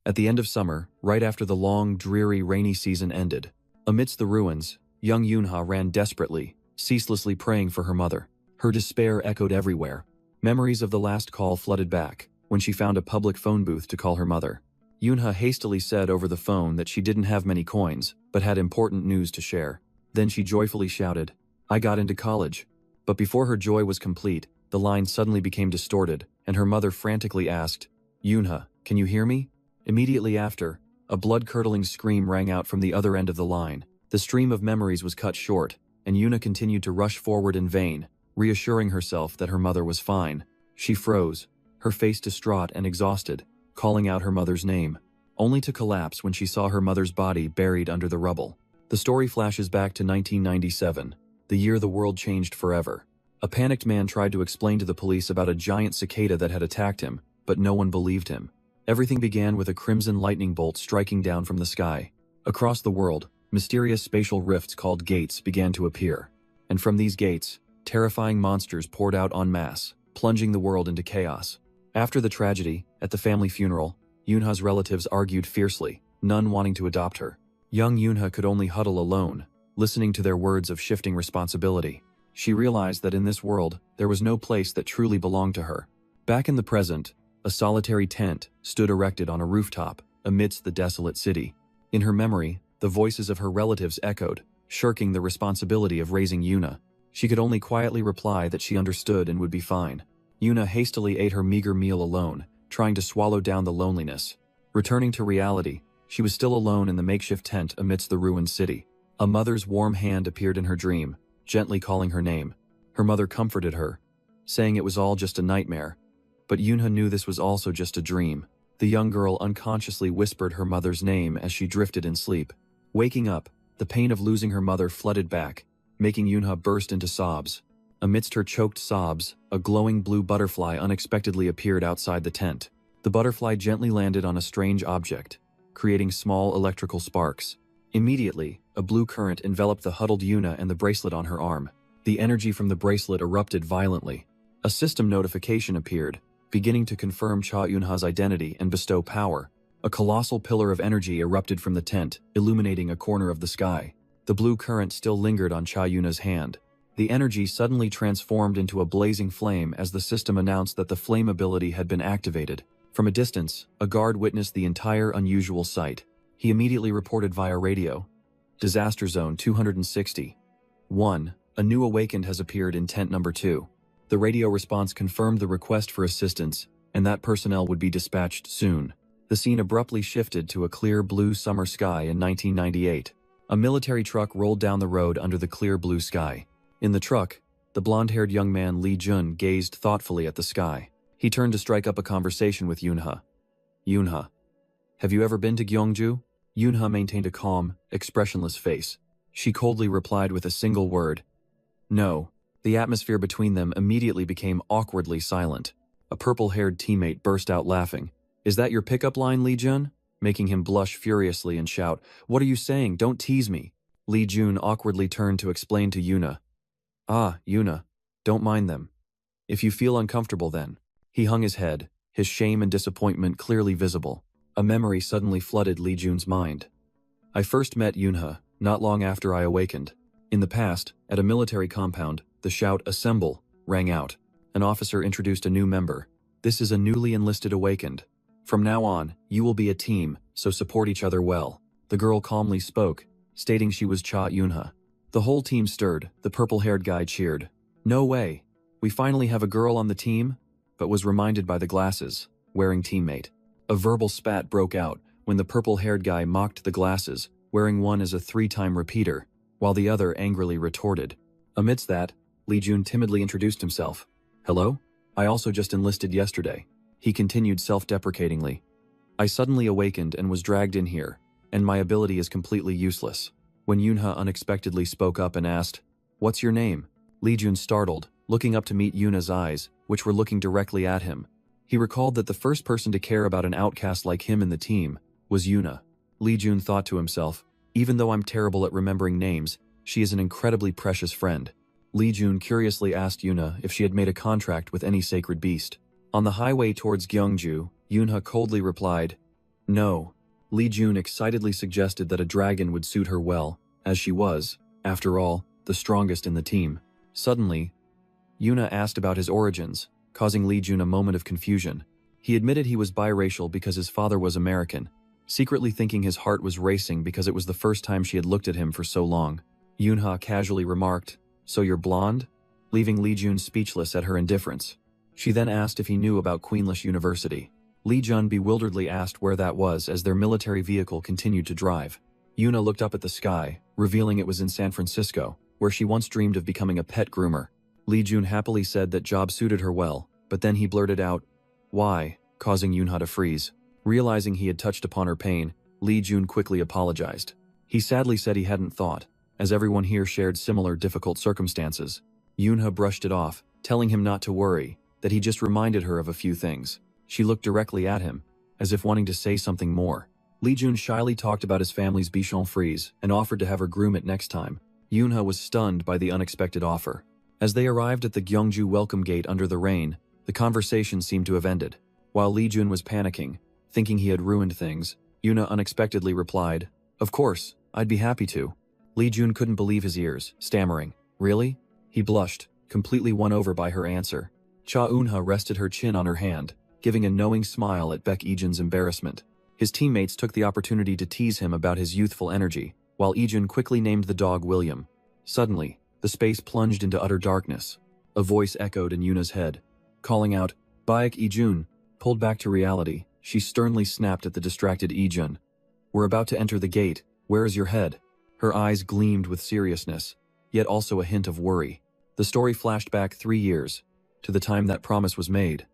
At the end of summer, right after the long, dreary, rainy season ended, amidst the ruins, young Yunha ran desperately, ceaselessly praying for her mother. Her despair echoed everywhere. Memories of the last call flooded back, when she found a public phone booth to call her mother. Yunha hastily said over the phone that she didn't have many coins, but had important news to share. Then she joyfully shouted, "I got into college." But before her joy was complete, the line suddenly became distorted, and her mother frantically asked, "Yunha, can you hear me?" Immediately after, a blood-curdling scream rang out from the other end of the line. The stream of memories was cut short, and Yuna continued to rush forward in vain, reassuring herself that her mother was fine. She froze, her face distraught and exhausted, calling out her mother's name, only to collapse when she saw her mother's body buried under the rubble. The story flashes back to 1997, the year the world changed forever. A panicked man tried to explain to the police about a giant cicada that had attacked him, but no one believed him. Everything began with a crimson lightning bolt striking down from the sky. Across the world, mysterious spatial rifts called gates began to appear. And from these gates, terrifying monsters poured out en masse, plunging the world into chaos. After the tragedy, at the family funeral, Yunha's relatives argued fiercely, none wanting to adopt her. Young Yunha could only huddle alone, listening to their words of shifting responsibility. She realized that in this world, there was no place that truly belonged to her. Back in the present, a solitary tent stood erected on a rooftop, amidst the desolate city. In her memory, the voices of her relatives echoed, shirking the responsibility of raising Yuna. She could only quietly reply that she understood and would be fine. Yuna hastily ate her meager meal alone, trying to swallow down the loneliness. Returning to reality, she was still alone in the makeshift tent amidst the ruined city. A mother's warm hand appeared in her dream, gently calling her name. Her mother comforted her, saying it was all just a nightmare. But Yunha knew this was also just a dream. The young girl unconsciously whispered her mother's name as she drifted in sleep. Waking up, the pain of losing her mother flooded back, making Yunha burst into sobs. Amidst her choked sobs, a glowing blue butterfly unexpectedly appeared outside the tent. The butterfly gently landed on a strange object, creating small electrical sparks. Immediately, a blue current enveloped the huddled Yuna and the bracelet on her arm. The energy from the bracelet erupted violently. A system notification appeared, beginning to confirm Cha Yunha's identity and bestow power. A colossal pillar of energy erupted from the tent, illuminating a corner of the sky. The blue current still lingered on Cha Yuna's hand. The energy suddenly transformed into a blazing flame as the system announced that the flame ability had been activated. From a distance, a guard witnessed the entire unusual sight. He immediately reported via radio, "Disaster Zone 260. 1. A new awakened has appeared in tent number 2. The radio response confirmed the request for assistance, and that personnel would be dispatched soon. The scene abruptly shifted to a clear blue summer sky in 1998. A military truck rolled down the road under the clear blue sky. In the truck, the blonde-haired young man Li Jun gazed thoughtfully at the sky. He turned to strike up a conversation with Yunha. "Yunha, have you ever been to Gyeongju?" Yunha maintained a calm, expressionless face. She coldly replied with a single word, "No." The atmosphere between them immediately became awkwardly silent. A purple-haired teammate burst out laughing. "Is that your pickup line, Li Jun?" Making him blush furiously and shout, "What are you saying? Don't tease me." Li Jun awkwardly turned to explain to Yuna. "Ah, Yuna, don't mind them. If you feel uncomfortable then." He hung his head, his shame and disappointment clearly visible. A memory suddenly flooded Li Jun's mind. "I first met Yunha, not long after I awakened. In the past, at a military compound, the shout, 'Assemble,' rang out. An officer introduced a new member. 'This is a newly enlisted awakened. From now on, you will be a team, so support each other well.' The girl calmly spoke, stating she was Cha Yunha. The whole team stirred, the purple-haired guy cheered. 'No way! We finally have a girl on the team?' But was reminded by the glasses, wearing teammate. A verbal spat broke out when the purple-haired guy mocked the glasses, wearing one as a 3-time repeater, while the other angrily retorted. Amidst that, Li Jun timidly introduced himself. "Hello? I also just enlisted yesterday." He continued self-deprecatingly. "I suddenly awakened and was dragged in here, and my ability is completely useless." When Yunha unexpectedly spoke up and asked, "What's your name?" Li Jun startled, looking up to meet Yuna's eyes, which were looking directly at him. He recalled that the first person to care about an outcast like him in the team was Yuna. Li Jun thought to himself, "Even though I'm terrible at remembering names, she is an incredibly precious friend." Li Jun curiously asked Yuna if she had made a contract with any sacred beast. On the highway towards Gyeongju, Yunha coldly replied, No. Li Jun excitedly suggested that a dragon would suit her well, as she was, after all, the strongest in the team. Suddenly, Yuna asked about his origins, causing Li Jun a moment of confusion. He admitted he was biracial because his father was American, secretly thinking his heart was racing because it was the first time she had looked at him for so long. Yunha casually remarked, "So you're blonde?" leaving Li Jun speechless at her indifference. She then asked if he knew about Queenless University. Li Jun bewilderedly asked where that was as their military vehicle continued to drive. Yuna looked up at the sky, revealing it was in San Francisco, where she once dreamed of becoming a pet groomer. Li Jun happily said that job suited her well, but then he blurted out, "Why?" causing Yunha to freeze. Realizing he had touched upon her pain, Li Jun quickly apologized. He sadly said he hadn't thought, as everyone here shared similar difficult circumstances. Yunha brushed it off, telling him not to worry, that he just reminded her of a few things. She looked directly at him, as if wanting to say something more. Li Jun shyly talked about his family's bichon frise and offered to have her groom it next time. Yunha was stunned by the unexpected offer. As they arrived at the Gyeongju welcome gate under the rain, the conversation seemed to have ended. While Li Jun was panicking, thinking he had ruined things, Yuna unexpectedly replied, "Of course, I'd be happy to." Li Jun couldn't believe his ears, stammering, "Really?" He blushed, completely won over by her answer. Cha Eunha rested her chin on her hand, giving a knowing smile at Baek Ijun's embarrassment. His teammates took the opportunity to tease him about his youthful energy, while Ijun quickly named the dog William. Suddenly, the space plunged into utter darkness. A voice echoed in Yuna's head, calling out, "Baek Ijun." Pulled back to reality, she sternly snapped at the distracted Ijun. "We're about to enter the gate. Where is your head?" Her eyes gleamed with seriousness, yet also a hint of worry. The story flashed back 3 years, to the time that promise was made.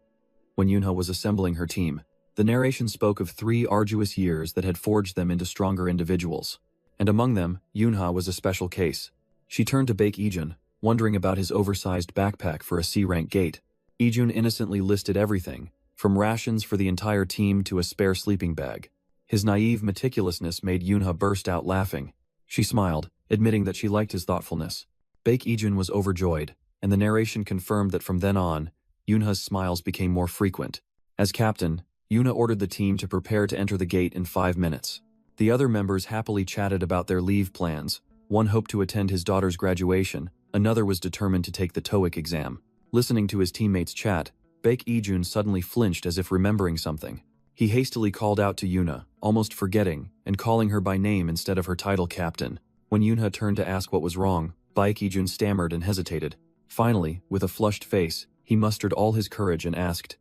When Yunha was assembling her team, the narration spoke of 3 arduous years that had forged them into stronger individuals. And among them, Yunha was a special case. She turned to Baek Ijun, wondering about his oversized backpack for a C-rank gate. Ijun innocently listed everything, from rations for the entire team to a spare sleeping bag. His naive meticulousness made Yunha burst out laughing. She smiled, admitting that she liked his thoughtfulness. Baek Ijun was overjoyed, and the narration confirmed that from then on, Yunha's smiles became more frequent. As captain, Yuna ordered the team to prepare to enter the gate in 5 minutes. The other members happily chatted about their leave plans. One hoped to attend his daughter's graduation, another was determined to take the TOEIC exam. Listening to his teammates' chat, Baek Ijun suddenly flinched as if remembering something. He hastily called out to Yuna, almost forgetting, and calling her by name instead of her title captain. When Yunha turned to ask what was wrong, Baek Ijun stammered and hesitated. Finally, with a flushed face, he mustered all his courage and asked,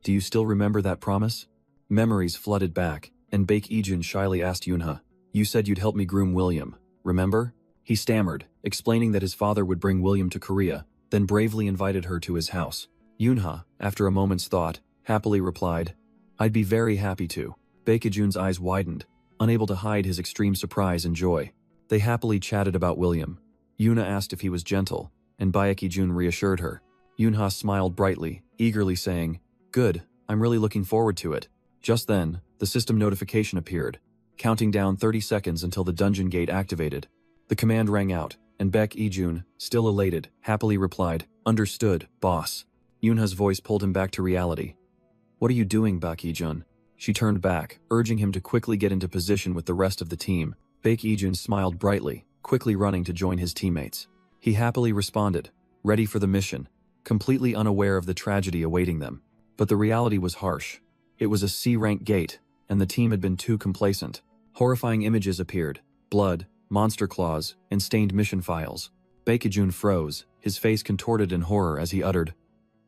"Do you still remember that promise?" Memories flooded back, and Baek Ijun shyly asked Yunha, "You said you'd help me groom William, remember?" He stammered, explaining that his father would bring William to Korea, then bravely invited her to his house. Yunha, after a moment's thought, happily replied, "I'd be very happy to." Baek Ijun's eyes widened, unable to hide his extreme surprise and joy. They happily chatted about William. Yuna asked if he was gentle, and Baek Ijun reassured her. Yunha smiled brightly, eagerly saying, "Good, I'm really looking forward to it." Just then, the system notification appeared, counting down 30 seconds until the dungeon gate activated. The command rang out, and Baek Ijun, still elated, happily replied, "Understood, boss." Yunha's voice pulled him back to reality. "What are you doing, Baek Ijun?" She turned back, urging him to quickly get into position with the rest of the team. Baek Ijun smiled brightly, quickly running to join his teammates. He happily responded, ready for the mission, completely unaware of the tragedy awaiting them. But the reality was harsh. It was a C-rank gate, and the team had been too complacent. Horrifying images appeared, blood, monster claws, and stained mission files. Baek Ijun froze, his face contorted in horror as he uttered,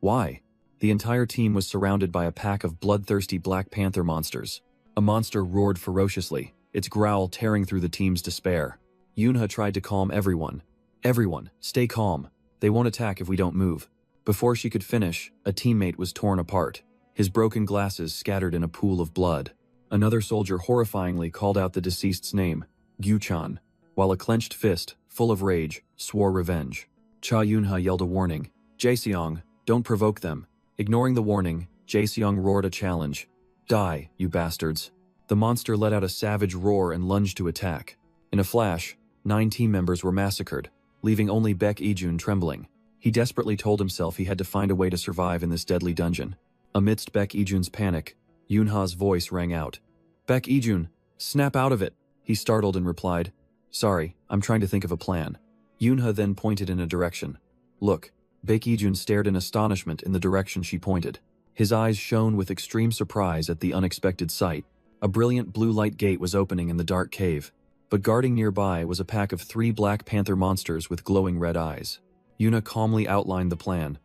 "Why?" The entire team was surrounded by a pack of bloodthirsty Black Panther monsters. A monster roared ferociously, its growl tearing through the team's despair. Yunha tried to calm everyone. "Everyone, stay calm. They won't attack if we don't move." Before she could finish, a teammate was torn apart, his broken glasses scattered in a pool of blood. Another soldier horrifyingly called out the deceased's name, Gyu-chan, while a clenched fist, full of rage, swore revenge. Cha Yunha yelled a warning, "Jae-seong, don't provoke them." Ignoring the warning, Jae-seong roared a challenge, "Die, you bastards." The monster let out a savage roar and lunged to attack. In a flash, 9 team members were massacred, leaving only Baek Ijun trembling. He desperately told himself he had to find a way to survive in this deadly dungeon. Amidst Baek Ijun's panic, Yunha's voice rang out, Baek Ijun, snap out of it, he startled and replied. Sorry, I'm trying to think of a plan. Yoonha then pointed in a direction. Look, Baek Ijun stared in astonishment in the direction she pointed. His eyes shone with extreme surprise at the unexpected sight. A brilliant blue light gate was opening in the dark cave, but guarding nearby was a pack of 3 Black Panther monsters with glowing red eyes. Yoonha calmly outlined the plan.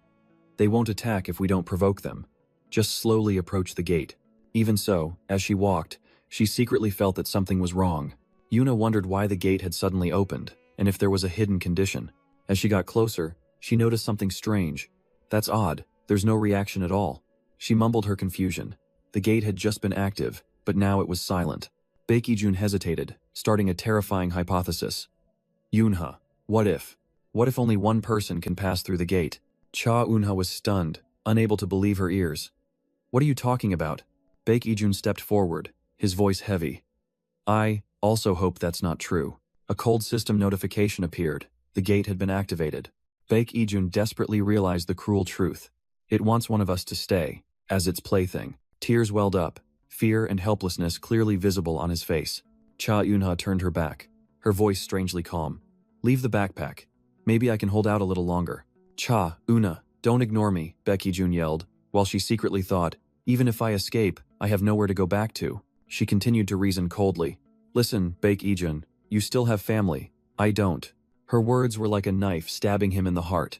They won't attack if we don't provoke them. Just slowly approach the gate. Even so, as she walked, she secretly felt that something was wrong. Yoonha wondered why the gate had suddenly opened, and if there was a hidden condition. As she got closer, she noticed something strange. That's odd, there's no reaction at all. She mumbled her confusion. The gate had just been active, but now it was silent. Baek Ijun hesitated, starting a terrifying hypothesis. Yoonha, what if? What if only one person can pass through the gate? Cha Eunha was stunned, unable to believe her ears. What are you talking about? Baek Ijun stepped forward, his voice heavy. I also hope that's not true. A cold system notification appeared. The gate had been activated. Baek Ijun desperately realized the cruel truth. It wants one of us to stay, as its plaything. Tears welled up, fear and helplessness clearly visible on his face. Cha Eunha turned her back, her voice strangely calm. Leave the backpack. Maybe I can hold out a little longer. Cha Eunha, don't ignore me, Baek Ijun yelled, while she secretly thought, even if I escape, I have nowhere to go back to. She continued to reason coldly. Listen, Baek Ijun, you still have family. I don't. Her words were like a knife stabbing him in the heart.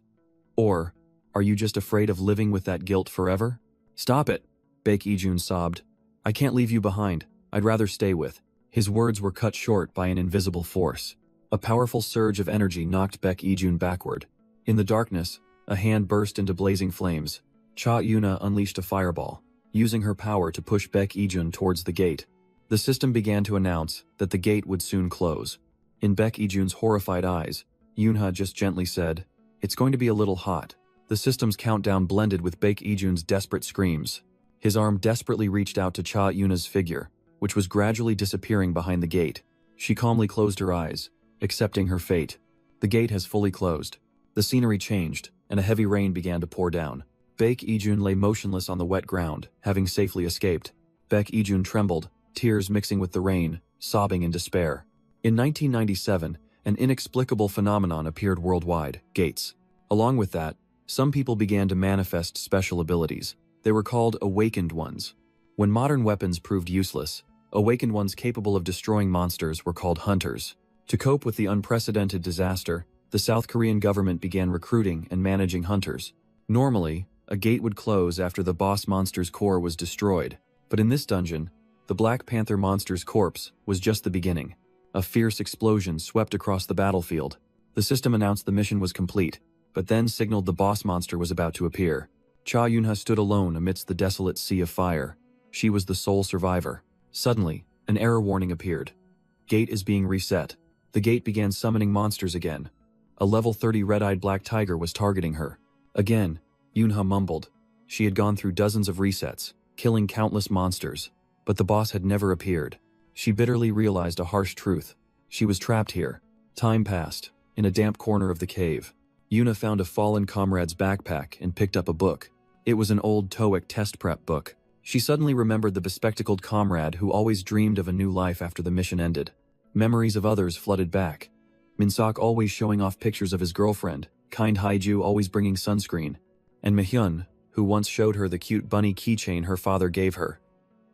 Or, are you just afraid of living with that guilt forever? Stop it, Baek Ijun sobbed. I can't leave you behind. I'd rather stay with. His words were cut short by an invisible force. A powerful surge of energy knocked Baek Ijun backward. In the darkness, a hand burst into blazing flames. Cha Eunha unleashed a fireball, using her power to push Baek Ijun towards the gate. The system began to announce that the gate would soon close. In Baek Ijun's horrified eyes, Yoonha just gently said, It's going to be a little hot. The system's countdown blended with Baek Ijun's desperate screams. His arm desperately reached out to Cha Eunha's figure, which was gradually disappearing behind the gate. She calmly closed her eyes, accepting her fate. The gate has fully closed. The scenery changed, and a heavy rain began to pour down. Baek Ijun lay motionless on the wet ground, having safely escaped. Baek Ijun trembled, tears mixing with the rain, sobbing in despair. In 1997, an inexplicable phenomenon appeared worldwide, gates. Along with that, some people began to manifest special abilities. They were called awakened ones. When modern weapons proved useless, awakened ones capable of destroying monsters were called hunters. To cope with the unprecedented disaster, the South Korean government began recruiting and managing hunters. Normally, a gate would close after the boss monster's core was destroyed, but in this dungeon, the Black Panther monster's corpse was just the beginning. A fierce explosion swept across the battlefield. The system announced the mission was complete, but then signaled the boss monster was about to appear. Cha Eunha stood alone amidst the desolate sea of fire. She was the sole survivor. Suddenly, an error warning appeared. Gate is being reset. The gate began summoning monsters again. A level 30 red-eyed black tiger was targeting her. Again, Eunha mumbled. She had gone through dozens of resets, killing countless monsters, but the boss had never appeared. She bitterly realized a harsh truth. She was trapped here. Time passed. In a damp corner of the cave, Eunha found a fallen comrade's backpack and picked up a book. It was an old TOEIC test prep book. She suddenly remembered the bespectacled comrade who always dreamed of a new life after the mission ended. Memories of others flooded back. Minseok always showing off pictures of his girlfriend, kind Haiju always bringing sunscreen, and Mihyun, who once showed her the cute bunny keychain her father gave her.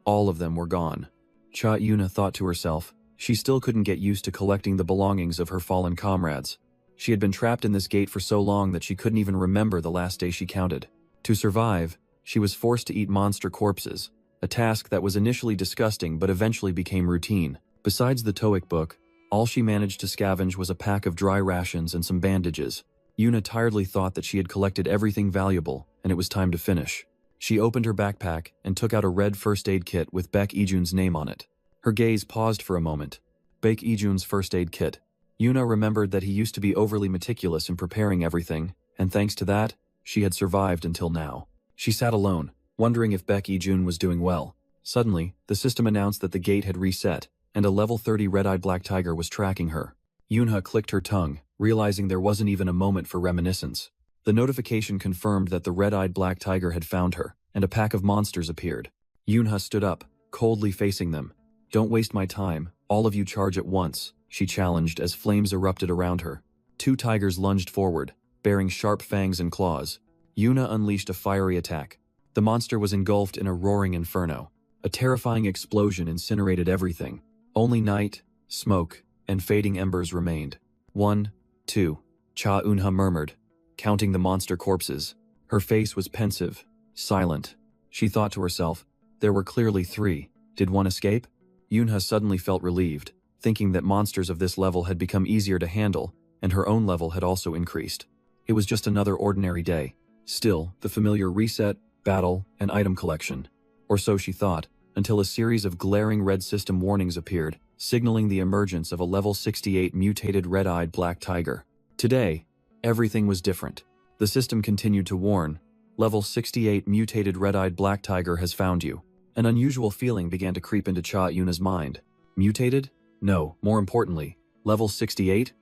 All of them were gone. Cha Eunha thought to herself, she still couldn't get used to collecting the belongings of her fallen comrades. She had been trapped in this gate for so long that she couldn't even remember the last day she counted. To survive, she was forced to eat monster corpses, a task that was initially disgusting but eventually became routine. Besides the TOEIC book, all she managed to scavenge was a pack of dry rations and some bandages. Eunha tiredly thought that she had collected everything valuable, and it was time to finish. She opened her backpack and took out a red first aid kit with Baek Ijun's name on it. Her gaze paused for a moment. Baek Ijun's first aid kit. Eunha remembered that he used to be overly meticulous in preparing everything, and thanks to that, she had survived until now. She sat alone, wondering if Baek Ijun was doing well. Suddenly, the system announced that the gate had reset, and a level 30 red-eyed black tiger was tracking her. Eunha clicked her tongue, realizing there wasn't even a moment for reminiscence. The notification confirmed that the red-eyed black tiger had found her, and a pack of monsters appeared. Eunha stood up, coldly facing them. Don't waste my time, all of you charge at once, she challenged as flames erupted around her. 2 tigers lunged forward, bearing sharp fangs and claws. Yuna unleashed a fiery attack. The monster was engulfed in a roaring inferno. A terrifying explosion incinerated everything. Only night, smoke, and fading embers remained. 1, 2, Cha Eunha murmured, counting the monster corpses. Her face was pensive, silent. She thought to herself, there were clearly 3. Did one escape? Eunha suddenly felt relieved, thinking that monsters of this level had become easier to handle, and her own level had also increased. It was just another ordinary day. Still, the familiar reset, battle, and item collection. Or so she thought, until a series of glaring red system warnings appeared, signaling the emergence of a level 68 mutated red-eyed black tiger. Today, everything was different. The system continued to warn, level 68 mutated red-eyed black tiger has found you. An unusual feeling began to creep into Cha Yuna's mind. Mutated? No, more importantly, level 68?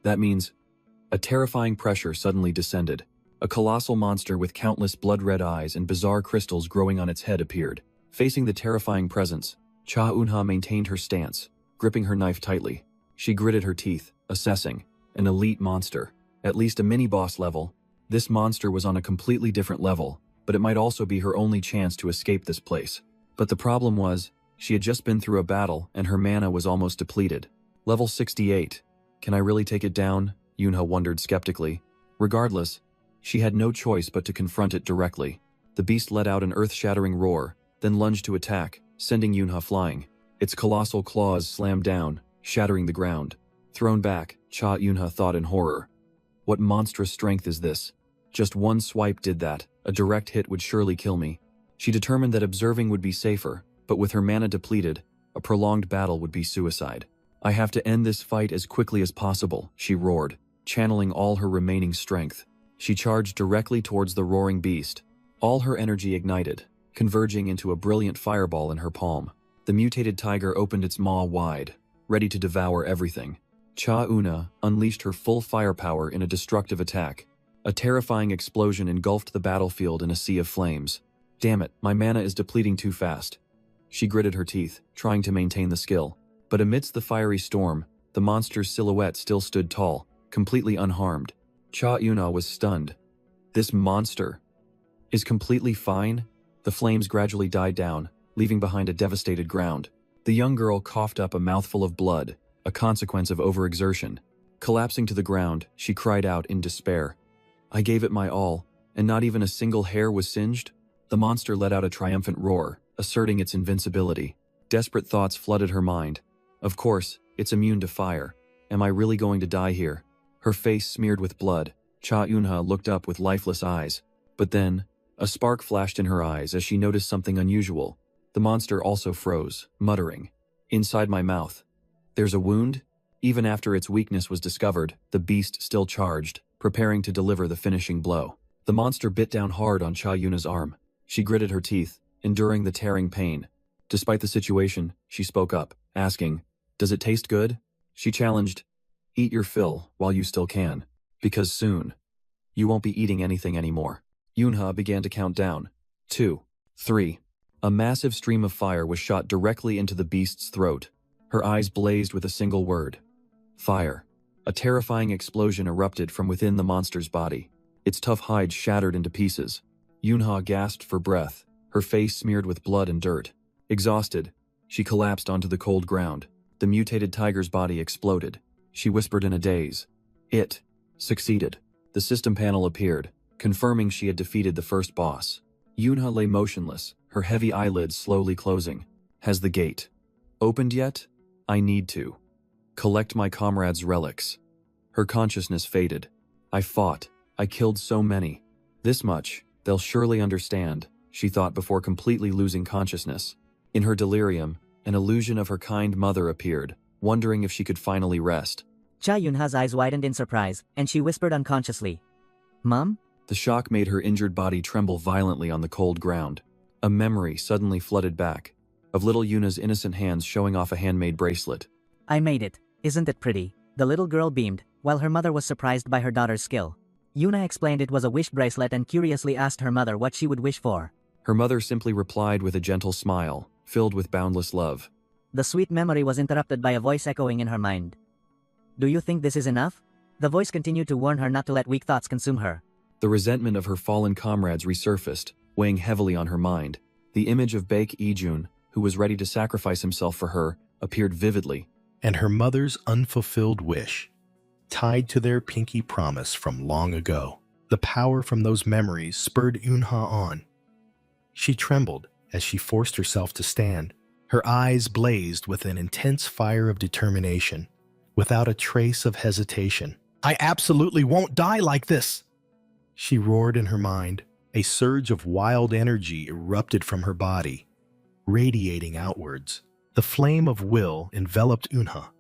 That means a terrifying pressure suddenly descended. A colossal monster with countless blood-red eyes and bizarre crystals growing on its head appeared. Facing the terrifying presence, Cha Eunha maintained her stance, gripping her knife tightly. She gritted her teeth, assessing. An elite monster. At least a mini-boss level. This monster was on a completely different level, but it might also be her only chance to escape this place. But the problem was, she had just been through a battle and her mana was almost depleted. Level 68. Can I really take it down? Eunha wondered skeptically. Regardless, she had no choice but to confront it directly. The beast let out an earth-shattering roar, then lunged to attack, sending Eunha flying. Its colossal claws slammed down, shattering the ground. Thrown back, Cha Eunha thought in horror. What monstrous strength is this? Just one swipe did that. A direct hit would surely kill me. She determined that observing would be safer, but with her mana depleted, a prolonged battle would be suicide. I have to end this fight as quickly as possible, she roared, channeling all her remaining strength. She charged directly towards the roaring beast. All her energy ignited, converging into a brilliant fireball in her palm. The mutated tiger opened its maw wide, ready to devour everything. Cha Eunha unleashed her full firepower in a destructive attack. A terrifying explosion engulfed the battlefield in a sea of flames. Damn it, my mana is depleting too fast. She gritted her teeth, trying to maintain the skill. But amidst the fiery storm, the monster's silhouette still stood tall, completely unharmed. Cha Eunha was stunned. This monster is completely fine? The flames gradually died down, leaving behind a devastated ground. The young girl coughed up a mouthful of blood, a consequence of overexertion. Collapsing to the ground, she cried out in despair. I gave it my all, and not even a single hair was singed? The monster let out a triumphant roar, asserting its invincibility. Desperate thoughts flooded her mind. Of course, it's immune to fire. Am I really going to die here? Her face smeared with blood, Cha Eunha looked up with lifeless eyes. But then, a spark flashed in her eyes as she noticed something unusual. The monster also froze, muttering. Inside my mouth. There's a wound? Even after its weakness was discovered, the beast still charged, preparing to deliver the finishing blow. The monster bit down hard on Cha Eunha's arm. She gritted her teeth, enduring the tearing pain. Despite the situation, she spoke up, asking, Does it taste good? She challenged, Eat your fill while you still can, because soon, you won't be eating anything anymore. Eunha began to count down. 2, 3. A massive stream of fire was shot directly into the beast's throat. Her eyes blazed with a single word. Fire. A terrifying explosion erupted from within the monster's body. Its tough hide shattered into pieces. Eunha gasped for breath, her face smeared with blood and dirt. Exhausted, she collapsed onto the cold ground. The mutated tiger's body exploded. She whispered in a daze. It succeeded. The system panel appeared, confirming she had defeated the first boss. Eunha lay motionless, her heavy eyelids slowly closing. Has the gate opened yet? I need to collect my comrades' relics. Her consciousness faded. I fought. I killed so many. This much, they'll surely understand, she thought before completely losing consciousness. In her delirium, an illusion of her kind mother appeared, wondering if she could finally rest. Cha Eunha's eyes widened in surprise, and she whispered unconsciously, Mom? The shock made her injured body tremble violently on the cold ground. A memory suddenly flooded back, of little Yuna's innocent hands showing off a handmade bracelet. I made it. Isn't it pretty? The little girl beamed, while her mother was surprised by her daughter's skill. Yuna explained it was a wish bracelet and curiously asked her mother what she would wish for. Her mother simply replied with a gentle smile, filled with boundless love. The sweet memory was interrupted by a voice echoing in her mind. Do you think this is enough? The voice continued to warn her not to let weak thoughts consume her. The resentment of her fallen comrades resurfaced, weighing heavily on her mind. The image of Baek Ijun, who was ready to sacrifice himself for her, appeared vividly. And her mother's unfulfilled wish, tied to their pinky promise from long ago. The power from those memories spurred Eunha on. She trembled as she forced herself to stand. Her eyes blazed with an intense fire of determination, without a trace of hesitation. I absolutely won't die like this! She roared in her mind. A surge of wild energy erupted from her body, radiating outwards. The flame of will enveloped Eunha,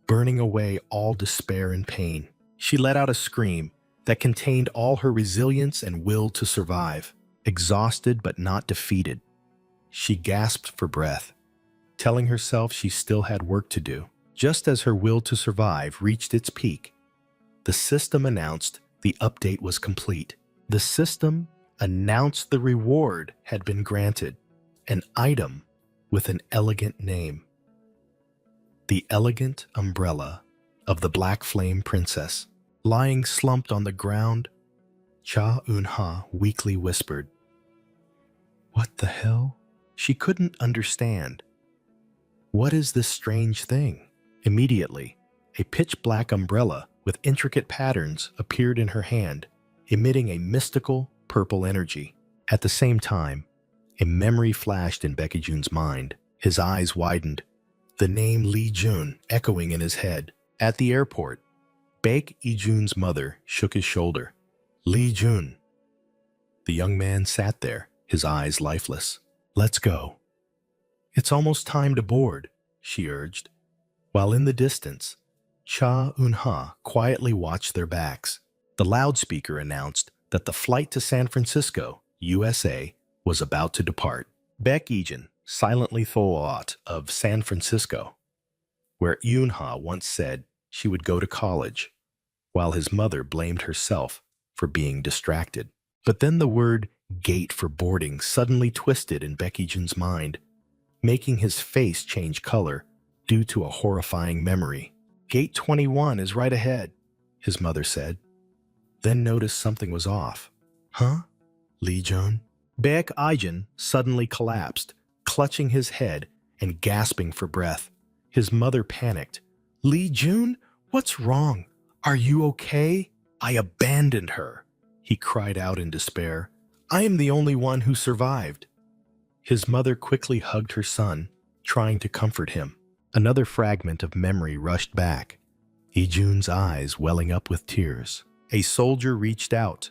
burning away all despair and pain. She let out a scream that contained all her resilience and will to survive. Exhausted but not defeated, she gasped for breath, telling herself she still had work to do. Just as her will to survive reached its peak, the system announced the update was complete. The system announced the reward had been granted, an item with an elegant name. The elegant umbrella of the Black Flame Princess. Lying slumped on the ground, Cha Eunha weakly whispered, "What the hell?" She couldn't understand. What is this strange thing? Immediately, a pitch-black umbrella with intricate patterns appeared in her hand, emitting a mystical purple energy. At the same time, a memory flashed in Baek Ijun's mind. His eyes widened, the name Lee Jun echoing in his head. At the airport, Baek Ijun's mother shook his shoulder. Lee Jun. The young man sat there, his eyes lifeless. Let's go. It's almost time to board, she urged, while in the distance, Cha Eunha quietly watched their backs. The loudspeaker announced that the flight to San Francisco, USA, was about to depart. Baek Ijun silently thought of San Francisco, where Eunha once said she would go to college, while his mother blamed herself for being distracted. But then the word gate for boarding suddenly twisted in Baek Ijun's mind, making his face change color due to a horrifying memory. Gate 21 is right ahead, his mother said, then noticed something was off. Huh? Lee Jun? Baek Ijun suddenly collapsed, clutching his head and gasping for breath. His mother panicked. Lee Jun? What's wrong? Are you okay? I abandoned her, he cried out in despair. I am the only one who survived. His mother quickly hugged her son, trying to comfort him. Another fragment of memory rushed back, Ijun's eyes welling up with tears. A soldier reached out,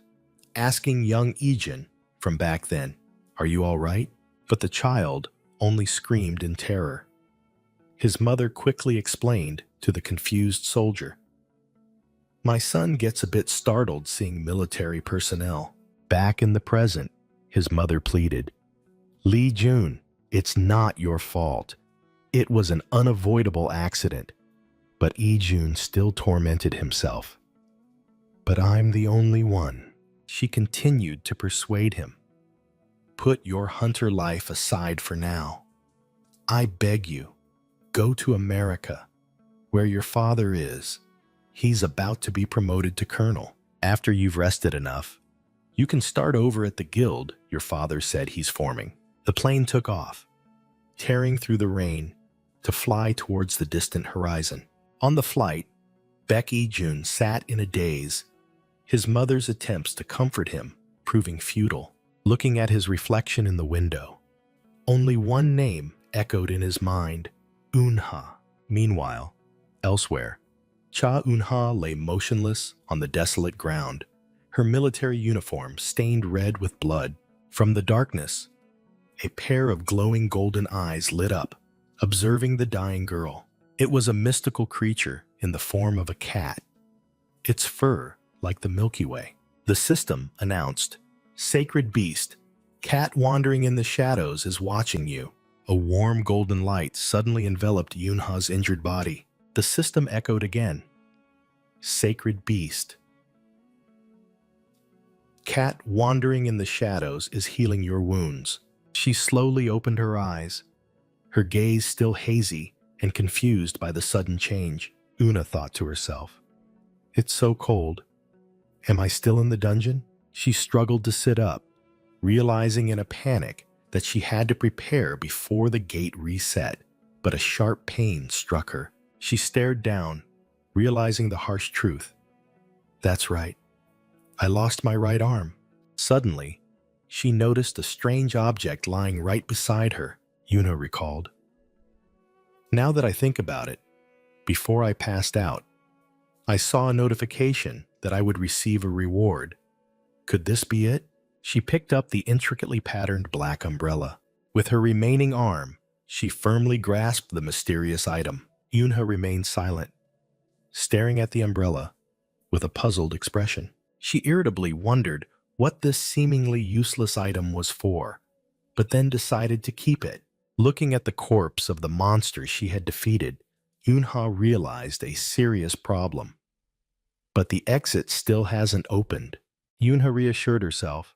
asking young Ijun from back then, "Are you all right?" But the child only screamed in terror. His mother quickly explained to the confused soldier, "My son gets a bit startled seeing military personnel." Back in the present, his mother pleaded, "Lee Jun, it's not your fault. It was an unavoidable accident." But Ijun still tormented himself. "But I'm the only one," she continued to persuade him. "Put your hunter life aside for now. I beg you, go to America, where your father is. He's about to be promoted to colonel. After you've rested enough, you can start over at the guild your father said he's forming." The plane took off, tearing through the rain to fly towards the distant horizon. On the flight, Baek Ijun sat in a daze, his mother's attempts to comfort him proving futile. Looking at his reflection in the window, only one name echoed in his mind, Eunha. Meanwhile, elsewhere, Cha Eunha lay motionless on the desolate ground, her military uniform stained red with blood. From the darkness, a pair of glowing golden eyes lit up, observing the dying girl. It was a mystical creature in the form of a cat, its fur like the Milky Way. The system announced, "Sacred beast, cat wandering in the shadows is watching you." A warm golden light suddenly enveloped Eunha's injured body. The system echoed again, "Sacred beast, cat wandering in the shadows is healing your wounds." She slowly opened her eyes, her gaze still hazy and confused by the sudden change. Una thought to herself, "It's so cold. Am I still in the dungeon?" She struggled to sit up, realizing in a panic that she had to prepare before the gate reset, but a sharp pain struck her. She stared down, realizing the harsh truth. That's right. I lost my right arm. Suddenly, she noticed a strange object lying right beside her, Una recalled. Now that I think about it, before I passed out, I saw a notification that I would receive a reward. Could this be it? She picked up the intricately patterned black umbrella. With her remaining arm, she firmly grasped the mysterious item. Yunha remained silent, staring at the umbrella with a puzzled expression. She irritably wondered what this seemingly useless item was for, but then decided to keep it. Looking at the corpse of the monster she had defeated, Yunha realized a serious problem. But the exit still hasn't opened. Yunha reassured herself.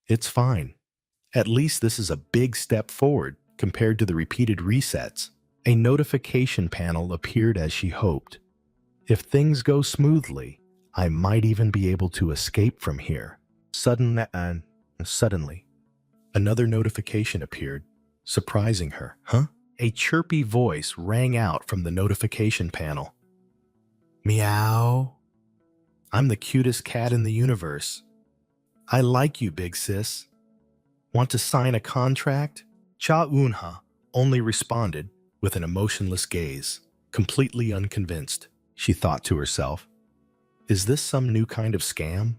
It's fine. At least this is a big step forward compared to the repeated resets. A notification panel appeared as she hoped. If things go smoothly, I might even be able to escape from here. Suddenly, another notification appeared, surprising her. Huh? A chirpy voice rang out from the notification panel. Meow. I'm the cutest cat in the universe. I like you, big sis. Want to sign a contract? Cha Eunha only responded with an emotionless gaze, completely unconvinced. She thought to herself, is this some new kind of scam?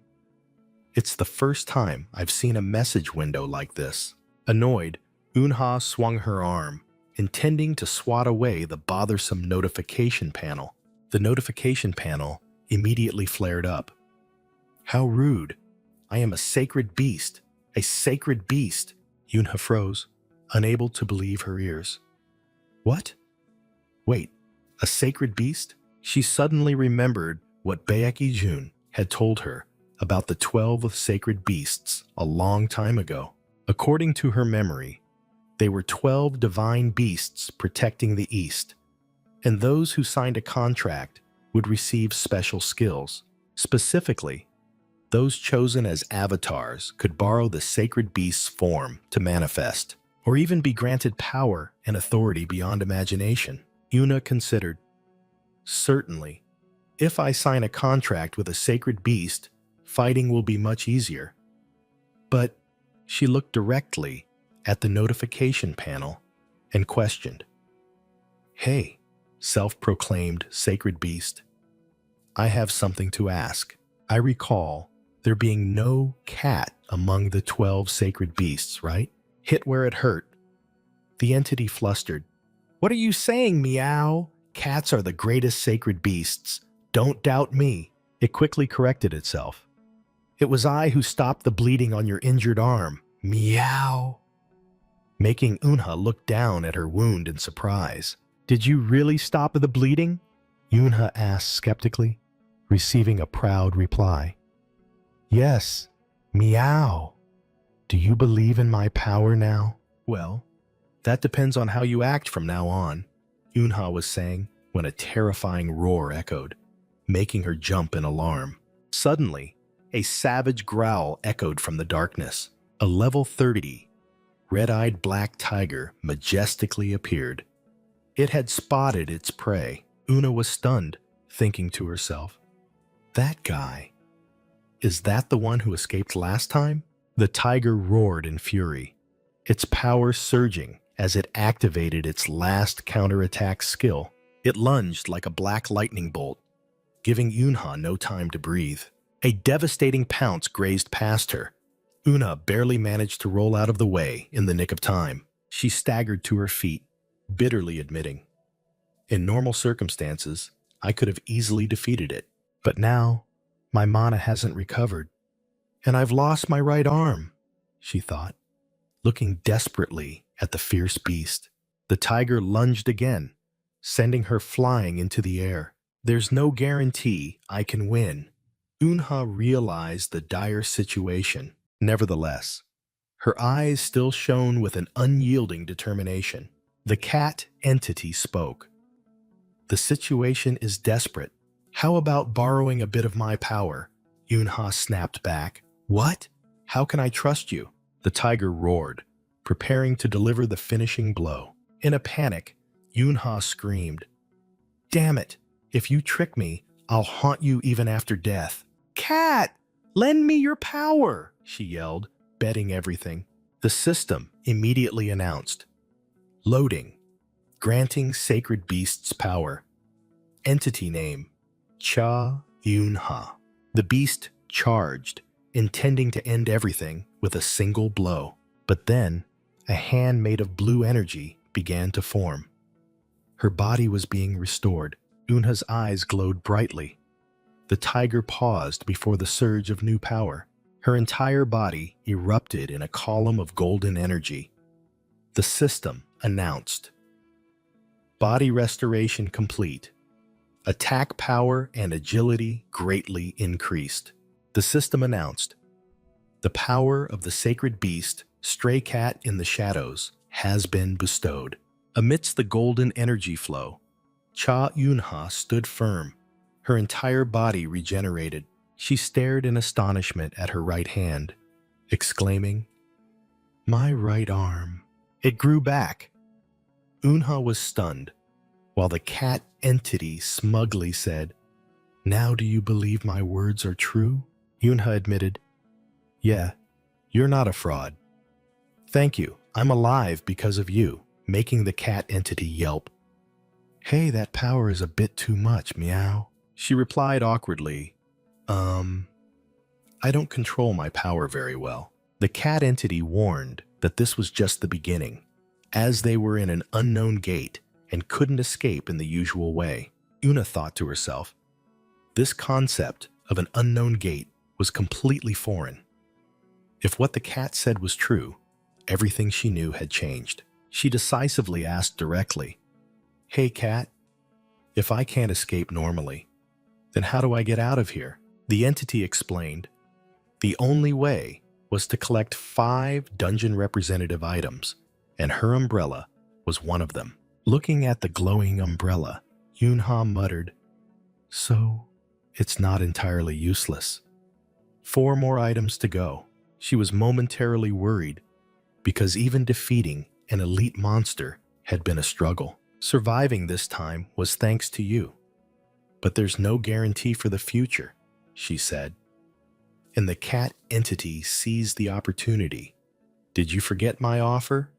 It's the first time I've seen a message window like this. Annoyed, Eunha swung her arm, intending to swat away the bothersome notification panel. The notification panel immediately flared up. How rude. I am a sacred beast. A sacred beast. Eunha froze, unable to believe her ears. What? Wait, a sacred beast? She suddenly remembered what Baeki Jun had told her about the 12 sacred beasts a long time ago. According to her memory, they were 12 divine beasts protecting the East, and those who signed a contract would receive special skills. Specifically, those chosen as avatars could borrow the sacred beast's form to manifest, or even be granted power and authority beyond imagination. Yuna considered, certainly, if I sign a contract with a sacred beast, fighting will be much easier. But she looked directly at the notification panel and questioned, Hey, self-proclaimed sacred beast, I have something to ask. I recall there being no cat among the 12 sacred beasts, right? Hit where it hurt. The entity flustered. What are you saying, meow? Cats are the greatest sacred beasts. Don't doubt me. It quickly corrected itself. It was I who stopped the bleeding on your injured arm. Meow. Making Eunha look down at her wound in surprise. Did you really stop the bleeding? Eunha asked skeptically, receiving a proud reply. Yes, meow. Do you believe in my power now? Well, that depends on how you act from now on, Eunha was saying when a terrifying roar echoed, making her jump in alarm. Suddenly, a savage growl echoed from the darkness. A level 30, red-eyed black tiger majestically appeared. It had spotted its prey. Una was stunned, thinking to herself, that guy. Is that the one who escaped last time? The tiger roared in fury, its power surging as it activated its last counterattack skill. It lunged like a black lightning bolt, giving Eunha no time to breathe. A devastating pounce grazed past her. Una barely managed to roll out of the way in the nick of time. She staggered to her feet, bitterly admitting, in normal circumstances, I could have easily defeated it. But now, my mana hasn't recovered, and I've lost my right arm, she thought, looking desperately at the fierce beast. The tiger lunged again, sending her flying into the air. There's no guarantee I can win. Eunha realized the dire situation. Nevertheless, her eyes still shone with an unyielding determination. The cat entity spoke. The situation is desperate. How about borrowing a bit of my power? Yunha snapped back. What? How can I trust you? The tiger roared, preparing to deliver the finishing blow. In a panic, Yunha screamed, Damn it! If you trick me, I'll haunt you even after death. Cat! Lend me your power! She yelled, betting everything. The system immediately announced. Loading. Granting sacred beast's power. Entity name. Cha Yunha. The beast charged, intending to end everything with a single blow. But then, a hand made of blue energy began to form. Her body was being restored. Yunha's eyes glowed brightly. The tiger paused before the surge of new power. Her entire body erupted in a column of golden energy. The system announced. Body restoration complete. Attack power and agility greatly increased. The system announced. The power of the sacred beast, stray cat in the shadows, has been bestowed. Amidst the golden energy flow, Cha Yunha stood firm. Her entire body regenerated. She stared in astonishment at her right hand, exclaiming, My right arm. It grew back. Yunha was stunned, while the cat entity smugly said, Now do you believe my words are true? Yunha admitted, Yeah, you're not a fraud. Thank you, I'm alive because of you, making the cat entity yelp. Hey, that power is a bit too much, meow. She replied awkwardly, I don't control my power very well. The cat entity warned that this was just the beginning, as they were in an unknown gate and couldn't escape in the usual way. Una thought to herself, this concept of an unknown gate was completely foreign. If what the cat said was true, everything she knew had changed. She decisively asked directly, Hey cat, if I can't escape normally, then how do I get out of here? The entity explained, the only way was to collect 5 dungeon representative items, and her umbrella was one of them. Looking at the glowing umbrella, Yunha muttered, So, it's not entirely useless. 4 more items to go. She was momentarily worried, because even defeating an elite monster had been a struggle. Surviving this time was thanks to you. But there's no guarantee for the future, she said. And the cat entity seized the opportunity. Did you forget my offer?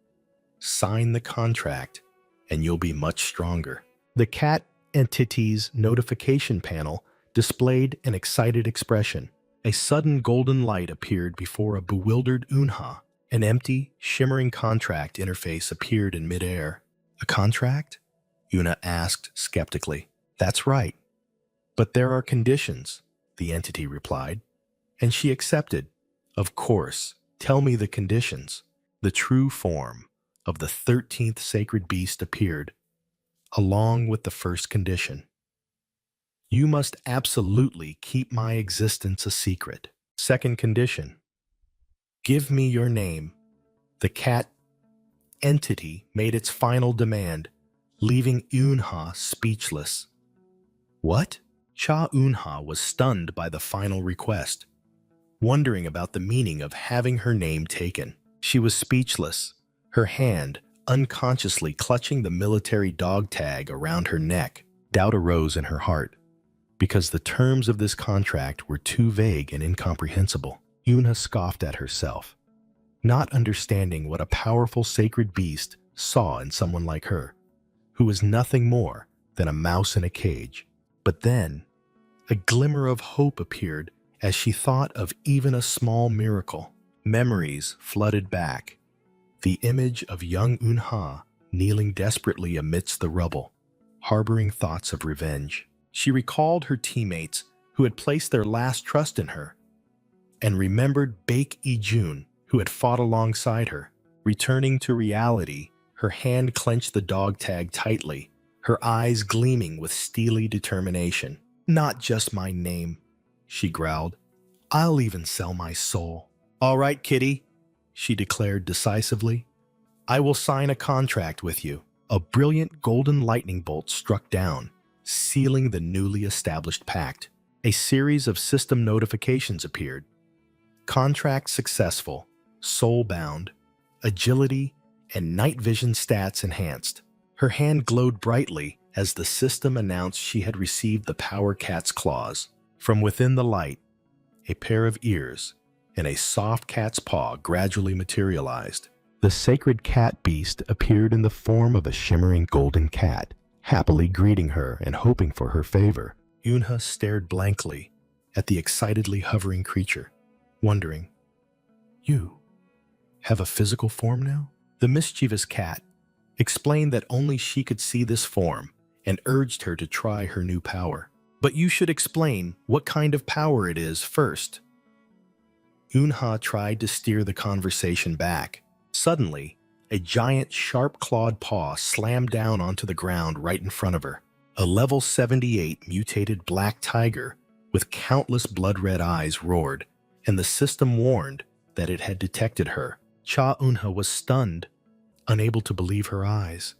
Sign the contract, and you'll be much stronger. The cat entity's notification panel displayed an excited expression. A sudden golden light appeared before a bewildered Yunha. An empty, shimmering contract interface appeared in midair. A contract? Yuna asked skeptically. That's right. But there are conditions, the entity replied. And she accepted. Of course, tell me the conditions. The true form of the 13th sacred beast appeared, along with the first condition. You must absolutely keep my existence a secret. Second condition. Give me your name. The cat entity made its final demand, leaving Yunha speechless. What? Cha Yunha was stunned by the final request, wondering about the meaning of having her name taken. She was speechless, her hand unconsciously clutching the military dog tag around her neck. Doubt arose in her heart, because the terms of this contract were too vague and incomprehensible. Yuna scoffed at herself, not understanding what a powerful sacred beast saw in someone like her, who was nothing more than a mouse in a cage. But then, a glimmer of hope appeared as she thought of even a small miracle. Memories flooded back. The image of young Yunha kneeling desperately amidst the rubble, harboring thoughts of revenge. She recalled her teammates who had placed their last trust in her, and remembered Baek Ijun, who had fought alongside her. Returning to reality, her hand clenched the dog tag tightly, her eyes gleaming with steely determination. Not just my name, she growled. I'll even sell my soul. All right, kitty, she declared decisively. I will sign a contract with you. A brilliant golden lightning bolt struck down, sealing the newly established pact. A series of system notifications appeared. Contract successful, soul-bound, agility, and night vision stats enhanced. Her hand glowed brightly as the system announced she had received the Power Cat's claws. From within the light, a pair of ears and a soft cat's paw gradually materialized. The sacred cat beast appeared in the form of a shimmering golden cat, happily greeting her and hoping for her favor. Yunha stared blankly at the excitedly hovering creature, wondering, "You have a physical form now?" The mischievous cat explained that only she could see this form and urged her to try her new power. "But you should explain what kind of power it is first." Yunha tried to steer the conversation back. Suddenly, a giant sharp-clawed paw slammed down onto the ground right in front of her. A level 78 mutated black tiger with countless blood-red eyes roared, and the system warned that it had detected her. Cha Eunha was stunned, unable to believe her eyes.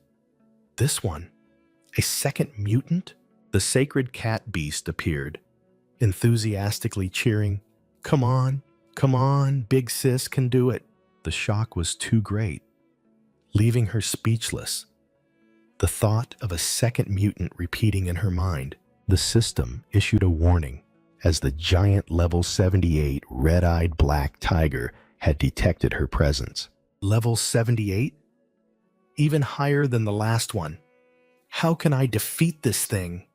This one? A second mutant? The sacred cat beast appeared, enthusiastically cheering, come on, big sis can do it." The shock was too great, leaving her speechless. The thought of a second mutant repeating in her mind, the system issued a warning as the giant level 78 red-eyed black tiger had detected her presence. Level 78? Even higher than the last one. How can I defeat this thing?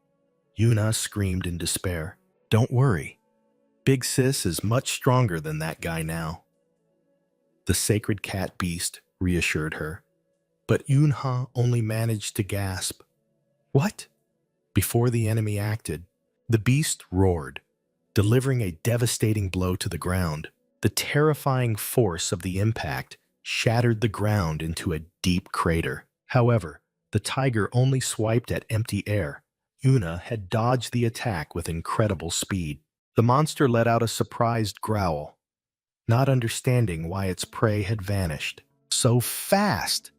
Yuna screamed in despair. Don't worry. Big Sis is much stronger than that guy now. The sacred cat beast reassured her, but Yunha only managed to gasp. What? Before the enemy acted, the beast roared, delivering a devastating blow to the ground. The terrifying force of the impact shattered the ground into a deep crater. However, the tiger only swiped at empty air. Yuna had dodged the attack with incredible speed. The monster let out a surprised growl, not understanding why its prey had vanished. So fast!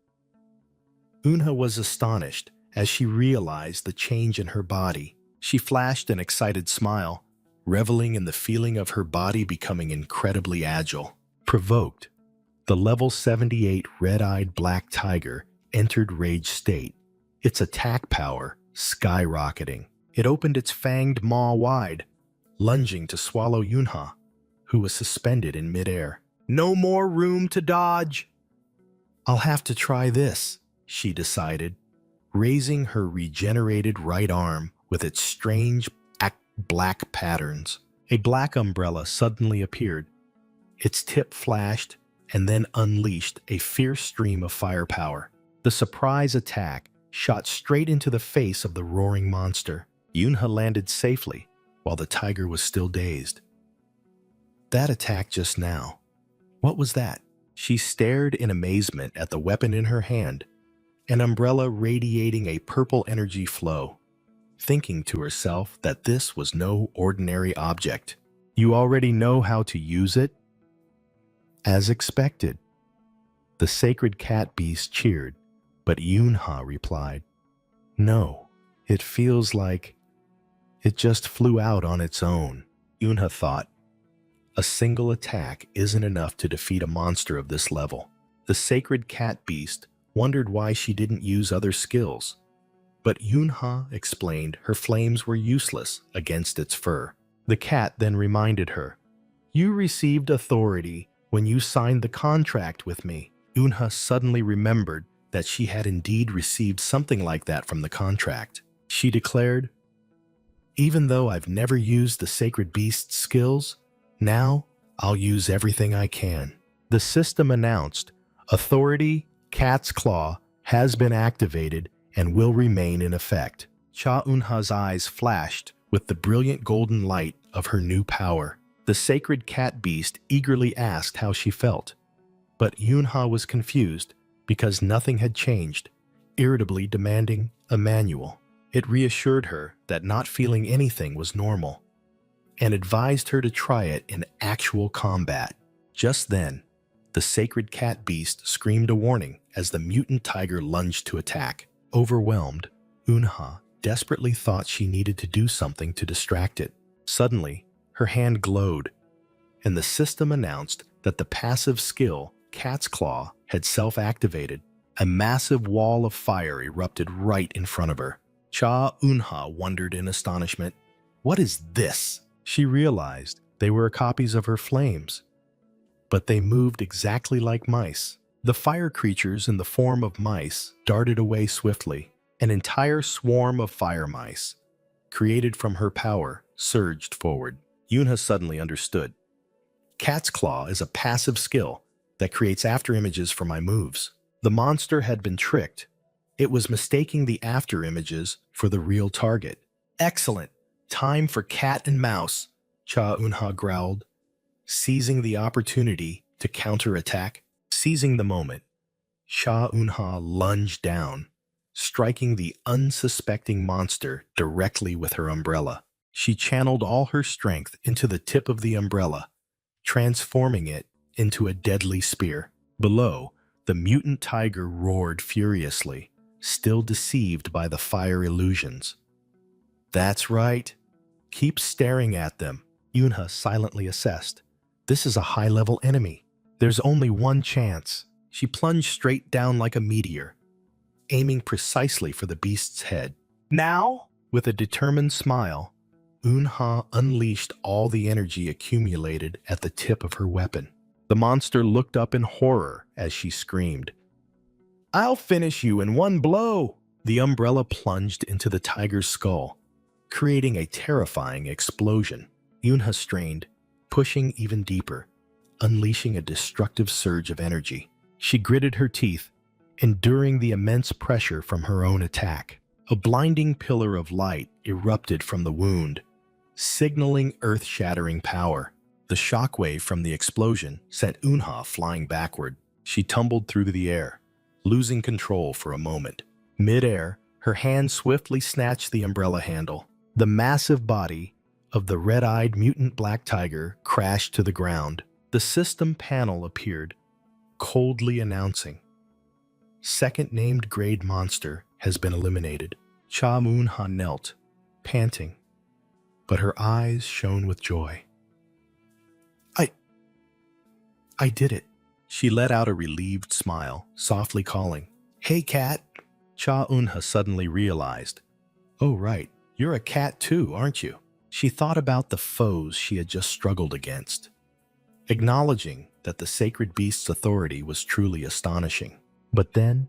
Yuna was astonished as she realized the change in her body. She flashed an excited smile, reveling in the feeling of her body becoming incredibly agile. Provoked, the level 78 red-eyed black tiger entered rage state, its attack power skyrocketing. It opened its fanged maw wide, lunging to swallow Yunha, who was suspended in midair. No more room to dodge! I'll have to try this, she decided, raising her regenerated right arm with its strange black patterns. A black umbrella suddenly appeared. Its tip flashed and then unleashed a fierce stream of firepower. The surprise attack shot straight into the face of the roaring monster. Yunha landed safely, while the tiger was still dazed. That attack just now. What was that? She stared in amazement at the weapon in her hand, an umbrella radiating a purple energy flow, thinking to herself that this was no ordinary object. You already know how to use it? As expected. The sacred cat beast cheered, but Yunha replied, No, it feels like it just flew out on its own. Yunha thought, a single attack isn't enough to defeat a monster of this level. The sacred cat beast wondered why she didn't use other skills, but Yunha explained her flames were useless against its fur. The cat then reminded her, You received authority when you signed the contract with me. Yunha suddenly remembered that she had indeed received something like that from the contract. She declared, Even though I've never used the sacred beast's skills, now I'll use everything I can. The system announced, Authority Cat's Claw has been activated and will remain in effect. Cha Eunha's eyes flashed with the brilliant golden light of her new power. The sacred cat beast eagerly asked how she felt, but Yunha was confused because nothing had changed, irritably demanding a manual. It reassured her that not feeling anything was normal, and advised her to try it in actual combat. Just then, The sacred cat beast screamed a warning as the mutant tiger lunged to attack. Overwhelmed, Unha desperately thought she needed to do something to distract it. Suddenly, her hand glowed, and the system announced that the passive skill, Cat's Claw, had self-activated. A massive wall of fire erupted right in front of her. Cha Unha wondered in astonishment. What is this? She realized they were copies of her flames, but they moved exactly like mice. The fire creatures in the form of mice darted away swiftly. An entire swarm of fire mice, created from her power, surged forward. Yunha suddenly understood. Cat's Claw is a passive skill that creates afterimages for my moves. The monster had been tricked. It was mistaking the afterimages for the real target. Excellent! Time for cat and mouse, Cha Unha growled, seizing the opportunity to counterattack. Seizing the moment, Cha Unha lunged down, striking the unsuspecting monster directly with her umbrella. She channeled all her strength into the tip of the umbrella, transforming it into a deadly spear. Below, the mutant tiger roared furiously, still deceived by the fire illusions. That's right. Keep staring at them, Yunha silently assessed. This is a high-level enemy. There's only one chance. She plunged straight down like a meteor, aiming precisely for the beast's head. Now? With a determined smile, Unha unleashed all the energy accumulated at the tip of her weapon. The monster looked up in horror as she screamed. I'll finish you in one blow! The umbrella plunged into the tiger's skull, creating a terrifying explosion. Unha strained, pushing even deeper, unleashing a destructive surge of energy. She gritted her teeth, enduring the immense pressure from her own attack. A blinding pillar of light erupted from the wound, signaling earth-shattering power. The shockwave from the explosion sent Unha flying backward. She tumbled through the air, losing control for a moment. Mid-air, her hand swiftly snatched the umbrella handle. The massive body of the red-eyed mutant black tiger crashed to the ground. The system panel appeared, coldly announcing, Second named grade monster has been eliminated. Cha Unha knelt, panting, but her eyes shone with joy. I did it. She let out a relieved smile, softly calling, Hey, cat. Cha Unha suddenly realized, Oh, right, you're a cat too, aren't you? She thought about the foes she had just struggled against, acknowledging that the sacred beast's authority was truly astonishing. But then,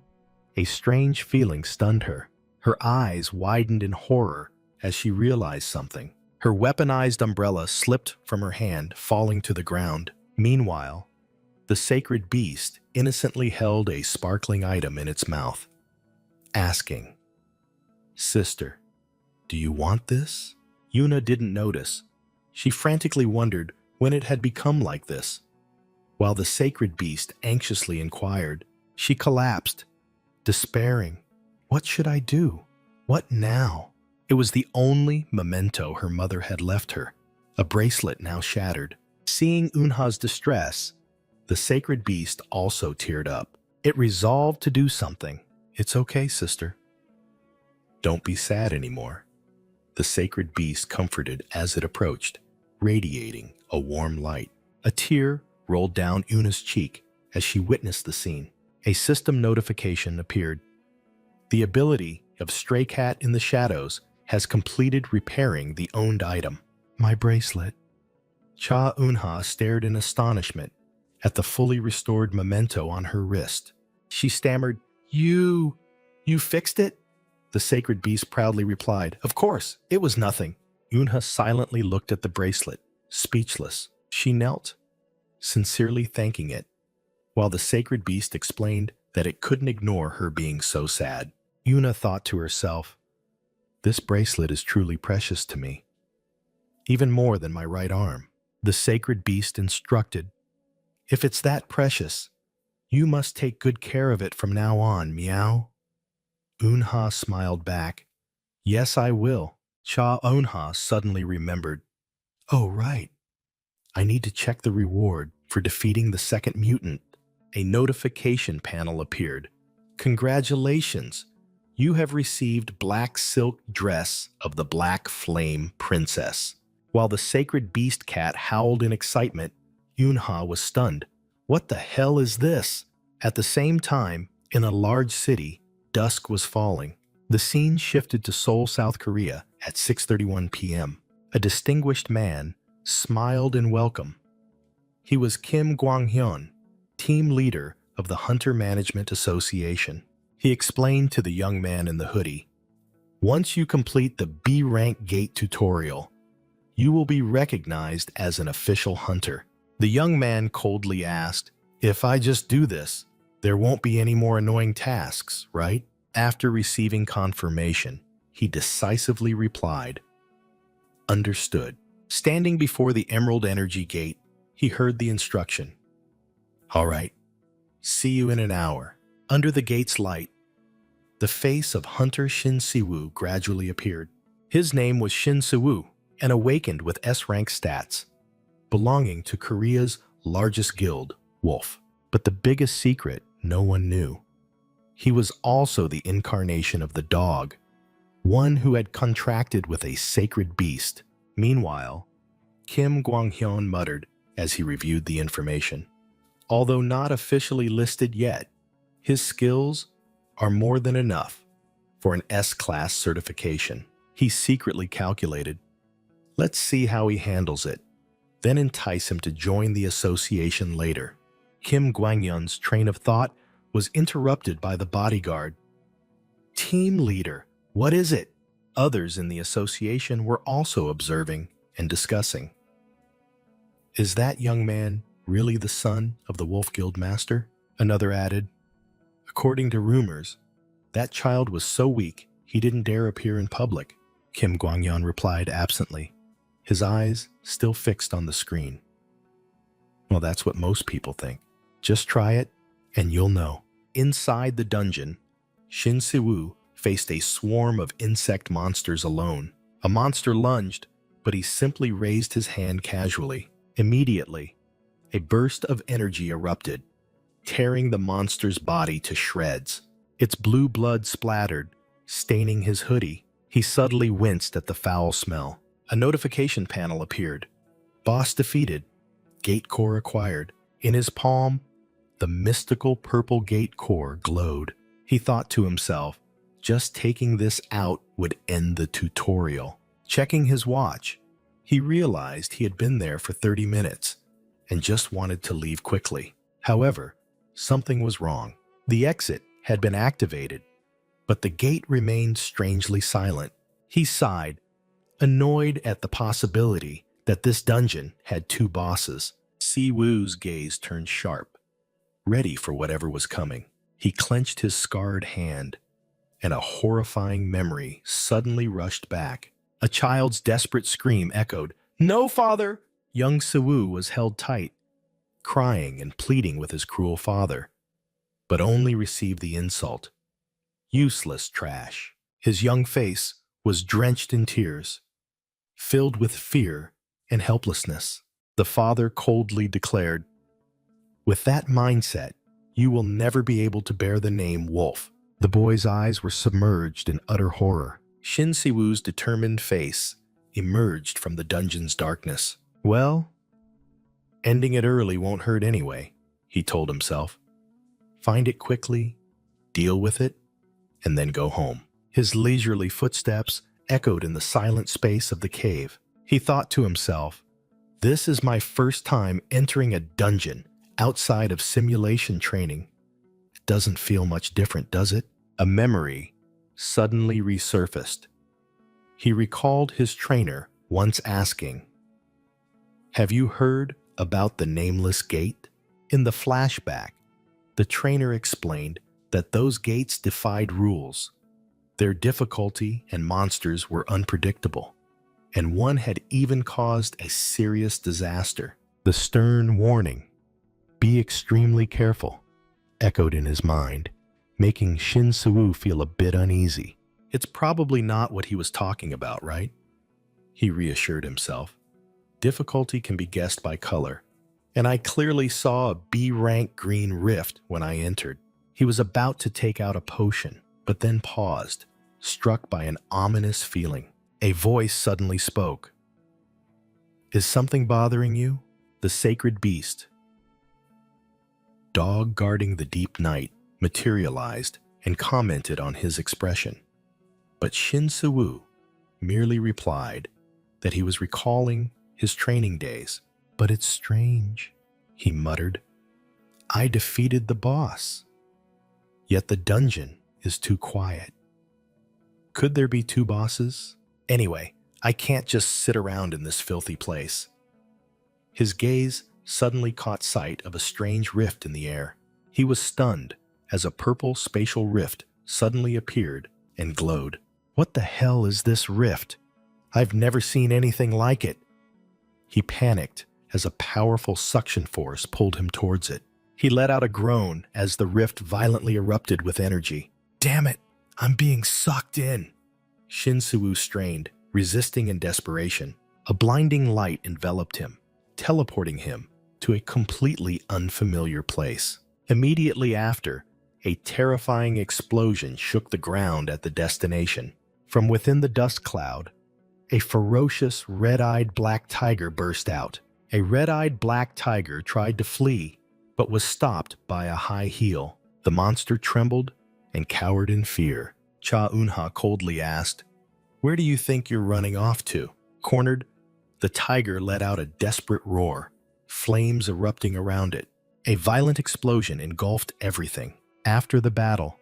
a strange feeling stunned her. Her eyes widened in horror as she realized something. Her weaponized umbrella slipped from her hand, falling to the ground. Meanwhile, the sacred beast innocently held a sparkling item in its mouth, asking, Sister, do you want this? Yuna didn't notice. She frantically wondered when it had become like this. While the sacred beast anxiously inquired, she collapsed, despairing. What should I do? What now? It was the only memento her mother had left her, a bracelet now shattered. Seeing Unha's distress, the sacred beast also teared up. It resolved to do something. It's okay, sister. Don't be sad anymore. The sacred beast comforted as it approached, radiating a warm light. A tear rolled down Una's cheek as she witnessed the scene. A system notification appeared. The ability of Stray Cat in the Shadows has completed repairing the owned item. My bracelet. Cha Unha stared in astonishment at the fully restored memento on her wrist. She stammered, You fixed it? The sacred beast proudly replied, Of course, it was nothing. Unha silently looked at the bracelet, speechless. She knelt, sincerely thanking it, while the sacred beast explained that it couldn't ignore her being so sad. Una thought to herself, This bracelet is truly precious to me, even more than my right arm. The sacred beast instructed, If it's that precious, you must take good care of it from now on, meow. Unha smiled back. Yes, I will. Cha Unha suddenly remembered. Oh, right. I need to check the reward for defeating the second mutant. a notification panel appeared. Congratulations! You have received black silk dress of the Black Flame Princess. While the sacred beast cat howled in excitement, Yunha was stunned. What the hell is this? At the same time, in a large city, dusk was falling. The scene shifted to Seoul, South Korea at 6:31 p.m. A distinguished man smiled in welcome. He was Kim Gwang-hyun, team leader of the Hunter Management Association. He explained to the young man in the hoodie, "Once you complete the B-rank gate tutorial, you will be recognized as an official hunter." The young man coldly asked, "If I just do this, there won't be any more annoying tasks, right?" After receiving confirmation, he decisively replied, "Understood." Standing before the Emerald Energy Gate, he heard the instruction. "All right, see you in an hour." Under the gate's light, the face of Hunter Shin Si-woo gradually appeared. His name was Shin Si-woo, and awakened with S-rank stats, belonging to Korea's largest guild, Wolf. But the biggest secret no one knew. He was also the incarnation of the dog, one who had contracted with a sacred beast. Meanwhile, Kim Gwang-hyun muttered as he reviewed the information. Although not officially listed yet, his skills are more than enough for an S-class certification. He secretly calculated, "Let's see how he handles it, then entice him to join the association later." Kim Gwang-hyun's train of thought was interrupted by the bodyguard. "Team leader, what is it?" Others in the association were also observing and discussing. "Is that young man really the son of the Wolf Guild master?" Another added. "According to rumors, that child was so weak he didn't dare appear in public." Kim Gwang-hyun replied absently, his eyes still fixed on the screen. "Well, that's what most people think. Just try it, and you'll know." Inside the dungeon, Shin Si-woo faced a swarm of insect monsters alone. A monster lunged, but he simply raised his hand casually. Immediately, a burst of energy erupted, tearing the monster's body to shreds. Its blue blood splattered, staining his hoodie. He subtly winced at the foul smell. A notification panel appeared. Boss defeated. Gate core acquired. In his palm, the mystical purple gate core glowed. He thought to himself, just taking this out would end the tutorial. Checking his watch, he realized he had been there for 30 minutes and just wanted to leave quickly. However, something was wrong. The exit had been activated, but the gate remained strangely silent. He sighed, annoyed at the possibility that this dungeon had two bosses. Si-woo's gaze turned sharp, ready for whatever was coming. He clenched his scarred hand, and a horrifying memory suddenly rushed back. A child's desperate scream echoed, "No, father!" Young Si-woo was held tight, crying and pleading with his cruel father, but only received the insult. Useless trash. His young face was drenched in tears, filled with fear and helplessness. The father coldly declared, "With that mindset, you will never be able to bear the name Wolf." The boy's eyes were submerged in utter horror. Shin Si-woo's determined face emerged from the dungeon's darkness. "Well, ending it early won't hurt anyway," he told himself. "Find it quickly, deal with it, and then go home." His leisurely footsteps echoed in the silent space of the cave. He thought to himself, "This is my first time entering a dungeon outside of simulation training. It doesn't feel much different, does it?" A memory suddenly resurfaced. He recalled his trainer once asking, "Have you heard about the Nameless Gate?" In the flashback, the trainer explained that those gates defied rules. Their difficulty and monsters were unpredictable, and one had even caused a serious disaster. The stern warning, "Be extremely careful," echoed in his mind, making Shin Si-woo feel a bit uneasy. It's probably not what he was talking about, right? He reassured himself. Difficulty can be guessed by color, and I clearly saw a B-rank green rift when I entered. He was about to take out a potion, but then paused, struck by an ominous feeling. A voice suddenly spoke. "Is something bothering you?" The sacred beast, dog guarding the deep night, materialized and commented on his expression. But Shin Su-woo merely replied that he was recalling his training days. "But it's strange," he muttered. "I defeated the boss, yet the dungeon is too quiet. Could there be two bosses? Anyway, I can't just sit around in this filthy place." His gaze suddenly caught sight of a strange rift in the air. He was stunned as a purple spatial rift suddenly appeared and glowed. "What the hell is this rift? I've never seen anything like it." He panicked as a powerful suction force pulled him towards it. He let out a groan as the rift violently erupted with energy. "Damn it, I'm being sucked in." Shin Su-woo strained, resisting in desperation. A blinding light enveloped him, teleporting him to a completely unfamiliar place. Immediately after, a terrifying explosion shook the ground at the destination. From within the dust cloud, a ferocious, red-eyed black tiger burst out. A red-eyed black tiger tried to flee, but was stopped by a high heel. The monster trembled and cowered in fear. Cha Eun-ha coldly asked, "Where do you think you're running off to?" Cornered, the tiger let out a desperate roar, flames erupting around it. A violent explosion engulfed everything. After the battle,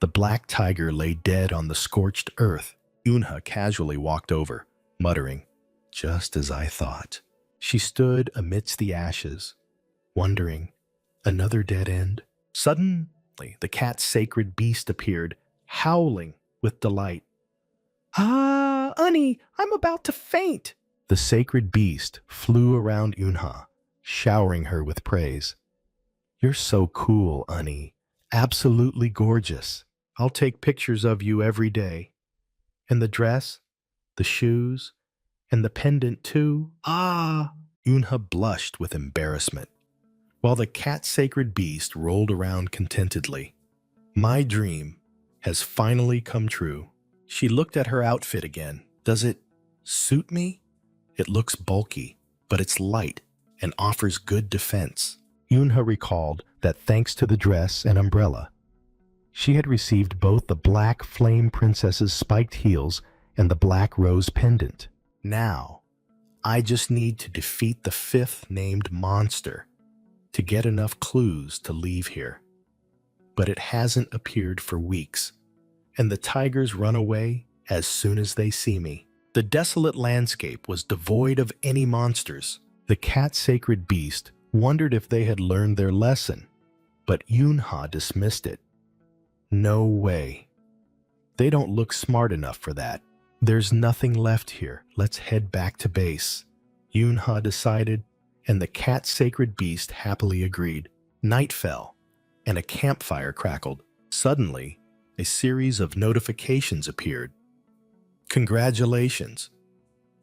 the black tiger lay dead on the scorched earth. Eun-ha casually walked over, muttering, "Just as I thought." She stood amidst the ashes, wondering, another dead end? Suddenly, the cat's sacred beast appeared, howling with delight. "Ah, Unny, I'm about to faint." The sacred beast flew around Eun-ha, showering her with praise. "You're so cool, Unny. Absolutely gorgeous. I'll take pictures of you every day. And the dress, the shoes, and the pendant too." "Ah!" Eun-ha blushed with embarrassment, while the cat sacred beast rolled around contentedly. "My dream has finally come true." She looked at her outfit again. "Does it suit me?" "It looks bulky, but it's light and offers good defense." Eun-ha recalled that thanks to the dress and umbrella, she had received both the Black Flame Princess's spiked heels and the Black Rose pendant. "Now, I just need to defeat the fifth named monster to get enough clues to leave here. But it hasn't appeared for weeks, and the tigers run away as soon as they see me." The desolate landscape was devoid of any monsters. The cat sacred beast wondered if they had learned their lesson, but Eun-ha dismissed it. "No way. They don't look smart enough for that. There's nothing left here. Let's head back to base." Eun-ha decided, and the cat sacred beast happily agreed. Night fell, and a campfire crackled. Suddenly, a series of notifications appeared. "Congratulations.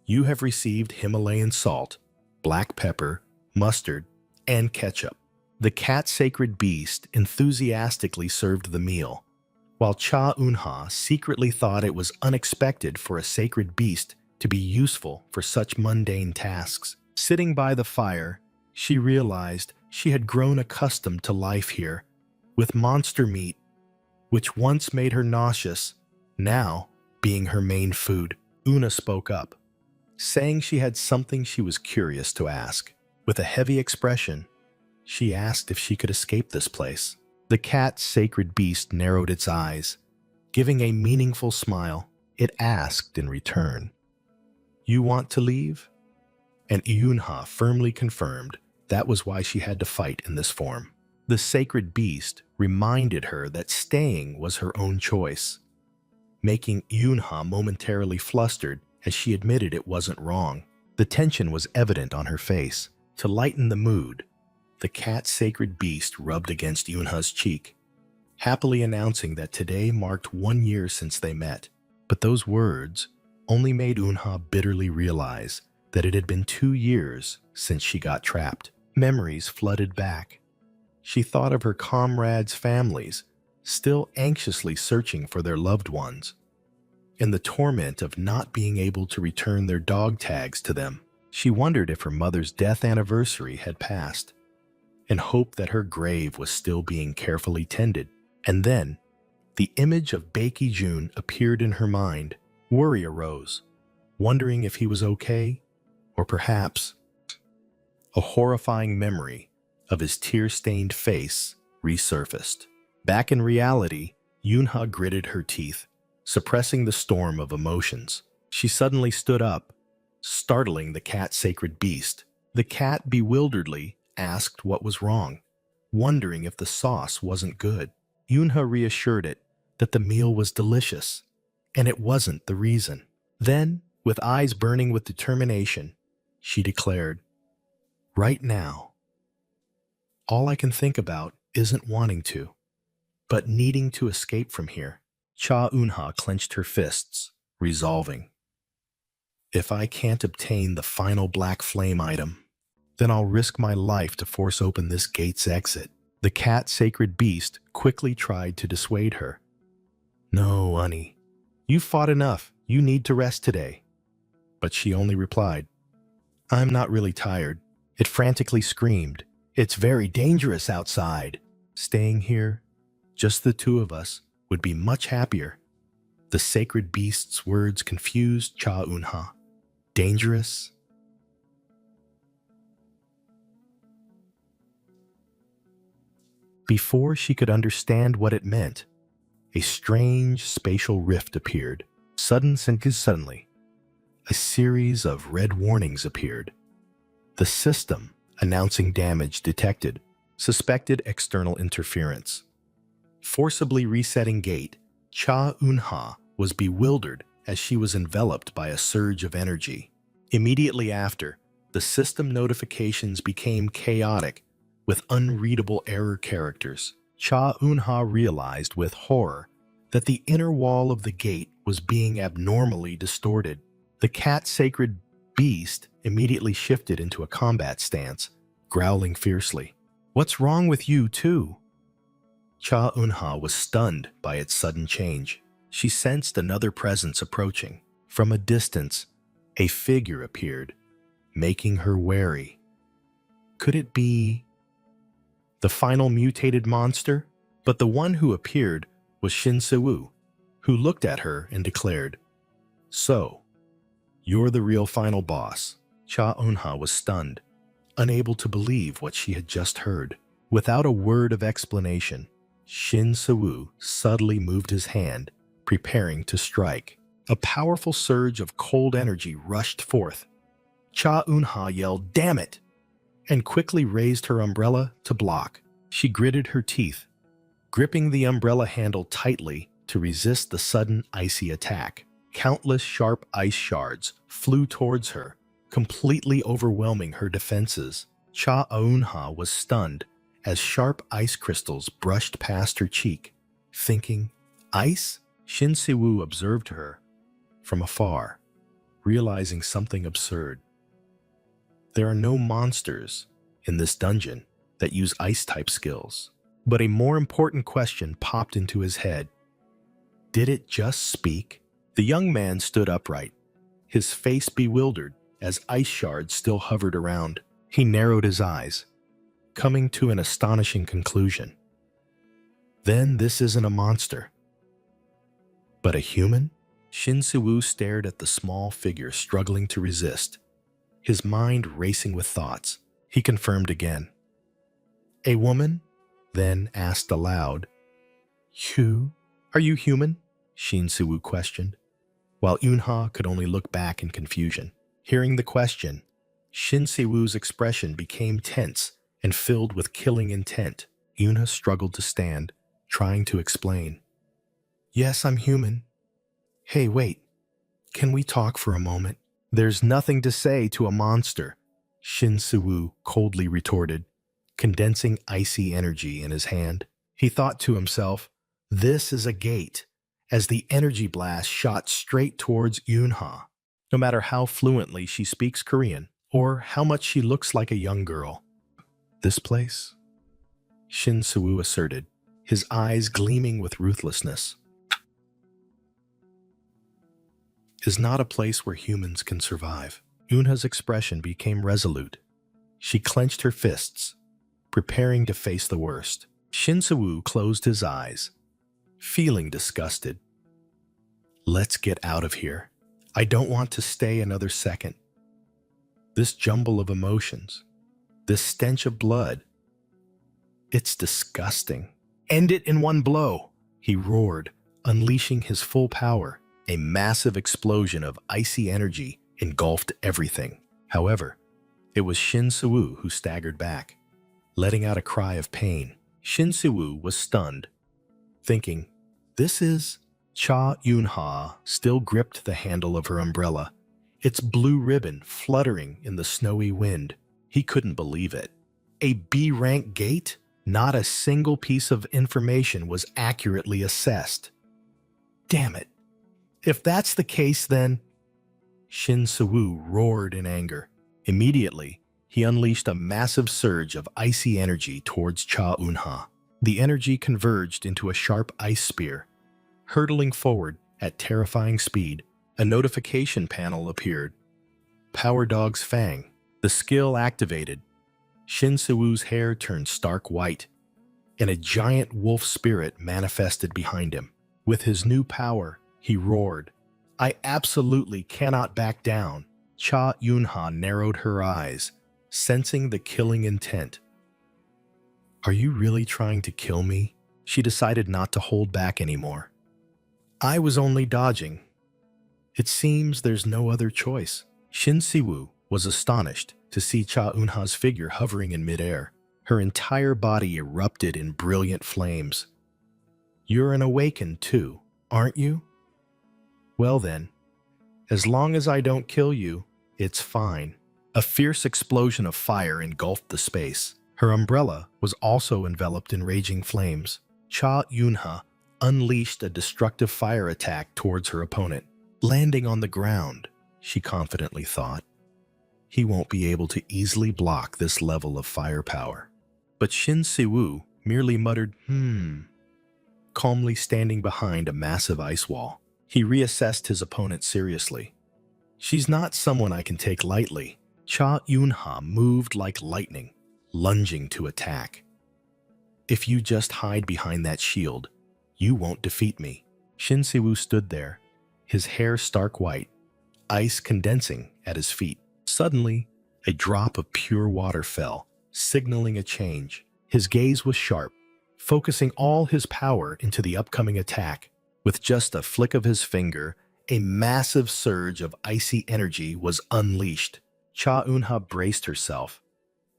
You have received Himalayan salt, black pepper, mustard, and ketchup." The cat sacred beast enthusiastically served the meal, while Cha Eun-ha secretly thought it was unexpected for a sacred beast to be useful for such mundane tasks. Sitting by the fire, she realized she had grown accustomed to life here, with monster meat, which once made her nauseous, now being her main food. Una spoke up, saying she had something she was curious to ask. With a heavy expression, she asked if she could escape this place. The cat's sacred beast narrowed its eyes, giving a meaningful smile. It asked in return, "You want to leave?" And Eun-ha firmly confirmed that was why she had to fight in this form. The sacred beast reminded her that staying was her own choice, making Eun-ha momentarily flustered as she admitted it wasn't wrong. The tension was evident on her face. To lighten the mood, the cat's sacred beast rubbed against Eun-ha's cheek, happily announcing that today marked 1 year since they met. But those words only made Eun-ha bitterly realize that it had been 2 years since she got trapped. Memories flooded back. She thought of her comrades' families, still anxiously searching for their loved ones, and the torment of not being able to return their dog tags to them. She wondered if her mother's death anniversary had passed, and hoped that her grave was still being carefully tended. And then, the image of Baeki Jun appeared in her mind. Worry arose, wondering if he was okay, or perhaps a horrifying memory of his tear-stained face resurfaced. Back in reality, Yunha gritted her teeth, suppressing the storm of emotions. She suddenly stood up, startling the cat-sacred beast. The cat bewilderedly asked what was wrong, wondering if the sauce wasn't good. Yunha reassured it that the meal was delicious, and it wasn't the reason. Then, with eyes burning with determination, she declared, "Right now, all I can think about isn't wanting to, but needing to escape from here." Cha Eunha clenched her fists, resolving, "If I can't obtain the final black flame item, then I'll risk my life to force open this gate's exit." The cat-sacred beast quickly tried to dissuade her. "No, honey. You've fought enough. You need to rest today." But she only replied, "I'm not really tired." It frantically screamed, "It's very dangerous outside. Staying here, just the two of us, would be much happier." The sacred beast's words confused Cha Eunha. Dangerous? Before she could understand what it meant, a strange spatial rift appeared. Suddenly, a series of red warnings appeared. The system, announcing damage detected, suspected external interference. Forcibly resetting gate, Cha Eunha was bewildered as she was enveloped by a surge of energy. Immediately after, the system notifications became chaotic with unreadable error characters. Cha Eunha realized with horror that the inner wall of the gate was being abnormally distorted. The cat-sacred beast immediately shifted into a combat stance, growling fiercely. "What's wrong with you, too?" Cha Eunha was stunned by its sudden change. She sensed another presence approaching. From a distance, a figure appeared, making her wary. Could it be the final mutated monster? But the one who appeared was Shin Se-woo, who looked at her and declared, "So, you're the real final boss." Cha Eunha was stunned, unable to believe what she had just heard. Without a word of explanation, Shin Se-woo subtly moved his hand, preparing to strike. A powerful surge of cold energy rushed forth. Cha Eunha yelled, "Damn it!" and quickly raised her umbrella to block. She gritted her teeth, gripping the umbrella handle tightly to resist the sudden icy attack. Countless sharp ice shards flew towards her, completely overwhelming her defenses. Cha Eunha was stunned as sharp ice crystals brushed past her cheek. Thinking, "Ice?" Shin Se-woo observed her from afar, realizing something absurd. There are no monsters in this dungeon that use ice-type skills. But a more important question popped into his head. Did it just speak? The young man stood upright, his face bewildered as ice shards still hovered around. He narrowed his eyes, coming to an astonishing conclusion. Then this isn't a monster, but a human? Shin Se-woo stared at the small figure struggling to resist, his mind racing with thoughts. He confirmed again. "A woman?" Then asked aloud, Are you human?" Shin Se-woo questioned, while Eunha could only look back in confusion. Hearing the question, Shin Se-woo's expression became tense and filled with killing intent. Eunha struggled to stand, trying to explain. "Yes, I'm human." "Hey, wait. Can we talk for a moment?" "There's nothing to say to a monster," Shin Se-woo coldly retorted, condensing icy energy in his hand. He thought to himself, "This is a gate," as the energy blast shot straight towards Eunha. No matter how fluently she speaks Korean, or how much she looks like a young girl, This place, Shin Suwu asserted, his eyes gleaming with ruthlessness, is not a place where humans can survive. Unha's expression became resolute. She clenched her fists, preparing to face the worst. Shin Suwu closed his eyes, feeling disgusted. Let's get out of here. I don't want to stay another second. This jumble of emotions, this stench of blood, it's disgusting. End it in one blow, he roared, unleashing his full power. A massive explosion of icy energy engulfed everything. However, it was Shin Suwu who staggered back, letting out a cry of pain. Shin Suwu was stunned, thinking, this is... Cha Yunha still gripped the handle of her umbrella, its blue ribbon fluttering in the snowy wind. He couldn't believe it. A B-rank gate? Not a single piece of information was accurately assessed. Damn it. If that's the case, then... Shin Suwu roared in anger. Immediately, he unleashed a massive surge of icy energy towards Cha Eunha. The energy converged into a sharp ice spear. Hurtling forward at terrifying speed, a notification panel appeared. Power Dog's Fang. The skill activated. Shin Suwu's hair turned stark white, and a giant wolf spirit manifested behind him. With his new power, he roared, I absolutely cannot back down. Cha Yunha narrowed her eyes, sensing the killing intent. Are you really trying to kill me? She decided not to hold back anymore. I was only dodging. It seems there's no other choice. Shin Siwoo was astonished to see Cha Eunha's figure hovering in midair. Her entire body erupted in brilliant flames. You're an awakened too, aren't you? Well then, as long as I don't kill you, it's fine. A fierce explosion of fire engulfed the space. Her umbrella was also enveloped in raging flames. Cha Eunha unleashed a destructive fire attack towards her opponent. Landing on the ground, she confidently thought. He won't be able to easily block this level of firepower. But Shin Siwoo merely muttered, calmly standing behind a massive ice wall. He reassessed his opponent seriously. She's not someone I can take lightly. Cha Eunha moved like lightning, lunging to attack. If you just hide behind that shield, you won't defeat me. Shin Siwoo stood there, his hair stark white, ice condensing at his feet. Suddenly, a drop of pure water fell, signaling a change. His gaze was sharp, focusing all his power into the upcoming attack. With just a flick of his finger, a massive surge of icy energy was unleashed. Cha Eunha braced herself,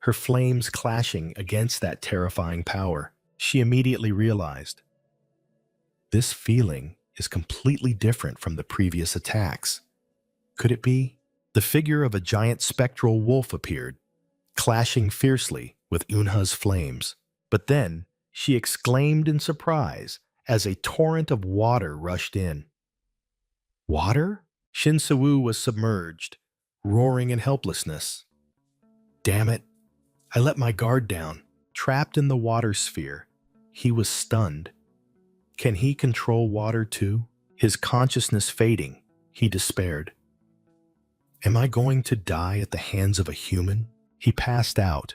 her flames clashing against that terrifying power. She immediately realized, this feeling is completely different from the previous attacks. Could it be? The figure of a giant spectral wolf appeared, clashing fiercely with Eunha's flames. But then she exclaimed in surprise as a torrent of water rushed in. Water? Shin Siwoo was submerged, roaring in helplessness. Damn it! I let my guard down. Trapped in the water sphere, he was stunned. Can he control water too? His consciousness fading, he despaired. Am I going to die at the hands of a human? He passed out,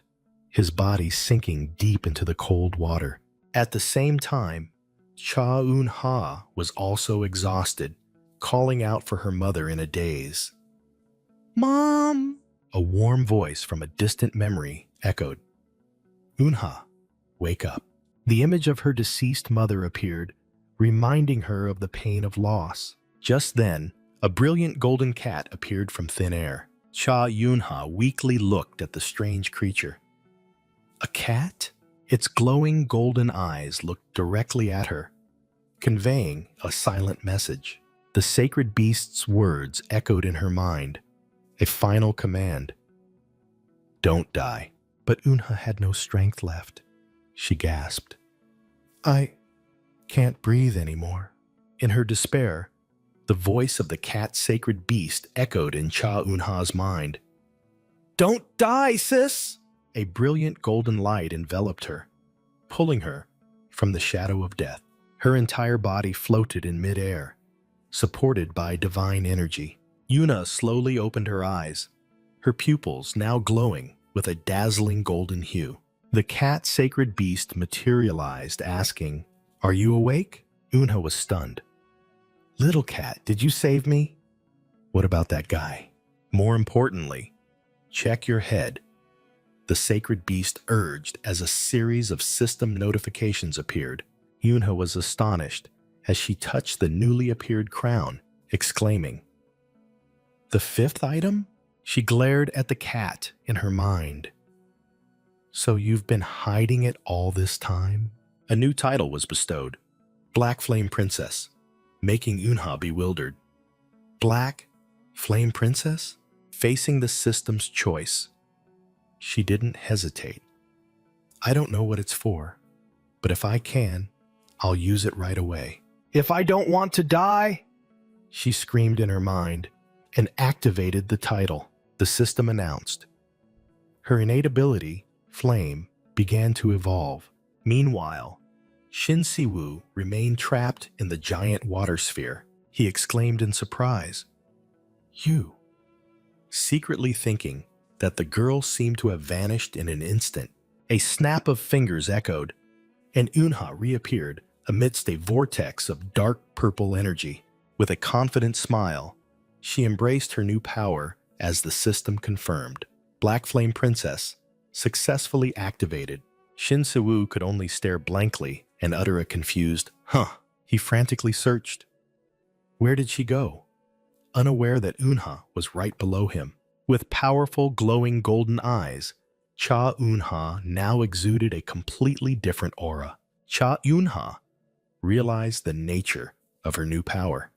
his body sinking deep into the cold water. At the same time, Cha Eunha was also exhausted, calling out for her mother in a daze. Mom! A warm voice from a distant memory echoed. Eunha, wake up. The image of her deceased mother appeared, reminding her of the pain of loss. Just then, a brilliant golden cat appeared from thin air. Cha Eunha weakly looked at the strange creature. A cat? Its glowing golden eyes looked directly at her, conveying a silent message. The sacred beast's words echoed in her mind, a final command. Don't die. But Eunha had no strength left. She gasped. I can't breathe anymore. In her despair, the voice of the cat's sacred beast echoed in Cha Eunha's mind. Don't die, sis! A brilliant golden light enveloped her, pulling her from the shadow of death. Her entire body floated in midair, supported by divine energy. Yuna slowly opened her eyes, her pupils now glowing with a dazzling golden hue. The cat sacred beast materialized, asking, "Are you awake?" Unha was stunned. "Little cat, did you save me?" "What about that guy?" "More importantly, check your head," the sacred beast urged as a series of system notifications appeared. Yunha was astonished as she touched the newly appeared crown, exclaiming, "The fifth item?" She glared at the cat in her mind. "So you've been hiding it all this time?" A new title was bestowed, Black Flame Princess, making Unha bewildered. Black Flame Princess? Facing the system's choice, she didn't hesitate. "I don't know what it's for, but if I can, I'll use it right away." "If I don't want to die!" she screamed in her mind and activated the title. The system announced. Her innate ability, Flame, began to evolve. Meanwhile, Shin Siwoo remained trapped in the giant water sphere. He exclaimed in surprise, "You," secretly thinking that the girl seemed to have vanished in an instant. A snap of fingers echoed, and Unha reappeared amidst a vortex of dark purple energy. With a confident smile, she embraced her new power as the system confirmed. Black Flame Princess successfully activated. Shin Siwoo could only stare blankly and utter a confused, "Huh." He frantically searched. Where did she go? Unaware that Unha was right below him. With powerful, glowing golden eyes, Cha Unha now exuded a completely different aura. Cha Unha realized the nature of her new power.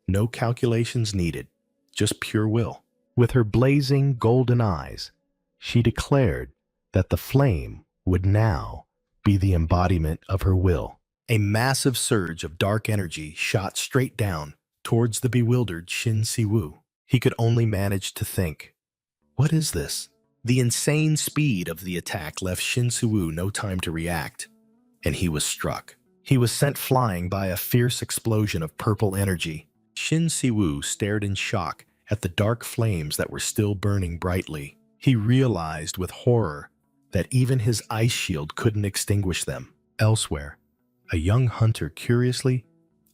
No calculations needed, just pure will. With her blazing golden eyes, she declared that the flame would now be the embodiment of her will. A massive surge of dark energy shot straight down towards the bewildered Shin Siwoo. He could only manage to think, "What is this?" The insane speed of the attack left Shin Siwoo no time to react, and he was struck. He was sent flying by a fierce explosion of purple energy. Shin Siwoo stared in shock at the dark flames that were still burning brightly. He realized with horror that even his ice shield couldn't extinguish them. Elsewhere, a young hunter curiously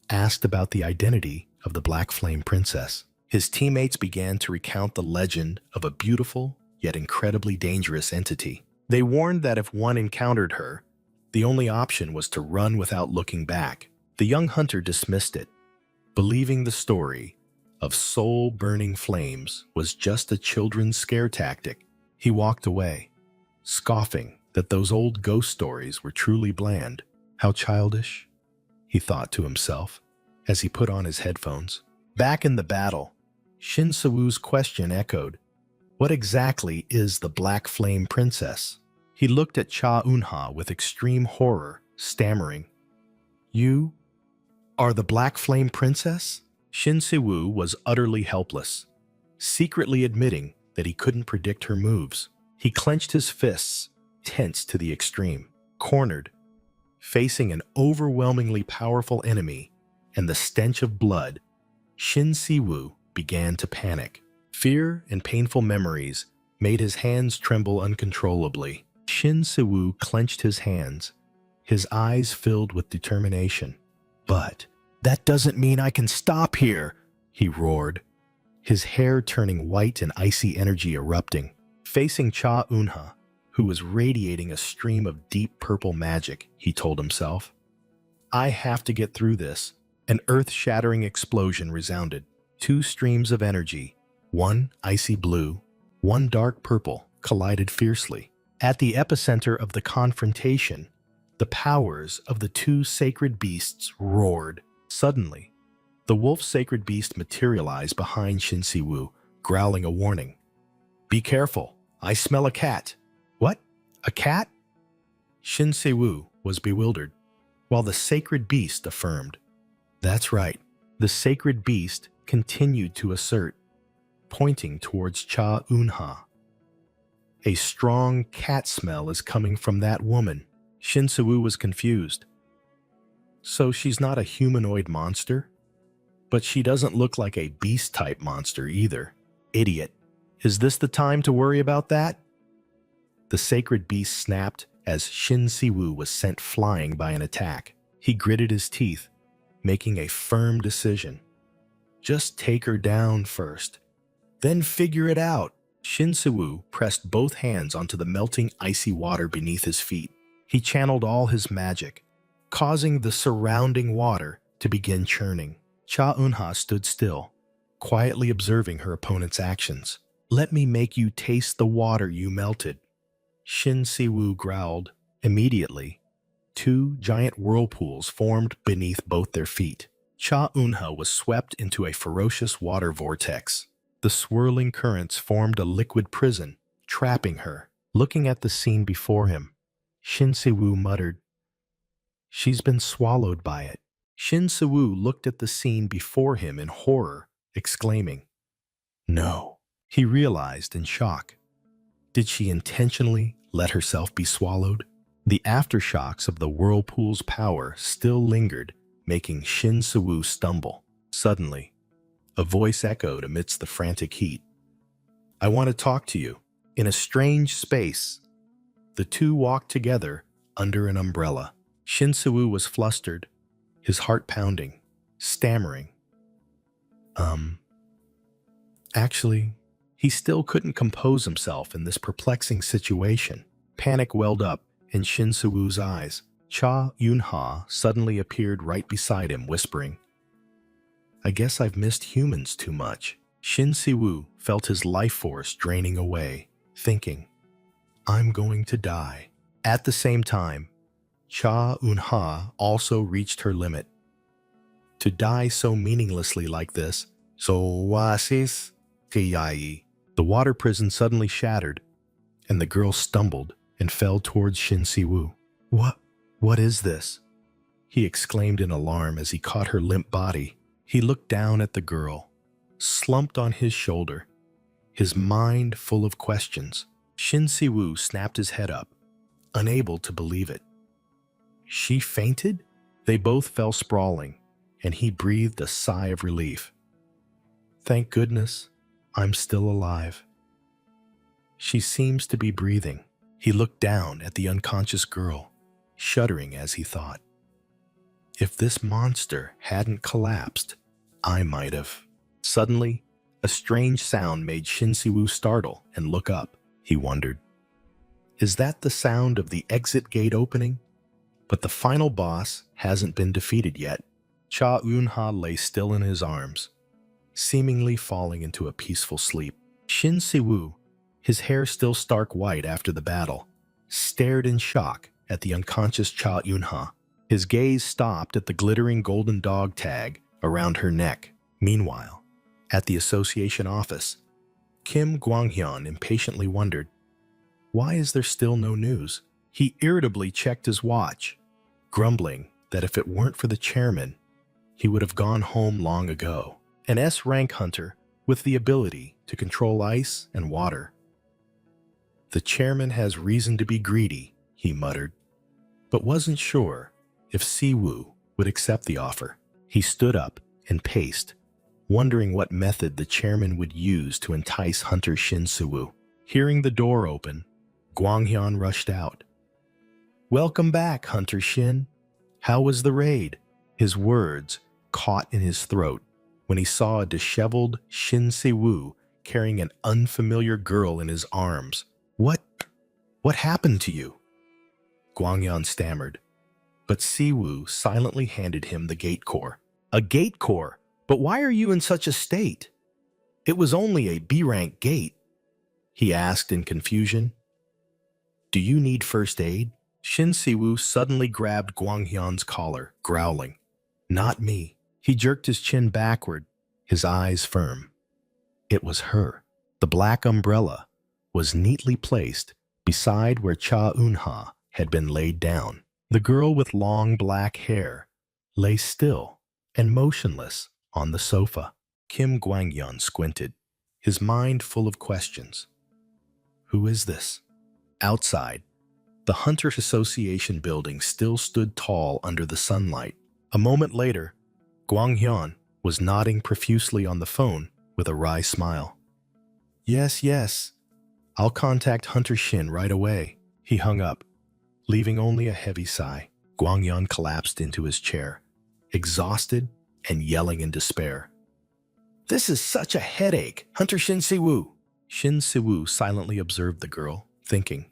asked about the identity of the Black Flame Princess. His teammates began to recount the legend of a beautiful yet incredibly dangerous entity. They warned that if one encountered her, the only option was to run without looking back. The young hunter dismissed it, believing the story of soul-burning flames was just a children's scare tactic. He walked away, scoffing that those old ghost stories were truly bland. How childish, he thought to himself as he put on his headphones. Back in the battle, Shin Siwoo's question echoed, "What exactly is the Black Flame Princess?" He looked at Cha Unha with extreme horror, stammering, "You are the Black Flame Princess?" Shin Siwoo was utterly helpless, secretly admitting that he couldn't predict her moves. He clenched his fists, tense to the extreme. Cornered, facing an overwhelmingly powerful enemy and the stench of blood, Shin Siwoo began to panic. Fear and painful memories made his hands tremble uncontrollably. Shin Siwoo clenched his hands, his eyes filled with determination. "But that doesn't mean I can stop here," he roared, his hair turning white and icy energy erupting. Facing Cha Unha, who was radiating a stream of deep purple magic, he told himself, "I have to get through this." An earth-shattering explosion resounded. Two streams of energy, one icy blue, one dark purple, collided fiercely. At the epicenter of the confrontation, the powers of the two sacred beasts roared. Suddenly, the wolf sacred beast materialized behind Shin Siwoo, growling a warning. "Be careful, I smell a cat." "What? A cat?" Shin Siwoo was bewildered, while the sacred beast affirmed. "That's right." The sacred beast continued to assert, pointing towards Cha Unha. A strong cat smell is coming from that woman. Shin Se-woo was confused. So she's not a humanoid monster? But she doesn't look like a beast-type monster either. Idiot. Is this the time to worry about that? The sacred beast snapped as Shin Se-woo was sent flying by an attack. He gritted his teeth, making a firm decision. Just take her down first, then figure it out. Shin Se-woo pressed both hands onto the melting icy water beneath his feet. He channeled all his magic, causing the surrounding water to begin churning. Cha Eun-ha stood still, quietly observing her opponent's actions. Let me make you taste the water you melted. Shin Se-woo growled. Immediately, two giant whirlpools formed beneath both their feet. Cha Eun-ha was swept into a ferocious water vortex. The swirling currents formed a liquid prison, trapping her. Looking at the scene before him, Shin Se-woo muttered, "She's been swallowed by it." Shin Se-woo looked at the scene before him in horror, exclaiming, "No." He realized in shock. Did she intentionally let herself be swallowed? The aftershocks of the whirlpool's power still lingered, making Shin Se-woo stumble. Suddenly, a voice echoed amidst the frantic heat. "I want to talk to you." In a strange space, the two walked together under an umbrella. Shin Se-woo was flustered, his heart pounding, stammering. Actually, he still couldn't compose himself in this perplexing situation. Panic welled up in Shin Se-woo's eyes. Cha Eun-ha suddenly appeared right beside him, whispering, "I guess I've missed humans too much." Shin Se-woo felt his life force draining away, thinking, "I'm going to die." At the same time, Cha Eun-ha also reached her limit. To die so meaninglessly like this, the water prison suddenly shattered, and the girl stumbled and fell towards Shin Se-woo. What is this?" he exclaimed in alarm as he caught her limp body. He looked down at the girl, slumped on his shoulder, his mind full of questions. Shin Se-woo snapped his head up, unable to believe it. She fainted? They both fell sprawling, and he breathed a sigh of relief. "Thank goodness, I'm still alive." She seems to be breathing. He looked down at the unconscious girl, shuddering as he thought, if this monster hadn't collapsed, I might have. Suddenly, a strange sound made Shin Se-woo startle and look up. He wondered, is that the sound of the exit gate opening? But the final boss hasn't been defeated yet. Cha Eun-ha lay still in his arms, seemingly falling into a peaceful sleep. Shin Se-woo, his hair still stark white after the battle, stared in shock at the unconscious Cha Eun-ha. His gaze stopped at the glittering golden dog tag around her neck. Meanwhile, at the association office, Kim Gwang-hyun impatiently wondered, why is there still no news? He irritably checked his watch, grumbling that if it weren't for the chairman, he would have gone home long ago. An S-rank hunter with the ability to control ice and water. The chairman has reason to be greedy, he muttered, but wasn't sure if Si-woo would accept the offer. He stood up and paced, wondering what method the chairman would use to entice Hunter Shin Se-woo. Hearing the door open, Gwang-hyun rushed out. "Welcome back, Hunter Shin. How was the raid?" His words caught in his throat when he saw a disheveled Shin Se-woo carrying an unfamiliar girl in his arms. What happened to you?" Gwang-hyun stammered, but Si-woo silently handed him the gate core. "A gate core? But why are you in such a state?" "It was only a B-rank gate," he asked in confusion. "Do you need first aid?" Shin Se-woo suddenly grabbed Gwang-hyun's collar, growling, "Not me." He jerked his chin backward, his eyes firm. It was her. The black umbrella was neatly placed beside where Cha Eun-ha had been laid down. The girl with long black hair lay still and motionless on the sofa. Kim Gwang-hyun squinted, his mind full of questions. Who is this? Outside, the Hunter Association building still stood tall under the sunlight. A moment later, Gwang Hyun was nodding profusely on the phone with a wry smile. Yes, yes. I'll contact Hunter Shin right away. He hung up, leaving only a heavy sigh. Gwang Hyun collapsed into his chair, exhausted and yelling in despair. This is such a headache, Hunter Shin Si-woo. Shin Si-woo silently observed the girl, thinking,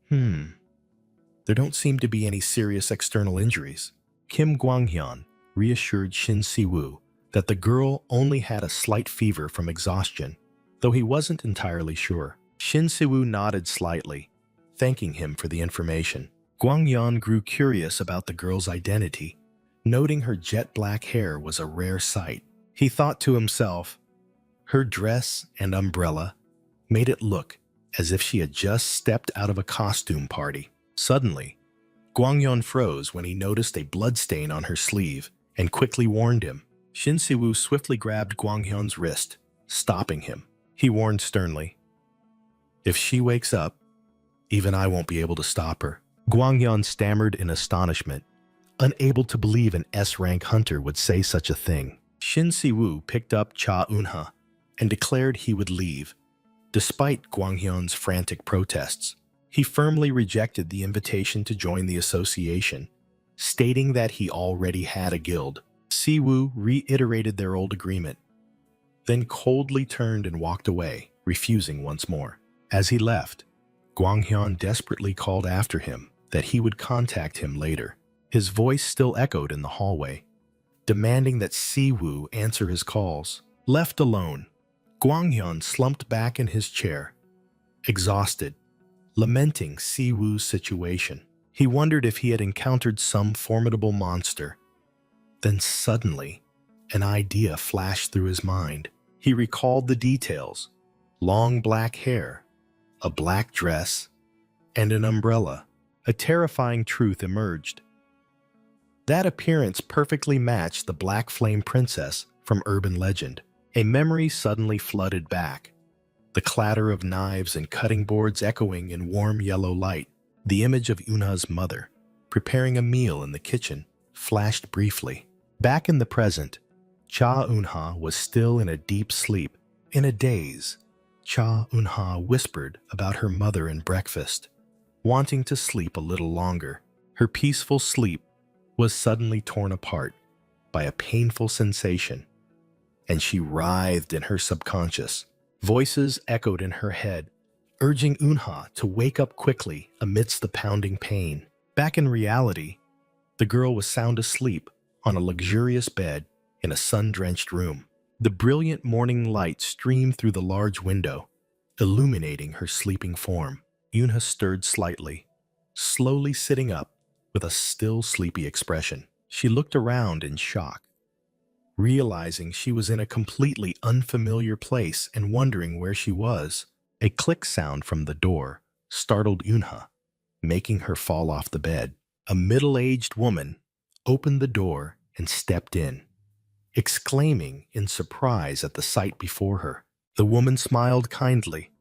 there don't seem to be any serious external injuries. Kim Gwang-hyun reassured Shin Si-woo that the girl only had a slight fever from exhaustion, though he wasn't entirely sure. Shin Si-woo nodded slightly, thanking him for the information. Gwang-hyun grew curious about the girl's identity, noting her jet black hair was a rare sight. He thought to himself, her dress and umbrella made it look as if she had just stepped out of a costume party. Suddenly, Gwang-hyun froze when he noticed a bloodstain on her sleeve and quickly warned him. Shin Si-woo swiftly grabbed Gwang-hyun's wrist, stopping him. He warned sternly, if she wakes up, even I won't be able to stop her. Gwang-hyun stammered in astonishment, unable to believe an S-rank hunter would say such a thing. Shin Si-woo picked up Cha Eun-ha and declared he would leave. Despite Gwang-hyun's frantic protests, he firmly rejected the invitation to join the association, stating that he already had a guild. Si-woo reiterated their old agreement, then coldly turned and walked away, refusing once more. As he left, Gwang-hyun desperately called after him that he would contact him later. His voice still echoed in the hallway, demanding that Si-woo answer his calls. Left alone, Gwang-hyun slumped back in his chair, exhausted, lamenting Si-woo's situation. He wondered if he had encountered some formidable monster. Then suddenly, an idea flashed through his mind. He recalled the details: long black hair, a black dress, and an umbrella. A terrifying truth emerged. That appearance perfectly matched the Black Flame Princess from urban legend. A memory suddenly flooded back, the clatter of knives and cutting boards echoing in warm yellow light. The image of Eun-ha's mother, preparing a meal in the kitchen, flashed briefly. Back in the present, Cha Eun-ha was still in a deep sleep. In a daze, Cha Eun-ha whispered about her mother and breakfast, wanting to sleep a little longer. Her peaceful sleep was suddenly torn apart by a painful sensation, and she writhed in her subconscious. Voices echoed in her head, urging Eun-ha to wake up quickly amidst the pounding pain. Back in reality, the girl was sound asleep on a luxurious bed in a sun-drenched room. The brilliant morning light streamed through the large window, illuminating her sleeping form. Eun-ha stirred slightly, slowly sitting up with a still sleepy expression. She looked around in shock, realizing she was in a completely unfamiliar place and wondering where she was. A click sound from the door startled Eun-ha, making her fall off the bed. A middle-aged woman opened the door and stepped in, exclaiming in surprise at the sight before her. The woman smiled kindly,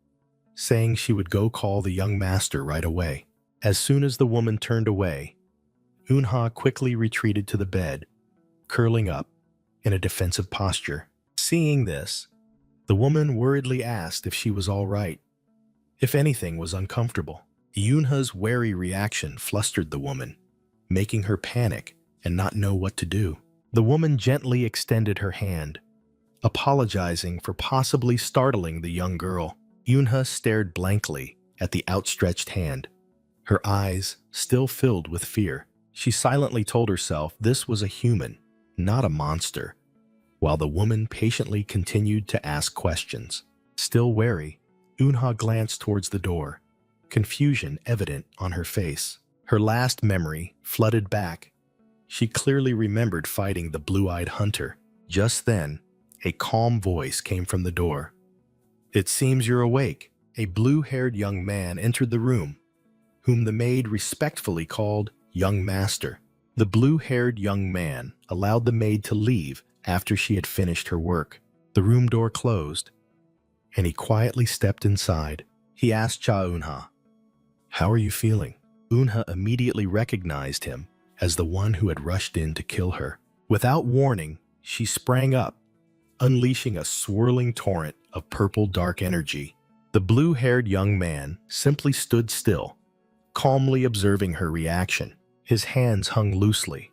saying she would go call the young master right away. As soon as the woman turned away, Eun-ha quickly retreated to the bed, curling up in a defensive posture. Seeing this, the woman worriedly asked if she was all right, if anything was uncomfortable. Eun-ha's wary reaction flustered the woman, making her panic and not know what to do. The woman gently extended her hand, apologizing for possibly startling the young girl. Eun-ha stared blankly at the outstretched hand, her eyes still filled with fear. She silently told herself this was a human, not a monster, while the woman patiently continued to ask questions. Still wary, Eun-ha glanced towards the door, confusion evident on her face. Her last memory flooded back. She clearly remembered fighting the blue-eyed hunter. Just then, a calm voice came from the door. "It seems you're awake." A blue-haired young man entered the room, whom the maid respectfully called young master. The blue-haired young man allowed the maid to leave after she had finished her work. The room door closed, and he quietly stepped inside. He asked Cha Eunha. How are you feeling? Eunha immediately recognized him as the one who had rushed in to kill her. Without warning, she sprang up, unleashing a swirling torrent of purple dark energy. The blue-haired young man simply stood still, calmly observing her reaction. His hands hung loosely,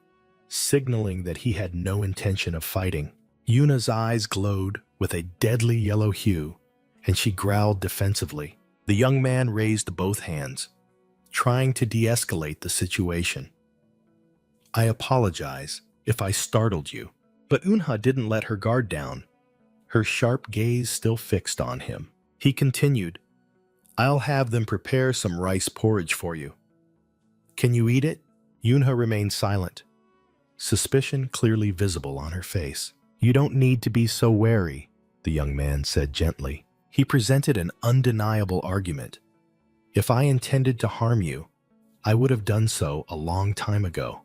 signaling that he had no intention of fighting. Yuna's eyes glowed with a deadly yellow hue, and she growled defensively. The young man raised both hands, trying to de-escalate the situation. I apologize if I startled you. But Eunha didn't let her guard down, her sharp gaze still fixed on him. He continued, I'll have them prepare some rice porridge for you. Can you eat it? Eunha remained silent, suspicion clearly visible on her face. You don't need to be so wary, the young man said gently. He presented an undeniable argument. If I intended to harm you, I would have done so a long time ago,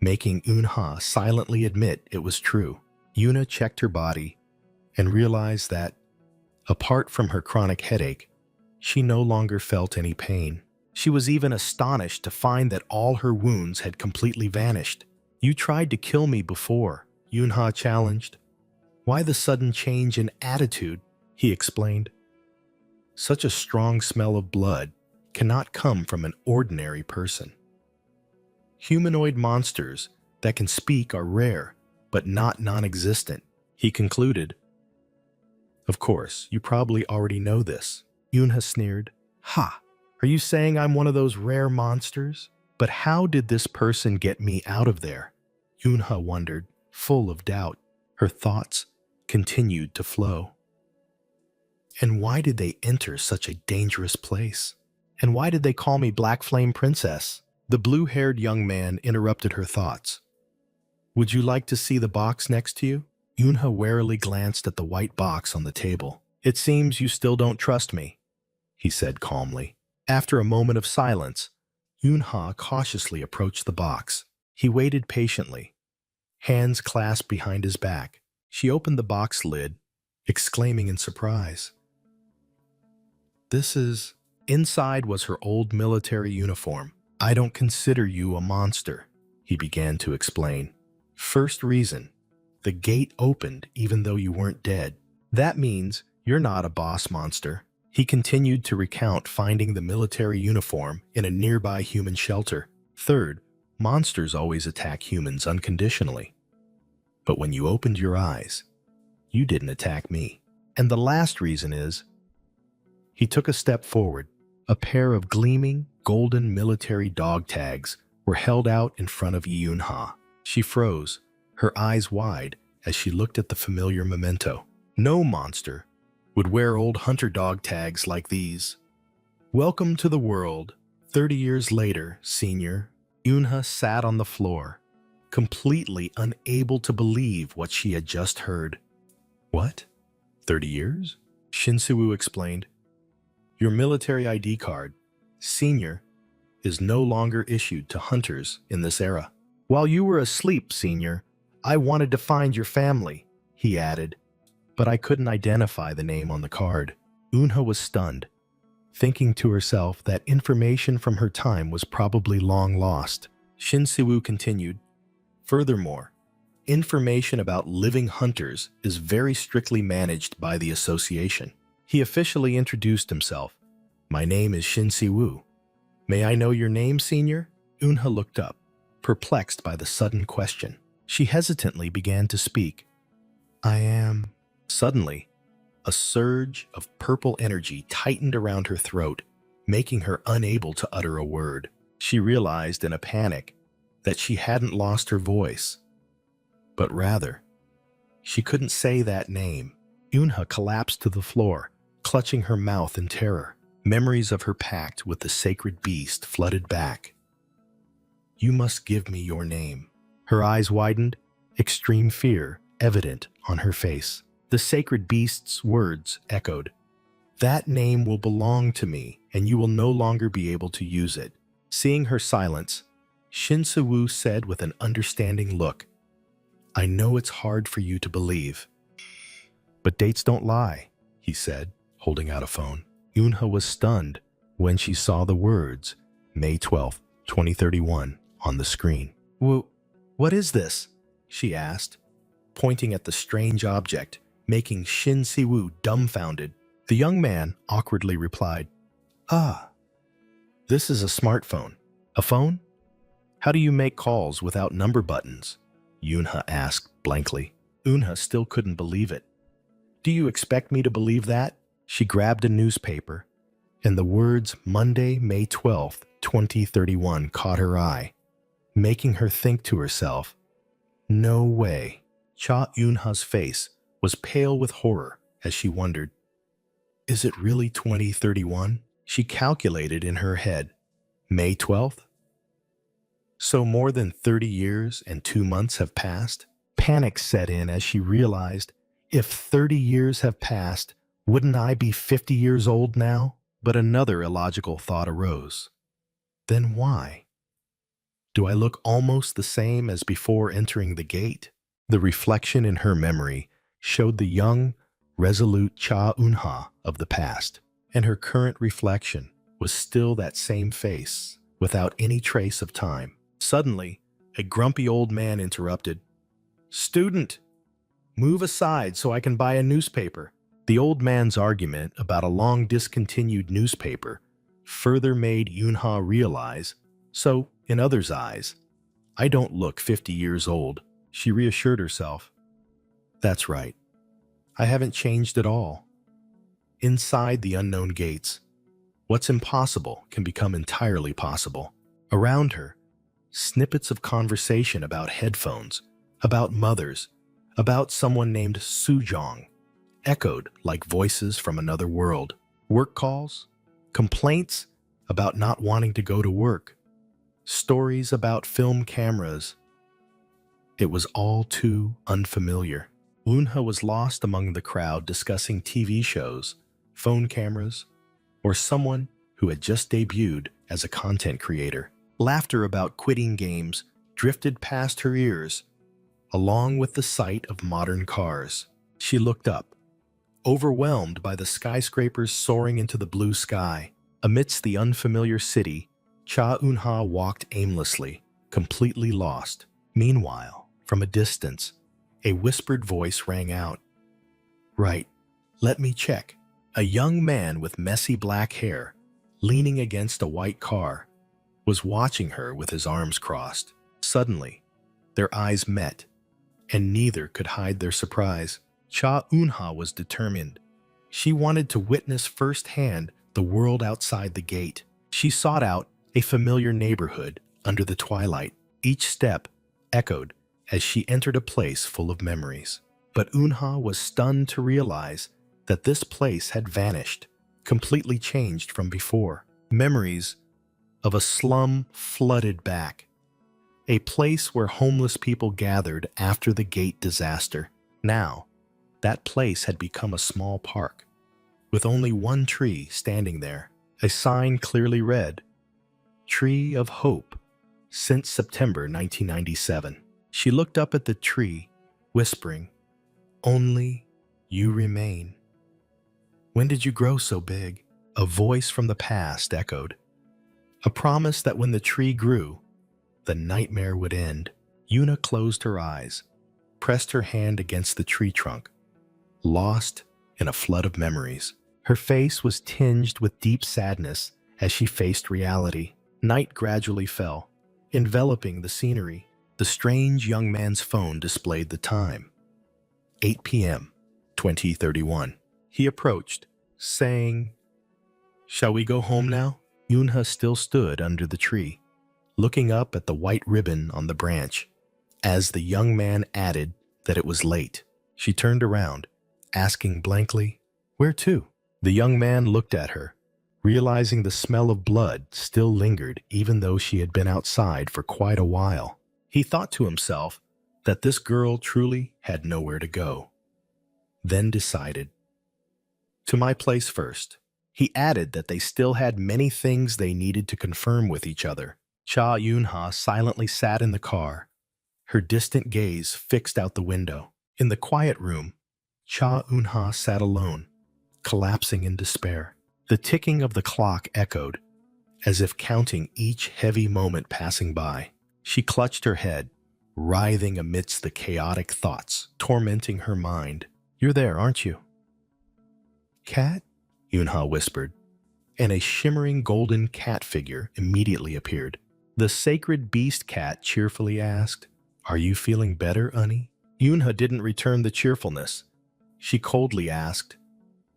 making Eunha silently admit it was true. Yuna checked her body and realized that, apart from her chronic headache, she no longer felt any pain. She was even astonished to find that all her wounds had completely vanished. You tried to kill me before, Eunha challenged. Why the sudden change in attitude? He explained. Such a strong smell of blood cannot come from an ordinary person. Humanoid monsters that can speak are rare, but not non-existent, he concluded. Of course, you probably already know this. Eunha sneered. Ha! Are you saying I'm one of those rare monsters? But how did this person get me out of there? Eunha wondered, full of doubt. Her thoughts continued to flow. And why did they enter such a dangerous place? And why did they call me Black Flame Princess? The blue-haired young man interrupted her thoughts. Would you like to see the box next to you? Eunha warily glanced at the white box on the table. It seems you still don't trust me, he said calmly. After a moment of silence, Eunha cautiously approached the box. He waited patiently, hands clasped behind his back. She opened the box lid, exclaiming in surprise. Inside was her old military uniform. I don't consider you a monster, he began to explain. First reason, the gate opened even though you weren't dead. That means you're not a boss monster. He continued to recount finding the military uniform in a nearby human shelter. Third, monsters always attack humans unconditionally. But when you opened your eyes, you didn't attack me. And the last reason is, he took a step forward. A pair of gleaming, golden military dog tags were held out in front of Eunha. She froze, her eyes wide as she looked at the familiar memento. No monster would wear old hunter dog tags like these. Welcome to the world. 30 years later, senior, Eunha sat on the floor, completely unable to believe what she had just heard. What? 30 years? Shinsu explained. Your military ID card, Senior, is no longer issued to hunters in this era. While you were asleep, Senior, I wanted to find your family, he added, but I couldn't identify the name on the card. Eunha was stunned, thinking to herself that information from her time was probably long lost. Shinsu continued, furthermore, information about living hunters is very strictly managed by the association. He officially introduced himself. My name is Shin Si-woo. May I know your name, Senior? Eunha looked up, perplexed by the sudden question. She hesitantly began to speak. I am... Suddenly, a surge of purple energy tightened around her throat, making her unable to utter a word. She realized in a panic that she hadn't lost her voice, but rather, she couldn't say that name. Eunha collapsed to the floor, clutching her mouth in terror. Memories of her pact with the sacred beast flooded back. You must give me your name. Her eyes widened, extreme fear evident on her face. The sacred beast's words echoed. That name will belong to me, and you will no longer be able to use it. Seeing her silence, Shin Se-woo said with an understanding look, I know it's hard for you to believe. But dates don't lie, he said, holding out a phone. Yoonha was stunned when she saw the words May 12th, 2031 on the screen. What is this? She asked, pointing at the strange object, making Shin Si-woo dumbfounded. The young man awkwardly replied, "Ah, this is a smartphone. A phone? How do you make calls without number buttons?" Yoonha asked blankly. Yoonha still couldn't believe it. "Do you expect me to believe that?" She grabbed a newspaper, and the words Monday, May 12th, 2031 caught her eye, making her think to herself, "No way." Cha Eun-ha's face was pale with horror as she wondered, "Is it really 2031? She calculated in her head. May 12th? So more than 30 years and 2 months have passed? Panic set in as she realized, if 30 years have passed, wouldn't I be 50 years old now? But another illogical thought arose. Then why? Do I look almost the same as before entering the gate? The reflection in her memory showed the young, resolute Cha Eun-ha of the past, and her current reflection was still that same face, without any trace of time. Suddenly, a grumpy old man interrupted. "Student, move aside so I can buy a newspaper." The old man's argument about a long discontinued newspaper further made Eun-ha realize, so, in others' eyes, I don't look 50 years old. She reassured herself. That's right. I haven't changed at all. Inside the unknown gates, what's impossible can become entirely possible. Around her, snippets of conversation about headphones, about mothers, about someone named Sujong, echoed like voices from another world. Work calls, complaints about not wanting to go to work, stories about film cameras. It was all too unfamiliar. Eun-ha was lost among the crowd discussing TV shows, phone cameras, or someone who had just debuted as a content creator. Laughter about quitting games drifted past her ears, along with the sight of modern cars. She looked up, overwhelmed by the skyscrapers soaring into the blue sky. Amidst the unfamiliar city, Cha Eun-ha walked aimlessly, completely lost. Meanwhile, from a distance, a whispered voice rang out. "Right, let me check." A young man with messy black hair, leaning against a white car, was watching her with his arms crossed. Suddenly, their eyes met, and neither could hide their surprise. Cha Eun-ha was determined. She wanted to witness firsthand the world outside the gate. She sought out a familiar neighborhood under the twilight. Each step echoed as she entered a place full of memories. But Eun-ha was stunned to realize that this place had vanished, completely changed from before. Memories of a slum flooded back, a place where homeless people gathered after the gate disaster. Now, that place had become a small park, with only one tree standing there. A sign clearly read, "Tree of Hope, since September 1997. She looked up at the tree, whispering, "Only you remain." "When did you grow so big?" A voice from the past echoed. A promise that when the tree grew, the nightmare would end. Yuna closed her eyes, pressed her hand against the tree trunk, lost in a flood of memories. Her face was tinged with deep sadness as she faced reality. Night gradually fell, enveloping the scenery. The strange young man's phone displayed the time. 8 p.m., 2031. He approached, saying, "Shall we go home now?" Eun-ha still stood under the tree, looking up at the white ribbon on the branch. As the young man added that it was late, she turned around, asking blankly, "Where to?" The young man looked at her, realizing the smell of blood still lingered even though she had been outside for quite a while. He thought to himself that this girl truly had nowhere to go, then decided, "To my place first." He added that they still had many things they needed to confirm with each other. Cha Eun-ha silently sat in the car, her distant gaze fixed out the window. In the quiet room, Cha Eun-ha sat alone, collapsing in despair. The ticking of the clock echoed, as if counting each heavy moment passing by. She clutched her head, writhing amidst the chaotic thoughts tormenting her mind. "You're there, aren't you?" "Cat?" Yunha whispered, and a shimmering golden cat figure immediately appeared. The sacred beast cat cheerfully asked, "Are you feeling better, Unny?" Yunha didn't return the cheerfulness. She coldly asked,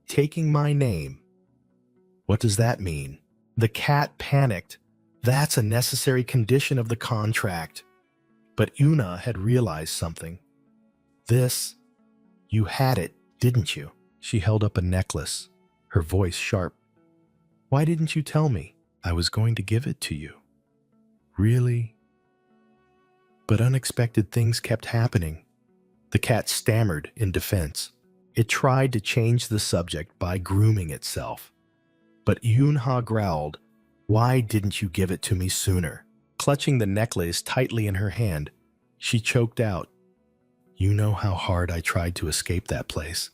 "Taking my name, what does that mean?" The cat panicked. That's a necessary condition of the contract. But Yuna had realized something. You had it, didn't you? She held up a necklace, her voice sharp. "Why didn't you tell me? I was going to give it to you." "Really?" But unexpected things kept happening. The cat stammered in defense. It tried to change the subject by grooming itself. But Yunha growled, "Why didn't you give it to me sooner?" Clutching the necklace tightly in her hand, she choked out, "You know how hard I tried to escape that place.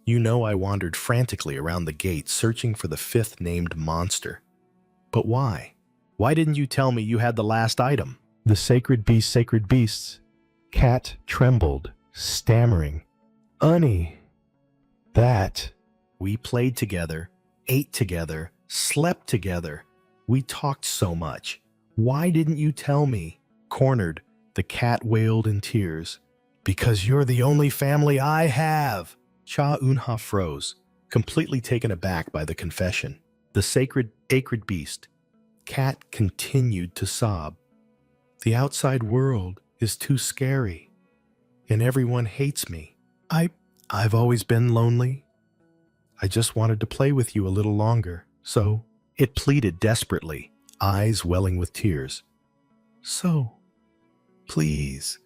You know I wandered frantically around the gate searching for the fifth named monster. But why? Why didn't you tell me you had the last item?" "The sacred beasts." Cat trembled, stammering, "Unny, that." "We played together, ate together, slept together. We talked so much. Why didn't you tell me?" Cornered, the cat wailed in tears, "Because you're the only family I have." Cha Eunha froze, completely taken aback by the confession. The sacred beast, cat continued to sob. "The outside world is too scary, and everyone hates me. I've always been lonely. I just wanted to play with you a little longer, so..." It pleaded desperately, eyes welling with tears. "So, please,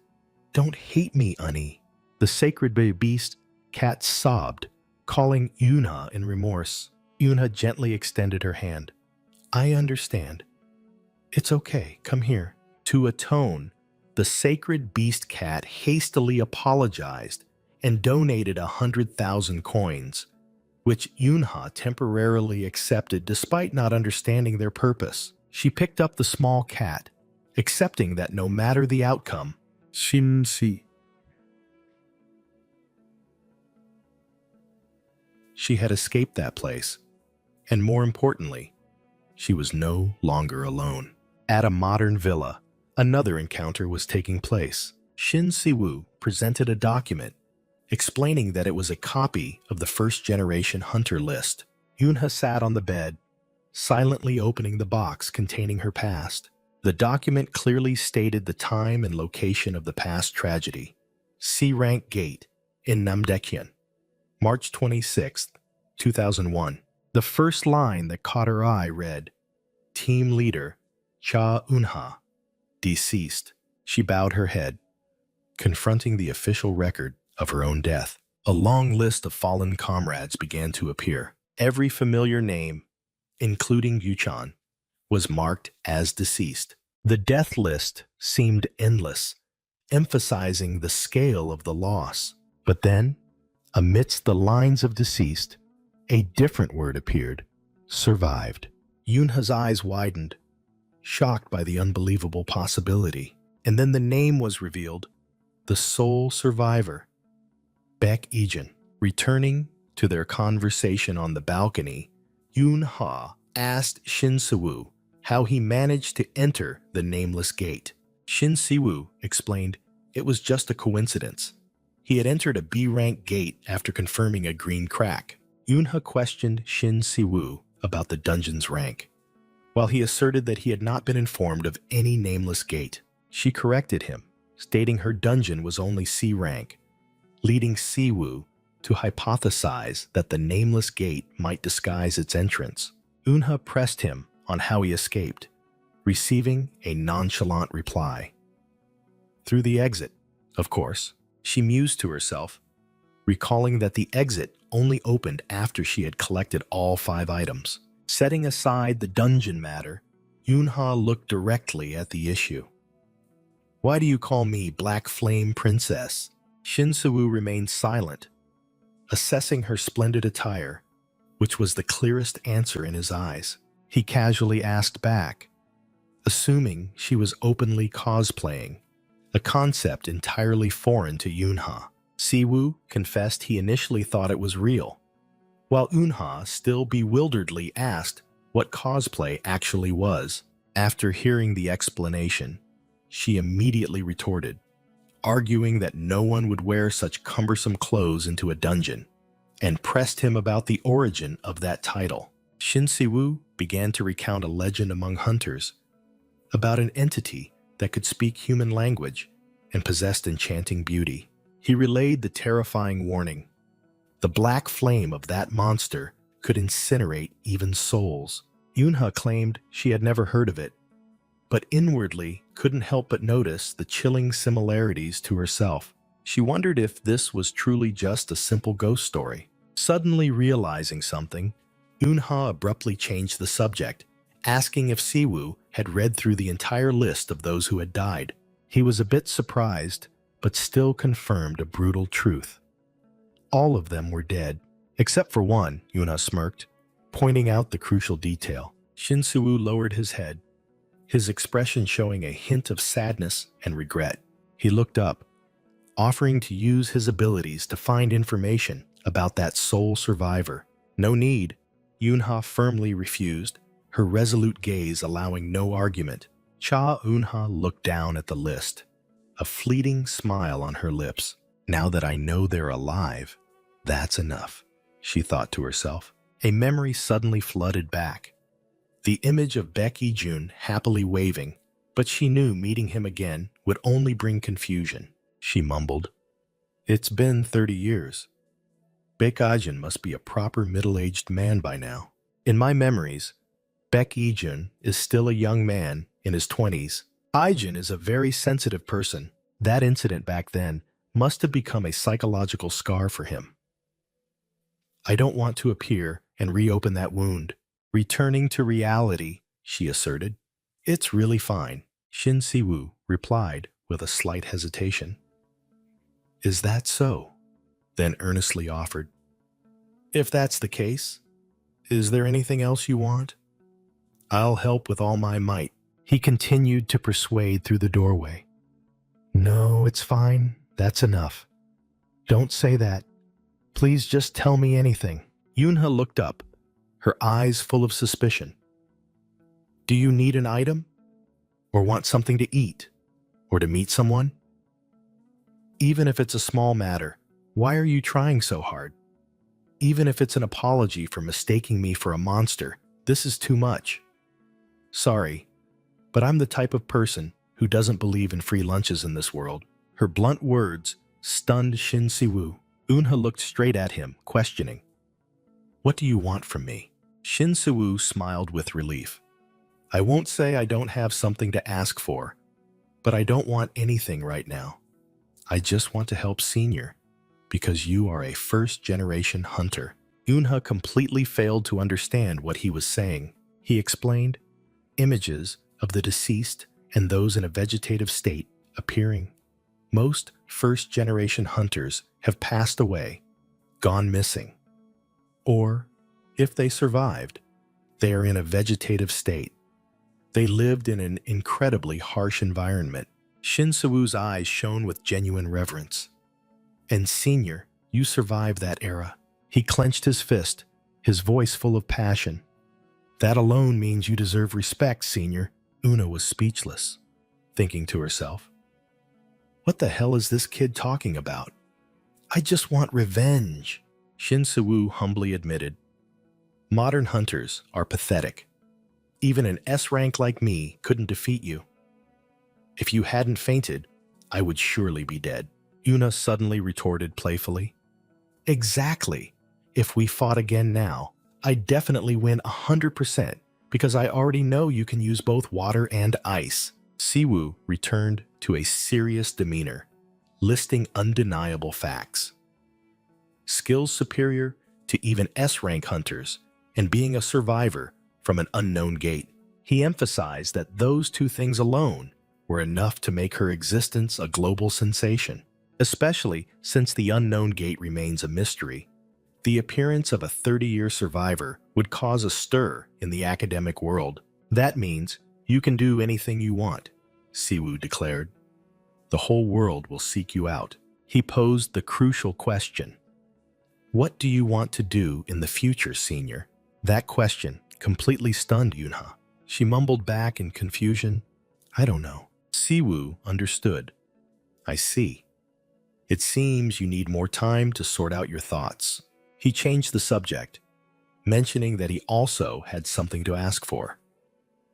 don't hate me, Unny." The sacred beast cat sobbed, calling Yuna in remorse. Yuna gently extended her hand. "I understand. It's okay, come here." To atone, the sacred beast cat hastily apologized and donated 100,000 coins, which Yunha temporarily accepted despite not understanding their purpose. She picked up the small cat, accepting that no matter the outcome, she had escaped that place, and more importantly, she was no longer alone. At a modern villa, another encounter was taking place. Shin Siwoo presented a document explaining that it was a copy of the first-generation hunter list. Yunha sat on the bed, silently opening the box containing her past. The document clearly stated the time and location of the past tragedy. C-Rank Gate in Namdaekyun, March 26, 2001. The first line that caught her eye read, "Team Leader, Cha Eunha, deceased." She bowed her head, confronting the official record of her own death. A long list of fallen comrades began to appear. Every familiar name, including Yuchan, was marked as deceased. The death list seemed endless, emphasizing the scale of the loss. But then, amidst the lines of deceased, a different word appeared, survived. Yunha's eyes widened, shocked by the unbelievable possibility. And then the name was revealed, the sole survivor, Baek Ijin. Returning to their conversation on the balcony, Yunha asked Shin Siwoo how he managed to enter the nameless gate. Shin Siwoo explained it was just a coincidence. He had entered a B-rank gate after confirming a green crack. Yunha questioned Shin Siwoo about the dungeon's rank. While he asserted that he had not been informed of any nameless gate, she corrected him, stating her dungeon was only C rank, leading Siwoo to hypothesize that the nameless gate might disguise its entrance. Yunha pressed him on how he escaped, receiving a nonchalant reply. Through the exit, of course. She mused to herself, recalling that the exit only opened after she had collected all 5 items. Setting aside the dungeon matter, Yunha looked directly at the issue. "Why do you call me Black Flame Princess?" Shin Siwoo remained silent, assessing her splendid attire, which was the clearest answer in his eyes. He casually asked back, assuming she was openly cosplaying, a concept entirely foreign to Yunha. Siwoo confessed he initially thought it was real, while Eunha still bewilderedly asked what cosplay actually was. After hearing the explanation, she immediately retorted, arguing that no one would wear such cumbersome clothes into a dungeon, and pressed him about the origin of that title. Shin Siwoo began to recount a legend among hunters about an entity that could speak human language and possessed enchanting beauty. He relayed the terrifying warning. The black flame of that monster could incinerate even souls. Yunha claimed she had never heard of it, but inwardly couldn't help but notice the chilling similarities to herself. She wondered if this was truly just a simple ghost story. Suddenly realizing something, Eunha abruptly changed the subject, asking if Siwoo had read through the entire list of those who had died. He was a bit surprised, but still confirmed a brutal truth. All of them were dead, except for one, Eunha smirked, pointing out the crucial detail. Shin Siwoo lowered his head, his expression showing a hint of sadness and regret. He looked up, offering to use his abilities to find information about that sole survivor. No need, Eunha firmly refused, her resolute gaze allowing no argument. Cha Eunha looked down at the list, a fleeting smile on her lips. Now that I know they're alive, that's enough, she thought to herself. A memory suddenly flooded back. The image of Baek Ijun happily waving, but she knew meeting him again would only bring confusion. She mumbled, "It's been 30 years. Baek Ijun must be a proper middle-aged man by now." In my memories, Baek Ijun is still a young man in his 20s. Ijun is a very sensitive person. That incident back then must have become a psychological scar for him. I don't want to appear and reopen that wound. Returning to reality, she asserted. It's really fine, Shin Siwoo replied with a slight hesitation. Is that so? Then earnestly offered. If that's the case, is there anything else you want? I'll help with all my might. He continued to persuade through the doorway. No, it's fine. That's enough. Don't say that. Please just tell me anything. Yunha looked up, her eyes full of suspicion. Do you need an item? Or want something to eat? Or to meet someone? Even if it's a small matter, why are you trying so hard? Even if it's an apology for mistaking me for a monster, this is too much. Sorry, but I'm the type of person who doesn't believe in free lunches in this world. Her blunt words stunned Shin Siwoo. Eunha looked straight at him, questioning. What do you want from me? Shin Siwoo smiled with relief. I won't say I don't have something to ask for, but I don't want anything right now. I just want to help Senior, because you are a first-generation hunter. Eunha completely failed to understand what he was saying. He explained, images of the deceased and those in a vegetative state appearing. Most first-generation hunters have passed away, gone missing. Or, if they survived, they are in a vegetative state. They lived in an incredibly harsh environment. Shin Siwoo's eyes shone with genuine reverence. And Senior, you survived that era. He clenched his fist, his voice full of passion. That alone means you deserve respect, Senior. Una was speechless, thinking to herself. What the hell is this kid talking about? I just want revenge, Shin Siwoo humbly admitted. Modern hunters are pathetic. Even an S rank like me couldn't defeat you. If you hadn't fainted, I would surely be dead. Una suddenly retorted playfully. Exactly. If we fought again now, I'd definitely win 100% because I already know you can use both water and ice. Siwoo returned to a serious demeanor, listing undeniable facts. Skills superior to even S-rank hunters and being a survivor from an unknown gate. He emphasized that those two things alone were enough to make her existence a global sensation, especially since the unknown gate remains a mystery. The appearance of a 30-year survivor would cause a stir in the academic world. That means you can do anything you want, Siwoo declared. The whole world will seek you out. He posed the crucial question. What do you want to do in the future, senior? That question completely stunned Yunha. She mumbled back in confusion, I don't know. Siwoo understood. I see. It seems you need more time to sort out your thoughts. He changed the subject, mentioning that he also had something to ask for.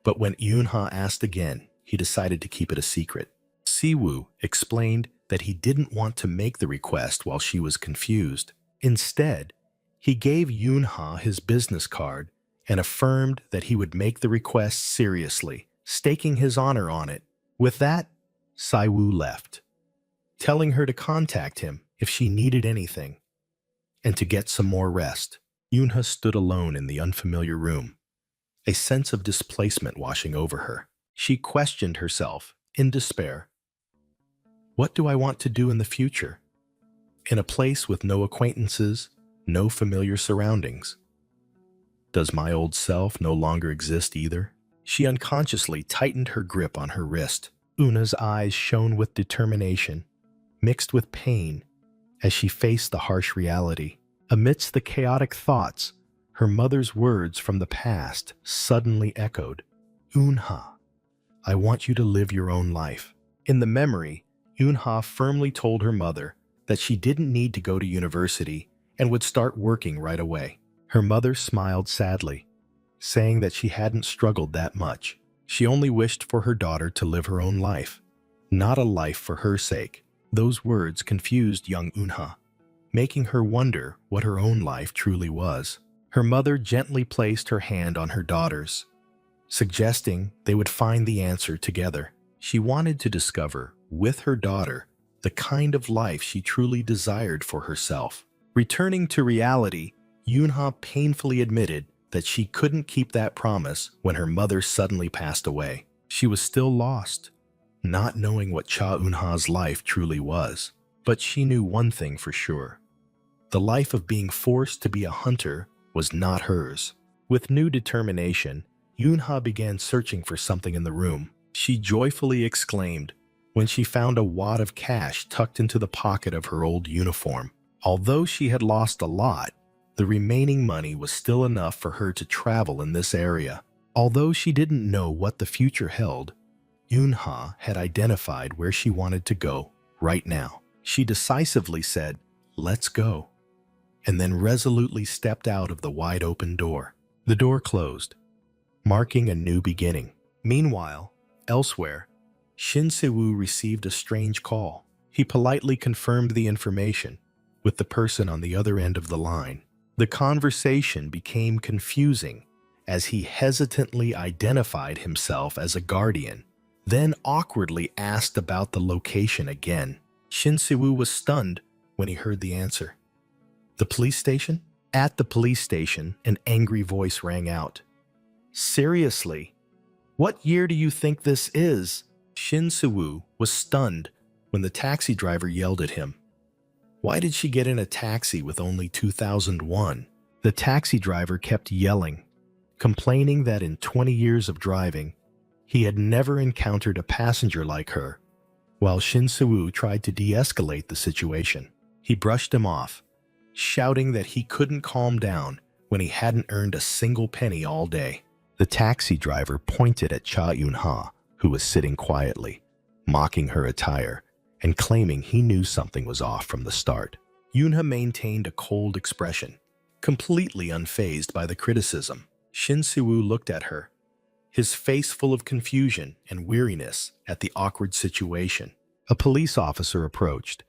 But when Yunha asked again, he decided to keep it a secret. Siwoo explained that he didn't want to make the request while she was confused. Instead, he gave Yunha his business card and affirmed that he would make the request seriously, staking his honor on it. With that, Siwoo left, telling her to contact him if she needed anything and to get some more rest. Yunha stood alone in the unfamiliar room, a sense of displacement washing over her. She questioned herself in despair. What do I want to do in the future? In a place with no acquaintances, no familiar surroundings. Does my old self no longer exist either? She unconsciously tightened her grip on her wrist. Una's eyes shone with determination, mixed with pain, as she faced the harsh reality. Amidst the chaotic thoughts, her mother's words from the past suddenly echoed. Unha, I want you to live your own life. In the memory, Unha firmly told her mother that she didn't need to go to university and would start working right away. Her mother smiled sadly, saying that she hadn't struggled that much. She only wished for her daughter to live her own life, not a life for her sake. Those words confused young Unha, making her wonder what her own life truly was. Her mother gently placed her hand on her daughter's, suggesting they would find the answer together. She wanted to discover, with her daughter, the kind of life she truly desired for herself. Returning to reality, Yunha painfully admitted that she couldn't keep that promise when her mother suddenly passed away. She was still lost, not knowing what Cha Eunha's life truly was. But she knew one thing for sure. The life of being forced to be a hunter was not hers. With new determination, Yunha began searching for something in the room. She joyfully exclaimed when she found a wad of cash tucked into the pocket of her old uniform. Although she had lost a lot, the remaining money was still enough for her to travel in this area. Although she didn't know what the future held, Yunha had identified where she wanted to go right now. She decisively said, "Let's go," and then resolutely stepped out of the wide-open door. The door closed, marking a new beginning. Meanwhile, elsewhere, Shin Se-woo received a strange call. He politely confirmed the information with the person on the other end of the line. The conversation became confusing as he hesitantly identified himself as a guardian, then awkwardly asked about the location again. Shin Se-woo was stunned when he heard the answer. The police station? At the police station, an angry voice rang out. Seriously? What year do you think this is? Shin Se-woo was stunned when the taxi driver yelled at him. Why did she get in a taxi with only 2001? The taxi driver kept yelling, complaining that in 20 years of driving, he had never encountered a passenger like her. While Shin Se-woo tried to de-escalate the situation, he brushed him off, shouting that he couldn't calm down when he hadn't earned a single penny all day. The taxi driver pointed at Cha Eun-ha, who was sitting quietly, mocking her attire and claiming he knew something was off from the start. Eun-ha maintained a cold expression, completely unfazed by the criticism. Shin Se-woo looked at her, his face full of confusion and weariness at the awkward situation. A police officer approached,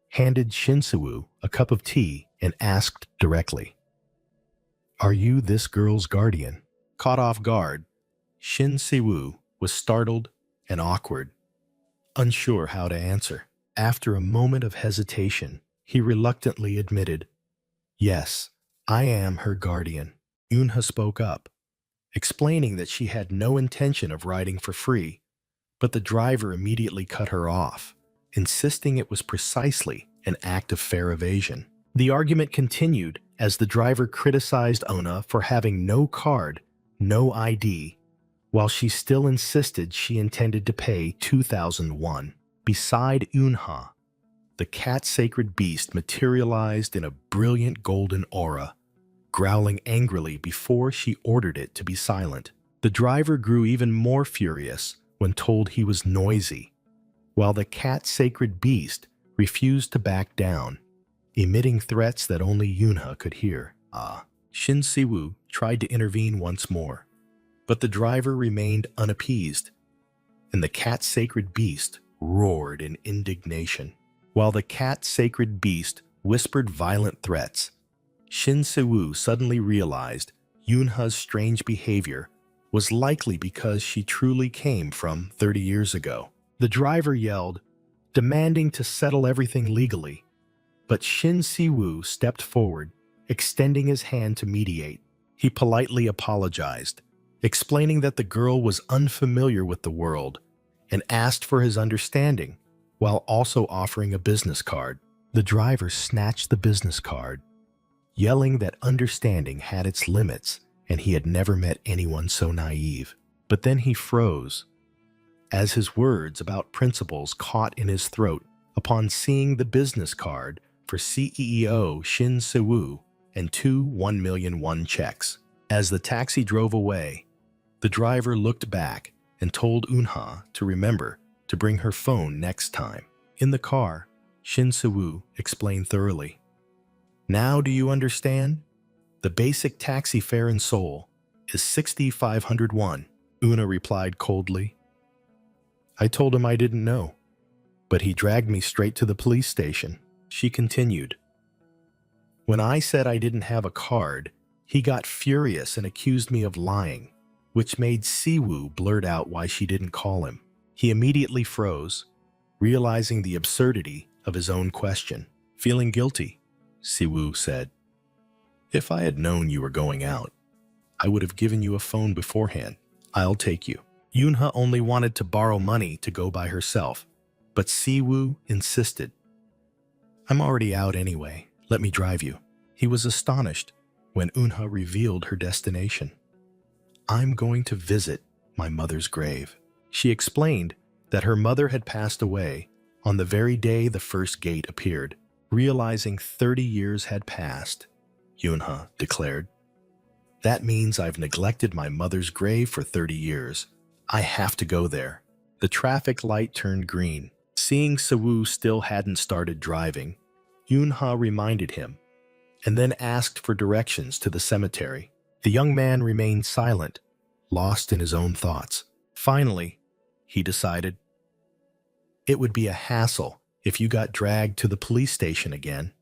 handed Shin Se-woo a cup of tea, and asked directly, "Are you this girl's guardian?" Caught off guard, Shin Se-woo was startled and awkward, unsure how to answer. After a moment of hesitation, he reluctantly admitted, "Yes, I am her guardian." Eun-ha spoke up, explaining that she had no intention of riding for free, but the driver immediately cut her off, insisting it was precisely an act of fare evasion. The argument continued as the driver criticized Ona for having no card, no ID, while she still insisted she intended to pay 2,001. Beside Unha, the cat-sacred beast materialized in a brilliant golden aura, growling angrily before she ordered it to be silent. The driver grew even more furious when told he was noisy, while the cat-sacred beast refused to back down, emitting threats that only Yunha could hear. Shin Siwoo tried to intervene once more, but the driver remained unappeased, and the cat-sacred beast roared in indignation. While the cat-sacred beast whispered violent threats, Shin Siwoo suddenly realized Yunha's strange behavior was likely because she truly came from 30 years ago. The driver yelled, demanding to settle everything legally, but Shin Siwoo stepped forward, extending his hand to mediate. He politely apologized, explaining that the girl was unfamiliar with the world and asked for his understanding, while also offering a business card. The driver snatched the business card, yelling that understanding had its limits and he had never met anyone so naive. But then he froze, as his words about principles caught in his throat upon seeing the business card for CEO Shin Siwoo and two 1,000,001 checks. As the taxi drove away, the driver looked back and told Unha to remember to bring her phone next time. In the car, Shin Siwoo explained thoroughly. Now do you understand? The basic taxi fare in Seoul is 6,501. Una replied coldly. I told him I didn't know, but he dragged me straight to the police station. She continued. When I said I didn't have a card, he got furious and accused me of lying, which made Siwoo blurt out why she didn't call him. He immediately froze, realizing the absurdity of his own question. Feeling guilty, Siwoo said, if I had known you were going out, I would have given you a phone beforehand. I'll take you. Yunha only wanted to borrow money to go by herself, but Siwoo insisted. I'm already out anyway. Let me drive you. He was astonished when Unha revealed her destination. I'm going to visit my mother's grave. She explained that her mother had passed away on the very day the first gate appeared. Realizing 30 years had passed, Yunha declared. That means I've neglected my mother's grave for 30 years. I have to go there. The traffic light turned green. Seeing Siwoo still hadn't started driving, Yunha reminded him, and then asked for directions to the cemetery. The young man remained silent, lost in his own thoughts. Finally, he decided, it would be a hassle if you got dragged to the police station again.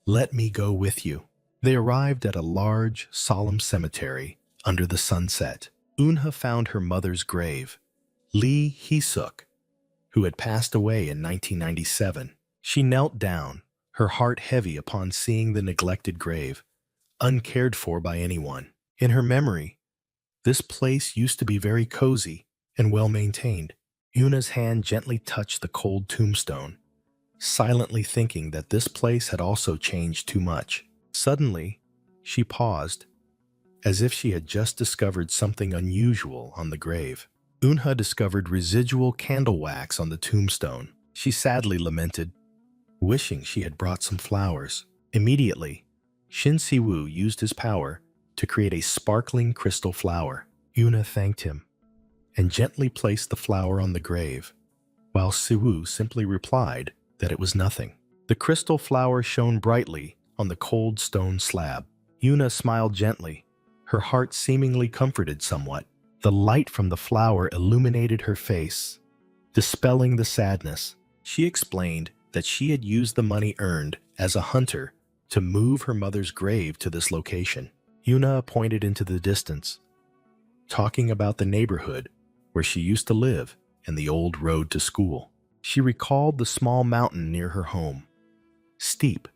Let me go with you. They arrived at a large, solemn cemetery under the sunset. Unha found her mother's grave, Lee Hee-suk, who had passed away in 1997. She knelt down, her heart heavy upon seeing the neglected grave, uncared for by anyone. In her memory, this place used to be very cozy and well-maintained. Una's hand gently touched the cold tombstone, silently thinking that this place had also changed too much. Suddenly, she paused, as if she had just discovered something unusual on the grave. Unha discovered residual candle wax on the tombstone. She sadly lamented, wishing she had brought some flowers. Immediately, Shin Siwoo used his power to create a sparkling crystal flower. Una thanked him and gently placed the flower on the grave, while Siwoo simply replied that it was nothing. The crystal flower shone brightly on the cold stone slab. Una smiled gently, her heart seemingly comforted somewhat. The light from the flower illuminated her face, dispelling the sadness. She explained that she had used the money earned as a hunter to move her mother's grave to this location. Una pointed into the distance, talking about the neighborhood where she used to live and the old road to school. She recalled the small mountain near her home, steep,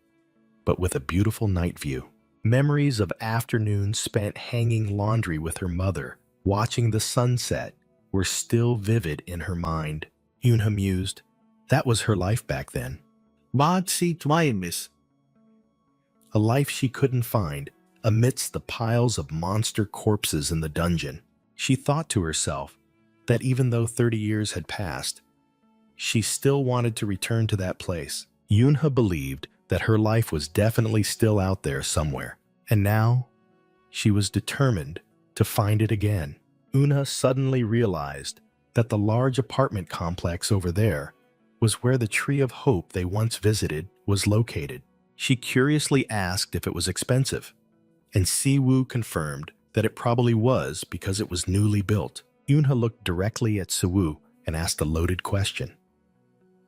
but with a beautiful night view. Memories of afternoons spent hanging laundry with her mother, watching the sunset, were still vivid in her mind. Unha mused, that was her life back then. Bakit si Miss? a life she couldn't find amidst the piles of monster corpses in the dungeon. She thought to herself that even though 30 years had passed, she still wanted to return to that place. Yunha believed that her life was definitely still out there somewhere, and now she was determined to find it again. Una suddenly realized that the large apartment complex over there was where the Tree of Hope they once visited was located. She curiously asked if it was expensive, and Siwoo confirmed that it probably was because it was newly built. Yunha looked directly at Siwoo and asked a loaded question.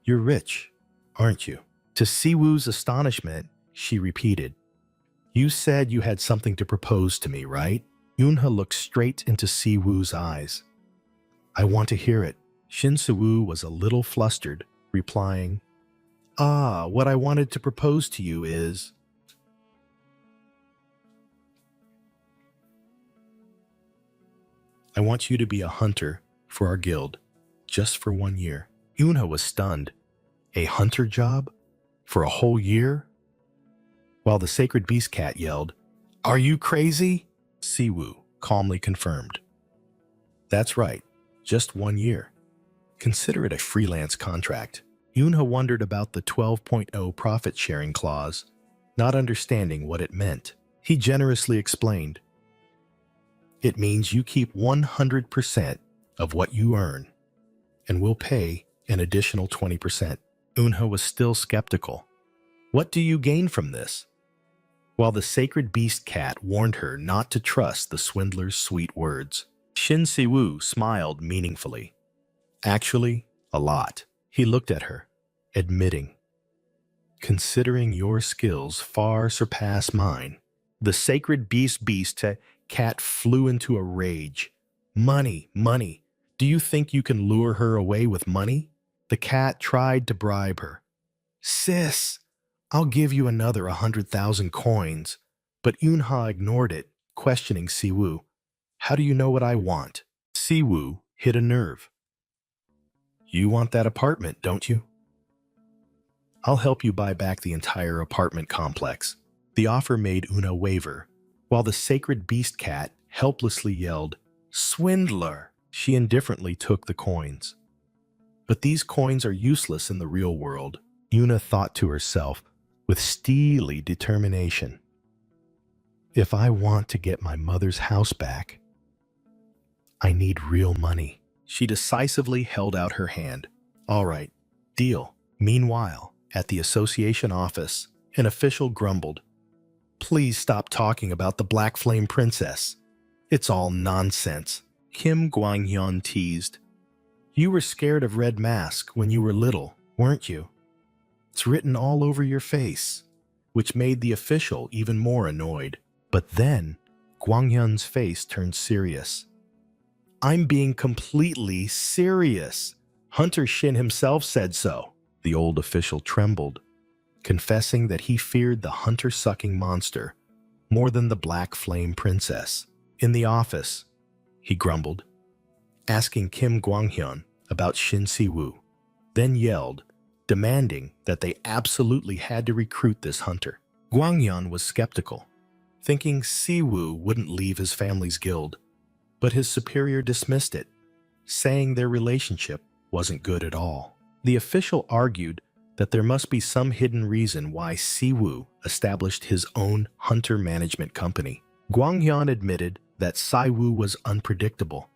"You're rich, aren't you?" To Siwoo's astonishment, she repeated, "You said you had something to propose to me, right?" Yunha looked straight into Siwoo's eyes. "I want to hear it." Shin Siwoo was a little flustered, replying, "What I wanted to propose to you is..." "I want you to be a hunter for our guild, just for 1 year." Yunha was stunned. A hunter job? For a whole year? While the Sacred Beast Cat yelled, "Are you crazy?" Siwoo calmly confirmed, "That's right, just 1 year. Consider it a freelance contract." Yunha wondered about the 12.0 profit-sharing clause, not understanding what it meant. He generously explained, "It means you keep 100% of what you earn, and we'll pay an additional 20%. Yunha was still skeptical. What do you gain from this? While the Sacred Beast Cat warned her not to trust the swindler's sweet words, Shin Siwoo smiled meaningfully. "Actually, a lot." He looked at her, admitting, "Considering your skills far surpass mine." The Sacred Beast Cat flew into a rage. "Money, money. Do you think you can lure her away with money?" The cat tried to bribe her. "Sis, I'll give you another 100,000 coins." But Yunha ignored it, questioning Siwoo. "How do you know what I want?" Siwoo hit a nerve. "You want that apartment, don't you? I'll help you buy back the entire apartment complex." The offer made Una waver, while the Sacred Beast Cat helplessly yelled, "Swindler!" She indifferently took the coins. But these coins are useless in the real world, Una thought to herself with steely determination. "If I want to get my mother's house back, I need real money." She decisively held out her hand. "All right, deal." Meanwhile, at the association office, an official grumbled, "Please stop talking about the Black Flame Princess. It's all nonsense." Kim Gwanghyun teased, "You were scared of Red Mask when you were little, weren't you? It's written all over your face," which made the official even more annoyed. But then, Gwanghyun's face turned serious. "I'm being completely serious. Hunter Shin himself said so." The old official trembled, confessing that he feared the hunter-sucking monster more than the Black Flame Princess. In the office, he grumbled, asking Kim Gwanghyun about Shin Siwoo, then yelled, demanding that they absolutely had to recruit this hunter. Gwanghyun was skeptical, thinking Siwoo wouldn't leave his family's guild, but his superior dismissed it, saying their relationship wasn't good at all. The official argued that there must be some hidden reason why Siwoo established his own hunter management company. Gwanghyun admitted that Siwoo was unpredictable,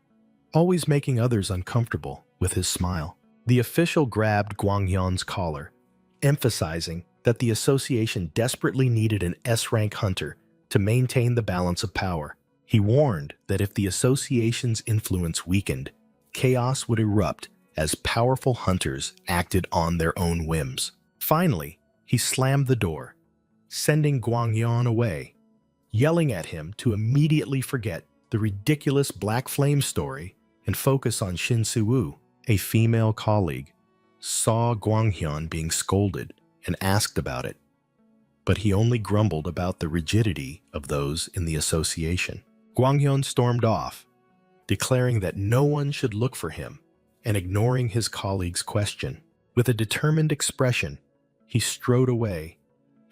always making others uncomfortable with his smile. The official grabbed Gwanghyun's collar, emphasizing that the association desperately needed an S-rank hunter to maintain the balance of power. He warned that if the association's influence weakened, chaos would erupt as powerful hunters acted on their own whims. Finally, he slammed the door, sending Gwanghyun away, yelling at him to immediately forget the ridiculous Black Flame story and focus on Shin Siwoo. A female colleague saw Gwanghyun being scolded and asked about it, but he only grumbled about the rigidity of those in the association. Gwanghyun stormed off, declaring that no one should look for him and ignoring his colleague's question. With a determined expression, he strode away,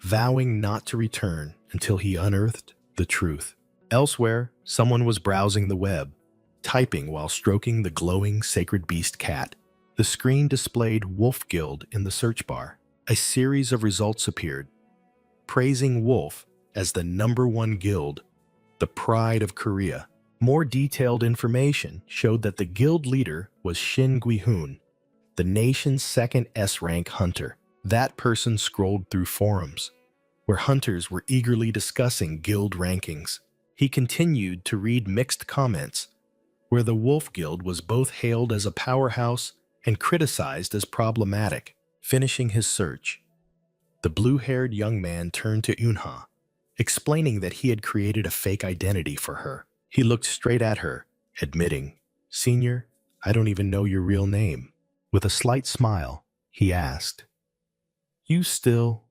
vowing not to return until he unearthed the truth. Elsewhere, someone was browsing the web, typing while stroking the glowing sacred beast cat. The screen displayed Wolf Guild in the search bar. A series of results appeared, praising Wolf as the #1 guild, the pride of Korea. More detailed information showed that the guild leader was Shin Gui-hoon, the nation's second S-rank hunter. That person scrolled through forums, where hunters were eagerly discussing guild rankings. He continued to read mixed comments, where the Wolf Guild was both hailed as a powerhouse and criticized as problematic. Finishing his search, the blue-haired young man turned to Eunha, explaining that he had created a fake identity for her. He looked straight at her, admitting, "Senior, I don't even know your real name." With a slight smile, he asked, "You still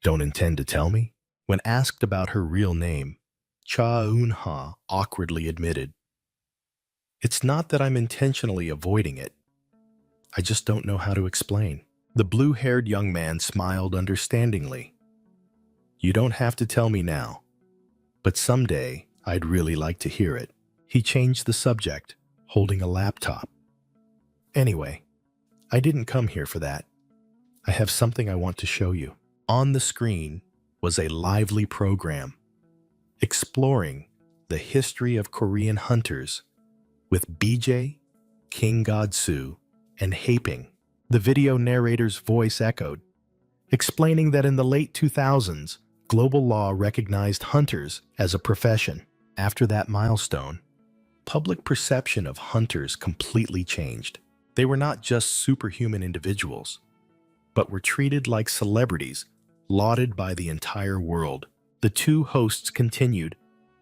don't intend to tell me?" When asked about her real name, Cha Eunha awkwardly admitted, "It's not that I'm intentionally avoiding it. I just don't know how to explain." The blue-haired young man smiled understandingly. "You don't have to tell me now, but someday I'd really like to hear it." He changed the subject, holding a laptop. "Anyway, I didn't come here for that. I have something I want to show you." On the screen was a lively program exploring the history of Korean hunters with BJ, King Godsu, and Haping. The video narrator's voice echoed, explaining that in the late 2000s, global law recognized hunters as a profession. After that milestone, public perception of hunters completely changed. They were not just superhuman individuals, but were treated like celebrities, lauded by the entire world. The two hosts continued,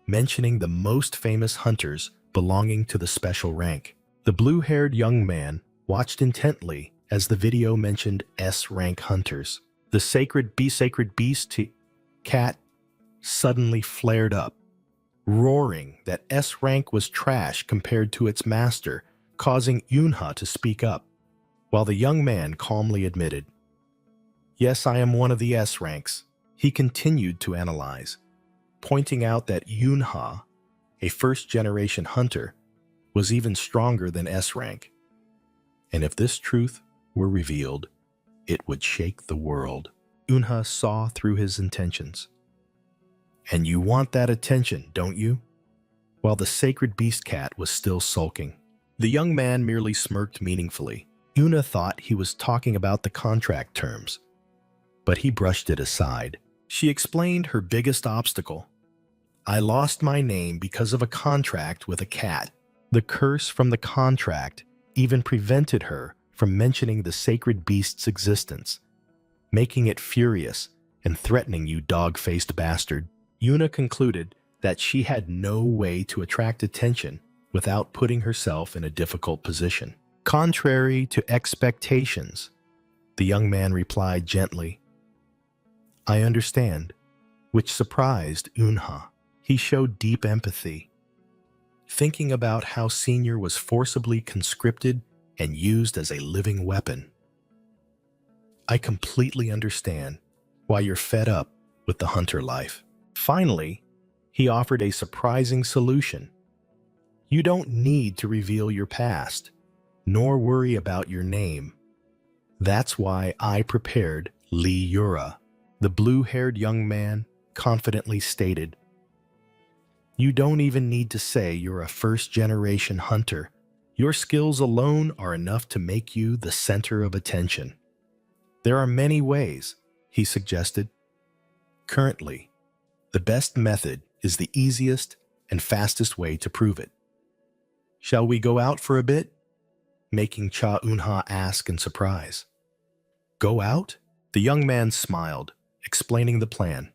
mentioning the most famous hunters belonging to the special rank. The blue-haired young man watched intently as the video mentioned S-rank hunters. The sacred beast cat suddenly flared up, roaring that S-rank was trash compared to its master, causing Eunha to speak up, while the young man calmly admitted, "Yes, I am one of the S-ranks." He continued to analyze, pointing out that Eunha, a first-generation hunter, was even stronger than S-rank. And if this truth were revealed, it would shake the world. Eunha saw through his intentions. "And you want that attention, don't you?" While the sacred beast cat was still sulking. The young man merely smirked meaningfully. Eunha thought he was talking about the contract terms, but he brushed it aside. She explained her biggest obstacle. "I lost my name because of a contract with a cat. The curse from the contract even prevented her from mentioning the sacred beast's existence, making it furious and threatening you dog-faced bastard." Eunha concluded that she had no way to attract attention without putting herself in a difficult position. "Contrary to expectations," the young man replied gently. "I understand," which surprised Eunha. He showed deep empathy, thinking about how Senior was forcibly conscripted and used as a living weapon. "I completely understand why you're fed up with the hunter life." Finally, he offered a surprising solution. "You don't need to reveal your past, nor worry about your name. That's why I prepared Lee Yura." The blue-haired young man confidently stated, "You don't even need to say you're a first-generation hunter. Your skills alone are enough to make you the center of attention." "There are many ways," he suggested. "Currently, the best method is the easiest and fastest way to prove it. Shall we go out for a bit?" Making Cha Eunha ask in surprise. "Go out?" The young man smiled, explaining the plan.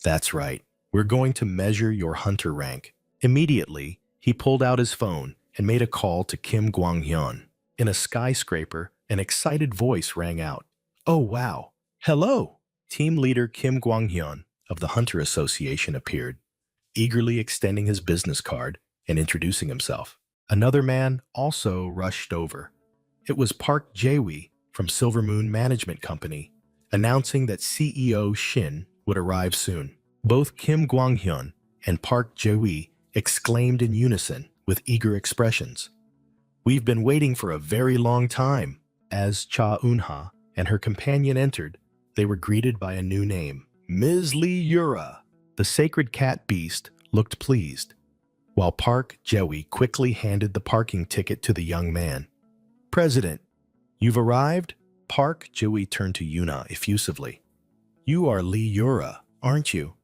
"That's right. We're going to measure your hunter rank." Immediately, he pulled out his phone and made a call to Kim Gwang-hyun. In a skyscraper, an excited voice rang out. "Oh, wow. Hello!" Team leader Kim Gwang-hyun of the Hunter Association appeared, eagerly extending his business card and introducing himself. Another man also rushed over. It was Park Jae-wi from Silver Moon Management Company, announcing that CEO Shin would arrive soon. Both Kim Gwang-hyun and Park Jae-wi exclaimed in unison with eager expressions. "We've been waiting for a very long time." As Cha Eun-ha and her companion entered, they were greeted by a new name, Ms. Lee Yura. The sacred cat beast looked pleased, while Park Jae-wi quickly handed the parking ticket to the young man. "President, you've arrived?" Park Jae-wi turned to Yuna effusively. "You are Lee Yura, aren't you?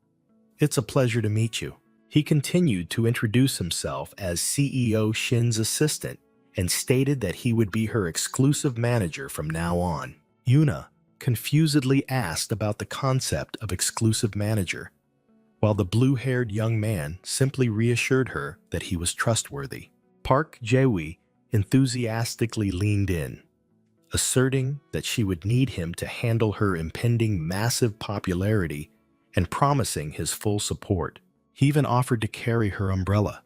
It's a pleasure to meet you." He continued to introduce himself as CEO Shin's assistant and stated that he would be her exclusive manager from now on. Yuna confusedly asked about the concept of exclusive manager, while the blue-haired young man simply reassured her that he was trustworthy. Park Jae-wi enthusiastically leaned in, asserting that she would need him to handle her impending massive popularity and promising his full support. He even offered to carry her umbrella.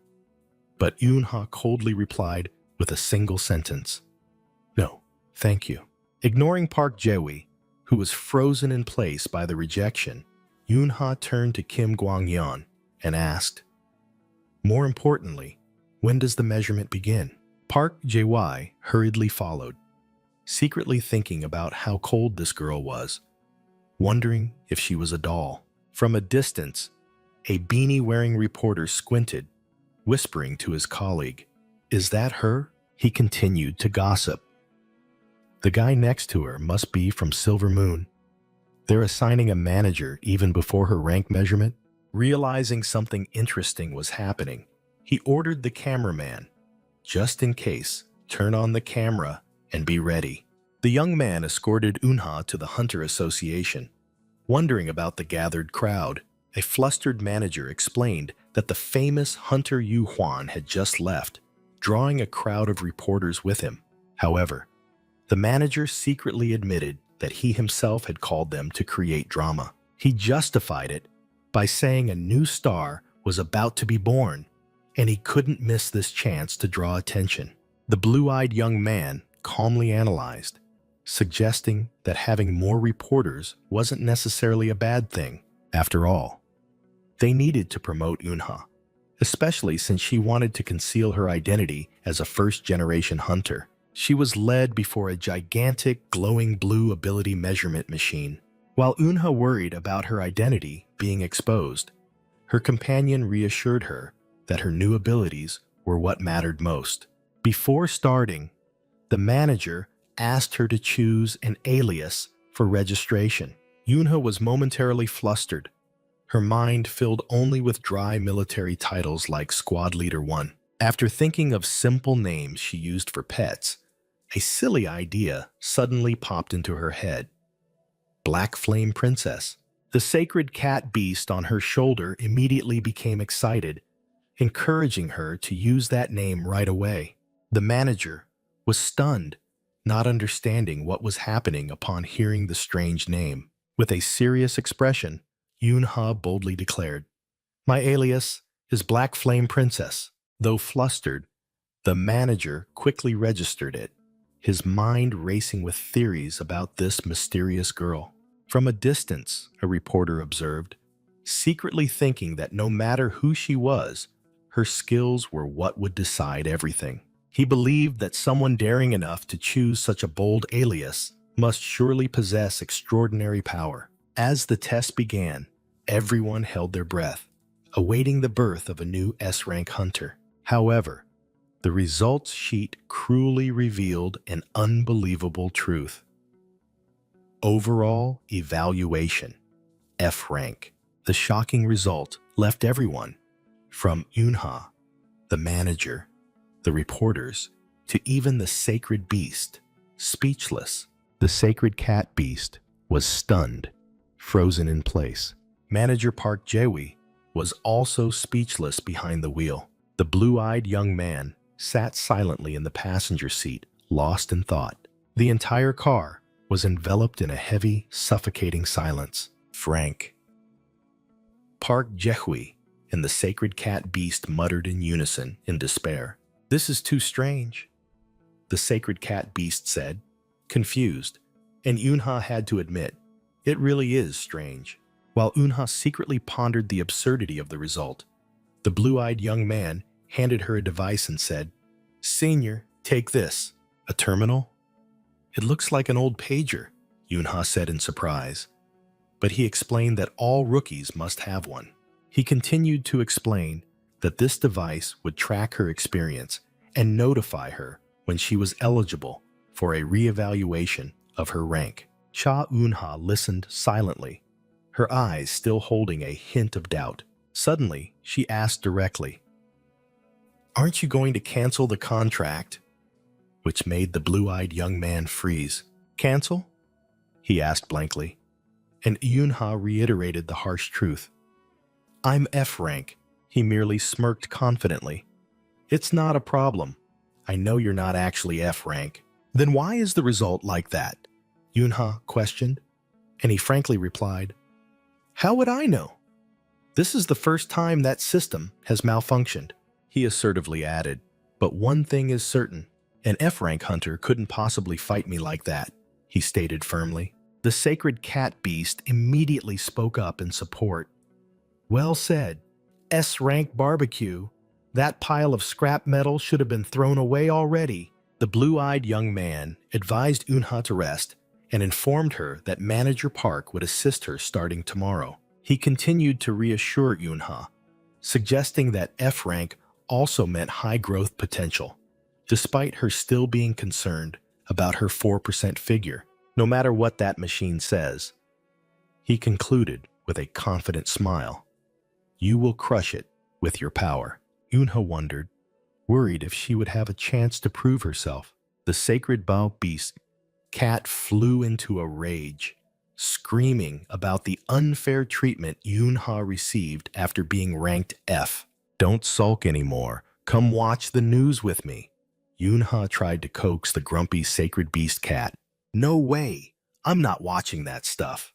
But Eun-ha coldly replied with a single sentence, "No, thank you." Ignoring Park Jae-wi, who was frozen in place by the rejection, Eun-ha turned to Kim Gwang-yeon and asked, "More importantly, when does the measurement begin?" Park Jae-wi hurriedly followed, secretly thinking about how cold this girl was, wondering if she was a doll. From a distance, a beanie-wearing reporter squinted, whispering to his colleague, "Is that her?" He continued to gossip. "The guy next to her must be from Silver Moon. They're assigning a manager even before her rank measurement." Realizing something interesting was happening, he ordered the cameraman, "Just in case, turn on the camera and be ready." The young man escorted Eun-ha to the Hunter Association. Wondering about the gathered crowd, a flustered manager explained that the famous Hunter Yu-hwan had just left, drawing a crowd of reporters with him. However, the manager secretly admitted that he himself had called them to create drama. He justified it by saying a new star was about to be born, and he couldn't miss this chance to draw attention. The blue-eyed young man calmly analyzed, suggesting that having more reporters wasn't necessarily a bad thing. After all, they needed to promote Eun-ha, especially since she wanted to conceal her identity as a first-generation hunter. She was led before a gigantic, glowing blue ability measurement machine. While Eun-ha worried about her identity being exposed, her companion reassured her that her new abilities were what mattered most. Before starting, the manager asked her to choose an alias for registration. Eun-ha was momentarily flustered, her mind filled only with dry military titles like Squad Leader 1. After thinking of simple names she used for pets, a silly idea suddenly popped into her head. Black Flame Princess. The sacred cat beast on her shoulder immediately became excited, encouraging her to use that name right away. The manager was stunned, not understanding what was happening upon hearing the strange name. With a serious expression, Eun-ha boldly declared, "My alias is Black Flame Princess." Though flustered, the manager quickly registered it, his mind racing with theories about this mysterious girl. From a distance, a reporter observed, secretly thinking that no matter who she was, her skills were what would decide everything. He believed that someone daring enough to choose such a bold alias must surely possess extraordinary power. As the test began, everyone held their breath, awaiting the birth of a new S-rank hunter. However, the results sheet cruelly revealed an unbelievable truth. Overall evaluation, F rank. The shocking result left everyone, from Eun-ha, the manager, the reporters, to even the sacred beast, speechless. The sacred cat beast was stunned, frozen in place. Manager Park Jae-wi was also speechless behind the wheel. The blue-eyed young man sat silently in the passenger seat, lost in thought. The entire car was enveloped in a heavy, suffocating silence. Frank. Park Jae-wi and the sacred cat beast muttered in unison in despair. "This is too strange," the sacred cat beast said, confused, and Eun-ha had to admit, It really is strange. While Unha secretly pondered the absurdity of the result, the blue-eyed young man handed her a device and said, "Senior, take this." "A terminal?" "It looks like an old pager," Unha said in surprise. But he explained that all rookies must have one. He continued to explain that this device would track her experience and notify her when she was eligible for a reevaluation of her rank. Cha Eun-ha listened silently, her eyes still holding a hint of doubt. Suddenly, she asked directly, "Aren't you going to cancel the contract?" Which made the blue-eyed young man freeze. "Cancel?" he asked blankly, and Eun-ha reiterated the harsh truth. "I'm F rank." He merely smirked confidently. "It's not a problem. I know you're not actually F rank." "Then why is the result like that?" Eun-ha questioned, and he frankly replied, "How would I know? This is the first time that system has malfunctioned." He assertively added, "But one thing is certain, an F-rank hunter couldn't possibly fight me like that," he stated firmly. The sacred cat beast immediately spoke up in support. "Well said. S-rank barbecue. That pile of scrap metal should have been thrown away already." The blue-eyed young man advised Eun-ha to rest and informed her that Manager Park would assist her starting tomorrow. He continued to reassure Eun-ha, suggesting that F-rank also meant high growth potential, despite her still being concerned about her 4% figure, no matter what that machine says. He concluded with a confident smile. "You will crush it with your power." Eun-ha wondered, worried if she would have a chance to prove herself. The sacred Bao beast cat flew into a rage, screaming about the unfair treatment Eun-ha received after being ranked F. "Don't sulk anymore. Come watch the news with me." Eun-ha tried to coax the grumpy sacred beast cat. "No way. I'm not watching that stuff."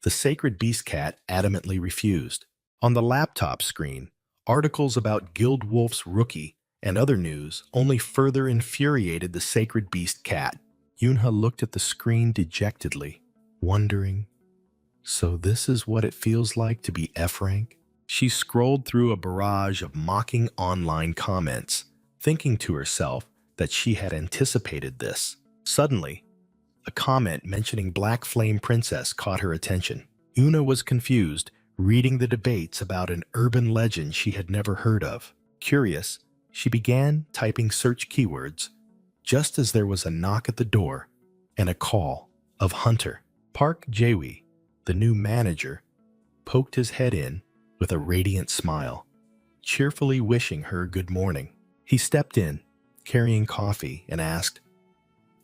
The sacred beast cat adamantly refused. On the laptop screen, articles about Guild Wolf's rookie and other news only further infuriated the sacred beast cat. Eun-ha looked at the screen dejectedly, wondering, so this is what it feels like to be F-rank? She scrolled through a barrage of mocking online comments, thinking to herself that she had anticipated this. Suddenly, a comment mentioning Black Flame Princess caught her attention. Una was confused, reading the debates about an urban legend she had never heard of. Curious, she began typing search keywords, just as there was a knock at the door and a call of Hunter. Park Jae-wi, the new manager, poked his head in with a radiant smile, cheerfully wishing her good morning. He stepped in, carrying coffee, and asked,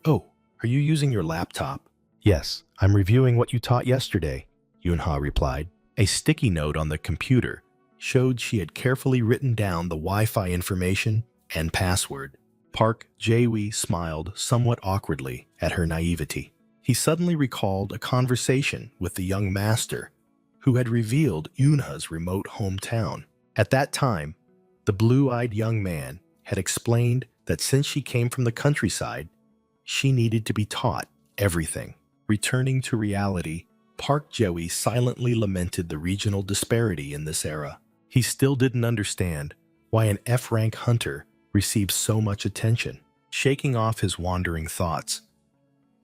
"Oh, are you using your laptop?" "Yes, I'm reviewing what you taught yesterday," Eun-ha replied. A sticky note on the computer showed she had carefully written down the Wi-Fi information and password. Park Jae-wi smiled somewhat awkwardly at her naivety. He suddenly recalled a conversation with the young master who had revealed Eun-ha's remote hometown. At that time, the blue-eyed young man had explained that since she came from the countryside, she needed to be taught everything. Returning to reality, Park Jae-wi silently lamented the regional disparity in this era. He still didn't understand why an F-rank hunter received so much attention. Shaking off his wandering thoughts,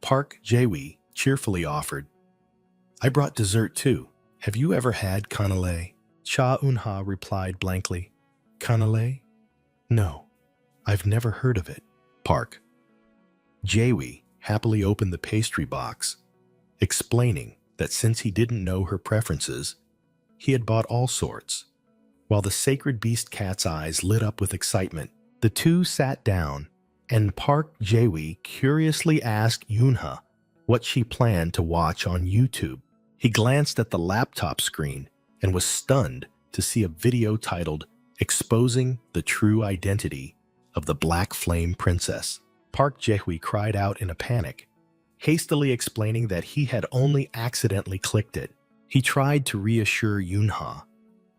Park Jae-wi cheerfully offered, "I brought dessert too. Have you ever had canale?" Cha Eun-ha replied blankly, "Canale? No, I've never heard of it." Park Jae-wi happily opened the pastry box, explaining that since he didn't know her preferences, he had bought all sorts. While the sacred beast cat's eyes lit up with excitement, the two sat down, and Park Jae-wi curiously asked Eun-ha what she planned to watch on YouTube. He glanced at the laptop screen and was stunned to see a video titled "Exposing the True Identity of the Black Flame Princess." Park Jae-wi cried out in a panic, hastily explaining that he had only accidentally clicked it. He tried to reassure Eun-ha,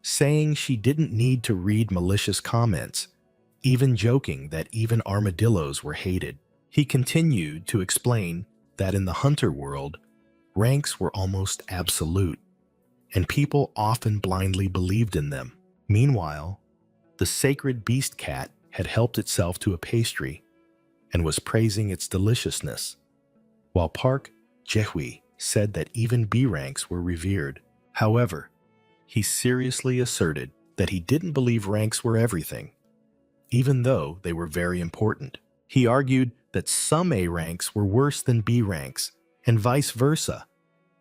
saying she didn't need to read malicious comments, even joking that even armadillos were hated. He continued to explain that in the hunter world, Ranks were almost absolute, and people often blindly believed in them. Meanwhile, the sacred beast cat had helped itself to a pastry and was praising its deliciousness, while Park Jae-hui said that even B ranks were revered. However, he seriously asserted that he didn't believe ranks were everything, even though they were very important. He argued that some A ranks were worse than B ranks, and vice versa,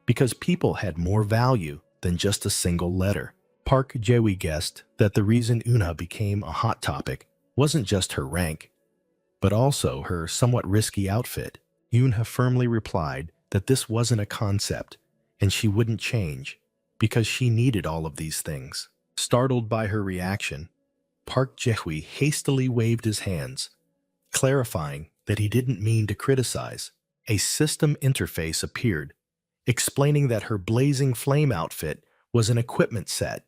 because people had more value than just a single letter. Park Jae-hui guessed that the reason Eunha became a hot topic wasn't just her rank, but also her somewhat risky outfit. Eunha firmly replied that this wasn't a concept, and she wouldn't change, because she needed all of these things. Startled by her reaction, Park Jae-hui hastily waved his hands, clarifying that he didn't mean to criticize. A system interface appeared, explaining that her blazing flame outfit was an equipment set,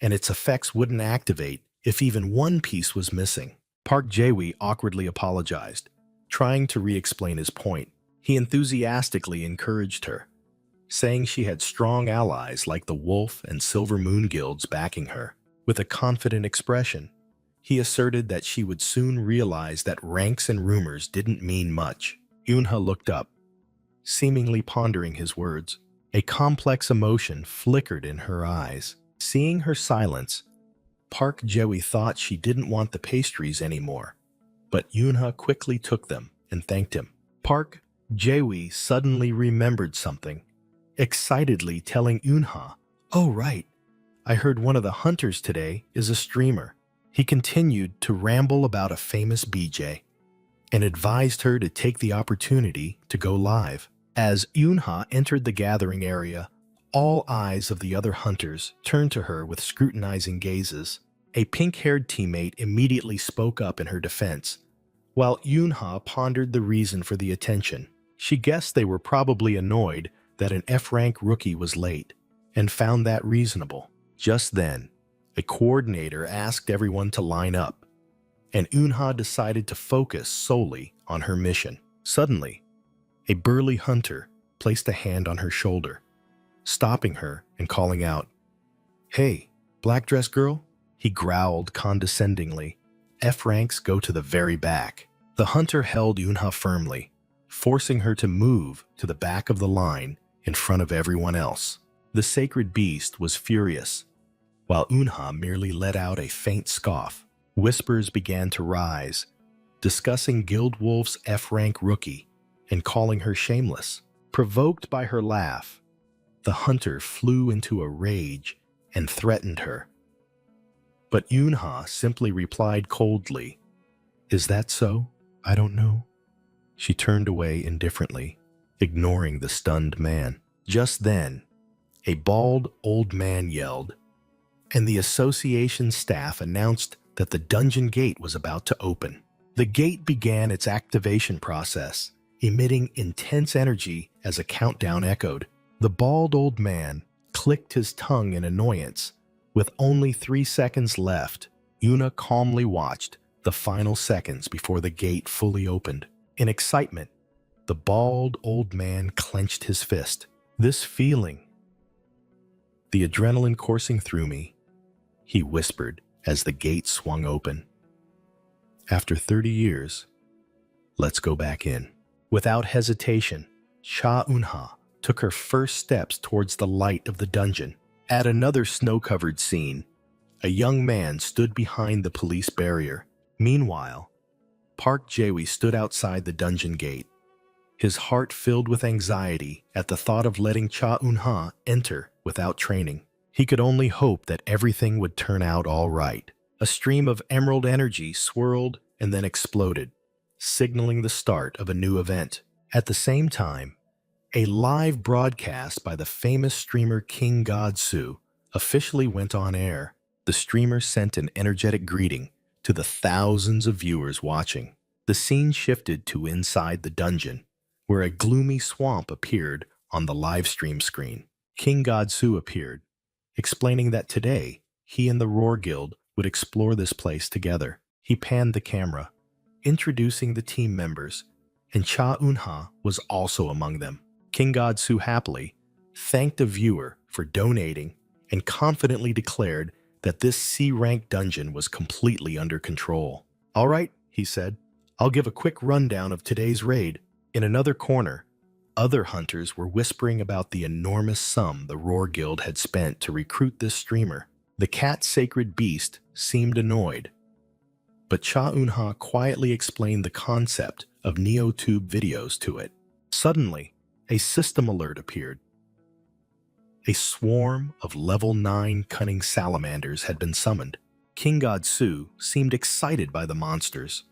and its effects wouldn't activate if even one piece was missing. Park Jae-hui awkwardly apologized, trying to re-explain his point. He enthusiastically encouraged her, saying she had strong allies like the Wolf and Silver Moon guilds backing her. With a confident expression, he asserted that she would soon realize that ranks and rumors didn't mean much. Eunha looked up, seemingly pondering his words. A complex emotion flickered in her eyes. Seeing her silence, Park Jae-hui thought she didn't want the pastries anymore, but Eunha quickly took them and thanked him. Park Jae-hui suddenly remembered something, excitedly telling Eunha, "Oh right, I heard one of the hunters today is a streamer." He continued to ramble about a famous BJ and advised her to take the opportunity to go live. As Eunha entered the gathering area, all eyes of the other hunters turned to her with scrutinizing gazes. A pink-haired teammate immediately spoke up in her defense, while Eunha pondered the reason for the attention. She guessed they were probably annoyed that an F-rank rookie was late, and found that reasonable. Just then, a coordinator asked everyone to line up, and Eunha decided to focus solely on her mission. Suddenly, a burly hunter placed a hand on her shoulder, stopping her and calling out, "Hey, black dress girl?" He growled condescendingly. "F ranks go to the very back." The hunter held Eunha firmly, forcing her to move to the back of the line in front of everyone else. The sacred beast was furious, while Eunha merely let out a faint scoff. Whispers began to rise, discussing Guild Wolf's F-rank rookie and calling her shameless. Provoked by her laugh, the hunter flew into a rage and threatened her. But Eunha simply replied coldly, "Is that so? I don't know." She turned away indifferently, ignoring the stunned man. Just then, a bald old man yelled, and the association staff announced that the dungeon gate was about to open. The gate began its activation process, emitting intense energy as a countdown echoed. The bald old man clicked his tongue in annoyance. With only 3 seconds left, Eunha calmly watched the final seconds before the gate fully opened. In excitement, the bald old man clenched his fist. "This feeling, the adrenaline coursing through me," he whispered as the gate swung open. "After 30 years, let's go back in." Without hesitation, Cha Eunha took her first steps towards the light of the dungeon. At another snow-covered scene, a young man stood behind the police barrier. Meanwhile, Park Jae-hui stood outside the dungeon gate, his heart filled with anxiety at the thought of letting Cha Eunha enter without training. He could only hope that everything would turn out all right. A stream of emerald energy swirled and then exploded, signaling the start of a new event. At the same time, a live broadcast by the famous streamer King Godsu officially went on air. The streamer sent an energetic greeting to the thousands of viewers watching. The scene shifted to inside the dungeon, where a gloomy swamp appeared on the live stream screen. King Godsu appeared, explaining that today he and the Roar Guild would explore this place together. He panned the camera, introducing the team members, and Cha Eunha was also among them. King Godsu happily thanked a viewer for donating and confidently declared that this C-rank dungeon was completely under control. "All right," he said, "I'll give a quick rundown of today's raid." In another corner, other hunters were whispering about the enormous sum the Roar Guild had spent to recruit this streamer. The cat's sacred beast seemed annoyed, but Cha Eun-ha quietly explained the concept of NeoTube videos to it. Suddenly, a system alert appeared. A swarm of level 9 cunning salamanders had been summoned. King Godsu seemed excited by the monsters,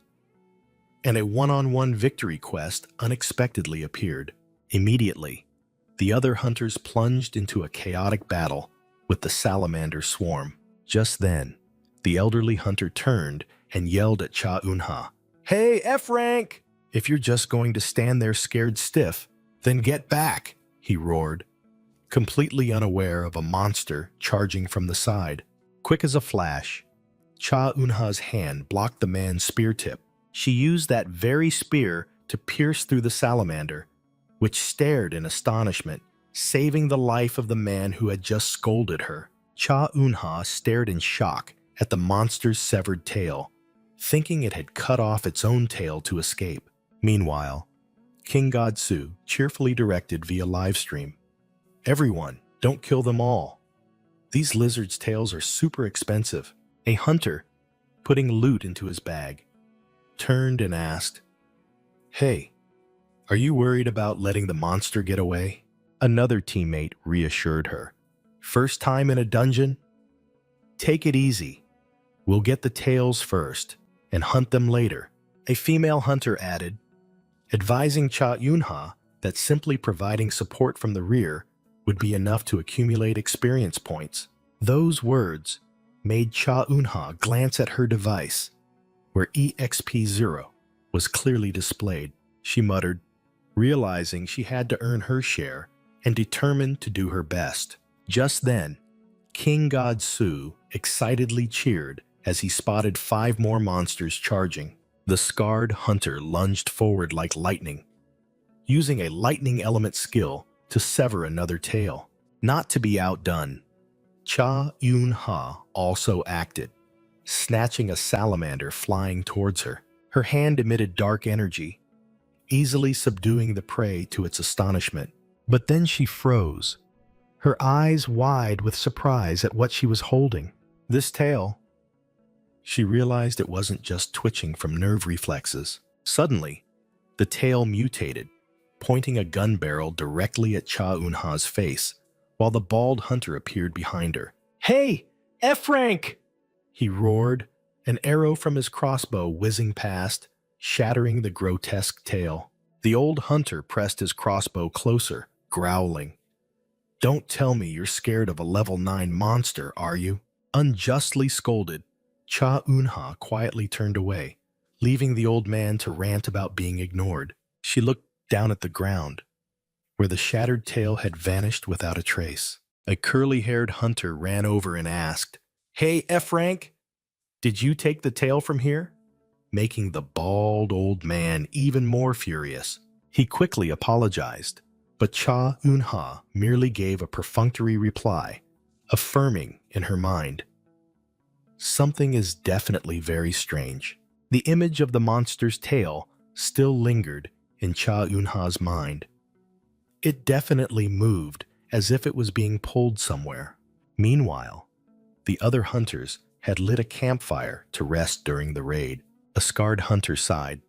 and a one-on-one victory quest unexpectedly appeared. Immediately, the other hunters plunged into a chaotic battle with the salamander swarm. Just then, the elderly hunter turned and yelled at Cha Eun-ha, "Hey, F-rank! If you're just going to stand there scared stiff, then get back," he roared, completely unaware of a monster charging from the side. Quick as a flash, Cha Eun-ha's hand blocked the man's spear tip. She used that very spear to pierce through the salamander, which stared in astonishment, saving the life of the man who had just scolded her. Cha Eun-ha stared in shock at the monster's severed tail, thinking it had cut off its own tail to escape. Meanwhile, King Godsu cheerfully directed via livestream, "Everyone, don't kill them all. These lizards' tails are super expensive." A hunter, putting loot into his bag, turned and asked, "Hey, are you worried about letting the monster get away?" Another teammate reassured her, "First time in a dungeon? Take it easy. We'll get the tails first and hunt them later." A female hunter added, advising Cha Eun-ha that simply providing support from the rear would be enough to accumulate experience points. Those words made Cha Eun-ha glance at her device, where EXP0 was clearly displayed. She muttered, realizing she had to earn her share and determined to do her best. Just then, King Godsu excitedly cheered as he spotted 5 more monsters charging. The scarred hunter lunged forward like lightning, using a lightning element skill to sever another tail. Not to be outdone, Cha Eun-ha also acted, snatching a salamander flying towards her. Her hand emitted dark energy, easily subduing the prey to its astonishment. But then she froze, her eyes wide with surprise at what she was holding. This tail. She realized it wasn't just twitching from nerve reflexes. Suddenly, the tail mutated, pointing a gun barrel directly at Cha Eun-ha's face, while the bald hunter appeared behind her. "Hey, F-rank!" he roared, an arrow from his crossbow whizzing past, shattering the grotesque tail. The old hunter pressed his crossbow closer, growling, "Don't tell me you're scared of a level 9 monster, are you?" Unjustly scolded, Cha Eun-ha quietly turned away, leaving the old man to rant about being ignored. She looked down at the ground, where the shattered tail had vanished without a trace. A curly-haired hunter ran over and asked, "Hey, F-rank, did you take the tail from here?" Making the bald old man even more furious. He quickly apologized, but Cha Eun-ha merely gave a perfunctory reply, affirming in her mind, "Something is definitely very strange." The image of the monster's tail still lingered in Cha Eun-ha's mind. It definitely moved as if it was being pulled somewhere. Meanwhile, the other hunters had lit a campfire to rest during the raid. A scarred hunter sighed.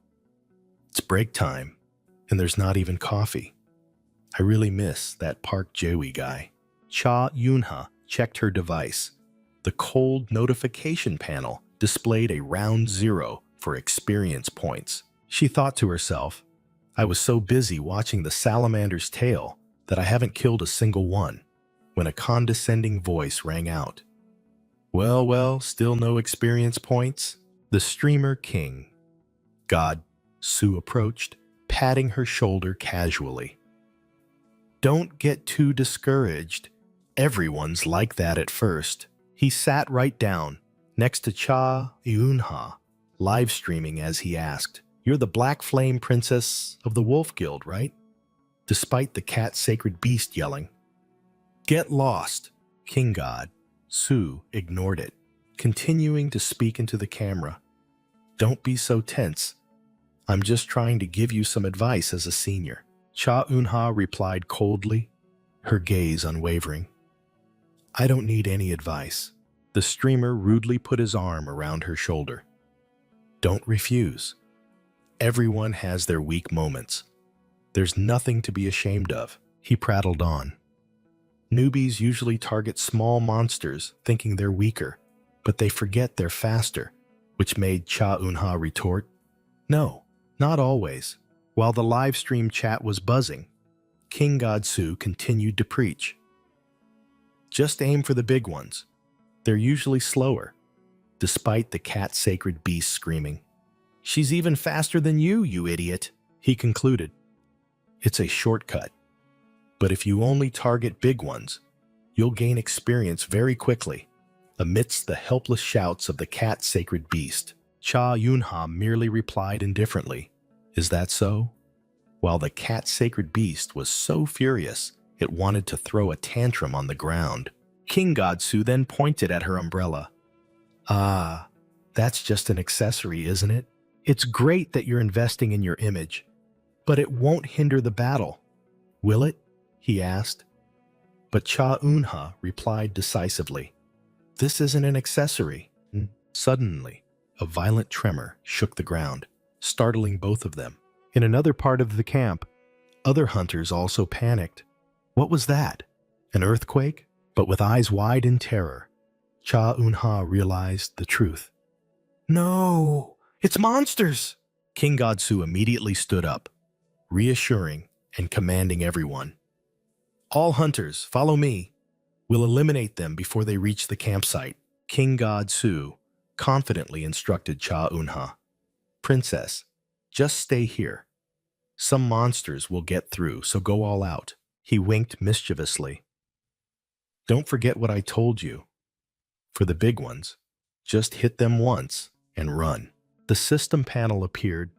"It's break time, and there's not even coffee. I really miss that Park Jae-wi guy." Cha Eun-ha checked her device. The cold notification panel displayed a round 0 for experience points. She thought to herself, "I was so busy watching the salamander's tail that I haven't killed a single one," when a condescending voice rang out. Well, still no experience points?" The streamer king, God Su, approached, patting her shoulder casually. "Don't get too discouraged. Everyone's like that at first." He sat right down, next to Cha Eun-ha, live streaming as he asked, "You're the Black Flame Princess of the Wolf Guild, right?" despite the cat sacred beast yelling. "Get lost!" King God Su ignored it, continuing to speak into the camera. "Don't be so tense. I'm just trying to give you some advice as a senior." Cha Eun-ha replied coldly, her gaze unwavering. "I don't need any advice." The streamer rudely put his arm around her shoulder. "Don't refuse. Everyone has their weak moments. There's nothing to be ashamed of," he prattled on. "Newbies usually target small monsters thinking they're weaker, but they forget they're faster," which made Cha Eun-ha retort, "No, not always." While the live stream chat was buzzing, King God Su continued to preach. "Just aim for the big ones. They're usually slower," despite the cat sacred beast screaming. "She's even faster than you idiot," he concluded. "It's a shortcut. But if you only target big ones, you'll gain experience very quickly." Amidst the helpless shouts of the cat sacred beast, Cha Eun-ha merely replied indifferently, "Is that so?" While the cat sacred beast was so furious it wanted to throw a tantrum on the ground. King God Su then pointed at her umbrella. "Ah, that's just an accessory, isn't it? It's great that you're investing in your image, but it won't hinder the battle, will it?" he asked. But Cha Eun-ha replied decisively, "This isn't an accessory." Suddenly, a violent tremor shook the ground, startling both of them. In another part of the camp, other hunters also panicked. What was that? An earthquake? But with eyes wide in terror, Cha Eun-ha realized the truth. "No, it's monsters!" King God Su immediately stood up, reassuring and commanding everyone. "All hunters, follow me. We'll eliminate them before they reach the campsite." King God Su confidently instructed Cha Eun-ha. "Princess, just stay here. Some monsters will get through, so go all out." He winked mischievously. "Don't forget what I told you. For the big ones, just hit them once and run." The system panel appeared,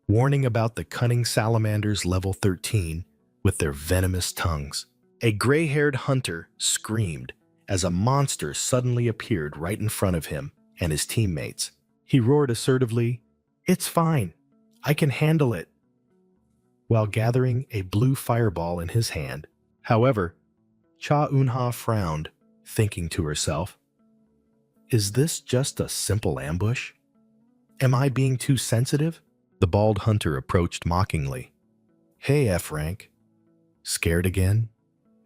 warning about the cunning salamanders level 13 with their venomous tongues. A gray-haired hunter screamed as a monster suddenly appeared right in front of him and his teammates. He roared assertively, "It's fine. I can handle it," while gathering a blue fireball in his hand. However, Cha Eun-ha frowned, thinking to herself, "Is this just a simple ambush? Am I being too sensitive?" The bald hunter approached mockingly. "Hey, F-Rank. Scared again?"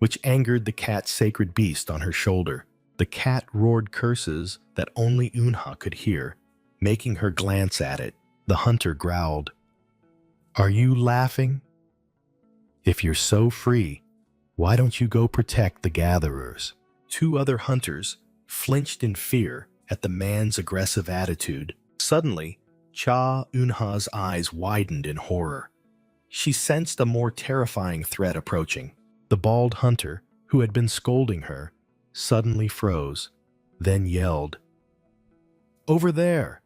Which angered the cat sacred beast on her shoulder. The cat roared curses that only Eun-ha could hear, making her glance at it. The hunter growled, "Are you laughing? If you're so free, why don't you go protect the gatherers?" Two other hunters flinched in fear at the man's aggressive attitude. Suddenly, Cha Eun-ha's eyes widened in horror. She sensed a more terrifying threat approaching. The bald hunter, who had been scolding her, suddenly froze, then yelled, "Over there!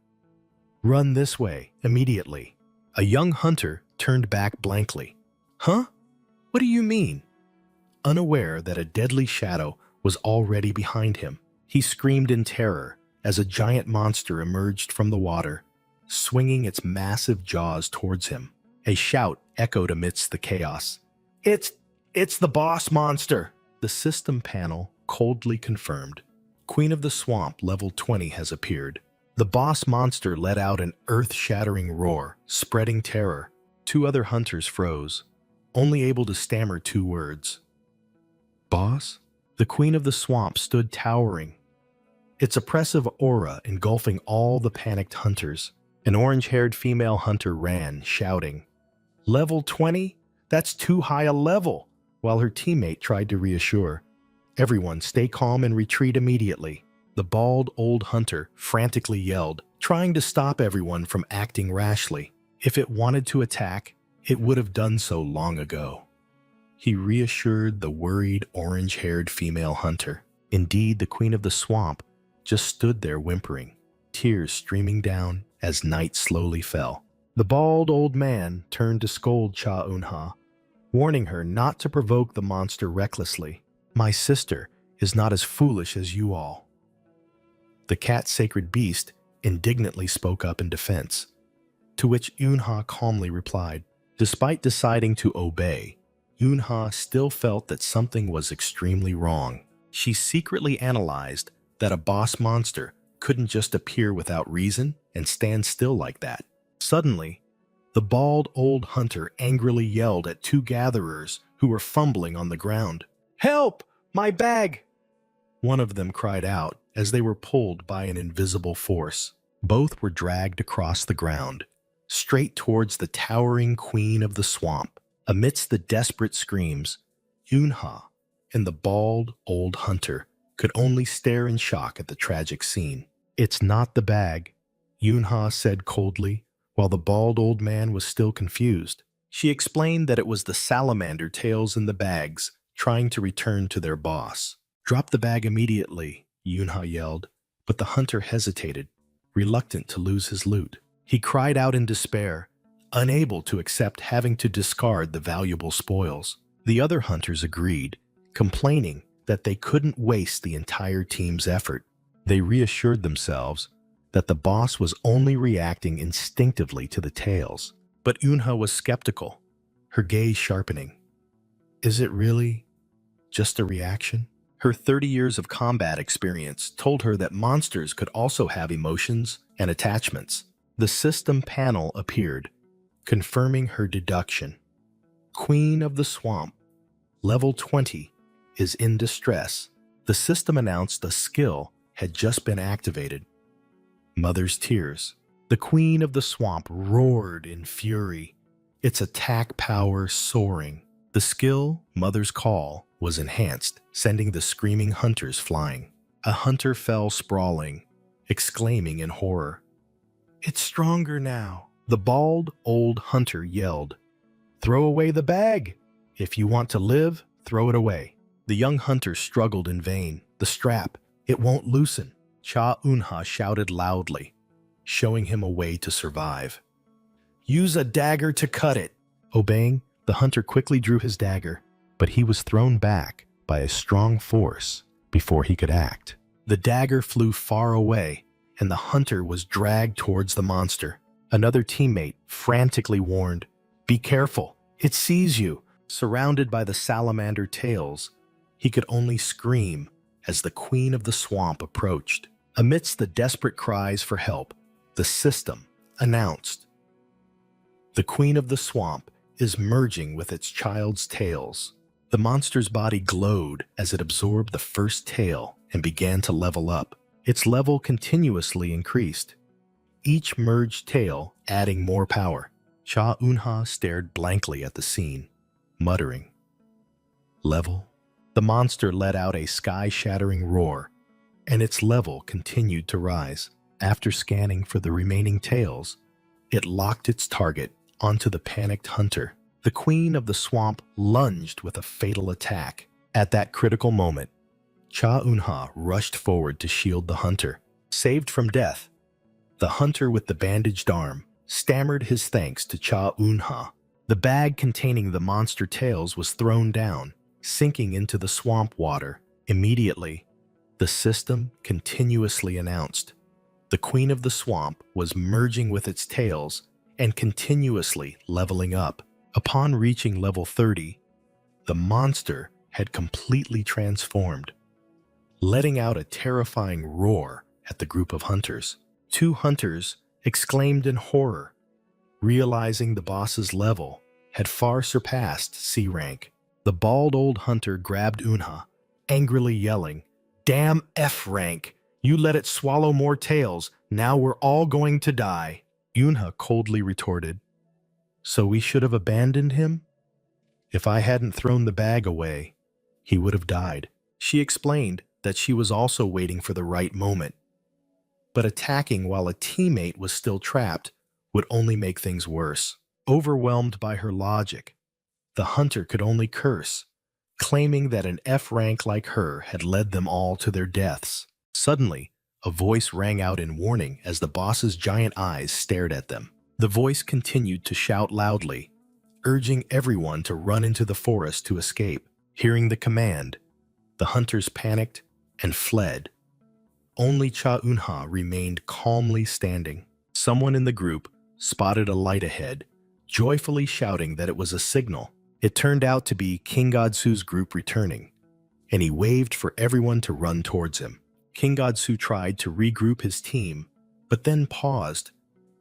Run this way, immediately." A young hunter turned back blankly. "Huh? What do you mean?" Unaware that a deadly shadow was already behind him, he screamed in terror as a giant monster emerged from the water, swinging its massive jaws towards him. A shout echoed amidst the chaos. It's the boss monster!" The system panel coldly confirmed. Queen of the Swamp level 20 has appeared. The boss monster let out an earth-shattering roar, spreading terror. Two other hunters froze, only able to stammer two words. "Boss?" The Queen of the Swamp stood towering, its oppressive aura engulfing all the panicked hunters. An orange-haired female hunter ran, shouting, "Level 20? That's too high a level!" while her teammate tried to reassure, "Everyone stay calm and retreat immediately." The bald old hunter frantically yelled, trying to stop everyone from acting rashly. If it wanted to attack, it would have done so long ago. He reassured the worried orange-haired female hunter. Indeed, the Queen of the Swamp just stood there whimpering, tears streaming down as night slowly fell. The bald old man turned to scold Cha Eun-ha, warning her not to provoke the monster recklessly. My sister is not as foolish as you all. The cat sacred beast indignantly spoke up in defense, to which Yunha calmly replied. Despite deciding to obey, Yunha still felt that something was extremely wrong. She secretly analyzed that a boss monster couldn't just appear without reason and stand still like that. Suddenly, the bald old hunter angrily yelled at two gatherers who were fumbling on the ground. "Help! My bag!" One of them cried out as they were pulled by an invisible force. Both were dragged across the ground, straight towards the towering queen of the swamp. Amidst the desperate screams, Yunha and the bald old hunter could only stare in shock at the tragic scene. "It's not the bag," Yunha said coldly, while the bald old man was still confused. She explained that it was the salamander tails in the bags trying to return to their boss. "Drop the bag immediately," Yunha yelled, but the hunter hesitated, reluctant to lose his loot. He cried out in despair, unable to accept having to discard the valuable spoils. The other hunters agreed, complaining that they couldn't waste the entire team's effort. They reassured themselves that the boss was only reacting instinctively to the tails. But Yunha was skeptical, her gaze sharpening. Is it really just a reaction? Her 30 years of combat experience told her that monsters could also have emotions and attachments. The system panel appeared, confirming her deduction. Queen of the Swamp, level 20, is in distress. The system announced a skill had just been activated. Mother's Tears. The Queen of the Swamp roared in fury, its attack power soaring. The skill, Mother's Call, was enhanced, sending the screaming hunters flying. A hunter fell sprawling, exclaiming in horror. "It's stronger now." The bald old hunter yelled, "Throw away the bag! If you want to live, throw it away." The young hunter struggled in vain. "The strap, it won't loosen." Cha Unha shouted loudly, showing him a way to survive. "Use a dagger to cut it." Obeying, the hunter quickly drew his dagger, but he was thrown back by a strong force before he could act. The dagger flew far away, and the hunter was dragged towards the monster. Another teammate frantically warned, "Be careful, it sees you." Surrounded by the salamander tails, he could only scream as the Queen of the Swamp approached. Amidst the desperate cries for help, the system announced, "The Queen of the Swamp is merging with its child's tails." The monster's body glowed as it absorbed the first tail and began to level up. Its level continuously increased, each merged tail adding more power. Cha Unha stared blankly at the scene, muttering, "Level?" The monster let out a sky-shattering roar, and its level continued to rise. After scanning for the remaining tails, it locked its target onto the panicked hunter. The Queen of the Swamp lunged with a fatal attack. At that critical moment, Cha Unha rushed forward to shield the hunter. Saved from death, the hunter with the bandaged arm stammered his thanks to Cha Unha. The bag containing the monster tails was thrown down, sinking into the swamp water. Immediately, the system continuously announced, the Queen of the Swamp was merging with its tails and continuously leveling up. Upon reaching level 30, the monster had completely transformed, letting out a terrifying roar at the group of hunters. Two hunters exclaimed in horror, realizing the boss's level had far surpassed C rank. The bald old hunter grabbed Unha, angrily yelling, "Damn F rank! You let it swallow more tails, now we're all going to die." Unha coldly retorted, "So we should have abandoned him? If I hadn't thrown the bag away, he would have died." She explained that she was also waiting for the right moment. But attacking while a teammate was still trapped would only make things worse. Overwhelmed by her logic, the hunter could only curse, claiming that an F rank like her had led them all to their deaths. Suddenly, a voice rang out in warning as the boss's giant eyes stared at them. The voice continued to shout loudly, urging everyone to run into the forest to escape. Hearing the command, the hunters panicked and fled. Only Cha Eunha remained calmly standing. Someone in the group spotted a light ahead, joyfully shouting that it was a signal. It turned out to be King Godsu's group returning, and he waved for everyone to run towards him. King Godsu tried to regroup his team, but then paused,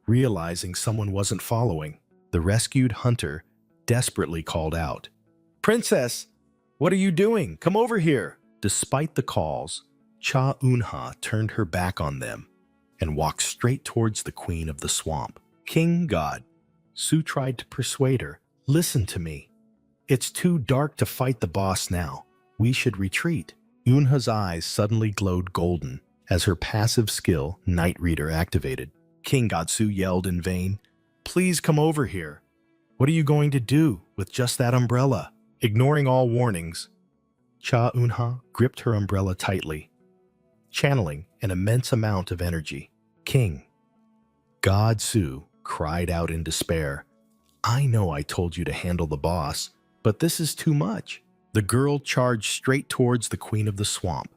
realizing someone wasn't following. The rescued hunter desperately called out, "Princess, what are you doing? Come over here!" Despite the calls, Cha Eunha turned her back on them and walked straight towards the queen of the swamp. King God Su tried to persuade her, "Listen to me. It's too dark to fight the boss now. We should retreat." Eunha's eyes suddenly glowed golden as her passive skill, Night Reader, activated. King Godsu yelled in vain, "Please come over here. What are you going to do with just that umbrella?" Ignoring all warnings, Cha Eunha gripped her umbrella tightly, channeling an immense amount of energy. King Godsu cried out in despair, "I know I told you to handle the boss, but this is too much." The girl charged straight towards the queen of the swamp,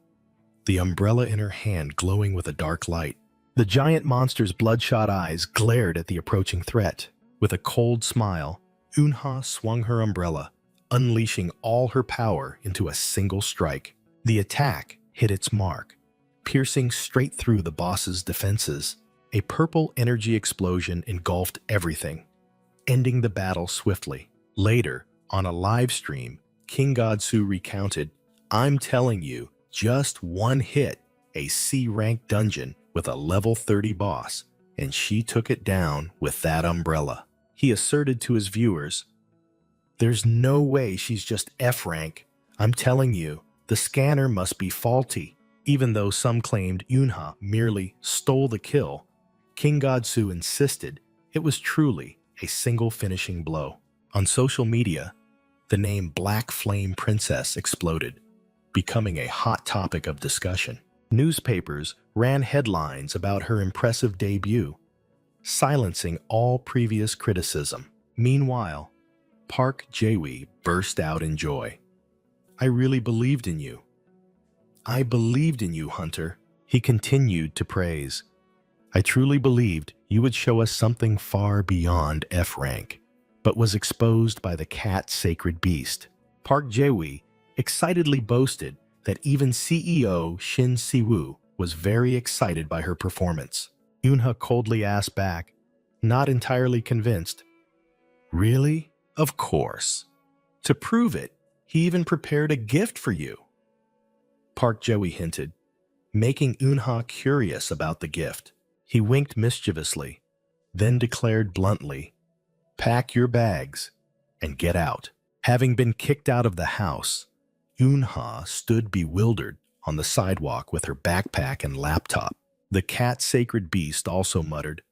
the umbrella in her hand glowing with a dark light. The giant monster's bloodshot eyes glared at the approaching threat. With a cold smile, Eunha swung her umbrella, unleashing all her power into a single strike. The attack hit its mark, piercing straight through the boss's defenses. A purple energy explosion engulfed everything, ending the battle swiftly. Later, on a live stream, King Godsu recounted, "I'm telling you, just one hit, a C-rank dungeon with a level 30 boss, and she took it down with that umbrella." He asserted to his viewers, "There's no way she's just F-rank. I'm telling you, the scanner must be faulty." Even though some claimed Eunha merely stole the kill, King Godsu insisted it was truly a single finishing blow. On social media, the name Black Flame Princess exploded, becoming a hot topic of discussion. Newspapers ran headlines about her impressive debut, silencing all previous criticism. Meanwhile, Park Jae-wi burst out in joy. "I really believed in you. I believed in you, Hunter." He continued to praise, "I truly believed you would show us something far beyond F-rank," but was exposed by the cat sacred beast. Park Jae-wi excitedly boasted that even CEO Shin Si-woo was very excited by her performance. Eunha coldly asked back, not entirely convinced, "Really? Of course. To prove it, he even prepared a gift for you." Park Jae-wi hinted, making Eunha curious about the gift. He winked mischievously, then declared bluntly, "Pack your bags and get out." Having been kicked out of the house, Eunha stood bewildered on the sidewalk with her backpack and laptop. The cat sacred beast also muttered,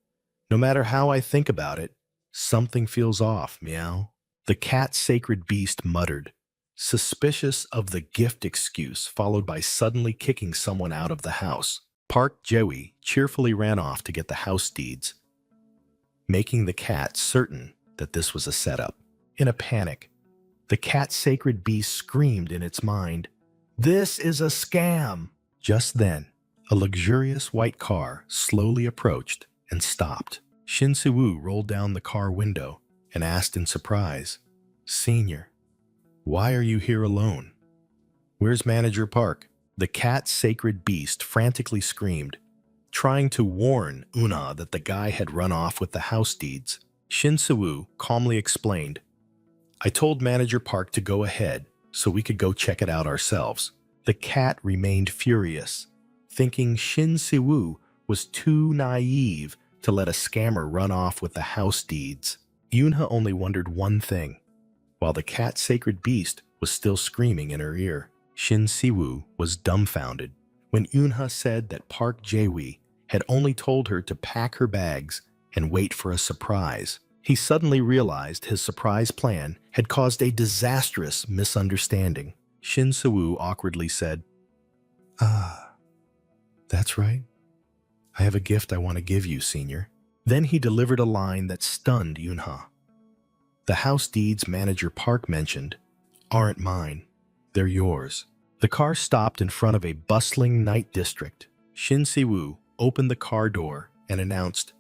"No matter how I think about it, something feels off, meow." The cat sacred beast muttered, suspicious of the gift excuse, followed by suddenly kicking someone out of the house. Park Jae-wi cheerfully ran off to get the house deeds, making the cat certain that this was a setup. In a panic, the cat sacred beast screamed in its mind, "This is a scam!" Just then, a luxurious white car slowly approached and stopped. Shin Si-woo rolled down the car window and asked in surprise, "Senior, why are you here alone? Where's Manager Park?" The cat sacred beast frantically screamed, trying to warn Eunha that the guy had run off with the house deeds. Shin Si-woo calmly explained, "I told Manager Park to go ahead so we could go check it out ourselves." The cat remained furious, thinking Shin Si-woo was too naive to let a scammer run off with the house deeds. Eunha only wondered one thing. While the cat sacred beast was still screaming in her ear, Shin Si-woo was dumbfounded when Eunha said that Park Jae-wi had only told her to pack her bags and wait for a surprise. He suddenly realized his surprise plan had caused a disastrous misunderstanding. Shin Si-woo awkwardly said, "Ah, that's right. I have a gift I want to give you, Senior." Then he delivered a line that stunned Eunha. The house deeds manager Park mentioned aren't mine. They're yours. The car stopped in front of a bustling night district. Shin Si-woo opened the car door and announced,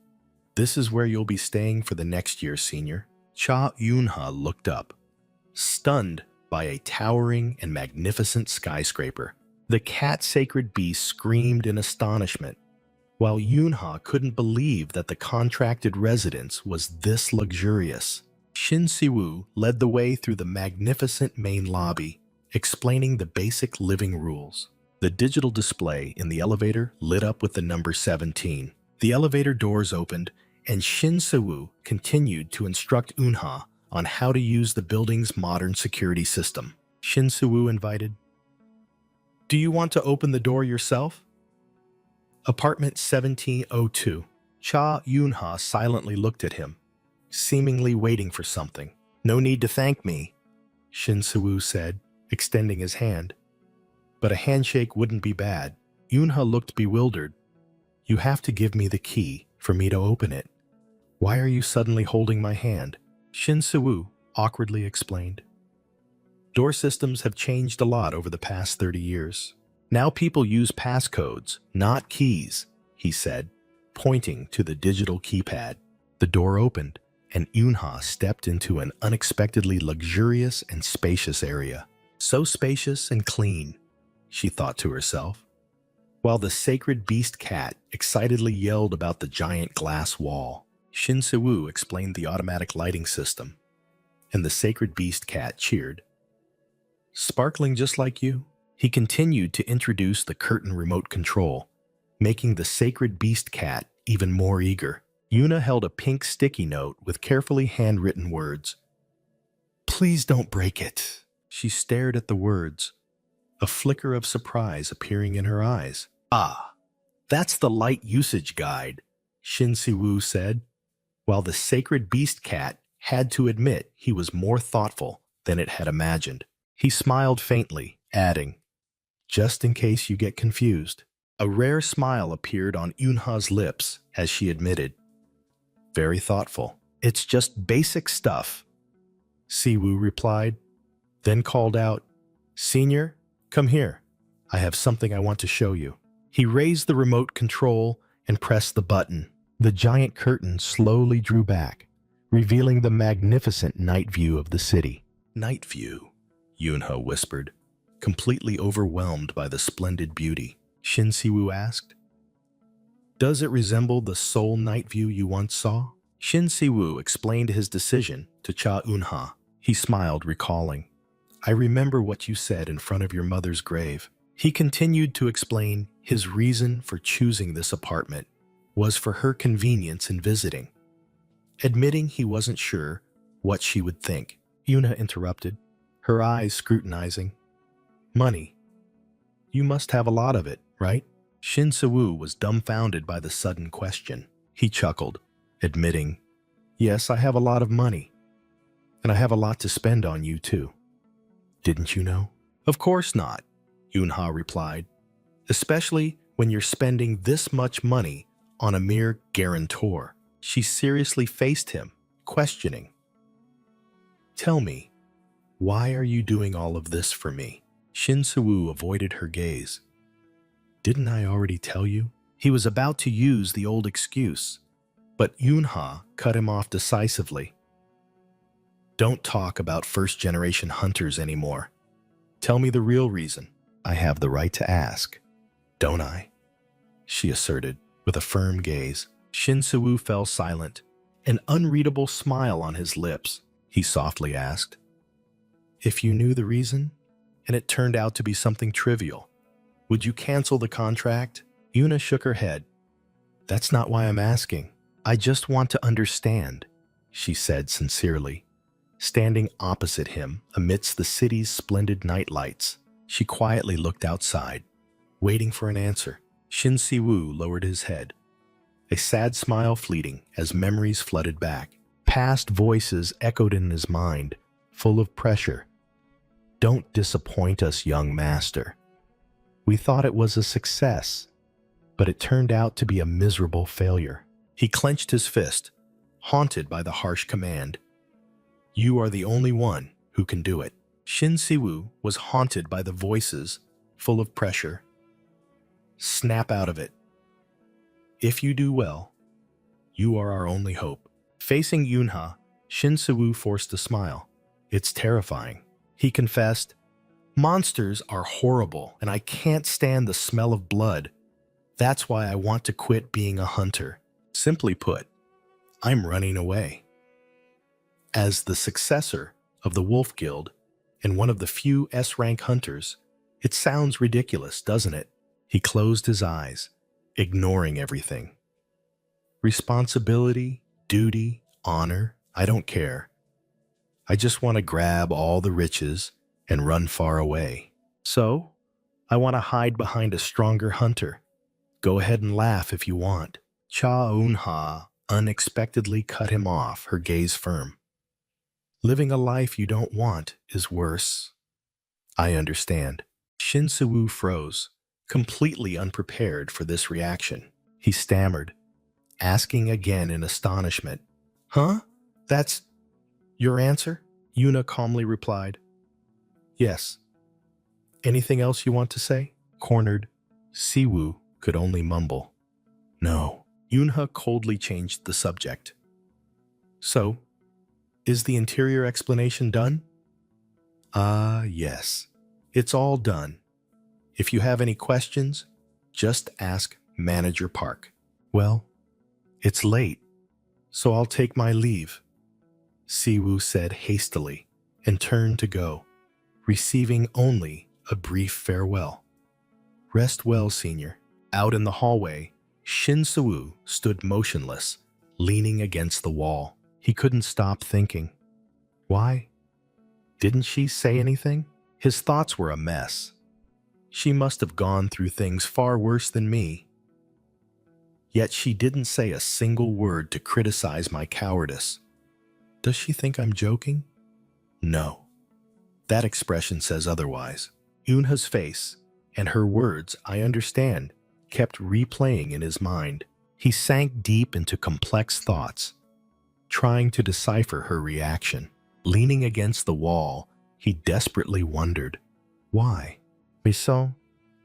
"This is where you'll be staying for the next year, senior." Cha Eun-ha looked up, stunned by a towering and magnificent skyscraper. The cat-sacred beast screamed in astonishment, while Yoon-ha couldn't believe that the contracted residence was this luxurious. Shin Si-woo led the way through the magnificent main lobby, explaining the basic living rules. The digital display in the elevator lit up with the number 17. The elevator doors opened, and Shin Si-woo continued to instruct Eun-ha on how to use the building's modern security system. Shin Si-woo invited, "Do you want to open the door yourself?" Apartment 1702. Cha Eun-ha silently looked at him, seemingly waiting for something. "No need to thank me," Shin Si-woo said, extending his hand. But a handshake wouldn't be bad. Eun-ha looked bewildered. "You have to give me the key for me to open it. Why are you suddenly holding my hand?" Shin Si-woo awkwardly explained. "Door systems have changed a lot over the past 30 years. Now people use passcodes, not keys," he said, pointing to the digital keypad. The door opened, and Eun-ha stepped into an unexpectedly luxurious and spacious area. So spacious and clean, she thought to herself, while the sacred beast cat excitedly yelled about the giant glass wall. Shin Si-woo explained the automatic lighting system, and the sacred beast cat cheered. "Sparkling just like you?" He continued to introduce the curtain remote control, making the sacred beast cat even more eager. Yuna held a pink sticky note with carefully handwritten words. "Please don't break it." She stared at the words, a flicker of surprise appearing in her eyes. "Ah, that's the light usage guide," Shin Si-woo said, while the sacred beast cat had to admit he was more thoughtful than it had imagined. He smiled faintly, adding, "Just in case you get confused." A rare smile appeared on Eun-ha's lips as she admitted, "Very thoughtful. It's just basic stuff," Si-woo replied, then called out, "Senior, come here. I have something I want to show you." He raised the remote control and pressed the button. The giant curtain slowly drew back, revealing the magnificent night view of the city. "Night view," Yoon-ha whispered, completely overwhelmed by the splendid beauty. Shin Si-woo asked, "Does it resemble the Seoul night view you once saw?" Shin Si-woo explained his decision to Cha Eun-ha. He smiled, recalling, "I remember what you said in front of your mother's grave." He continued to explain his reason for choosing this apartment was for her convenience in visiting, admitting he wasn't sure what she would think. Yuna interrupted, her eyes scrutinizing. "Money. You must have a lot of it, right?" Shin Si-woo was dumbfounded by the sudden question. He chuckled, admitting, "Yes, I have a lot of money. And I have a lot to spend on you, too." "Didn't you know?" "Of course not," Yoon-ha replied, "especially when you're spending this much money on a mere guarantor." She seriously faced him, questioning, "Tell me, why are you doing all of this for me?" Shin Si-woo avoided her gaze. "Didn't I already tell you?" He was about to use the old excuse, but Yoon-ha cut him off decisively. "Don't talk about first-generation hunters anymore. Tell me the real reason." "I have the right to ask, don't I?" she asserted, with a firm gaze. Shin Si-woo fell silent, an unreadable smile on his lips. He softly asked, "If you knew the reason, and it turned out to be something trivial, would you cancel the contract?" Yuna shook her head. "That's not why I'm asking. I just want to understand," she said sincerely, standing opposite him amidst the city's splendid night lights. She quietly looked outside, waiting for an answer. Shin Si-woo lowered his head, a sad smile fleeting as memories flooded back. Past voices echoed in his mind, full of pressure. "Don't disappoint us, young master. We thought it was a success, but it turned out to be a miserable failure." He clenched his fist, haunted by the harsh command. You are the only one who can do it. Shin Siwoo was haunted by the voices, full of pressure. Snap out of it. If you do well, you are our only hope. Facing Yunha, Shin Siwoo forced a smile. It's terrifying. He confessed, monsters are horrible, and I can't stand the smell of blood. That's why I want to quit being a hunter. Simply put, I'm running away. As the successor of the Wolf Guild and one of the few S-rank hunters, it sounds ridiculous, doesn't it? He closed his eyes, ignoring everything. Responsibility, duty, honor, I don't care. I just want to grab all the riches and run far away. So, I want to hide behind a stronger hunter. Go ahead and laugh if you want. Cha Eun-ha unexpectedly cut him off, her gaze firm. Living a life you don't want is worse. I understand. Shin Siwoo froze, completely unprepared for this reaction. He stammered, asking again in astonishment. Huh? That's your answer? Yuna calmly replied. Yes. Anything else you want to say? Cornered, Siwoo could only mumble. No. Yunha coldly changed the subject. So, is the interior explanation done? Yes. It's all done. If you have any questions, just ask Manager Park. Well, it's late, so I'll take my leave, Siwoo said hastily and turned to go, receiving only a brief farewell. Rest well, senior. Out in the hallway, Shin Siwoo stood motionless, leaning against the wall. He couldn't stop thinking. Why? Didn't she say anything? His thoughts were a mess. She must have gone through things far worse than me. Yet she didn't say a single word to criticize my cowardice. Does she think I'm joking? No. That expression says otherwise. Yunha's face and her words, I understand, kept replaying in his mind. He sank deep into complex thoughts, trying to decipher her reaction. Leaning against the wall, he desperately wondered, why? So,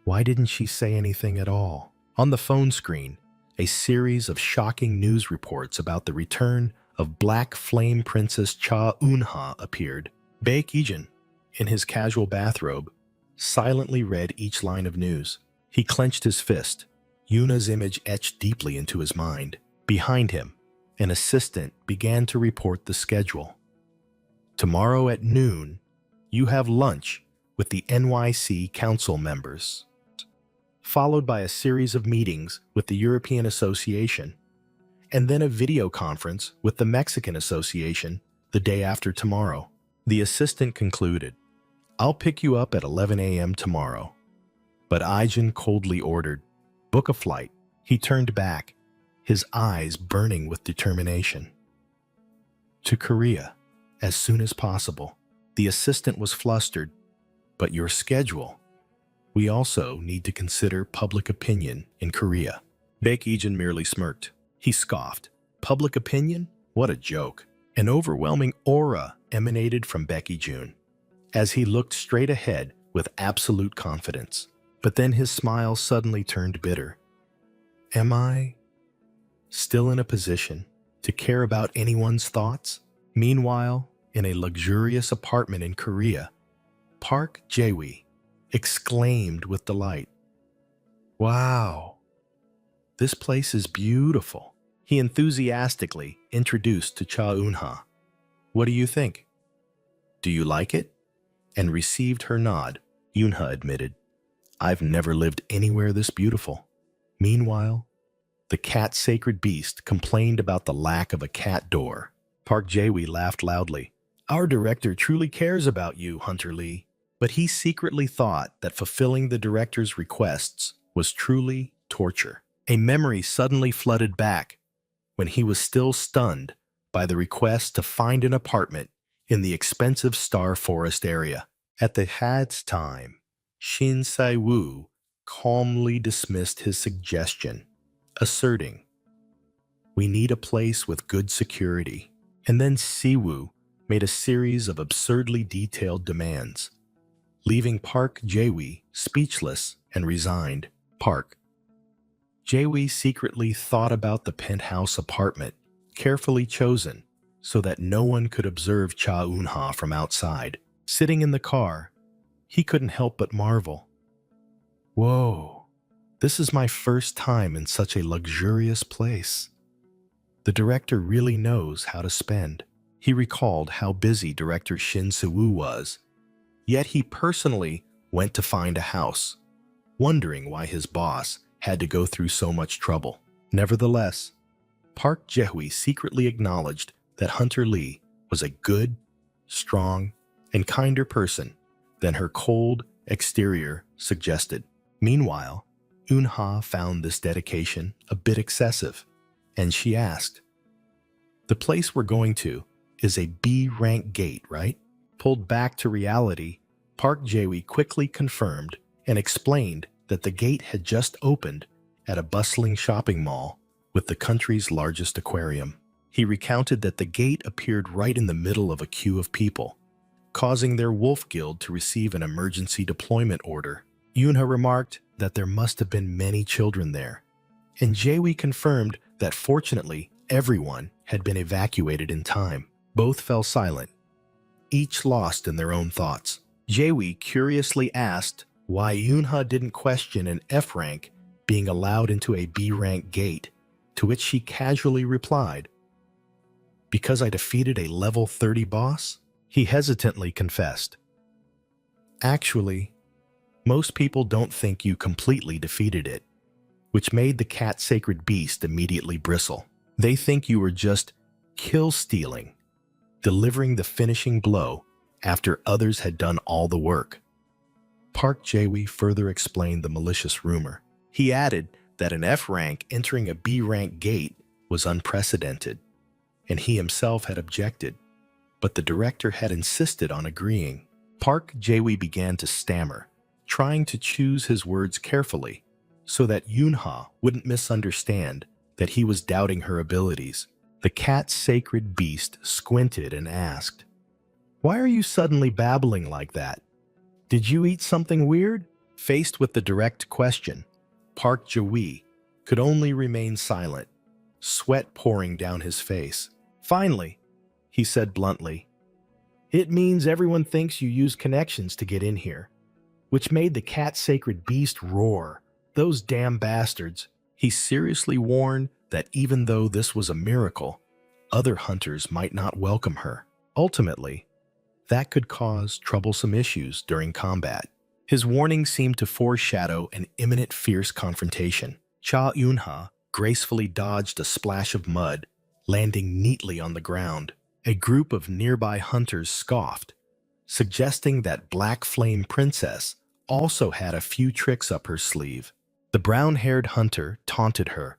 why didn't she say anything at all? On the phone screen, a series of shocking news reports about the return of Black Flame Princess Cha Eun-ha appeared. Bae Ki-jin, in his casual bathrobe, silently read each line of news. He clenched his fist, Yuna's image etched deeply into his mind. Behind him, an assistant began to report the schedule. Tomorrow at noon, you have lunch with the NYC council members, followed by a series of meetings with the European Association, and then a video conference with the Mexican Association the day after tomorrow. The assistant concluded, I'll pick you up at 11 a.m. tomorrow. But Aijin coldly ordered, book a flight. He turned back, his eyes burning with determination. To Korea, as soon as possible. The assistant was flustered. But your schedule. We also need to consider public opinion in Korea. Bae Ki-jin merely smirked. He scoffed. Public opinion? What a joke. An overwhelming aura emanated from Bae Ki-jun as he looked straight ahead with absolute confidence. But then his smile suddenly turned bitter. Am I still in a position to care about anyone's thoughts? Meanwhile, in a luxurious apartment in Korea, Park Jae-wi exclaimed with delight. Wow, this place is beautiful. He enthusiastically introduced to Cha Eun-ha. What do you think? Do you like it? And received her nod. Eun-ha admitted, I've never lived anywhere this beautiful. Meanwhile, the cat-sacred beast complained about the lack of a cat door. Park Jae-wi laughed loudly. Our director truly cares about you, Hunter Lee. But he secretly thought that fulfilling the director's requests was truly torture. A memory suddenly flooded back when he was still stunned by the request to find an apartment in the expensive Star Forest area. At the Had's time, Shin Sai-woo calmly dismissed his suggestion, asserting, we need a place with good security. And then Siwoo made a series of absurdly detailed demands, leaving Park Jae-wee speechless and resigned. Park Jae-wee secretly thought about the penthouse apartment, carefully chosen so that no one could observe Cha Eun-ha from outside. Sitting in the car, he couldn't help but marvel. Whoa, this is my first time in such a luxurious place. The director really knows how to spend. He recalled how busy director Shin Se-woo was, yet he personally went to find a house, wondering why his boss had to go through so much trouble. Nevertheless, Park Jae-wee secretly acknowledged that Hunter Lee was a good, strong, and kinder person than her cold exterior suggested. Meanwhile, Eun-ha found this dedication a bit excessive, and she asked, "The place we're going to is a B-rank gate, right?" Pulled back to reality, Park Jae-wee quickly confirmed and explained that the gate had just opened at a bustling shopping mall with the country's largest aquarium. He recounted that the gate appeared right in the middle of a queue of people, causing their wolf guild to receive an emergency deployment order. Eun-ha remarked that there must have been many children there, and Jae-wee confirmed that fortunately everyone had been evacuated in time. Both fell silent, each lost in their own thoughts. Jae-wee curiously asked why Eun-ha didn't question an F rank being allowed into a B rank gate, to which she casually replied, "Because I defeated a level 30 boss?" He hesitantly confessed, "Actually, most people don't think you completely defeated it," which made the cat sacred beast immediately bristle. "They think you were just kill-stealing, delivering the finishing blow after others had done all the work." Park Jae-wee further explained the malicious rumor. He added that an F rank entering a B rank gate was unprecedented, and he himself had objected, but the director had insisted on agreeing. Park Jae-wee began to stammer, trying to choose his words carefully so that Eun-ha wouldn't misunderstand that he was doubting her abilities. The cat sacred beast squinted and asked, "Why are you suddenly babbling like that? Did you eat something weird?" Faced with the direct question, Park Jae-wee could only remain silent, sweat pouring down his face. Finally, he said bluntly, "It means everyone thinks you use connections to get in here," which made the cat sacred beast roar. Those damn bastards. He seriously warned that even though this was a miracle, other hunters might not welcome her. Ultimately, that could cause troublesome issues during combat. His warning seemed to foreshadow an imminent fierce confrontation. Cha Eun-ha gracefully dodged a splash of mud, landing neatly on the ground. A group of nearby hunters scoffed, suggesting that Black Flame Princess also had a few tricks up her sleeve. The brown-haired hunter taunted her,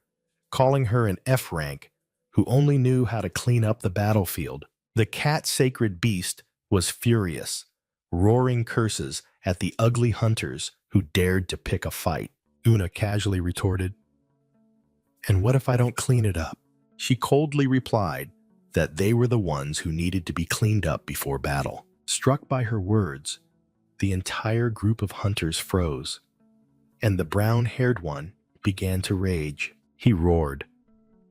calling her an F rank who only knew how to clean up the battlefield. The cat sacred beast was furious, roaring curses at the ugly hunters who dared to pick a fight. Una casually retorted, "And what if I don't clean it up?" She coldly replied that they were the ones who needed to be cleaned up before battle. Struck by her words, the entire group of hunters froze, and the brown-haired one began to rage. He roared,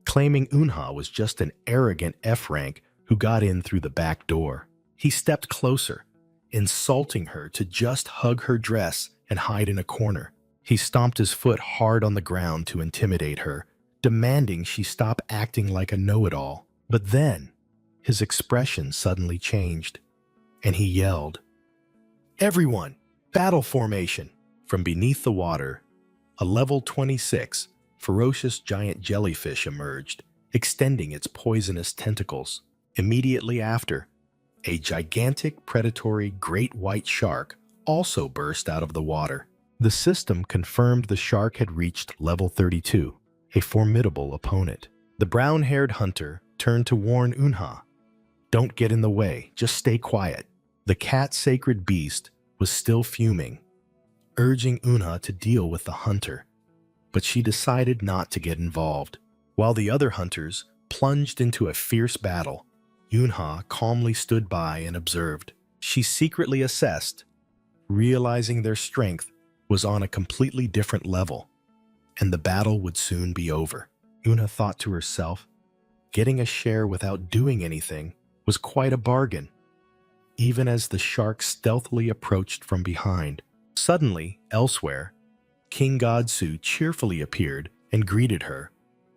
claiming Eun-ha was just an arrogant F rank who got in through the back door. He stepped closer, insulting her to just hug her dress and hide in a corner. He stomped his foot hard on the ground to intimidate her, demanding she stop acting like a know-it-all. But then, his expression suddenly changed, and he yelled, "Everyone, battle formation!" From beneath the water, a level 26 ferocious giant jellyfish emerged, extending its poisonous tentacles. Immediately after, a gigantic predatory great white shark also burst out of the water. The system confirmed the shark had reached level 32, a formidable opponent. The brown-haired hunter turned to warn Eun-ha, "Don't get in the way, just stay quiet." The cat sacred beast was still fuming, urging Eun-ha to deal with the hunter, but she decided not to get involved. While the other hunters plunged into a fierce battle, Yunha calmly stood by and observed. She secretly assessed, realizing their strength was on a completely different level, and the battle would soon be over. Yunha thought to herself, getting a share without doing anything was quite a bargain. Even as the shark stealthily approached from behind, suddenly, elsewhere, King Godsu cheerfully appeared and greeted her,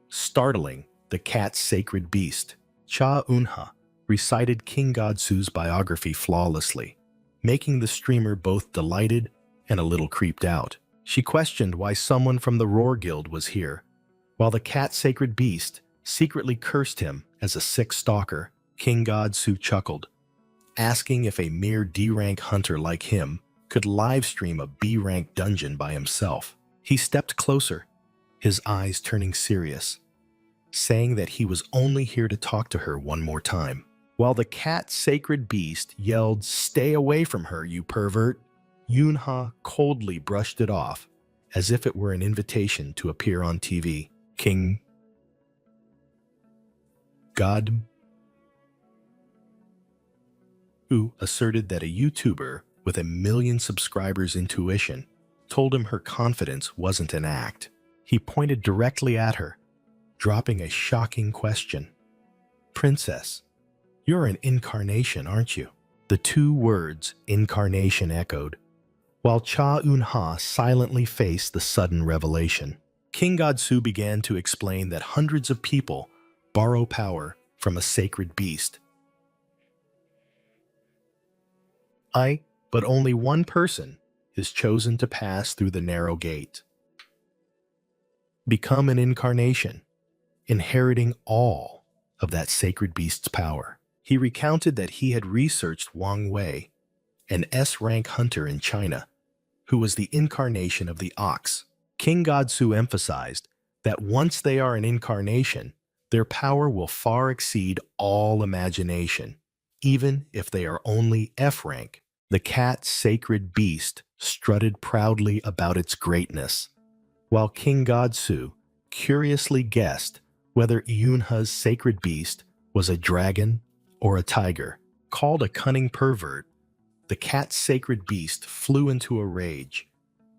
startling the cat's sacred beast. Cha Eunha recited King Godsu's biography flawlessly, making the streamer both delighted and a little creeped out. She questioned why someone from the Roar Guild was here, while the cat sacred beast secretly cursed him as a sick stalker. King Godsu chuckled, asking if a mere D-rank hunter like him could livestream a B-rank dungeon by himself. He stepped closer, his eyes turning serious, saying that he was only here to talk to her one more time. While the cat sacred beast yelled, "Stay away from her, you pervert," Yunha coldly brushed it off, as if it were an invitation to appear on TV. King God who asserted that a YouTuber with 1 million subscribers' intuition told him her confidence wasn't an act. He pointed directly at her, dropping a shocking question. "Princess, you're an incarnation, aren't you?" The two words incarnation echoed, while Cha Eunha silently faced the sudden revelation. King Godsu began to explain that hundreds of people borrow power from a sacred beast. But only one person is chosen to pass through the narrow gate. Become an incarnation, inheriting all of that sacred beast's power. He recounted that he had researched Wang Wei, an S-rank hunter in China, who was the incarnation of the ox. King Godsu emphasized that once they are an incarnation, their power will far exceed all imagination, even if they are only F-rank. The cat sacred beast strutted proudly about its greatness, while King Godsu curiously guessed whether Yunha's sacred beast was a dragon or a tiger. Called a cunning pervert, the cat's sacred beast flew into a rage,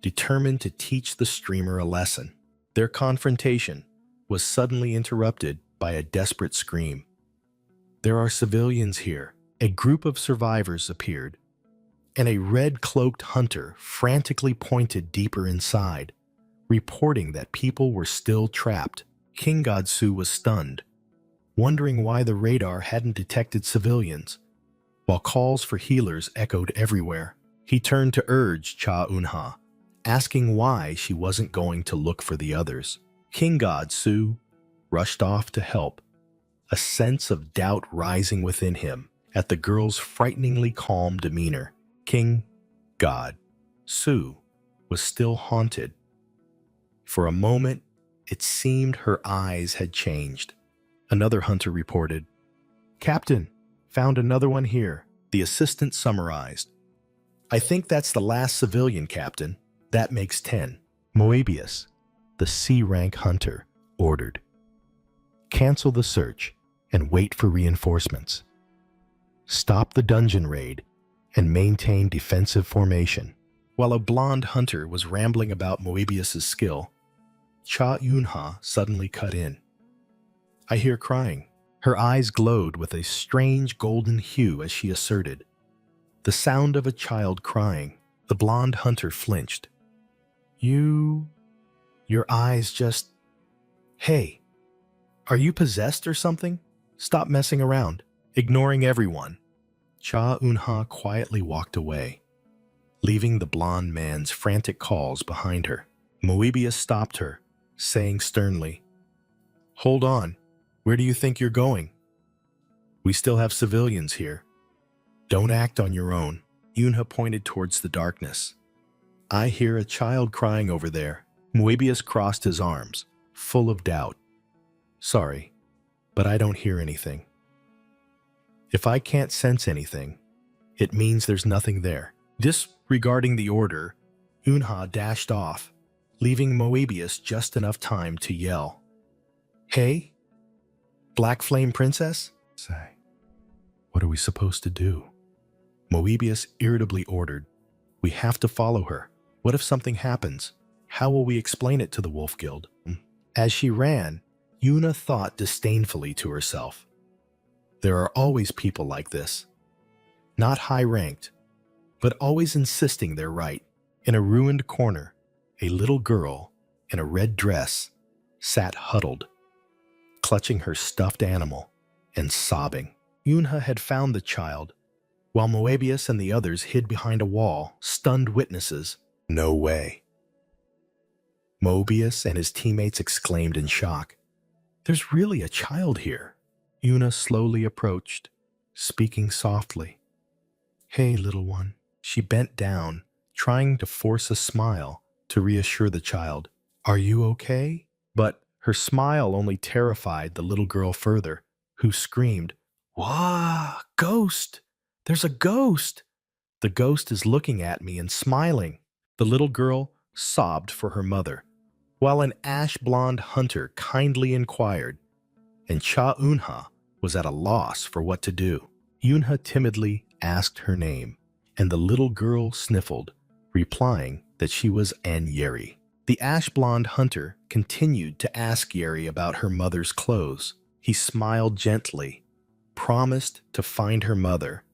determined to teach the streamer a lesson. Their confrontation was suddenly interrupted by a desperate scream. "There are civilians here." A group of survivors appeared, and a red-cloaked hunter frantically pointed deeper inside, reporting that people were still trapped. King Godsu was stunned, wondering why the radar hadn't detected civilians, while calls for healers echoed everywhere. He turned to urge Cha Eunha, asking why she wasn't going to look for the others. King Godsu rushed off to help, a sense of doubt rising within him at the girl's frighteningly calm demeanor. King Godsu was still haunted. For a moment, it seemed her eyes had changed. Another hunter reported, "Captain, found another one here." The assistant summarized, "I think that's the last civilian, Captain. That makes 10. Moebius, the C-rank hunter, ordered, "Cancel the search and wait for reinforcements. Stop the dungeon raid and maintain defensive formation." While a blonde hunter was rambling about Moebius's skill, Cha Eunha suddenly cut in. "I hear crying." Her eyes glowed with a strange golden hue as she asserted, "The sound of a child crying." The blonde hunter flinched. Your eyes just... Hey, are you possessed or something? Stop messing around." Ignoring everyone, Cha Eunha quietly walked away, leaving the blonde man's frantic calls behind her. Moebius stopped her, saying sternly, "Hold on, where do you think you're going? We still have civilians here. Don't act on your own." Eunha pointed towards the darkness. "I hear a child crying over there." Moebius crossed his arms, full of doubt. "Sorry, but I don't hear anything. If I can't sense anything, it means there's nothing there." Disregarding the order, Eunha dashed off, leaving Moebius just enough time to yell, "Hey, Black Flame Princess?" What are we supposed to do? Moebius irritably ordered. We have to follow her. What if something happens? How will we explain it to the Wolf Guild? As she ran, Yuna thought disdainfully to herself. There are always people like this. Not high-ranked, but always insisting they're right. In a ruined corner, a little girl in a red dress sat huddled, clutching her stuffed animal and sobbing. Yunha had found the child, while Moebius and the others hid behind a wall, stunned witnesses. No way. Moebius and his teammates exclaimed in shock. There's really a child here. Yuna slowly approached, speaking softly. Hey, little one. She bent down, trying to force a smile to reassure the child. Are you okay? But her smile only terrified the little girl further, who screamed, Wah! Ghost! There's a ghost! The ghost is looking at me and smiling. The little girl sobbed for her mother, while an ash-blonde hunter kindly inquired, and Cha Eunha was at a loss for what to do. Eunha timidly asked her name, and the little girl sniffled, replying that she was An Yeri. The ash-blonde hunter continued to ask Yeri about her mother's clothes. He smiled gently, promised to find her mother,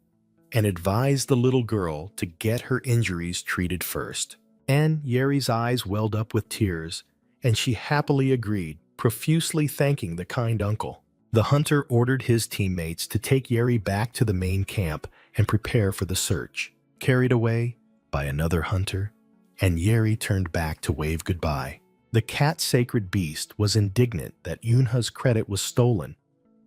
and advised the little girl to get her injuries treated first. An Yeri's eyes welled up with tears, and she happily agreed, profusely thanking the kind uncle. The hunter ordered his teammates to take Yeri back to the main camp and prepare for the search. Carried away by another hunter, and Yeri turned back to wave goodbye. The cat-sacred beast was indignant that Yunha's credit was stolen,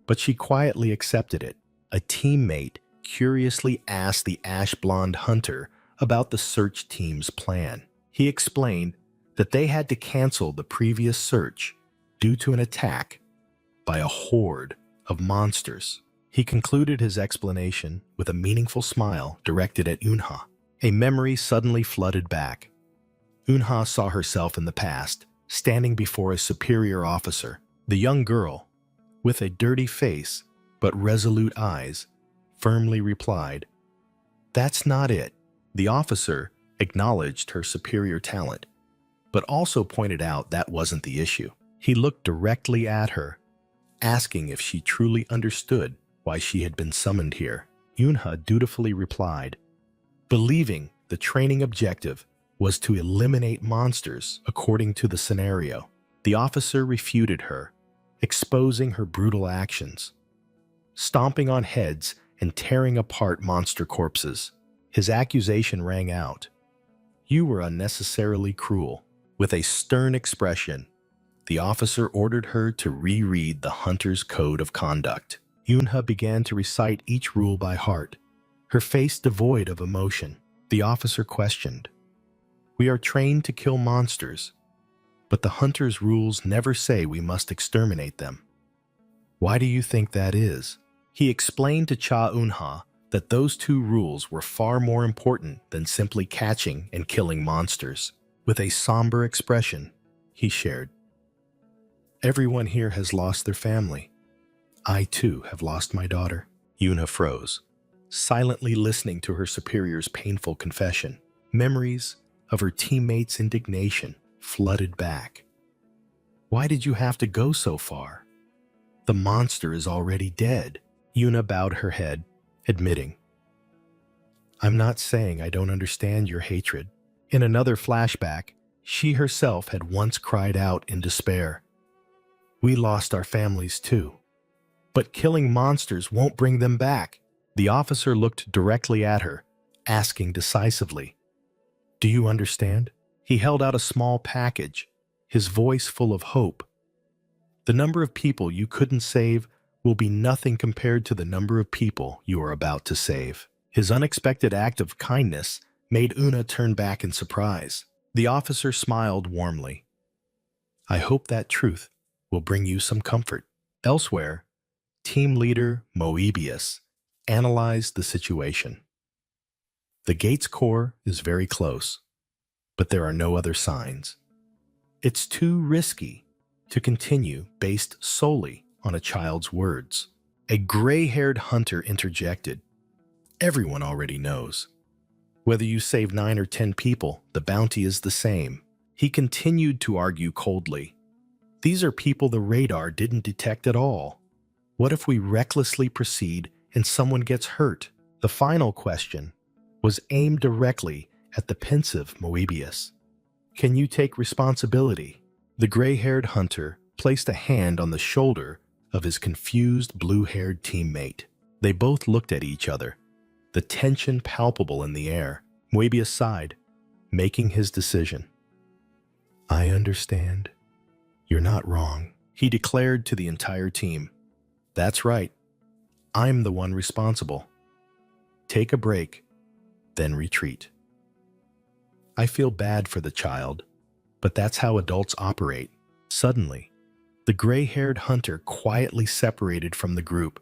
but she quietly accepted it. A teammate curiously asked the ash-blonde hunter about the search team's plan. He explained that they had to cancel the previous search due to an attack by a horde of monsters. He concluded his explanation with a meaningful smile directed at Eunha. A memory suddenly flooded back. Eunha saw herself in the past, standing before a superior officer. The young girl, with a dirty face but resolute eyes, firmly replied, That's not it. The officer acknowledged her superior talent, but also pointed out that wasn't the issue. He looked directly at her, asking if she truly understood why she had been summoned here. Eunha dutifully replied, believing the training objective was to eliminate monsters according to the scenario. The officer refuted her, exposing her brutal actions, stomping on heads and tearing apart monster corpses. His accusation rang out. You were unnecessarily cruel. With a stern expression, the officer ordered her to reread the hunter's code of conduct. Eunha began to recite each rule by heart, her face devoid of emotion. The officer questioned, We are trained to kill monsters, but the hunter's rules never say we must exterminate them. Why do you think that is? He explained to Cha Eunha that those two rules were far more important than simply catching and killing monsters. With a somber expression, he shared, Everyone here has lost their family. I too have lost my daughter. Eunha froze, silently listening to her superior's painful confession. Memories of her teammates' indignation flooded back. Why did you have to go so far? The monster is already dead. Eunha bowed her head, admitting, I'm not saying I don't understand your hatred. In another flashback, she herself had once cried out in despair. We lost our families too. But killing monsters won't bring them back. The officer looked directly at her, asking decisively, Do you understand? He held out a small package, his voice full of hope. The number of people you couldn't save will be nothing compared to the number of people you are about to save. His unexpected act of kindness made Eunha turn back in surprise. The officer smiled warmly. I hope that truth will bring you some comfort. Elsewhere, team leader Moebius analyzed the situation. The gate's core is very close, but there are no other signs. It's too risky to continue based solely on a child's words. A gray-haired hunter interjected. Everyone already knows. Whether you save 9 or 10 people, the bounty is the same. He continued to argue coldly. These are people the radar didn't detect at all. What if we recklessly proceed and someone gets hurt? The final question was aimed directly at the pensive Moebius. Can you take responsibility? The gray-haired hunter placed a hand on the shoulder of his confused blue-haired teammate. They both looked at each other, the tension palpable in the air. Moebius sighed, making his decision. I understand. You're not wrong, he declared to the entire team. That's right. I'm the one responsible. Take a break, then retreat. I feel bad for the child, but that's how adults operate. Suddenly, the gray-haired hunter quietly separated from the group,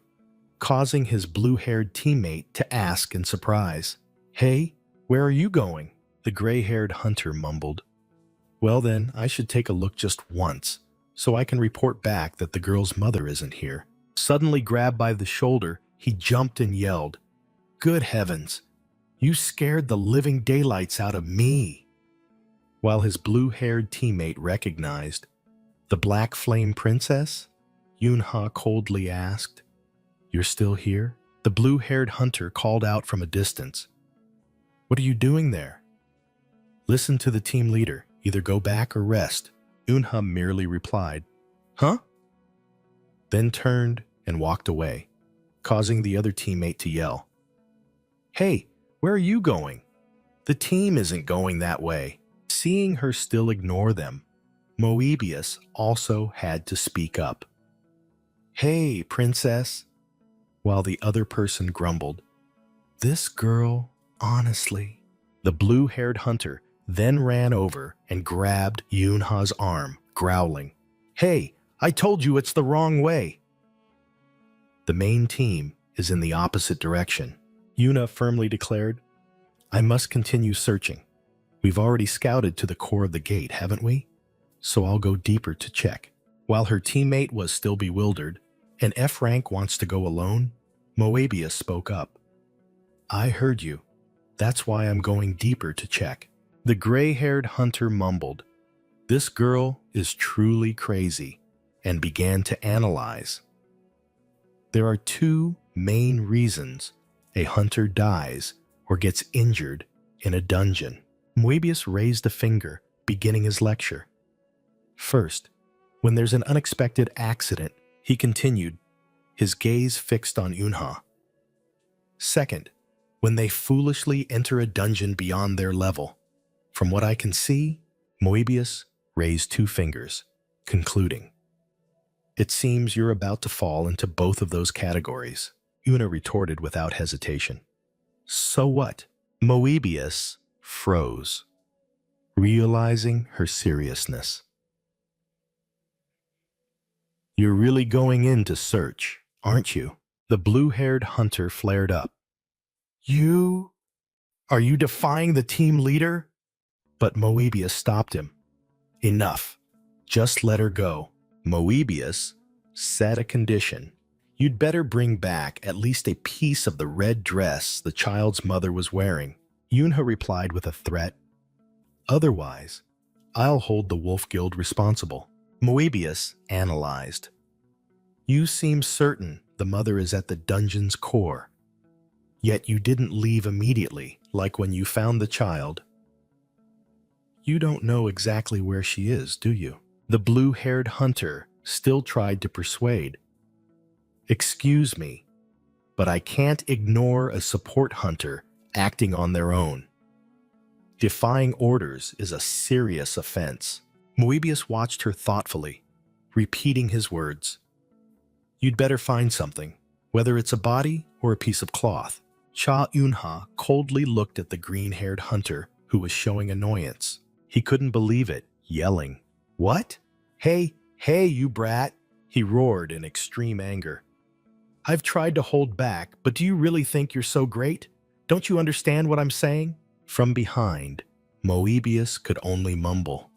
causing his blue-haired teammate to ask in surprise, Hey, where are you going? The gray-haired hunter mumbled. Well then, I should take a look just once, so I can report back that the girl's mother isn't here. Suddenly grabbed by the shoulder, he jumped and yelled, Good heavens! You scared the living daylights out of me! While his blue-haired teammate recognized, The Black Flame Princess? Yunha coldly asked. You're still here? The blue-haired hunter called out from a distance. What are you doing there? Listen to the team leader. Either go back or rest. Yunha merely replied, Huh? Then turned and walked away, causing the other teammate to yell. Hey, where are you going? The team isn't going that way. Seeing her still ignore them, Moebius also had to speak up. Hey, princess. While the other person grumbled, This girl, honestly. The blue-haired hunter then ran over and grabbed Yunha's arm, growling, Hey, I told you it's the wrong way. The main team is in the opposite direction. Yuna firmly declared, I must continue searching. We've already scouted to the core of the gate, haven't we? So I'll go deeper to check. While her teammate was still bewildered, and F rank wants to go alone, Moebius spoke up. I heard you. That's why I'm going deeper to check. The gray-haired hunter mumbled, This girl is truly crazy, and began to analyze. There are 2 main reasons a hunter dies or gets injured in a dungeon. Moebius raised a finger, beginning his lecture. First, when there's an unexpected accident, he continued, his gaze fixed on Yunha. Second, when they foolishly enter a dungeon beyond their level. From what I can see, Moebius raised 2 fingers, concluding, It seems you're about to fall into both of those categories. Yuna retorted without hesitation. So what? Moebius froze, realizing her seriousness. You're really going in to search, aren't you? The blue-haired hunter flared up. You? Are you defying the team leader? But Moebius stopped him. Enough. Just let her go. Moebius set a condition. You'd better bring back at least a piece of the red dress the child's mother was wearing. Yunha replied with a threat. Otherwise, I'll hold the Wolf Guild responsible. Moebius analyzed. You seem certain the mother is at the dungeon's core. Yet you didn't leave immediately, like when you found the child. You don't know exactly where she is, do you? The blue-haired hunter still tried to persuade. Excuse me, but I can't ignore a support hunter acting on their own. Defying orders is a serious offense. Moebius watched her thoughtfully, repeating his words. You'd better find something, whether it's a body or a piece of cloth. Cha Yunha coldly looked at the green-haired hunter who was showing annoyance. He couldn't believe it, yelling, What? Hey, you brat! He roared in extreme anger. I've tried to hold back, but do you really think you're so great? Don't you understand what I'm saying? From behind, Moebius could only mumble.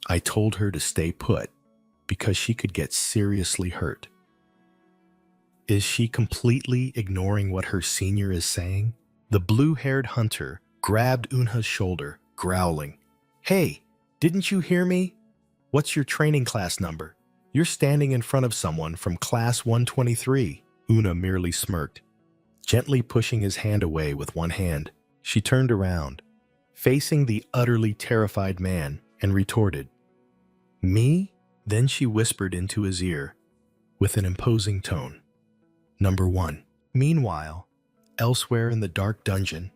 I told her to stay put because she could get seriously hurt. Is she completely ignoring what her senior is saying? The blue-haired hunter grabbed Eunha's shoulder, growling. Hey, didn't you hear me? What's your training class number? You're standing in front of someone from class 123. Eunha merely smirked, gently pushing his hand away with one hand. She turned around, facing the utterly terrified man, and retorted, Me? Then she whispered into his ear, with an imposing tone. Number 1. Meanwhile, elsewhere in the dark dungeon,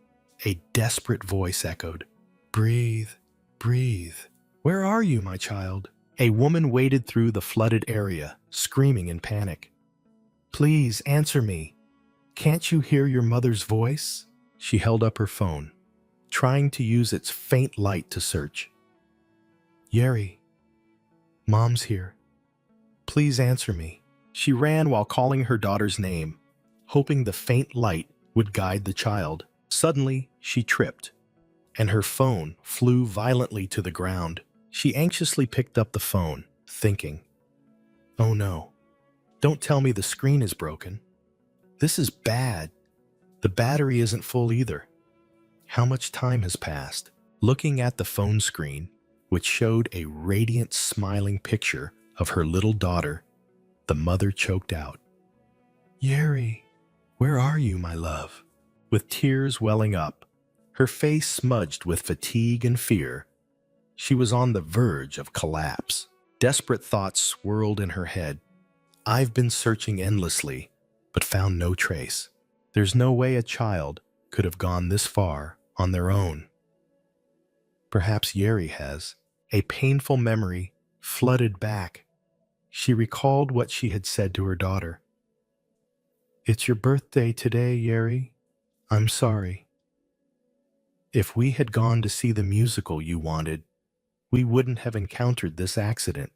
a desperate voice echoed, Breathe, breathe. Where are you, my child? A woman waded through the flooded area, screaming in panic. Please answer me. Can't you hear your mother's voice? She held up her phone, trying to use its faint light to search. Yeri, Mom's here. Please answer me. She ran while calling her daughter's name, hoping the faint light would guide the child. Suddenly, she tripped, and her phone flew violently to the ground. She anxiously picked up the phone, thinking, Oh no, don't tell me the screen is broken. This is bad. The battery isn't full either. How much time has passed? Looking at the phone screen, which showed a radiant, smiling picture of her little daughter, the mother choked out. Yeri, where are you, my love? With tears welling up, her face smudged with fatigue and fear, she was on the verge of collapse. Desperate thoughts swirled in her head. I've been searching endlessly, but found no trace. There's no way a child could have gone this far on their own. Perhaps Yeri has. A painful memory flooded back. She recalled what she had said to her daughter. It's your birthday today, Yeri. I'm sorry. If we had gone to see the musical you wanted, we wouldn't have encountered this accident.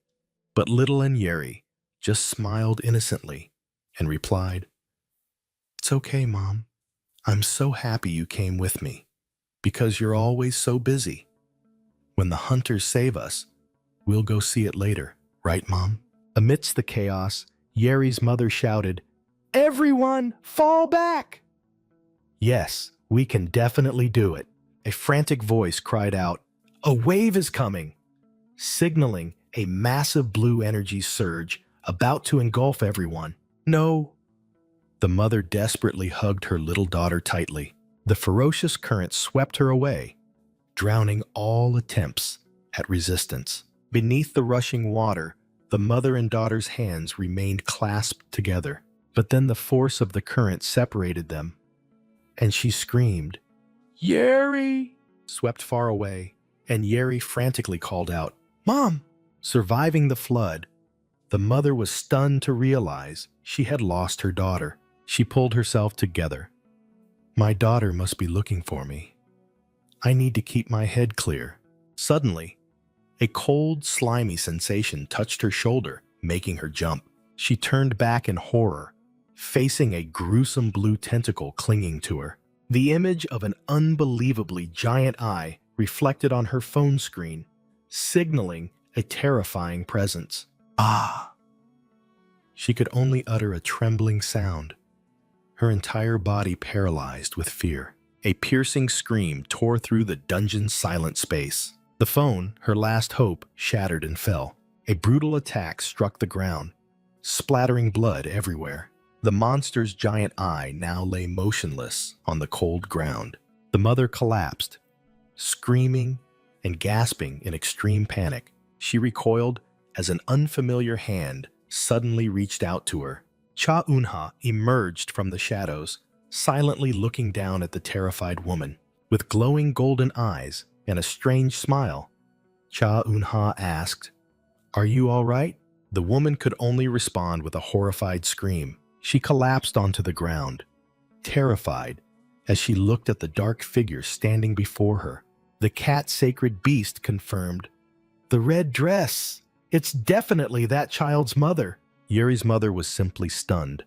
But little Yeri just smiled innocently and replied, It's okay, Mom. I'm so happy you came with me, because you're always so busy. When the hunters save us, we'll go see it later, right, Mom? Amidst the chaos, Yeri's mother shouted, Everyone, fall back! Yes, we can definitely do it. A frantic voice cried out, A wave is coming, signaling a massive blue energy surge about to engulf everyone. No. The mother desperately hugged her little daughter tightly. The ferocious current swept her away, drowning all attempts at resistance. Beneath the rushing water, the mother and daughter's hands remained clasped together. But then the force of the current separated them, and she screamed, Yeri! Swept far away, and Yeri frantically called out, Mom! Surviving the flood, the mother was stunned to realize she had lost her daughter. She pulled herself together. My daughter must be looking for me. I need to keep my head clear. Suddenly, a cold, slimy sensation touched her shoulder, making her jump. She turned back in horror, facing a gruesome blue tentacle clinging to her. The image of an unbelievably giant eye reflected on her phone screen, signaling a terrifying presence. Ah! She could only utter a trembling sound, her entire body paralyzed with fear. A piercing scream tore through the dungeon's silent space. The phone, her last hope, shattered and fell. A brutal attack struck the ground, splattering blood everywhere. The monster's giant eye now lay motionless on the cold ground. The mother collapsed, screaming and gasping in extreme panic. She recoiled as an unfamiliar hand suddenly reached out to her. Cha Eunha emerged from the shadows, silently looking down at the terrified woman. With glowing golden eyes and a strange smile, Cha Eunha asked, Are you all right? The woman could only respond with a horrified scream. She collapsed onto the ground, terrified, as she looked at the dark figure standing before her. The cat-sacred beast confirmed, The red dress! It's definitely that child's mother. Yuri's mother was simply stunned,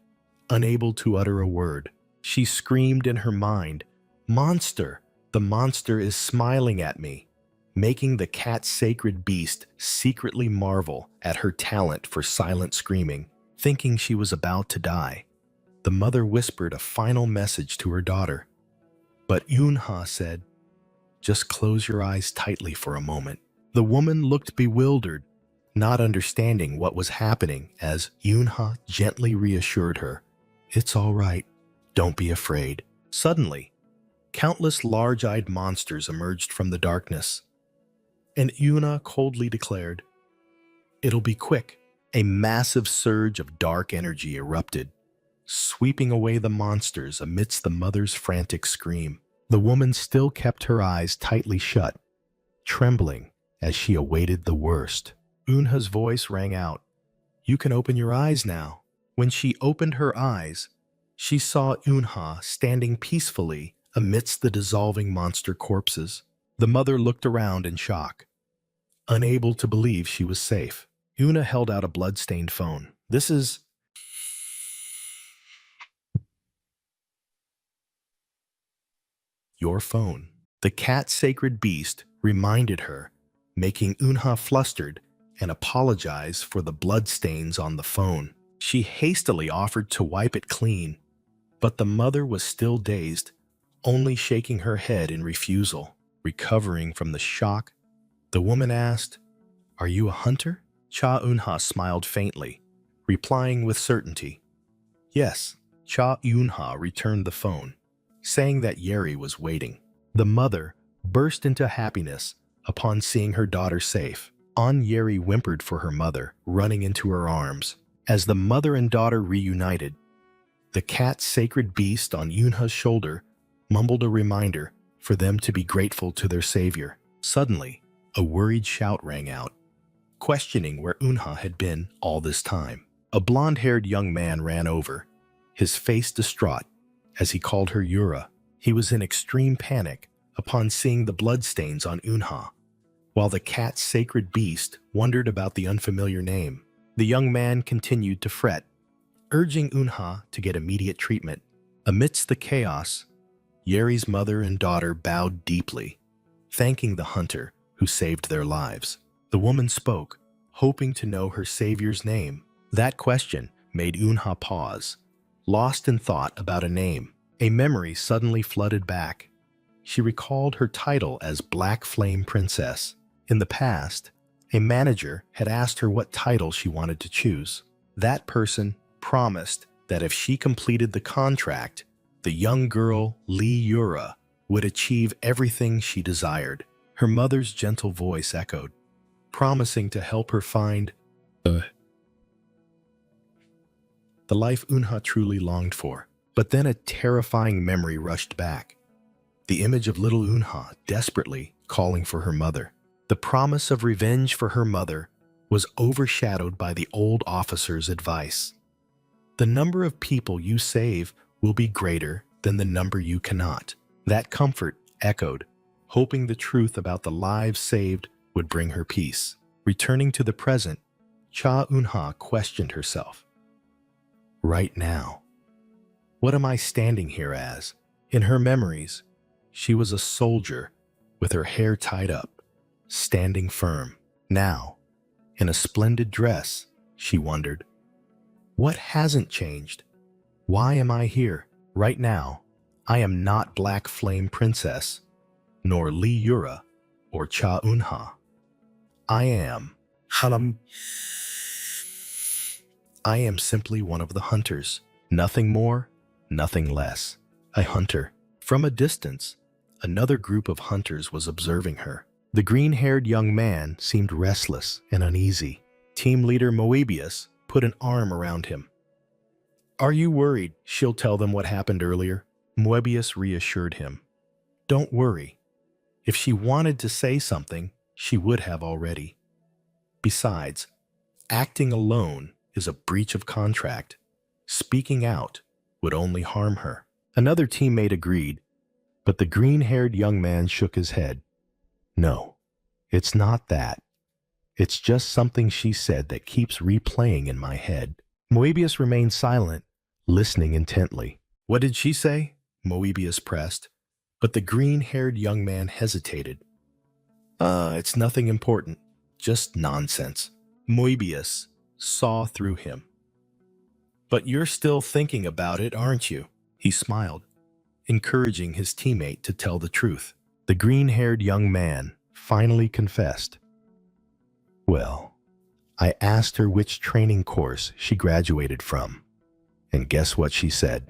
unable to utter a word. She screamed in her mind, Monster! The monster is smiling at me, making the cat-sacred beast secretly marvel at her talent for silent screaming. Thinking she was about to die, The mother whispered a final message to her daughter, but Yunha said, "Just close your eyes tightly for a moment." The woman looked bewildered, not understanding what was happening as Yunha gently reassured her, "It's all right. Don't be afraid." Suddenly, countless large-eyed monsters emerged from the darkness, and Yuna coldly declared, "It'll be quick." A massive surge of dark energy erupted, sweeping away the monsters amidst the mother's frantic scream. The woman still kept her eyes tightly shut, trembling as she awaited the worst. Unha's voice rang out, "You can open your eyes now." When she opened her eyes, she saw Unha standing peacefully amidst the dissolving monster corpses. The mother looked around in shock, unable to believe she was safe. Una held out a blood-stained phone. "This is..." "Your phone." The cat sacred beast reminded her, making Unha flustered and apologize for the bloodstains on the phone. She hastily offered to wipe it clean, but the mother was still dazed, only shaking her head in refusal. Recovering from the shock, the woman asked, "Are you a hunter?" Cha Unha smiled faintly, replying with certainty, "Yes." Cha Unha returned the phone, saying that Yeri was waiting. The mother burst into happiness upon seeing her daughter safe. Yeri whimpered for her mother, running into her arms. As the mother and daughter reunited, the cat's sacred beast on Yunha's shoulder mumbled a reminder for them to be grateful to their savior. Suddenly, a worried shout rang out, questioning where Unha had been all this time. A blonde-haired young man ran over, his face distraught, as he called her Yura. He was in extreme panic upon seeing the bloodstains on Unha, while the cat's sacred beast wondered about the unfamiliar name. The young man continued to fret, urging Unha to get immediate treatment. Amidst the chaos, Yeri's mother and daughter bowed deeply, thanking the hunter who saved their lives. The woman spoke, hoping to know her savior's name. That question made Unha pause, lost in thought about a name. A memory suddenly flooded back. She recalled her title as Black Flame Princess. In the past, a manager had asked her what title she wanted to choose. That person promised that if she completed the contract, the young girl, Lee Yura, would achieve everything she desired. Her mother's gentle voice echoed, promising to help her find the life Unha truly longed for. But then a terrifying memory rushed back. The image of little Unha desperately calling for her mother. The promise of revenge for her mother was overshadowed by the old officer's advice. The number of people you save will be greater than the number you cannot. That comfort echoed, hoping the truth about the lives saved would bring her peace. Returning to the present, Cha Unha questioned herself. Right now, what am I standing here as? In her memories, she was a soldier with her hair tied up, standing firm. Now, in a splendid dress, she wondered, what hasn't changed? Why am I here? Right now, I am not Black Flame Princess, nor Lee Yura or Cha Unha. I am Halam. I am simply one of the hunters. Nothing more, nothing less. A hunter. From a distance, another group of hunters was observing her. The green-haired young man seemed restless and uneasy. Team leader Moebius put an arm around him. Are you worried she'll tell them what happened earlier? Moebius reassured him. Don't worry. If she wanted to say something, she would have already. Besides, acting alone is a breach of contract. Speaking out would only harm her. Another teammate agreed, but the green-haired young man shook his head. No, it's not that. It's just something she said that keeps replaying in my head. Moebius remained silent, listening intently. What did she say? Moebius pressed, but the green-haired young man hesitated. It's nothing important, just nonsense. Moebius saw through him. But you're still thinking about it, aren't you? He smiled, encouraging his teammate to tell the truth. The green-haired young man finally confessed. Well, I asked her which training course she graduated from. And guess what she said?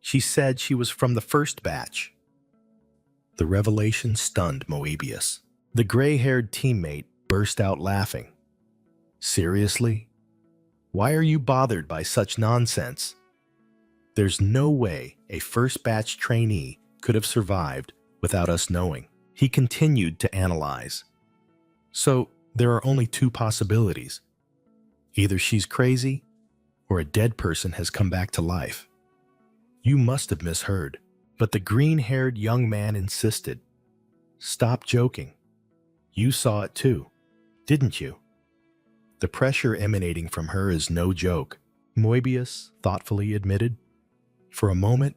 She said she was from the first batch. The revelation stunned Moebius. The gray-haired teammate burst out laughing. Seriously? Why are you bothered by such nonsense? There's no way a first-batch trainee could have survived without us knowing. He continued to analyze. So, there are only two possibilities. Either she's crazy, or a dead person has come back to life. You must have misheard. But the green-haired young man insisted. Stop joking. You saw it too, didn't you? The pressure emanating from her is no joke, Moebius thoughtfully admitted. For a moment,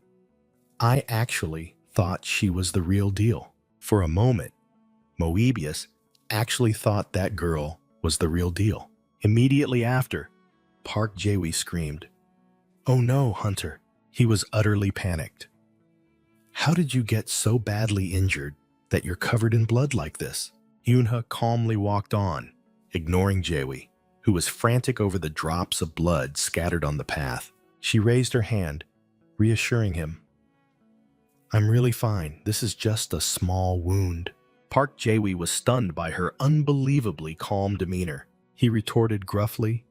I actually thought she was the real deal. For a moment, Moebius actually thought that girl was the real deal. Immediately after, Park Jae-wee screamed, "Oh no, Hunter." He was utterly panicked. How did you get so badly injured that you're covered in blood like this? Yoonha calmly walked on, ignoring Jae-wee, who was frantic over the drops of blood scattered on the path. She raised her hand, reassuring him. I'm really fine. This is just a small wound. Park Jae-wee was stunned by her unbelievably calm demeanor. He retorted gruffly,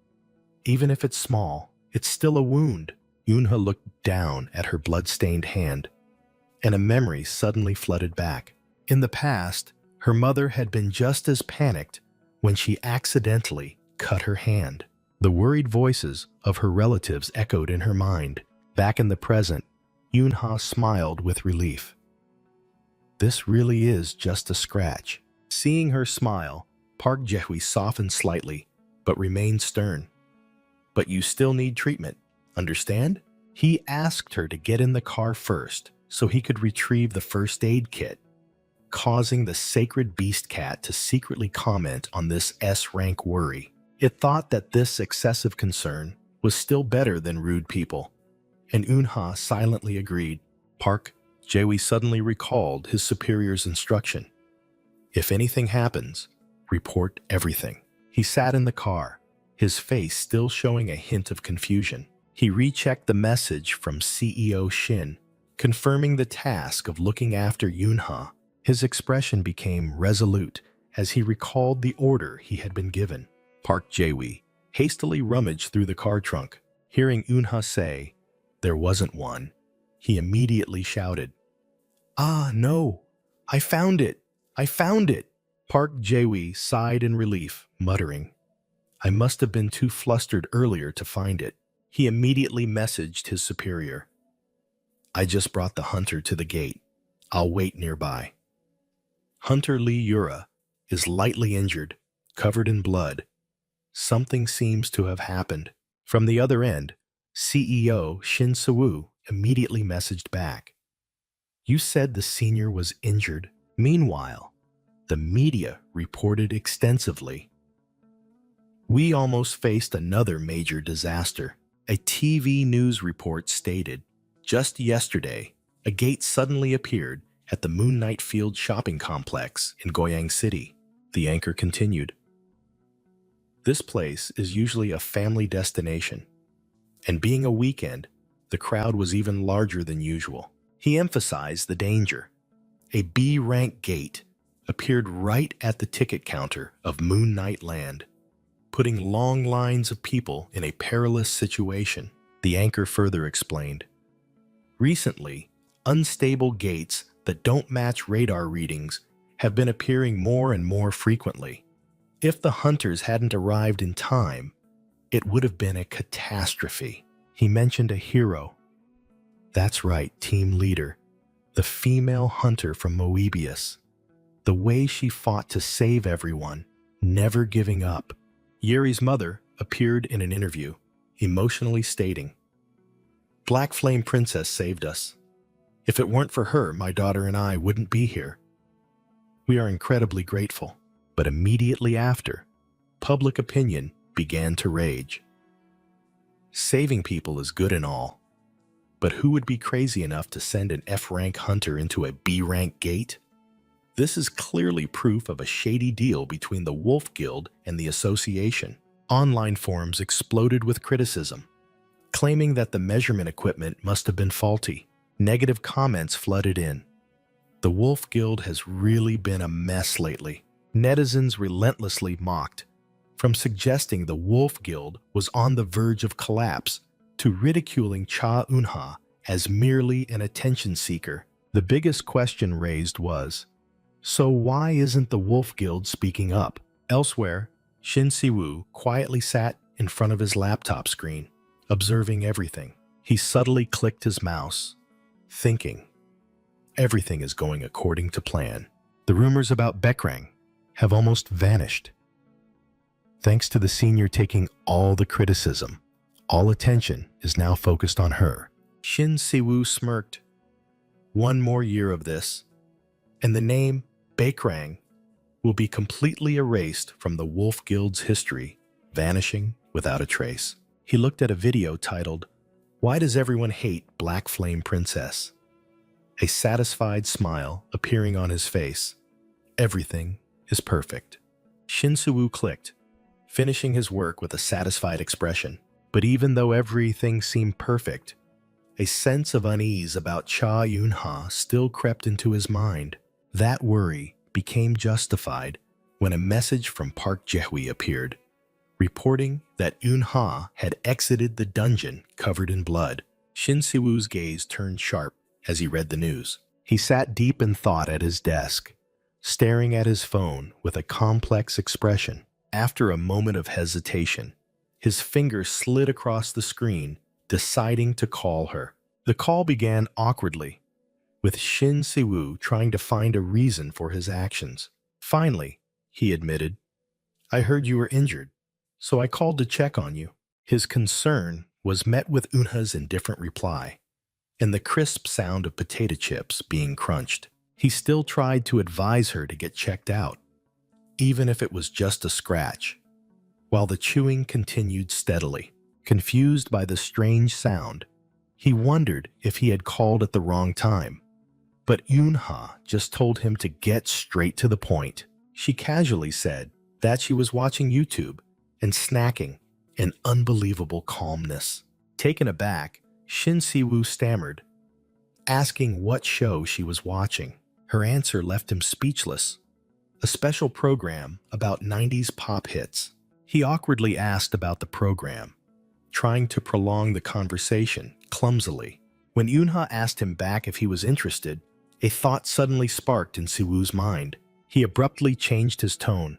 even if it's small, it's still a wound. Yoonha looked down at her blood-stained hand, and a memory suddenly flooded back. In the past, her mother had been just as panicked when she accidentally cut her hand. The worried voices of her relatives echoed in her mind. Back in the present, Yoonha smiled with relief. This really is just a scratch. Seeing her smile, Park Jae-wee softened slightly, but remained stern. But you still need treatment, understand? He asked her to get in the car first, so he could retrieve the first aid kit, causing the sacred beast cat to secretly comment on this S-rank worry. It thought that this excessive concern was still better than rude people, and Eunha silently agreed. Park Jae-wee suddenly recalled his superior's instruction. If anything happens, report everything. He sat in the car, his face still showing a hint of confusion. He rechecked the message from CEO Shin, confirming the task of looking after Yoonha. His expression became resolute as he recalled the order he had been given. Park Jae-wee hastily rummaged through the car trunk. Hearing Eunha say, "There wasn't one," he immediately shouted, "Ah, no! I found it! I found it!" Park Jae-wee sighed in relief, muttering, "I must have been too flustered earlier to find it." He immediately messaged his superior. "I just brought the hunter to the gate. I'll wait nearby." Hunter Lee Yura is lightly injured, covered in blood. Something seems to have happened. From the other end, CEO Shin Soo-woo immediately messaged back. "You said the senior was injured." Meanwhile, the media reported extensively. "We almost faced another major disaster." A TV news report stated, just yesterday, a gate suddenly appeared at the Moon Knight Field shopping complex in Goyang City. The anchor continued. This place is usually a family destination, and being a weekend, the crowd was even larger than usual. He emphasized the danger. A B-rank gate appeared right at the ticket counter of Moon Knight Land, putting long lines of people in a perilous situation. The anchor further explained. Recently, unstable gates that don't match radar readings have been appearing more and more frequently. If the hunters hadn't arrived in time, it would have been a catastrophe. He mentioned a hero. That's right, team leader, the female hunter from Moebius. The way she fought to save everyone, never giving up. Yuri's mother appeared in an interview, emotionally stating, "Black Flame Princess saved us. If it weren't for her, my daughter and I wouldn't be here. We are incredibly grateful." But immediately after, public opinion began to rage. Saving people is good and all, but who would be crazy enough to send an F-rank hunter into a B-rank gate? This is clearly proof of a shady deal between the Wolf Guild and the association. Online forums exploded with criticism, claiming that the measurement equipment must have been faulty. Negative comments flooded in. The Wolf Guild has really been a mess lately. Netizens relentlessly mocked, from suggesting the Wolf Guild was on the verge of collapse to ridiculing Cha Eun-ha as merely an attention seeker. The biggest question raised was, so why isn't the Wolf Guild speaking up? Elsewhere, Shin Si-woo quietly sat in front of his laptop screen, observing everything. He subtly clicked his mouse, thinking, everything is going according to plan. The rumors about Baekrang have almost vanished. Thanks to the senior taking all the criticism, all attention is now focused on her. Shin Si-woo smirked. One more year of this, and the name Baekrang will be completely erased from the Wolf Guild's history, vanishing without a trace. He looked at a video titled, "Why Does Everyone Hate Black Flame Princess?" A satisfied smile appearing on his face. Everything is perfect. Shin Si-woo clicked, finishing his work with a satisfied expression. But even though everything seemed perfect, a sense of unease about Cha Eun-ha still crept into his mind. That worry became justified when a message from Park Jae-hui appeared, reporting that Eun-ha had exited the dungeon covered in blood. Shin Si-woo's gaze turned sharp as he read the news. He sat deep in thought at his desk, staring at his phone with a complex expression. After a moment of hesitation, his finger slid across the screen, deciding to call her. The call began awkwardly, with Shin Si-woo trying to find a reason for his actions. Finally, he admitted, "I heard you were injured, so I called to check on you." His concern was met with Eun-ha's indifferent reply, and the crisp sound of potato chips being crunched. He still tried to advise her to get checked out, even if it was just a scratch, while the chewing continued steadily. Confused by the strange sound, he wondered if he had called at the wrong time. But Eun-ha just told him to get straight to the point. She casually said that she was watching YouTube and snacking in unbelievable calmness. Taken aback, Shin Si-woo stammered, asking what show she was watching. Her answer left him speechless. A special program about 90s pop hits. He awkwardly asked about the program, trying to prolong the conversation clumsily. When Eun-ha asked him back if he was interested, a thought suddenly sparked in Si-woo's mind. He abruptly changed his tone,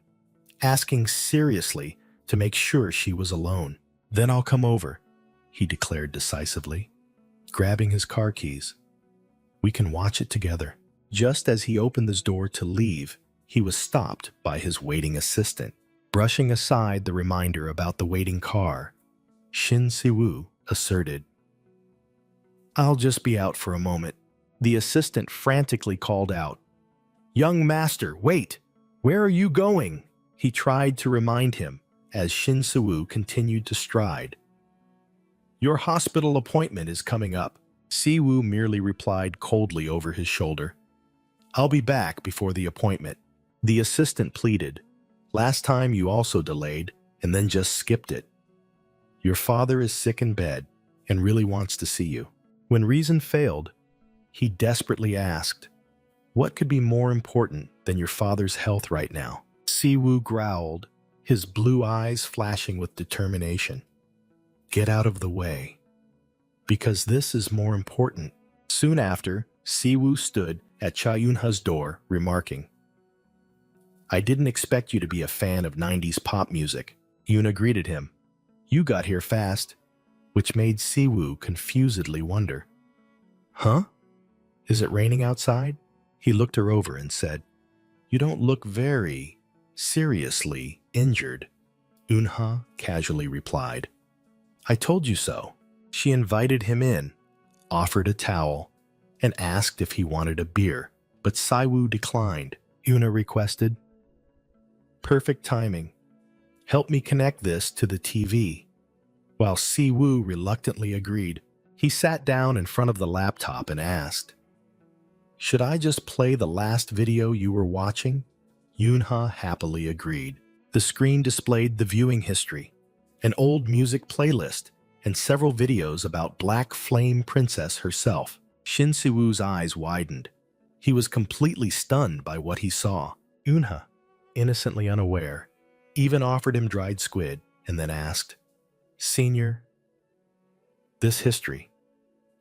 asking seriously to make sure she was alone. "Then I'll come over," he declared decisively, grabbing his car keys. "We can watch it together." Just as he opened his door to leave, he was stopped by his waiting assistant. Brushing aside the reminder about the waiting car, Shin Si-woo asserted, "I'll just be out for a moment." The assistant frantically called out, "Young master, wait! Where are you going?" He tried to remind him as Shin Si-woo continued to stride. "Your hospital appointment is coming up." Si-woo merely replied coldly over his shoulder, "I'll be back before the appointment." The assistant pleaded, "Last time you also delayed and then just skipped it. Your father is sick in bed and really wants to see you." When reason failed, he desperately asked, "What could be more important than your father's health right now?" Si-woo growled, his blue eyes flashing with determination. "Get out of the way, because this is more important." Soon after, Si-woo stood at Cha Eun-ha's door, remarking, "I didn't expect you to be a fan of 90s pop music." Eun-ha greeted him, "You got here fast," which made Si-woo confusedly wonder, "Huh? Is it raining outside?" He looked her over and said, "You don't look very seriously injured." Eun-ha casually replied, "I told you so." She invited him in, offered a towel, and asked if he wanted a beer, but Si-woo declined. Eun-ha requested, "Perfect timing. Help me connect this to the TV." while Siwoo reluctantly agreed. He sat down in front of the laptop and asked, "Should I just play the last video you were watching?" Yoonha happily agreed. The screen displayed the viewing history, an old music playlist, and several videos about Black Flame Princess herself. Shin Siwoo's eyes widened. He was completely stunned by what he saw. Yoonha, innocently unaware, even offered him dried squid and then asked, "Senior, this history,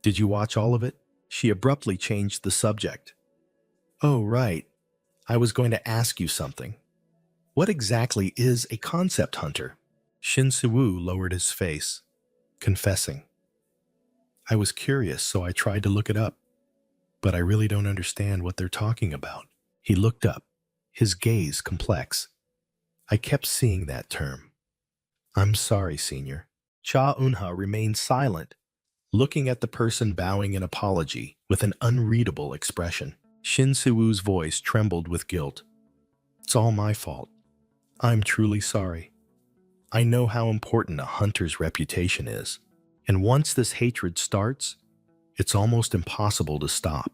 did you watch all of it?" She abruptly changed the subject. "Oh, right. I was going to ask you something. What exactly is a concept hunter?" Shin Siwoo lowered his face, confessing, "I was curious, so I tried to look it up, but I really don't understand what they're talking about." He looked up, his gaze complex. "I kept seeing that term. I'm sorry, Senior." Cha Eunha remained silent, looking at the person bowing in apology with an unreadable expression. Shin Siwoo's voice trembled with guilt. "It's all my fault. I'm truly sorry. I know how important a hunter's reputation is, and once this hatred starts, it's almost impossible to stop.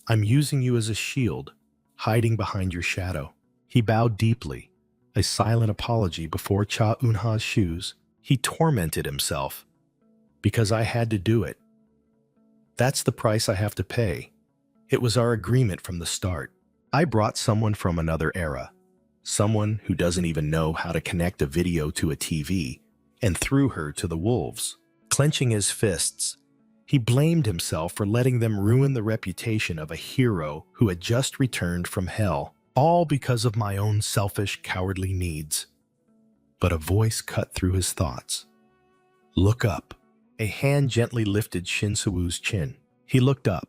I'm using you as a shield, hiding behind your shadow." He bowed deeply, a silent apology before Cha Eunha's shoes. He tormented himself. "Because I had to do it. That's the price I have to pay. It was our agreement from the start. I brought someone from another era, someone who doesn't even know how to connect a video to a TV, and threw her to the wolves." Clenching his fists, he blamed himself for letting them ruin the reputation of a hero who had just returned from hell, all because of my own selfish, cowardly needs. But a voice cut through his thoughts. "Look up." A hand gently lifted Shin Siwoo's chin. He looked up,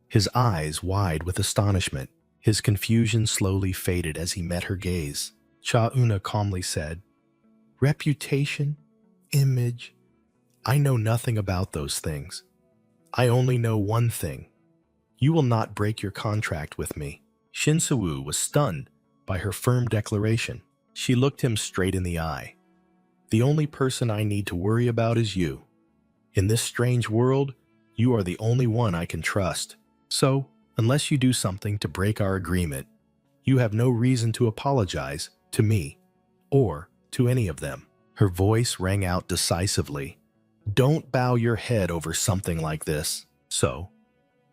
his eyes wide with astonishment. His confusion slowly faded as he met her gaze. Cha Eunha calmly said, "Reputation? Image? I know nothing about those things. I only know one thing. You will not break your contract with me." Shin Siwoo was stunned by her firm declaration. She looked him straight in the eye. "The only person I need to worry about is you. In this strange world, you are the only one I can trust. So, unless you do something to break our agreement, you have no reason to apologize to me or to any of them." Her voice rang out decisively. "Don't bow your head over something like this." "So,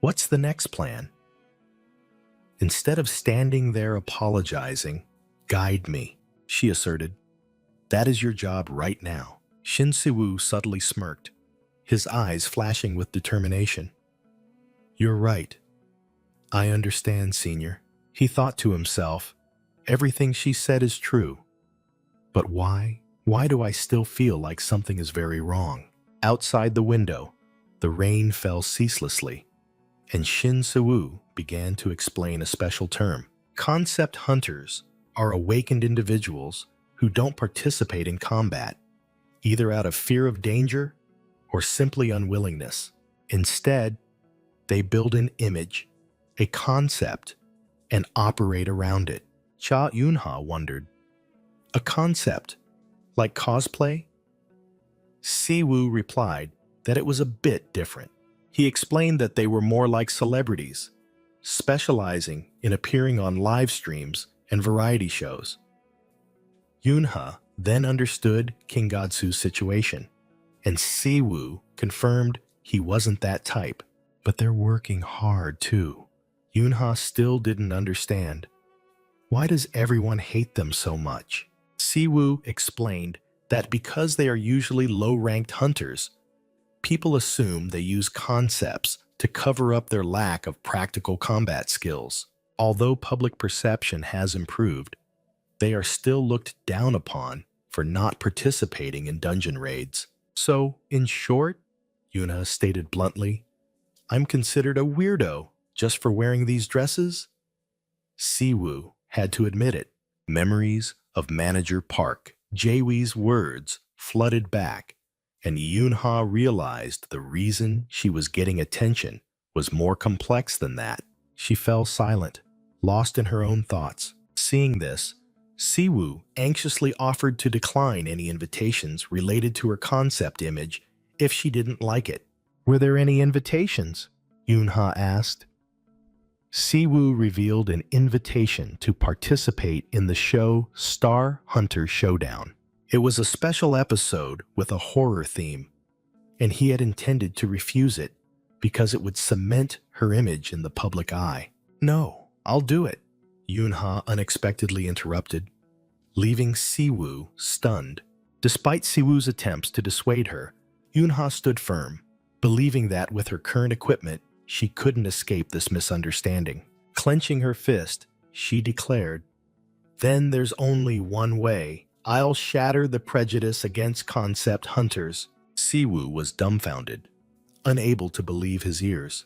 what's the next plan?" "Instead of standing there apologizing, guide me," she asserted. "That is your job right now." Shin Siwoo subtly smirked, his eyes flashing with determination. "You're right. I understand, Senior." He thought to himself, everything she said is true. But why? Why do I still feel like something is very wrong? Outside the window, the rain fell ceaselessly, and Shin Siwoo began to explain a special term. Concept hunters are awakened individuals who don't participate in combat, either out of fear of danger or simply unwillingness. Instead, they build an image, a concept, and operate around it. Cha Eunha wondered, "A concept, like cosplay?" Siwoo replied that it was a bit different. He explained that they were more like celebrities, specializing in appearing on live streams and variety shows. Eunha then understood King Godsu's situation, and Siwoo confirmed he wasn't that type. But they're working hard too. Eunha still didn't understand. Why does everyone hate them so much? Siwoo explained that because they are usually low-ranked hunters, people assume they use concepts to cover up their lack of practical combat skills. Although public perception has improved, they are still looked down upon for not participating in dungeon raids. So, in short, Eunha stated bluntly, I'm considered a weirdo just for wearing these dresses? Siwoo had to admit it. Memories of Manager Park. Jaewee's words flooded back, and Eunha realized the reason she was getting attention was more complex than that. She fell silent, lost in her own thoughts. Seeing this, Siwoo anxiously offered to decline any invitations related to her concept image if she didn't like it. Were there any invitations? Yoonha asked. Siwoo revealed an invitation to participate in the show Star Hunter Showdown. It was a special episode with a horror theme, and he had intended to refuse it because it would cement her image in the public eye. No, I'll do it, Yoonha unexpectedly interrupted, leaving Siwoo stunned. Despite Siwoo's attempts to dissuade her, Yoonha stood firm, believing that with her current equipment, she couldn't escape this misunderstanding. Clenching her fist, she declared, "Then there's only one way. I'll shatter the prejudice against concept hunters." Siwoo was dumbfounded, unable to believe his ears.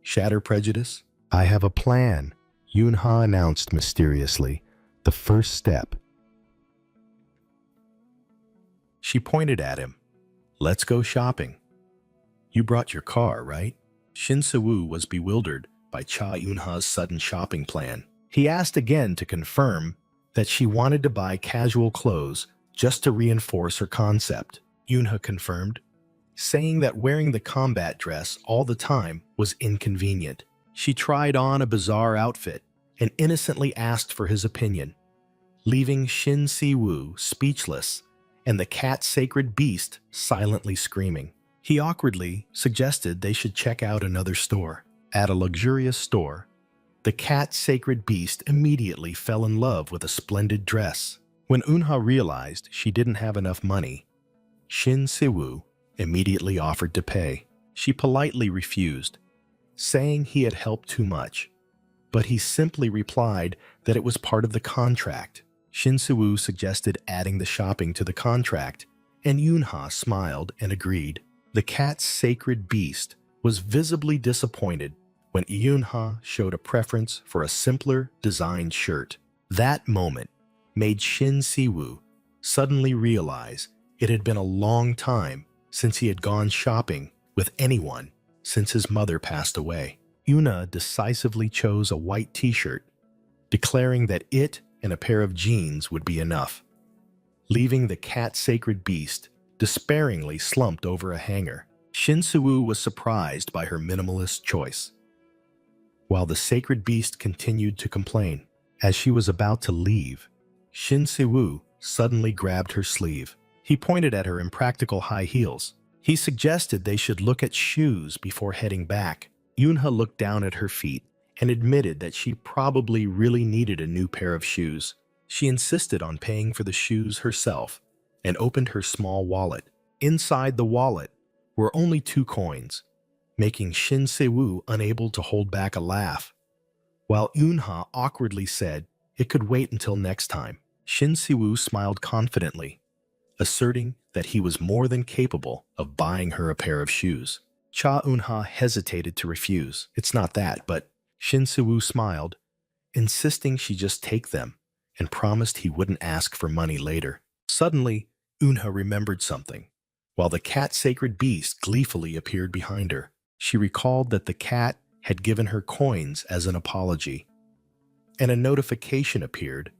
Shatter prejudice? I have a plan, Yoonha announced mysteriously. The first step. She pointed at him. Let's go shopping. You brought your car, right? Shin Se-woo was bewildered by Cha Eun-ha's sudden shopping plan. He asked again to confirm that she wanted to buy casual clothes just to reinforce her concept. Eun-ha confirmed, saying that wearing the combat dress all the time was inconvenient. She tried on a bizarre outfit and innocently asked for his opinion, leaving Shin Si-woo speechless and the cat sacred beast silently screaming. He awkwardly suggested they should check out another store. At a luxurious store, the cat sacred beast immediately fell in love with a splendid dress. When Eun-ha realized she didn't have enough money, Shin Si-woo immediately offered to pay. She politely refused, saying he had helped too much, but he simply replied that it was part of the contract. Shin Si-woo suggested adding the shopping to the contract, and Eun-ha smiled and agreed. The cat's sacred beast was visibly disappointed when Eun-ha showed a preference for a simpler designed shirt. That moment made Shin Si-woo suddenly realize it had been a long time since he had gone shopping with anyone since his mother passed away. Eun-ha decisively chose a white t-shirt, declaring that it and a pair of jeans would be enough, leaving the cat sacred beast despairingly slumped over a hanger. Shin Si-woo was surprised by her minimalist choice, while the sacred beast continued to complain. As she was about to leave, Shin Si-woo suddenly grabbed her sleeve. He pointed at her impractical high heels. He suggested they should look at shoes before heading back. Eun-ha looked down at her feet and admitted that she probably really needed a new pair of shoes. She insisted on paying for the shoes herself and opened her small wallet. Inside the wallet were only 2 coins, making Shin Se-woo unable to hold back a laugh, while Eun-ha awkwardly said it could wait until next time. Shin Se-woo smiled confidently, asserting that he was more than capable of buying her a pair of shoes. Cha Eun-ha hesitated to refuse. It's not that, but Shin Se-woo smiled, insisting she just take them, and promised he wouldn't ask for money later. Suddenly, Eun-ha remembered something. While the cat sacred beast gleefully appeared behind her, she recalled that the cat had given her coins as an apology, and a notification appeared,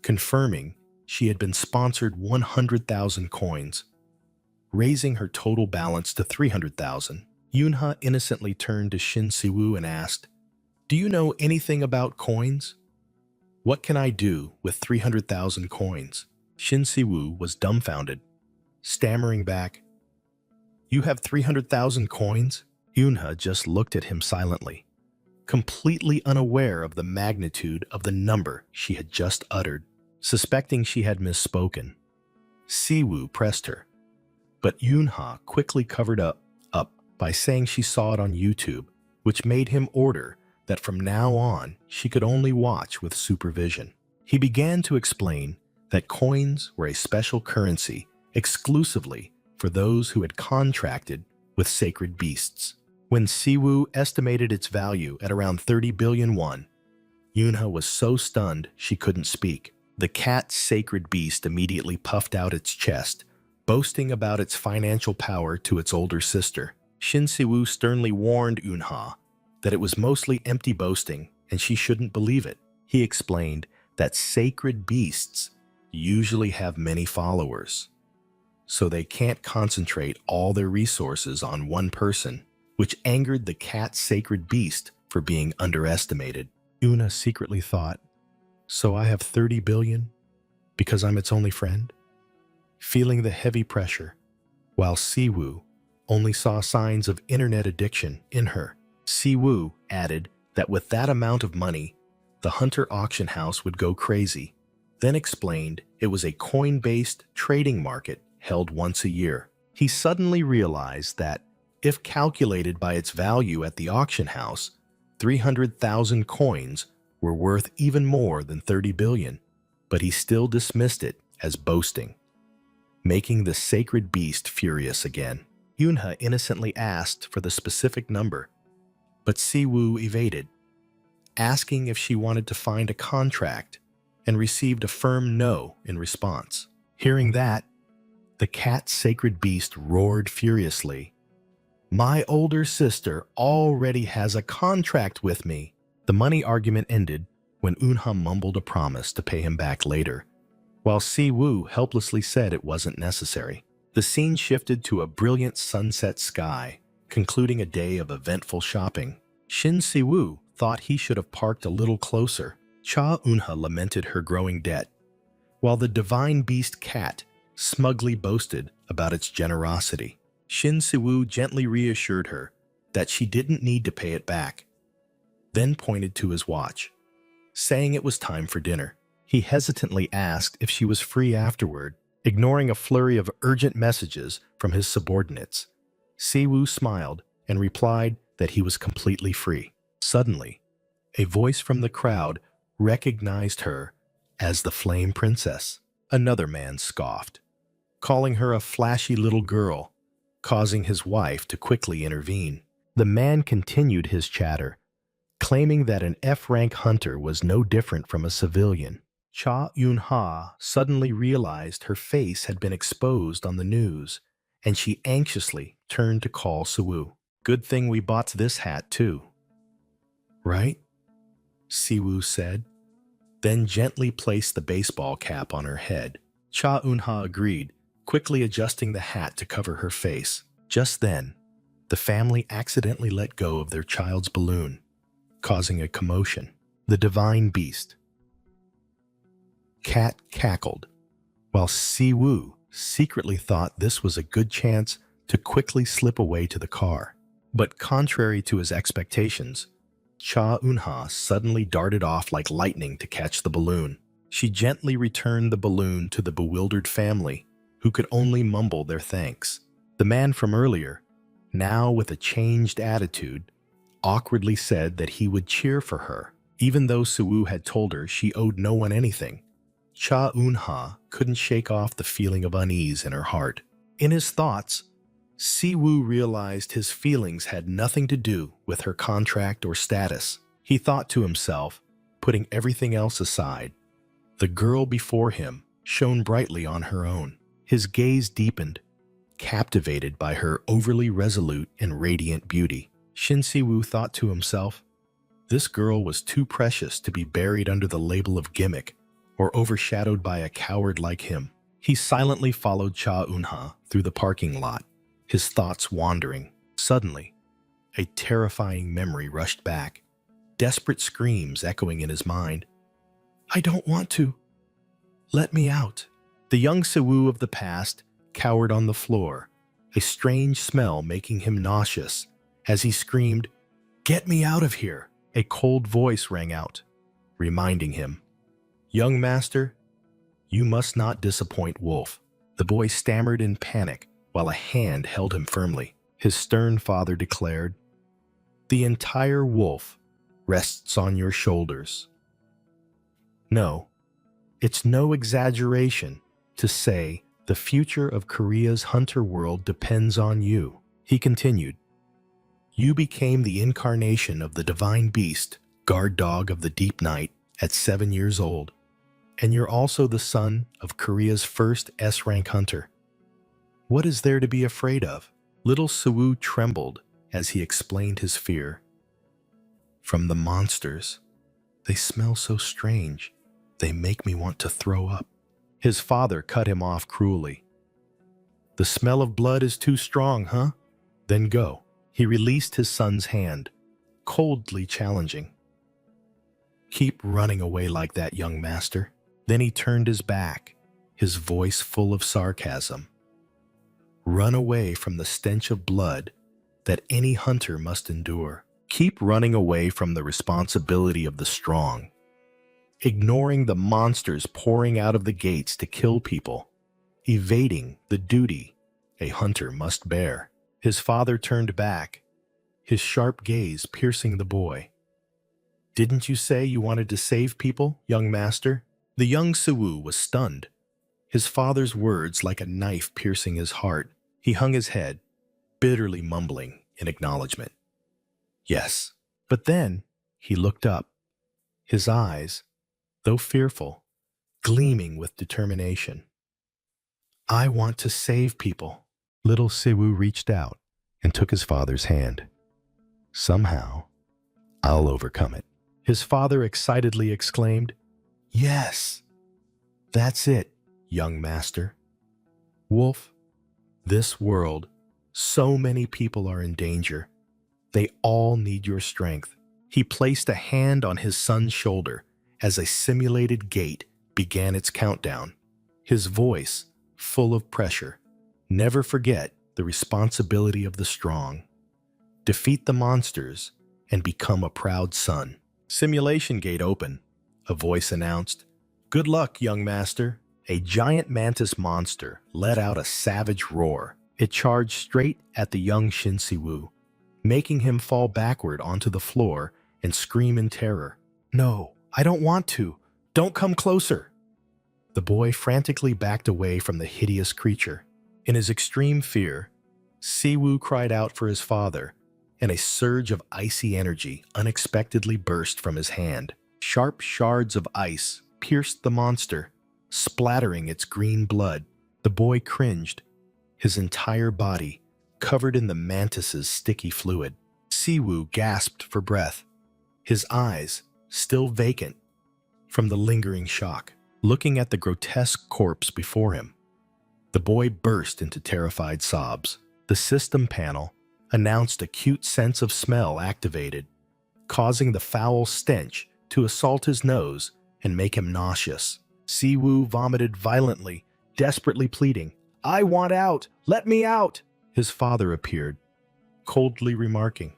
confirming she had been sponsored 100,000 coins, raising her total balance to 300,000. Eun-ha innocently turned to Shin Si-woo and asked, "Do you know anything about coins? What can I do with 300,000 coins?" Shin Si-woo was dumbfounded, stammering back, "You have 300,000 coins?" Eun-ha just looked at him silently, completely unaware of the magnitude of the number she had just uttered. Suspecting she had misspoken, Si-woo pressed her, but Eun-ha quickly covered up by saying she saw it on YouTube, which made him order that from now on she could only watch with supervision. He began to explain that coins were a special currency exclusively for those who had contracted with sacred beasts. When Si-woo estimated its value at around 30 billion won, Eun-ha was so stunned she couldn't speak. The cat sacred beast immediately puffed out its chest, boasting about its financial power to its older sister. Shin Si-woo sternly warned Eun-ha that it was mostly empty boasting and she shouldn't believe it. He explained that sacred beasts usually have many followers, so they can't concentrate all their resources on one person, which angered the cat sacred beast for being underestimated. Una secretly thought, so I have 30 billion because I'm its only friend? Feeling the heavy pressure, while Siwoo only saw signs of internet addiction in her. Siwoo added that with that amount of money, the Hunter auction house would go crazy, then explained it was a coin-based trading market held once a year. He suddenly realized that, if calculated by its value at the auction house, 300,000 coins were worth even more than 30 billion, but he still dismissed it as boasting, making the sacred beast furious again. Yunha innocently asked for the specific number, but Siwoo evaded, asking if she wanted to find a contract, and received a firm no in response. Hearing that, the cat sacred beast roared furiously. My older sister already has a contract with me. The money argument ended when Unha mumbled a promise to pay him back later, while Siwoo helplessly said it wasn't necessary. The scene shifted to a brilliant sunset sky, concluding a day of eventful shopping. Shin Siwoo thought he should have parked a little closer. Cha Unha lamented her growing debt, while the divine beast cat smugly boasted about its generosity. Shin Siwoo gently reassured her that she didn't need to pay it back, then pointed to his watch, saying it was time for dinner. He hesitantly asked if she was free afterward, ignoring a flurry of urgent messages from his subordinates. Siwoo smiled and replied that he was completely free. Suddenly, a voice from the crowd recognized her as the Flame Princess. Another man scoffed, calling her a flashy little girl, causing his wife to quickly intervene. The man continued his chatter, claiming that an F-rank hunter was no different from a civilian. Cha Yun-ha suddenly realized her face had been exposed on the news, and she anxiously turned to call Siwoo. Good thing we bought this hat too, right? Siwoo said, then gently placed the baseball cap on her head. Cha Eun-ha agreed, quickly adjusting the hat to cover her face. Just then, the family accidentally let go of their child's balloon, causing a commotion. The divine beast cat cackled, while Siwoo secretly thought this was a good chance to quickly slip away to the car. But contrary to his expectations, Cha Eun-ha suddenly darted off like lightning to catch the balloon. She gently returned the balloon to the bewildered family, who could only mumble their thanks. The man from earlier, now with a changed attitude, awkwardly said that he would cheer for her, even though Siwoo had told her she owed no one anything. Cha Eun-ha couldn't shake off the feeling of unease in her heart. In his thoughts, Siwoo realized his feelings had nothing to do with her contract or status. He thought to himself, putting everything else aside, the girl before him shone brightly on her own. His gaze deepened, captivated by her overly resolute and radiant beauty. Shin Siwoo thought to himself, this girl was too precious to be buried under the label of gimmick or overshadowed by a coward like him. He silently followed Cha Eun-ha through the parking lot, his thoughts wandering. Suddenly, a terrifying memory rushed back, desperate screams echoing in his mind. I don't want to. Let me out. The young Siwoo of the past cowered on the floor, a strange smell making him nauseous as he screamed, Get me out of here! A cold voice rang out, reminding him, Young master, you must not disappoint Wolf. The boy stammered in panic while a hand held him firmly. His stern father declared, The entire Wolf rests on your shoulders. No, it's no exaggeration to say the future of Korea's hunter world depends on you. He continued, You became the incarnation of the divine beast, guard dog of the deep night, at 7 years old. And you're also the son of Korea's first S-rank hunter. What is there to be afraid of? Little Siwoo trembled as he explained his fear. From the monsters. They smell so strange. They make me want to throw up. His father cut him off cruelly. The smell of blood is too strong, huh? Then go. He released his son's hand, coldly challenging. Keep running away like that, young master. Then he turned his back, his voice full of sarcasm. Run away from the stench of blood that any hunter must endure. Keep running away from the responsibility of the strong, ignoring the monsters pouring out of the gates to kill people, evading the duty a hunter must bear. His father turned back, his sharp gaze piercing the boy. Didn't you say you wanted to save people, young master? The young Siwu was stunned, his father's words like a knife piercing his heart. He hung his head, bitterly mumbling in acknowledgement. Yes. But then he looked up, his eyes, though fearful, gleaming with determination. I want to save people. Little Siwu reached out and took his father's hand. Somehow, I'll overcome it. His father excitedly exclaimed, Yes, that's it, young master. Wolf, this world, so many people are in danger. They all need your strength. He placed a hand on his son's shoulder as a simulated gate began its countdown. His voice, full of pressure. Never forget the responsibility of the strong. Defeat the monsters and become a proud son. Simulation gate open. A voice announced, Good luck, young master. A giant mantis monster let out a savage roar. It charged straight at the young Shin Siwu, making him fall backward onto the floor and scream in terror. No, I don't want to. Don't come closer. The boy frantically backed away from the hideous creature. In his extreme fear, Siwu cried out for his father, and a surge of icy energy unexpectedly burst from his hand. Sharp shards of ice pierced the monster, splattering its green blood. The boy cringed, his entire body covered in the mantis's sticky fluid. Siwu gasped for breath, his eyes still vacant from the lingering shock. Looking at the grotesque corpse before him, the boy burst into terrified sobs. The system panel announced acute sense of smell activated, causing the foul stench to assault his nose and make him nauseous. Siwu vomited violently, desperately pleading, I want out! Let me out! His father appeared, coldly remarking,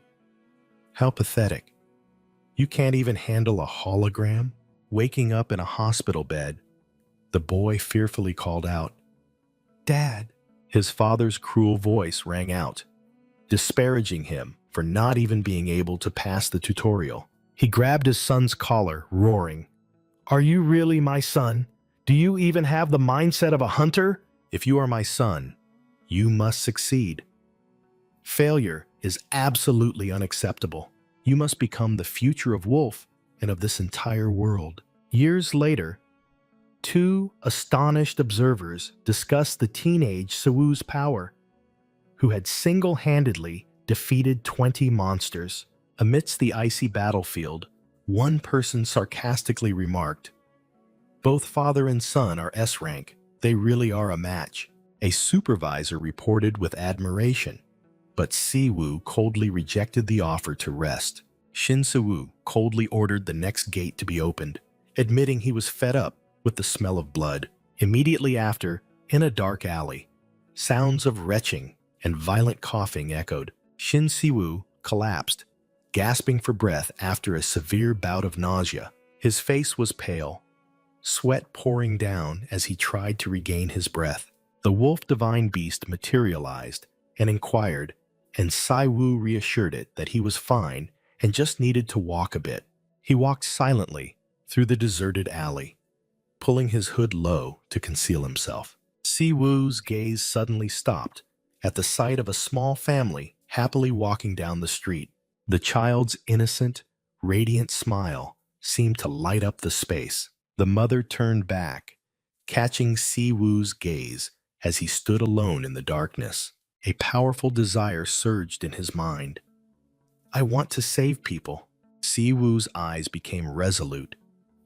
How pathetic. You can't even handle a hologram? Waking up in a hospital bed, the boy fearfully called out, Dad! His father's cruel voice rang out, disparaging him for not even being able to pass the tutorial. He grabbed his son's collar, roaring, Are you really my son? Do you even have the mindset of a hunter? If you are my son, you must succeed. Failure is absolutely unacceptable. You must become the future of Wolf and of this entire world. Years later, two astonished observers discussed the teenage Siwu's power, who had single-handedly defeated 20 monsters. Amidst the icy battlefield, one person sarcastically remarked, Both father and son are S rank. They really are a match. A supervisor reported with admiration, but Siwu coldly rejected the offer to rest. Shin Siwu coldly ordered the next gate to be opened, admitting he was fed up with the smell of blood. Immediately after, in a dark alley, sounds of retching and violent coughing echoed. Shin Siwu collapsed, gasping for breath after a severe bout of nausea. His face was pale, sweat pouring down as he tried to regain his breath. The wolf divine beast materialized and inquired, and Siwu reassured it that he was fine and just needed to walk a bit. He walked silently through the deserted alley, pulling his hood low to conceal himself. Siwu's gaze suddenly stopped at the sight of a small family happily walking down the street. The child's innocent, radiant smile seemed to light up the space. The mother turned back, catching Siwu's gaze as he stood alone in the darkness. A powerful desire surged in his mind. I want to save people. Siwu's eyes became resolute,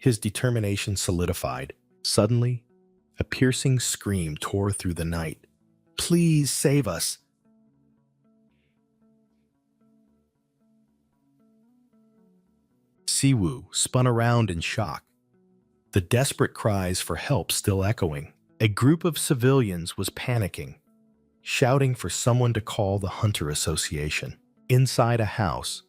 His determination solidified. Suddenly, a piercing scream tore through the night. "Please save us!" Siwoo spun around in shock, the desperate cries for help still echoing. A group of civilians was panicking, shouting for someone to call the Hunter Association. Inside a house,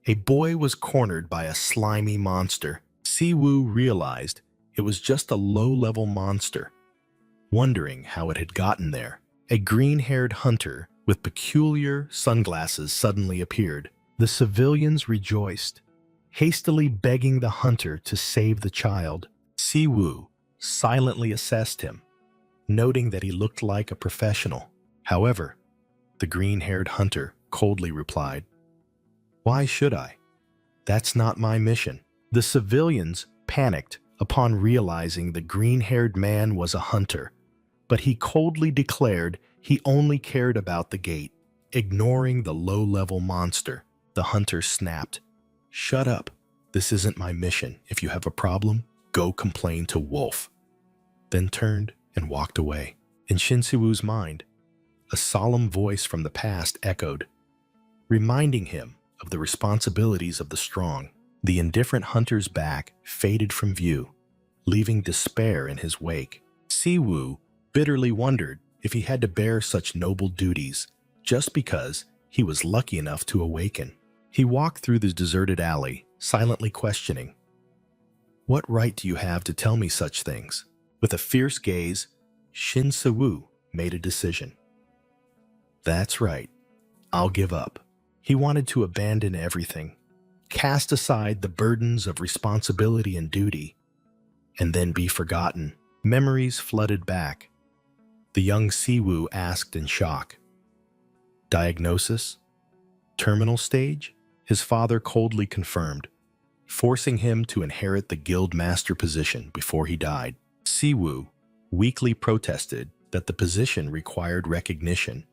a boy was cornered by a slimy monster. Siwoo realized it was just a low-level monster, wondering how it had gotten there. A green-haired hunter with peculiar sunglasses suddenly appeared. The civilians rejoiced, hastily begging the hunter to save the child. Siwoo silently assessed him, noting that he looked like a professional. However, the green-haired hunter coldly replied, "Why should I? That's not my mission." The civilians panicked upon realizing the green-haired man was a hunter, but he coldly declared he only cared about the gate. Ignoring the low-level monster, the hunter snapped, "Shut up. This isn't my mission. If you have a problem, go complain to Wolf." Then turned and walked away. In Shinsiwoo's mind, a solemn voice from the past echoed, reminding him of the responsibilities of the strong. The indifferent hunter's back faded from view, leaving despair in his wake. Siwoo bitterly wondered if he had to bear such noble duties just because he was lucky enough to awaken. He walked through the deserted alley, silently questioning, "What right do you have to tell me such things?" With a fierce gaze, Shin Se-woo made a decision. "That's right. I'll give up." He wanted to abandon everything, cast aside the burdens of responsibility and duty, and then be forgotten. Memories flooded back. The young Siwoo asked in shock, "Diagnosis? Terminal stage?" His father coldly confirmed, forcing him to inherit the guild master position before he died. Siwoo weakly protested that the position required recognition,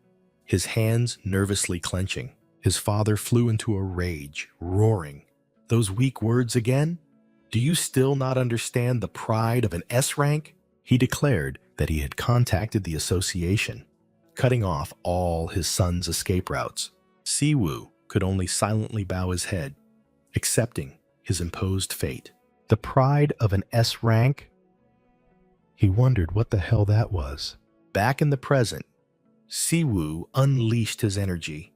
his hands nervously clenching. His father flew into a rage, roaring, "Those weak words again? Do you still not understand the pride of an S rank?" He declared that he had contacted the association, cutting off all his son's escape routes. Siwoo could only silently bow his head, accepting his imposed fate. The pride of an S rank? He wondered what the hell that was. Back in the present, Siwoo unleashed his energy,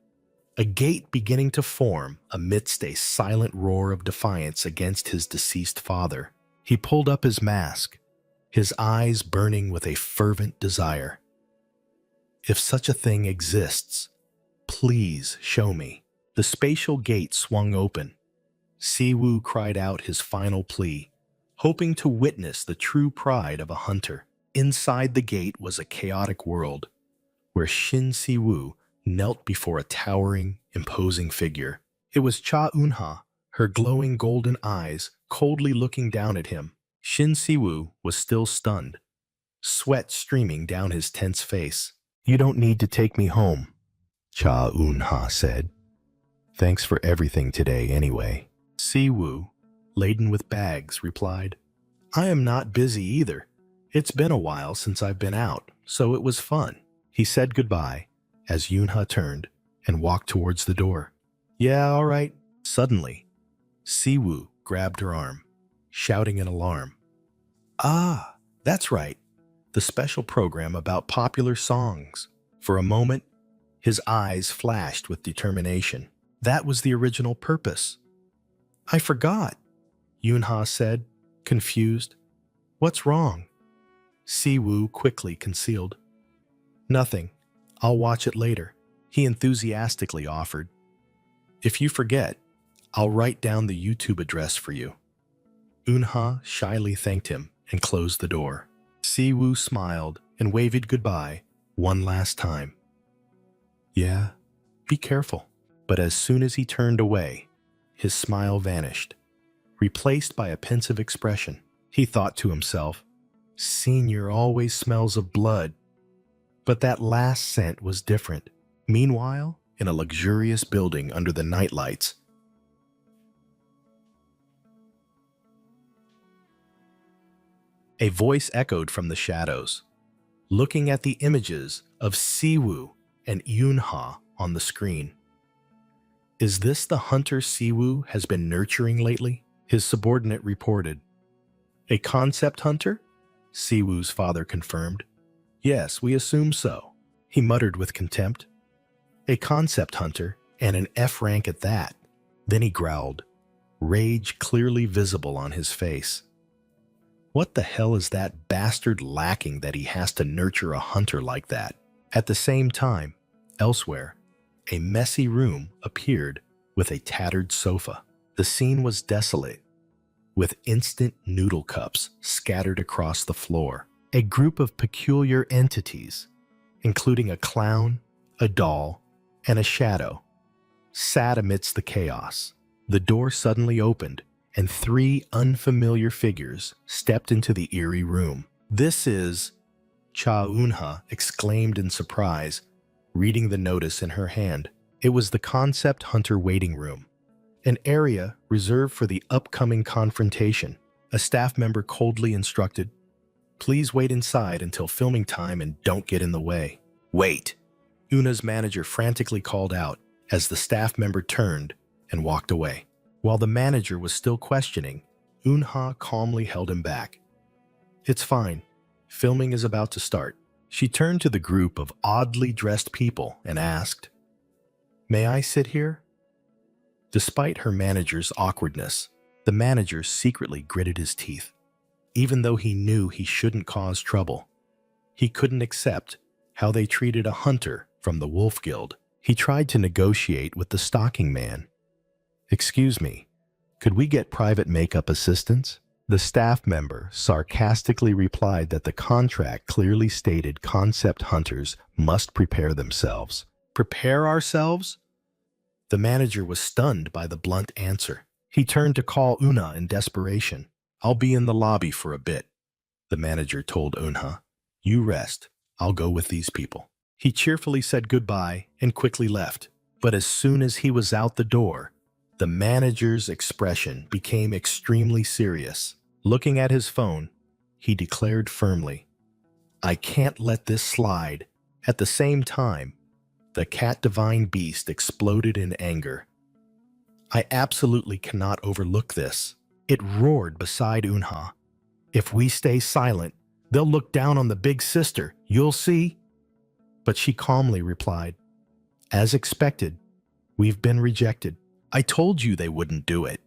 a gate beginning to form amidst a silent roar of defiance against his deceased father. He pulled up his mask, his eyes burning with a fervent desire. "If such a thing exists, please show me." The spatial gate swung open. Siwoo cried out his final plea, hoping to witness the true pride of a hunter. Inside the gate was a chaotic world, where Shin Siwoo knelt before a towering, imposing figure. It was Cha Eun-ha, her glowing golden eyes coldly looking down at him. Shin Siwoo was still stunned, sweat streaming down his tense face. "You don't need to take me home," Cha Eun-ha said. "Thanks for everything today anyway." Siwoo, laden with bags, replied, "I am not busy either. It's been a while since I've been out, so it was fun." He said goodbye as Eun-ha turned and walked towards the door. "Yeah, all right." Suddenly, Siwoo grabbed her arm, shouting in alarm, "Ah, that's right, the special program about popular songs." For a moment, his eyes flashed with determination. That was the original purpose. "I forgot," Eun-ha said, confused. "What's wrong?" Siwoo quickly concealed. "Nothing. I'll watch it later," he enthusiastically offered. "If you forget, I'll write down the YouTube address for you." Eun-ha shyly thanked him and closed the door. Siwoo smiled and waved goodbye one last time. "Yeah, be careful." But as soon as he turned away, his smile vanished, replaced by a pensive expression. He thought to himself, "Senior always smells of blood." But that last scent was different. Meanwhile, in a luxurious building under the nightlights, A voice echoed from the shadows, looking at the images of Siwoo and Yoonha on the screen. Is this the hunter Siwoo has been nurturing lately? His subordinate reported. A concept hunter? Siwoo's father confirmed. Yes, we assume so, he muttered with contempt. A concept hunter, and an F rank at that. Then he growled, rage clearly visible on his face. What the hell is that bastard lacking that he has to nurture a hunter like that? At the same time, elsewhere, a messy room appeared with a tattered sofa. The scene was desolate, with instant noodle cups scattered across the floor. A group of peculiar entities, including a clown, a doll, and a shadow, sat amidst the chaos. The door suddenly opened, and 3 unfamiliar figures stepped into the eerie room. This is... Cha Eun-ha exclaimed in surprise, reading the notice in her hand. It was the Concept Hunter waiting room, an area reserved for the upcoming confrontation. A staff member coldly instructed, "Please wait inside until filming time and don't get in the way." "Wait!" Una's manager frantically called out as the staff member turned and walked away. While the manager was still questioning, Eun-ha calmly held him back. "It's fine. Filming is about to start." She turned to the group of oddly dressed people and asked, "May I sit here?" Despite her manager's awkwardness, the manager secretly gritted his teeth. Even though he knew he shouldn't cause trouble, he couldn't accept how they treated a hunter from the Wolf Guild. He tried to negotiate with the stocking man. "Excuse me, could we get private makeup assistance?" The staff member sarcastically replied that the contract clearly stated concept hunters must prepare themselves. "Prepare ourselves?" The manager was stunned by the blunt answer. He turned to call Una in desperation. "I'll be in the lobby for a bit," the manager told Eun-ha. "You rest. I'll go with these people." He cheerfully said goodbye and quickly left. But as soon as he was out the door, the manager's expression became extremely serious. Looking at his phone, he declared firmly, "I can't let this slide." At the same time, the cat divine beast exploded in anger. "I absolutely cannot overlook this." It roared beside Eun-ha. "If we stay silent, they'll look down on the big sister. You'll see." But she calmly replied, "As expected, we've been rejected." "I told you they wouldn't do it,"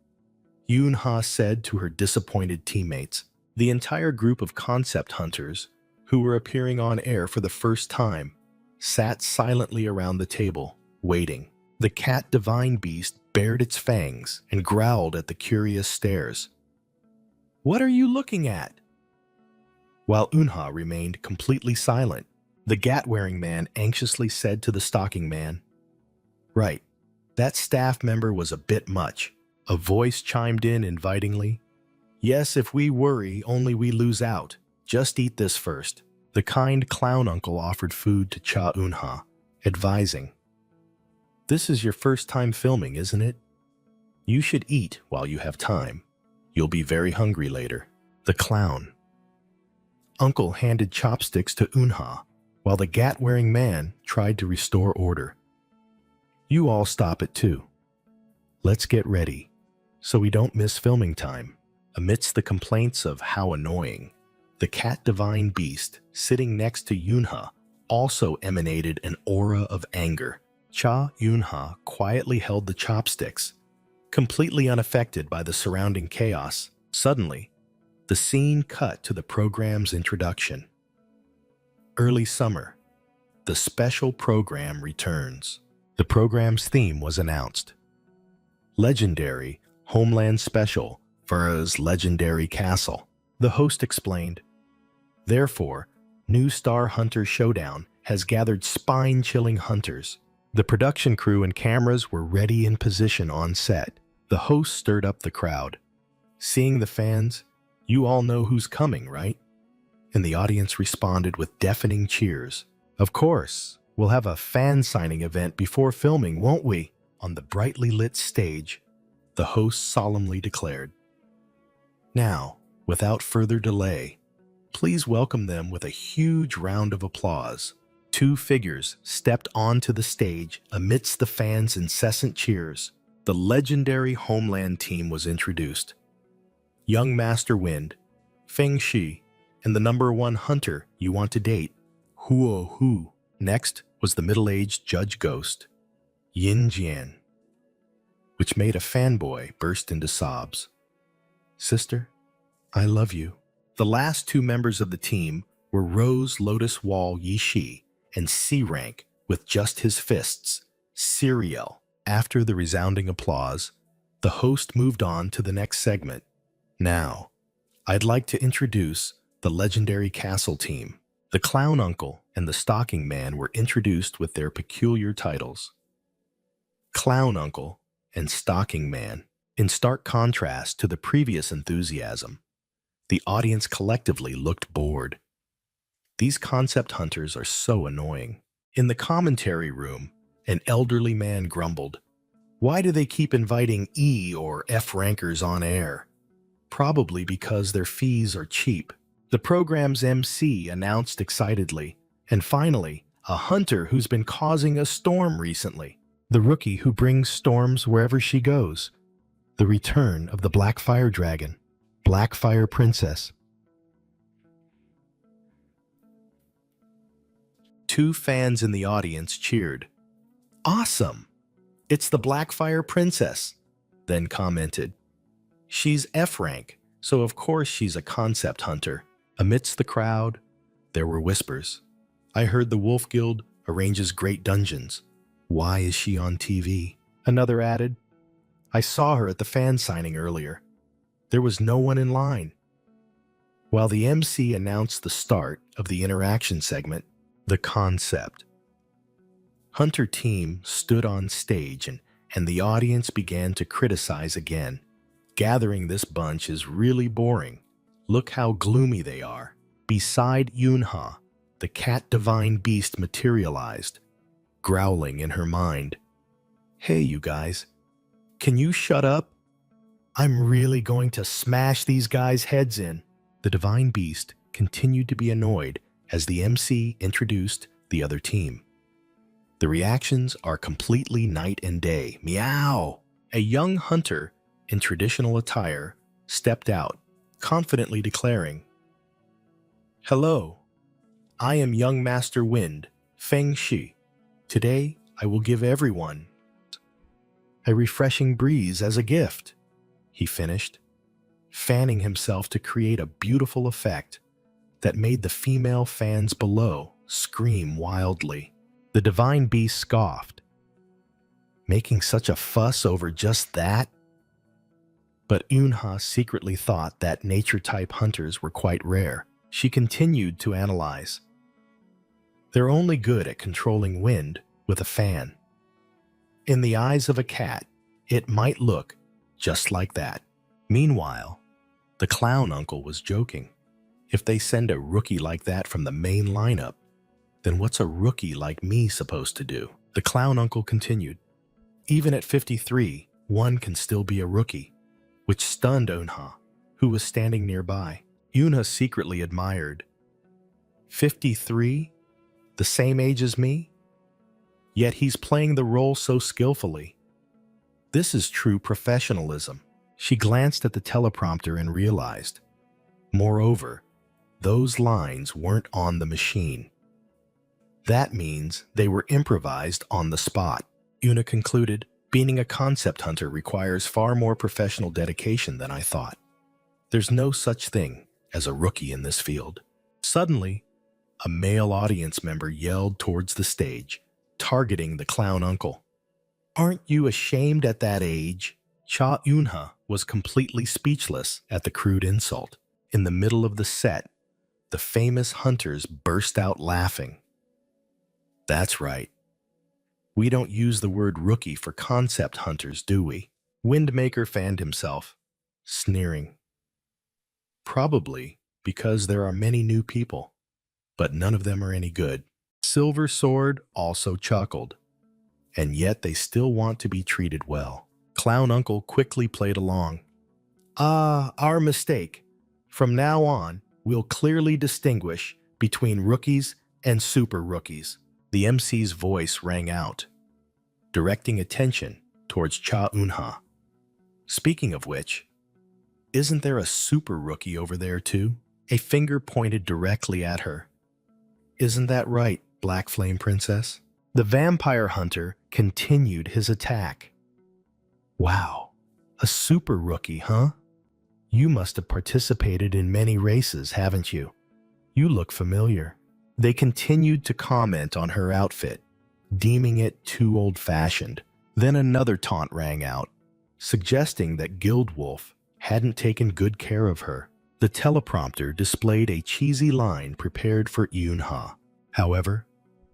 Eun-ha said to her disappointed teammates. The entire group of concept hunters, who were appearing on air for the first time, sat silently around the table, waiting. The cat divine beast bared its fangs and growled at the curious stares. "What are you looking at?" While Eun-ha remained completely silent, the gat-wearing man anxiously said to the stocking man, "Right, that staff member was a bit much." A voice chimed in invitingly. "Yes, if we worry, only we lose out. Just eat this first." The kind clown uncle offered food to Cha Eun-ha, advising, "This is your first time filming, isn't it? You should eat while you have time. You'll be very hungry later." The clown uncle handed chopsticks to Eun-ha, while the gat-wearing man tried to restore order. "You all stop it too. Let's get ready, so we don't miss filming time." Amidst the complaints of how annoying, the cat divine beast sitting next to Eun-ha also emanated an aura of anger. Cha Eun-ha quietly held the chopsticks, completely unaffected by the surrounding chaos. Suddenly, the scene cut to the program's introduction. Early summer, the special program returns. The program's theme was announced. Legendary Homeland Special vs. Legendary Castle. The host explained, "Therefore, New Star Hunter Showdown has gathered spine-chilling hunters." The production crew and cameras were ready in position on set. The host stirred up the crowd. "Seeing the fans, you all know who's coming, right?" And the audience responded with deafening cheers. "Of course, we'll have a fan signing event before filming, won't we?" On the brightly lit stage, the host solemnly declared, "Now, without further delay, Please welcome them with a huge round of applause. Two figures stepped onto the stage amidst the fans' incessant cheers. The legendary Homeland team was introduced. Young Master Wind, Feng Shi, and the #1 hunter you want to date, Huo Hu. Next was the middle-aged Judge Ghost, Yin Jian, which made a fanboy burst into sobs. Sister, I love you. The last two members of the team were Rose Lotus Wall Yishi and C-Rank with just his fists, Serial. After the resounding applause, the host moved on to the next segment. Now, I'd like to introduce the legendary castle team. The Clown Uncle and the Stocking Man were introduced with their peculiar titles. Clown Uncle and Stocking Man. In stark contrast to the previous enthusiasm, the audience collectively looked bored. These concept hunters are so annoying. In the commentary room, an elderly man grumbled, "Why do they keep inviting E or F rankers on air? Probably because their fees are cheap." The program's MC announced excitedly, and finally, a hunter who's been causing a storm recently. The rookie who brings storms wherever she goes. The return of the Black Fire Dragon, Black Fire Princess. Two fans in the audience cheered. "Awesome! It's the Black Fire Princess," then commented. "She's F rank, so of course she's a concept hunter." Amidst the crowd, there were whispers. "I heard the Wolf Guild arranges great dungeons. Why is she on TV?" Another added, "I saw her at the fan signing earlier. There was no one in line." While the MC announced the start of the interaction segment, the concept hunter team stood on stage and the audience began to criticize again. "Gathering this bunch is really boring. Look how gloomy they are." Beside Yunha, the cat divine beast materialized, growling in her mind. "Hey, you guys, can you shut up? I'm really going to smash these guys' heads in." The divine beast continued to be annoyed as the MC introduced the other team. The reactions are completely night and day. Meow! A young hunter in traditional attire stepped out, confidently declaring, "Hello, I am young Master Wind, Feng Shi. Today, I will give everyone a refreshing breeze as a gift," he finished, fanning himself to create a beautiful effect that made the female fans below scream wildly. The divine beast scoffed, making such a fuss over just that. But Yunha secretly thought that nature-type hunters were quite rare. She continued to analyze. They're only good at controlling wind with a fan. In the eyes of a cat, it might look just like that. Meanwhile, the Clown Uncle was joking. If they send a rookie like that from the main lineup, then what's a rookie like me supposed to do? The Clown Uncle continued. Even at 53, one can still be a rookie, which stunned Yunha, who was standing nearby. Yunha secretly admired. 53? The same age as me? Yet he's playing the role so skillfully. This is true professionalism. She glanced at the teleprompter and realized. Moreover, those lines weren't on the machine. That means they were improvised on the spot. Yuna concluded, being a concept hunter requires far more professional dedication than I thought. There's no such thing as a rookie in this field. Suddenly, a male audience member yelled towards the stage, targeting the Clown Uncle. "Aren't you ashamed at that age?" Cha Yunha was completely speechless at the crude insult. In the middle of the set, the famous hunters burst out laughing. "That's right. We don't use the word rookie for concept hunters, do we?" Windmaker fanned himself, sneering. "Probably because there are many new people, but none of them are any good." Silver Sword also chuckled, and yet they still want to be treated well. Clown Uncle quickly played along. "Ah, our mistake. From now on, we'll clearly distinguish between rookies and super rookies. The MC's voice rang out, directing attention towards Cha Eun-ha. Speaking of which, isn't there a super rookie over there too? A finger pointed directly at her. Isn't that right, Black Flame Princess? The vampire hunter continued his attack. Wow, a super rookie, huh? You must have participated in many races, haven't you? You look familiar. They continued to comment on her outfit, deeming it too old-fashioned. Then another taunt rang out, suggesting that Guildwolf hadn't taken good care of her. The teleprompter displayed a cheesy line prepared for Eun-ha. However,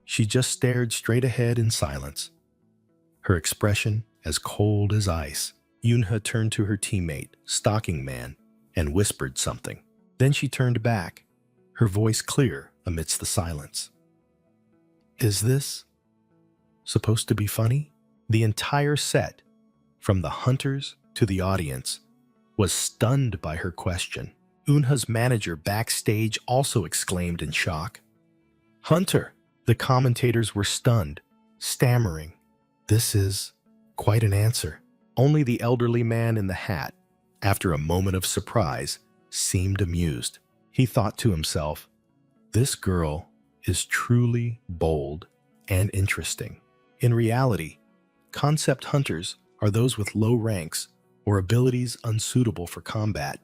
she just stared straight ahead in silence, her expression as cold as ice. Eun-ha turned to her teammate, Stocking Man, and whispered something. Then she turned back, her voice clear amidst the silence. Is this supposed to be funny? The entire set, from the hunters to the audience, was stunned by her question. Eun-ha's manager backstage also exclaimed in shock. Hunter! The commentators were stunned, stammering. This is quite an answer. Only the elderly man in the hat, after a moment of surprise, seemed amused. He thought to himself, this girl is truly bold and interesting. In reality, concept hunters are those with low ranks or abilities unsuitable for combat,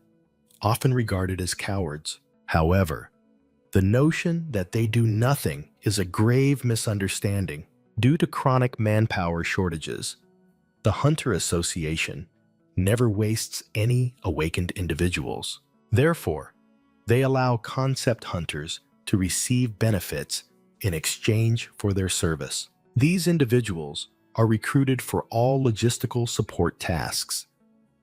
often regarded as cowards. However, the notion that they do nothing is a grave misunderstanding. Due to chronic manpower shortages, the Hunter Association never wastes any awakened individuals. Therefore, they allow concept hunters to receive benefits in exchange for their service. These individuals are recruited for all logistical support tasks,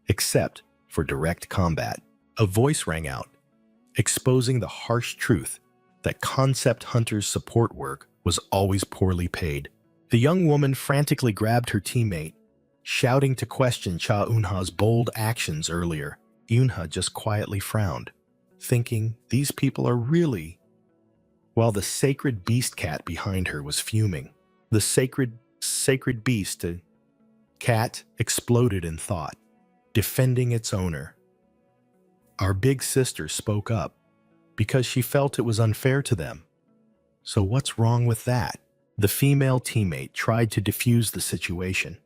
except for direct combat. A voice rang out, exposing the harsh truth that concept hunters' support work was always poorly paid. The young woman frantically grabbed her teammate, shouting to question Cha Eun-ha's bold actions earlier. Eun-ha just quietly frowned, thinking these people are really... While the sacred beast cat behind her was fuming. The sacred beast cat exploded in thought, defending its owner. Our big sister spoke up because she felt it was unfair to them. So what's wrong with that? The female teammate tried to defuse the situation,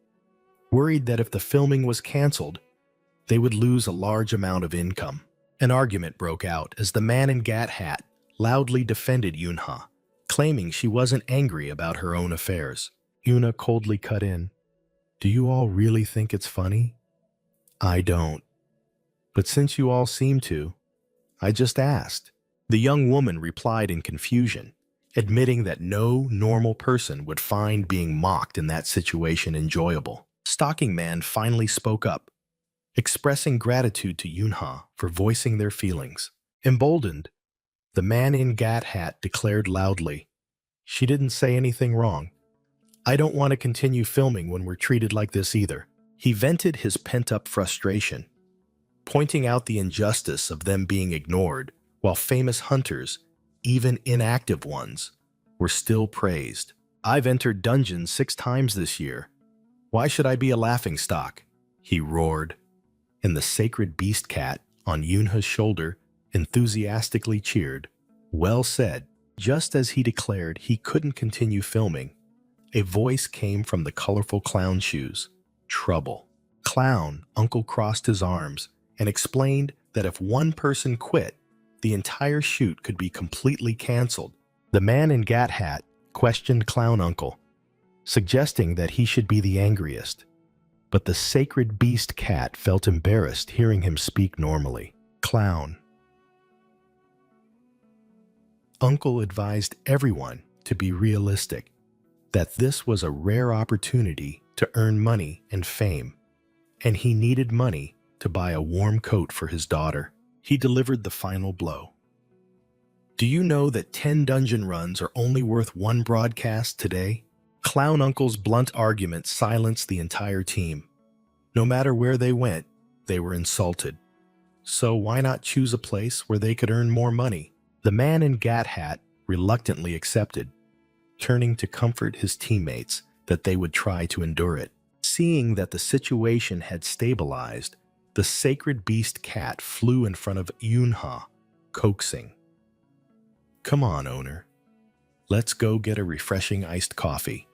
worried that if the filming was canceled, they would lose a large amount of income. An argument broke out as the man in Gat hat loudly defended Eun-ha, claiming she wasn't angry about her own affairs. Eun-ha coldly cut in. Do you all really think it's funny? I don't. But since you all seem to, I just asked. The young woman replied in confusion, admitting that no normal person would find being mocked in that situation enjoyable. Stocking Man finally spoke up, expressing gratitude to Eun-ha for voicing their feelings. Emboldened, the man in Gat hat declared loudly, she didn't say anything wrong. I don't want to continue filming when we're treated like this either. He vented his pent-up frustration, pointing out the injustice of them being ignored while famous hunters, even inactive ones, were still praised. I've entered dungeons 6 times this year. Why should I be a laughingstock? He roared, and the sacred beast cat on Eun-ha's shoulder enthusiastically cheered. Well said. Just as he declared he couldn't continue filming, a voice came from the colorful clown shoes. Trouble. Clown Uncle crossed his arms and explained that if one person quit, the entire shoot could be completely canceled. The man in Gat hat questioned Clown Uncle, suggesting that he should be the angriest. But the sacred beast cat felt embarrassed hearing him speak normally. Clown Uncle advised everyone to be realistic, that this was a rare opportunity to earn money and fame, and he needed money to buy a warm coat for his daughter. He delivered the final blow. Do you know that 10 dungeon runs are only worth 1 broadcast today? Clown Uncle's blunt argument silenced the entire team. No matter where they went, they were insulted. so why not choose a place where they could earn more money? The man in Gat Hat reluctantly accepted, turning to comfort his teammates that they would try to endure it. Seeing that the situation had stabilized, the sacred beast cat flew in front of Yunha, coaxing. "Come on, owner. Let's go get a refreshing iced coffee."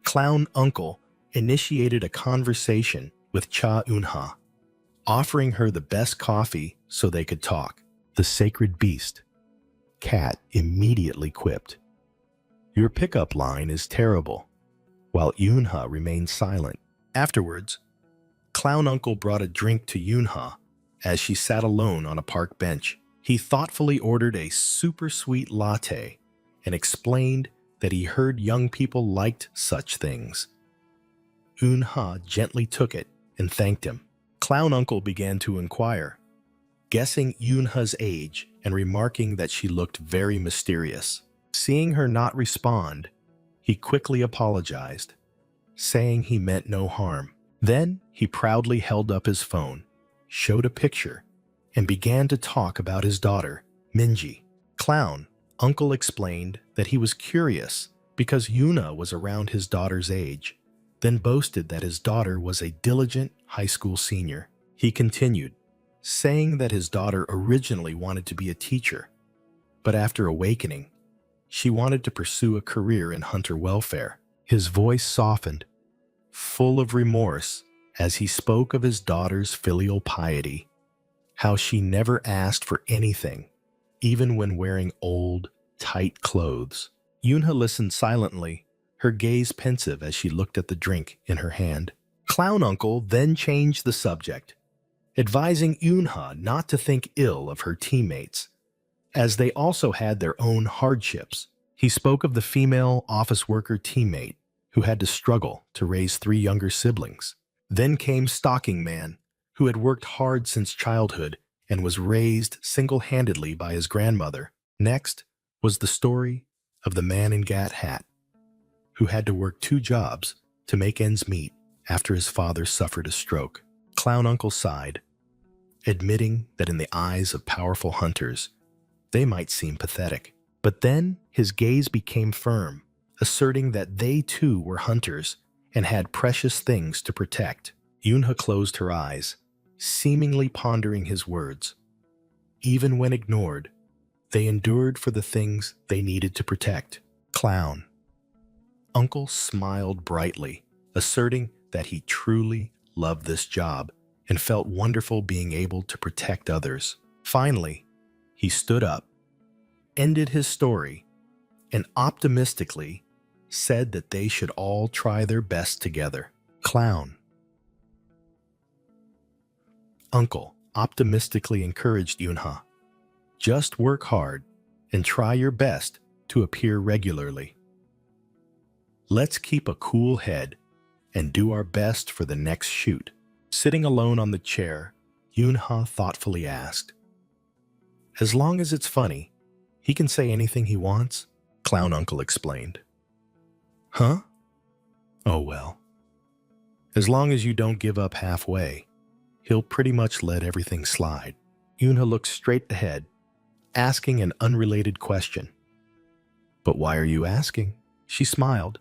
Clown Uncle initiated a conversation with Cha Eunha, offering her the best coffee so they could talk. The sacred beast cat immediately quipped, "Your pickup line is terrible," while Yunha remained silent. Afterwards, Clown Uncle brought a drink to Yunha as she sat alone on a park bench. He thoughtfully ordered a super sweet latte and explained that he heard young people liked such things. Yunha gently took it and thanked him. Clown Uncle began to inquire, guessing Yunha's age and remarking that she looked very mysterious. Seeing her not respond, he quickly apologized, saying he meant no harm. Then he proudly held up his phone, showed a picture, and began to talk about his daughter, Minji. Clown Uncle explained that he was curious because Yuna was around his daughter's age, then boasted that his daughter was a diligent high school senior. He continued, saying that his daughter originally wanted to be a teacher, but after awakening, she wanted to pursue a career in hunter welfare. His voice softened, full of remorse, as he spoke of his daughter's filial piety, how she never asked for anything, even when wearing old, tight clothes. Yunha listened silently, her gaze pensive as she looked at the drink in her hand. Clown Uncle then changed the subject, advising Yunha not to think ill of her teammates, as they also had their own hardships. He spoke of the female office worker teammate who had to struggle to raise 3 younger siblings. Then came Stocking Man, who had worked hard since childhood and was raised single-handedly by his grandmother. Next was the story of the man in Gat Hat, who had to work 2 jobs to make ends meet after his father suffered a stroke. Clown Uncle sighed, admitting that in the eyes of powerful hunters, they might seem pathetic. But then his gaze became firm, asserting that they too were hunters and had precious things to protect. Yunha closed her eyes, seemingly pondering his words. Even when ignored, they endured for the things they needed to protect. Clown Uncle smiled brightly, asserting that he truly loved this job and felt wonderful being able to protect others. Finally, he stood up, ended his story, and optimistically said that they should all try their best together. Clown Uncle optimistically encouraged Yunha, "Just work hard and try your best to appear regularly. Let's keep a cool head and do our best for the next shoot." Sitting alone on the chair, Yunha thoughtfully asked, "As long as it's funny, he can say anything he wants?" Clown Uncle explained. "Huh? Oh well. As long as you don't give up halfway, he'll pretty much let everything slide." Yunha looked straight ahead, asking an unrelated question. "But why are you asking?" She smiled,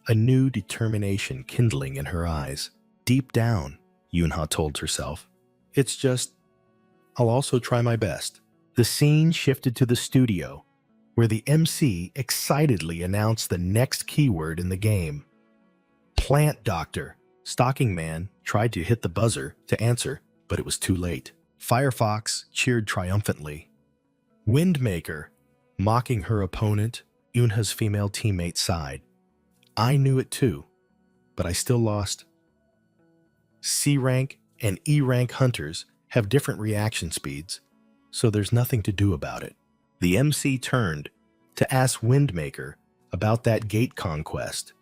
a new determination kindling in her eyes. "Deep down," Yunha told herself, "it's just, I'll also try my best." The scene shifted to the studio, where the MC excitedly announced the next keyword in the game. "Plant Doctor." Stocking Man tried to hit the buzzer to answer, but it was too late. Firefox cheered triumphantly. Windmaker, mocking her opponent, Yunha's female teammate sighed. "I knew it too, but I still lost." C-rank and E-rank hunters have different reaction speeds, so there's nothing to do about it. The MC turned to ask Windmaker about that gate conquest,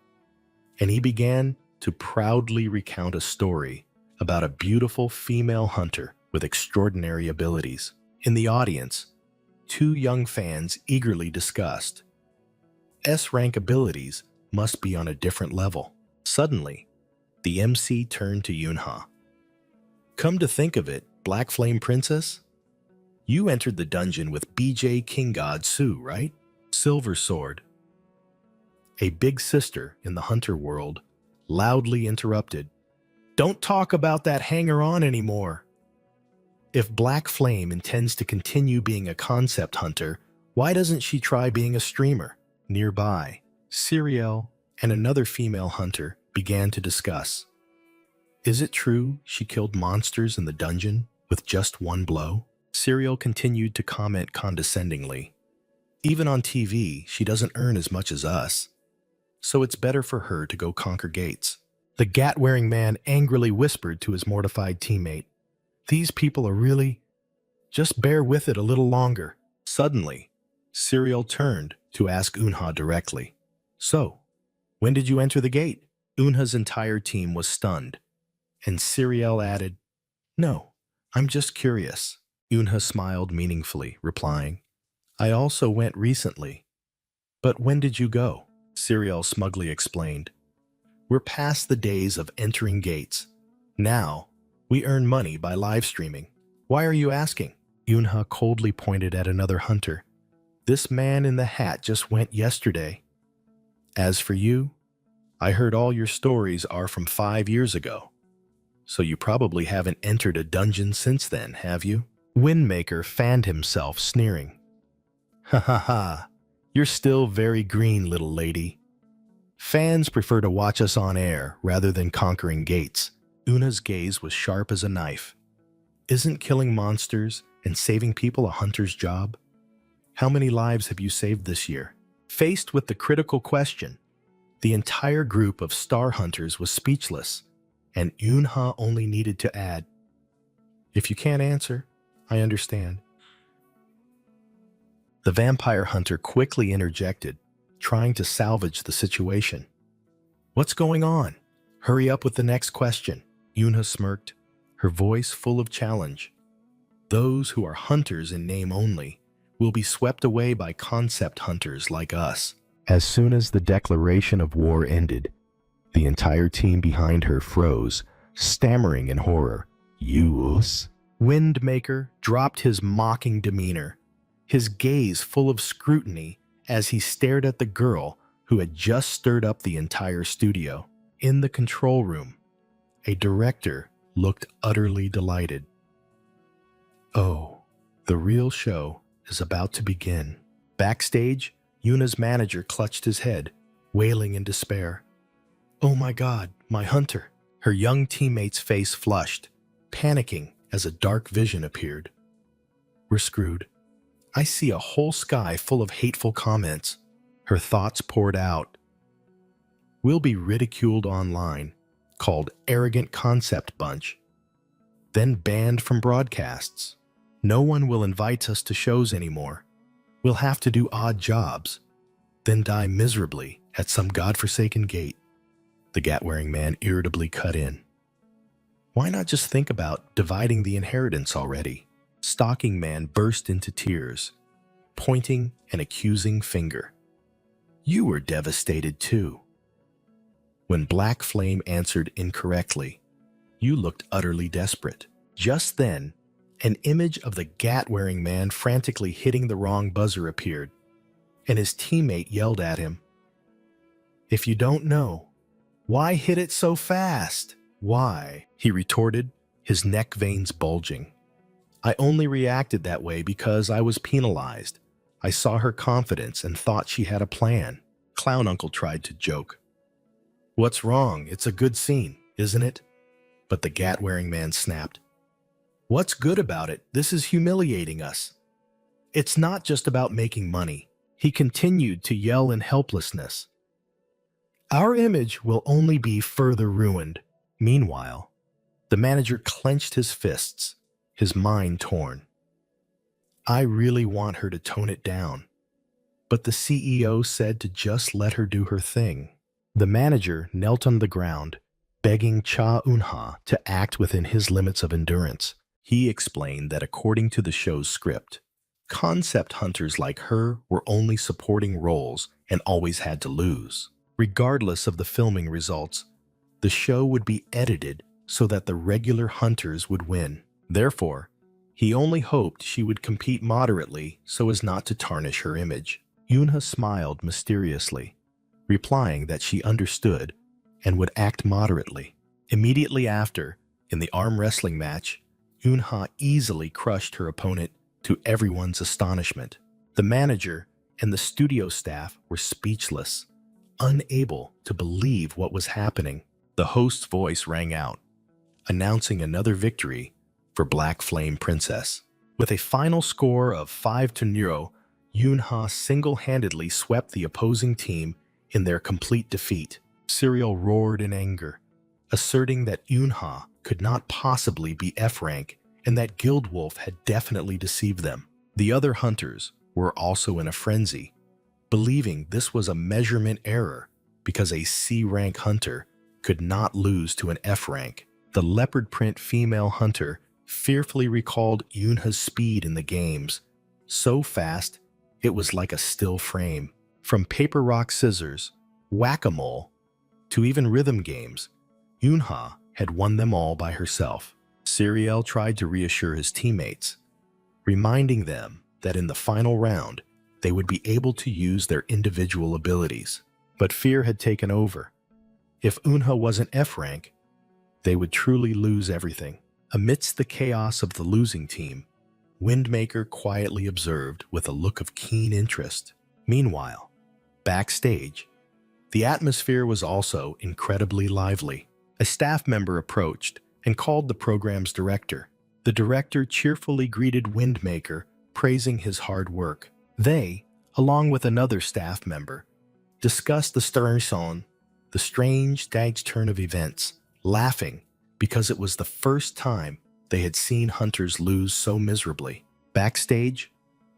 and he began to proudly recount a story about a beautiful female hunter with extraordinary abilities. In the audience, 2 young fans eagerly discussed, S-rank abilities must be on a different level. Suddenly, the MC turned to Yunha. "Come to think of it, Black Flame Princess, You entered the dungeon with BJ King God Sue, right? Silver Sword. A big sister in the hunter world loudly interrupted. Don't talk about that hanger-on anymore. If Black Flame intends to continue being a concept hunter, why doesn't she try being a streamer? Nearby, Siriel and another female hunter began to discuss. Is it true she killed monsters in the dungeon with just one blow? Siriel continued to comment condescendingly. Even on TV, she doesn't earn as much as us, so it's better for her to go conquer gates. The gat-wearing man angrily whispered to his mortified teammate. These people are really... Just bear with it a little longer. Suddenly, Siriel turned to ask Unha directly. So, when did you enter the gate? Unha's entire team was stunned, and Siriel added, No, I'm just curious. Unha smiled meaningfully, replying, I also went recently. But when did you go? Siriel smugly explained. We're past the days of entering gates. Now, we earn money by live streaming. Why are you asking? Unha coldly pointed at another hunter. This man in the hat just went yesterday. As for you, I heard all your stories are from 5 years ago. So you probably haven't entered a dungeon since then, have you? Windmaker fanned himself, sneering. Ha ha ha, you're still very green, little lady. Fans prefer to watch us on air rather than conquering gates. Una's gaze was sharp as a knife. Isn't killing monsters and saving people a hunter's job? How many lives have you saved this year? Faced with the critical question, the entire group of star hunters was speechless, and Unha only needed to add, If you can't answer, I understand. The vampire hunter quickly interjected, trying to salvage the situation. What's going on? Hurry up with the next question. Unha smirked, her voice full of challenge. Those who are hunters in name only will be swept away by concept hunters like us. As soon as the declaration of war ended, the entire team behind her froze, stammering in horror. Yus? Windmaker dropped his mocking demeanor, his gaze full of scrutiny as he stared at the girl who had just stirred up the entire studio. In the control room, a director looked utterly delighted. Oh, the real show is about to begin. Backstage, Yuna's manager clutched his head, wailing in despair. Oh my God, my hunter. Her young teammate's face flushed, panicking as a dark vision appeared. We're screwed. I see a whole sky full of hateful comments. Her thoughts poured out. We'll be ridiculed online, called arrogant concept bunch, then banned from broadcasts. No one will invite us to shows anymore. We'll have to do odd jobs, then die miserably at some godforsaken gate. The gat-wearing man irritably cut in. Why not just think about dividing the inheritance already? Stalking man burst into tears, pointing an accusing finger. You were devastated too. When Black Flame answered incorrectly, you looked utterly desperate. Just then, an image of the gat-wearing man frantically hitting the wrong buzzer appeared, and his teammate yelled at him. If you don't know, why hit it so fast? Why? He retorted, his neck veins bulging. I only reacted that way because I was penalized. I saw her confidence and thought she had a plan. Clown Uncle tried to joke. What's wrong? It's a good scene, isn't it? But the gat-wearing man snapped. What's good about it? This is humiliating us. It's not just about making money. He continued to yell in helplessness. Our image will only be further ruined. Meanwhile, the manager clenched his fists, his mind torn. I really want her to tone it down, but the CEO said to just let her do her thing. The manager knelt on the ground, begging Cha Unha to act within his limits of endurance. He explained that according to the show's script, concept hunters like her were only supporting roles and always had to lose. Regardless of the filming results, the show would be edited so that the regular hunters would win. Therefore, He only hoped she would compete moderately so as not to tarnish her image. Yoonha smiled mysteriously, replying that she understood and would act moderately. Immediately after, in the arm wrestling match, Yoonha easily crushed her opponent to everyone's astonishment. The manager and the studio staff were speechless, unable to believe what was happening. The host's voice rang out, announcing another victory for Black Flame Princess. With a final score of 5-0, Yoonha single-handedly swept the opposing team in their complete defeat. Serial roared in anger, asserting that Yoonha could not possibly be F rank and that Guildwolf had definitely deceived them. The other hunters were also in a frenzy, believing this was a measurement error because a C rank hunter could not lose to an F rank. The leopard print female hunter fearfully recalled Yoonha's speed in the games, so fast it was like a still frame. From paper, rock, scissors, whack-a-mole, to even rhythm games, Yoonha had won them all by herself. Siriel tried to reassure his teammates, reminding them that in the final round, they would be able to use their individual abilities. But fear had taken over. If Yoonha wasn't F rank, they would truly lose everything. Amidst the chaos of the losing team, Windmaker quietly observed with a look of keen interest. Meanwhile, backstage, the atmosphere was also incredibly lively. A staff member approached and called the program's director. The director cheerfully greeted Windmaker, praising his hard work. They, along with another staff member, discussed the situation, the strange stag's turn of events, laughing because it was the first time they had seen hunters lose so miserably. Backstage,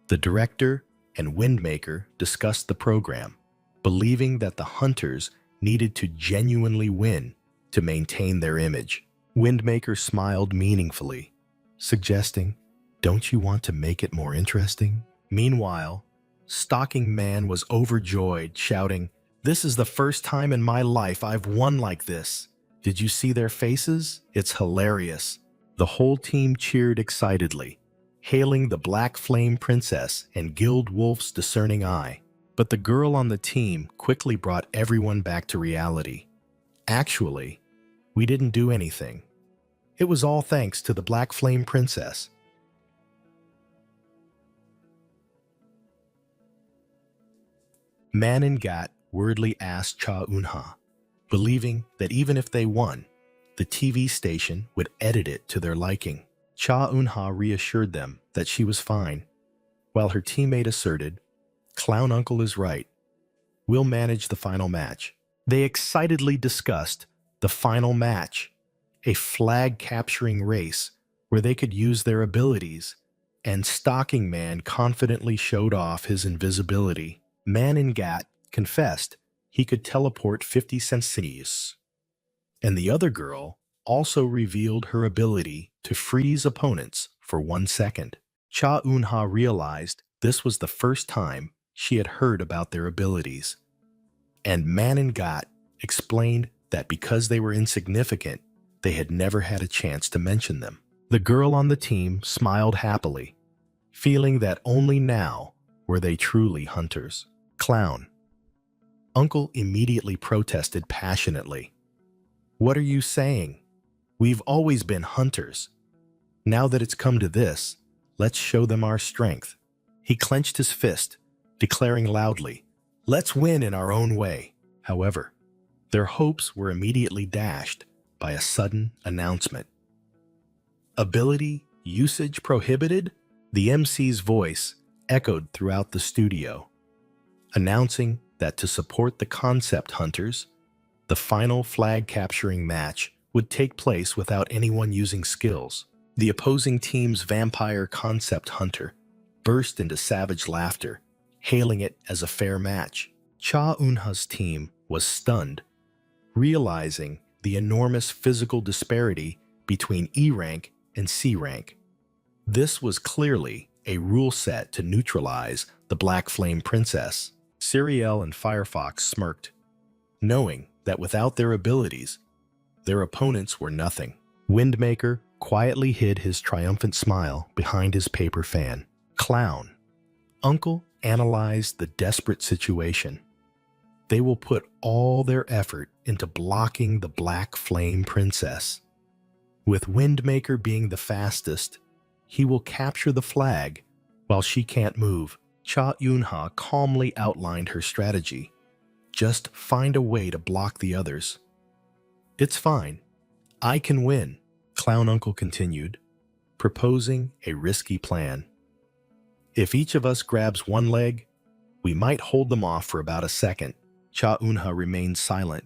the director and Windmaker discussed the program, believing that the hunters needed to genuinely win to maintain their image. Windmaker smiled meaningfully, suggesting, "Don't you want to make it more interesting?" Meanwhile, Stalking Man was overjoyed, shouting, "This is the first time in my life I've won like this. Did you see their faces? It's hilarious." The whole team cheered excitedly, hailing the Black Flame Princess and Guild Wolf's discerning eye. But the girl on the team quickly brought everyone back to reality. "Actually, we didn't do anything. It was all thanks to the Black Flame Princess." Man and Gat wordly asked Cha Eunha, believing that even if they won, the TV station would edit it to their liking. Cha Eunha reassured them that she was fine, while her teammate asserted, "Clown Uncle is right. We'll manage the final match." They excitedly discussed the final match, a flag-capturing race where they could use their abilities, and Stalking Man confidently showed off his invisibility. Man in Gat confessed he could teleport 50 centimeters, and the other girl also revealed her ability to freeze opponents for 1 second. Cha Eunha realized this was the first time she had heard about their abilities, and Man in Gat explained that because they were insignificant, they had never had a chance to mention them. The girl on the team smiled happily, feeling that only now were they truly hunters. Clown. Uncle immediately protested passionately. "What are you saying? We've always been hunters. Now that it's come to this, let's show them our strength." He clenched his fist, declaring loudly, "Let's win in our own way." However, their hopes were immediately dashed by a sudden announcement. "Ability usage prohibited?" The MC's voice echoed throughout the studio, announcing that to support the concept hunters, the final flag-capturing match would take place without anyone using skills. The opposing team's vampire concept hunter burst into savage laughter, hailing it as a fair match. Cha Eunha's team was stunned, realizing the enormous physical disparity between E rank and C rank. This was clearly a rule set to neutralize the Black Flame Princess. Siriel and Firefox smirked, knowing that without their abilities, their opponents were nothing. Windmaker quietly hid his triumphant smile behind his paper fan. Clown. Uncle analyzed the desperate situation. They will put all their effort into blocking the Black Flame Princess. With Windmaker being the fastest, he will capture the flag while she can't move. Cha Eun-ha calmly outlined her strategy. Just find a way to block the others. It's fine. I can win, Clown Uncle continued, proposing a risky plan. If each of us grabs one leg, we might hold them off for about a second. Cha Eun-ha remained silent,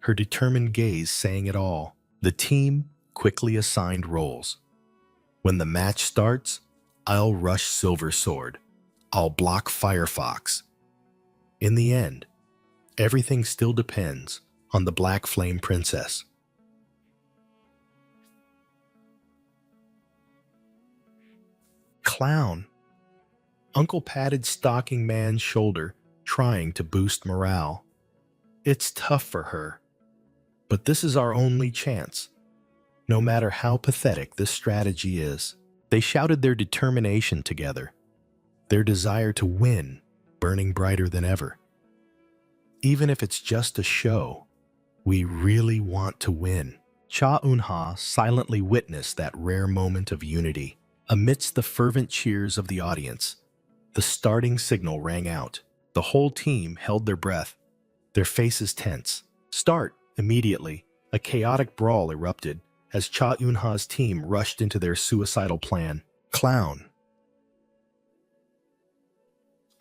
her determined gaze saying it all. The team quickly assigned roles. When the match starts, I'll rush Silver Sword. I'll block Firefox. In the end, everything still depends on the Black Flame Princess. Clown. Uncle patted Stocking Man's shoulder, trying to boost morale. It's tough for her, but this is our only chance. No matter how pathetic this strategy is. They shouted their determination together, their desire to win burning brighter than ever. Even if it's just a show, we really want to win. Cha Eun-ha silently witnessed that rare moment of unity. Amidst the fervent cheers of the audience, the starting signal rang out. The whole team held their breath, their faces tense. Start! Immediately, a chaotic brawl erupted as Cha Eun-ha's team rushed into their suicidal plan. Clown.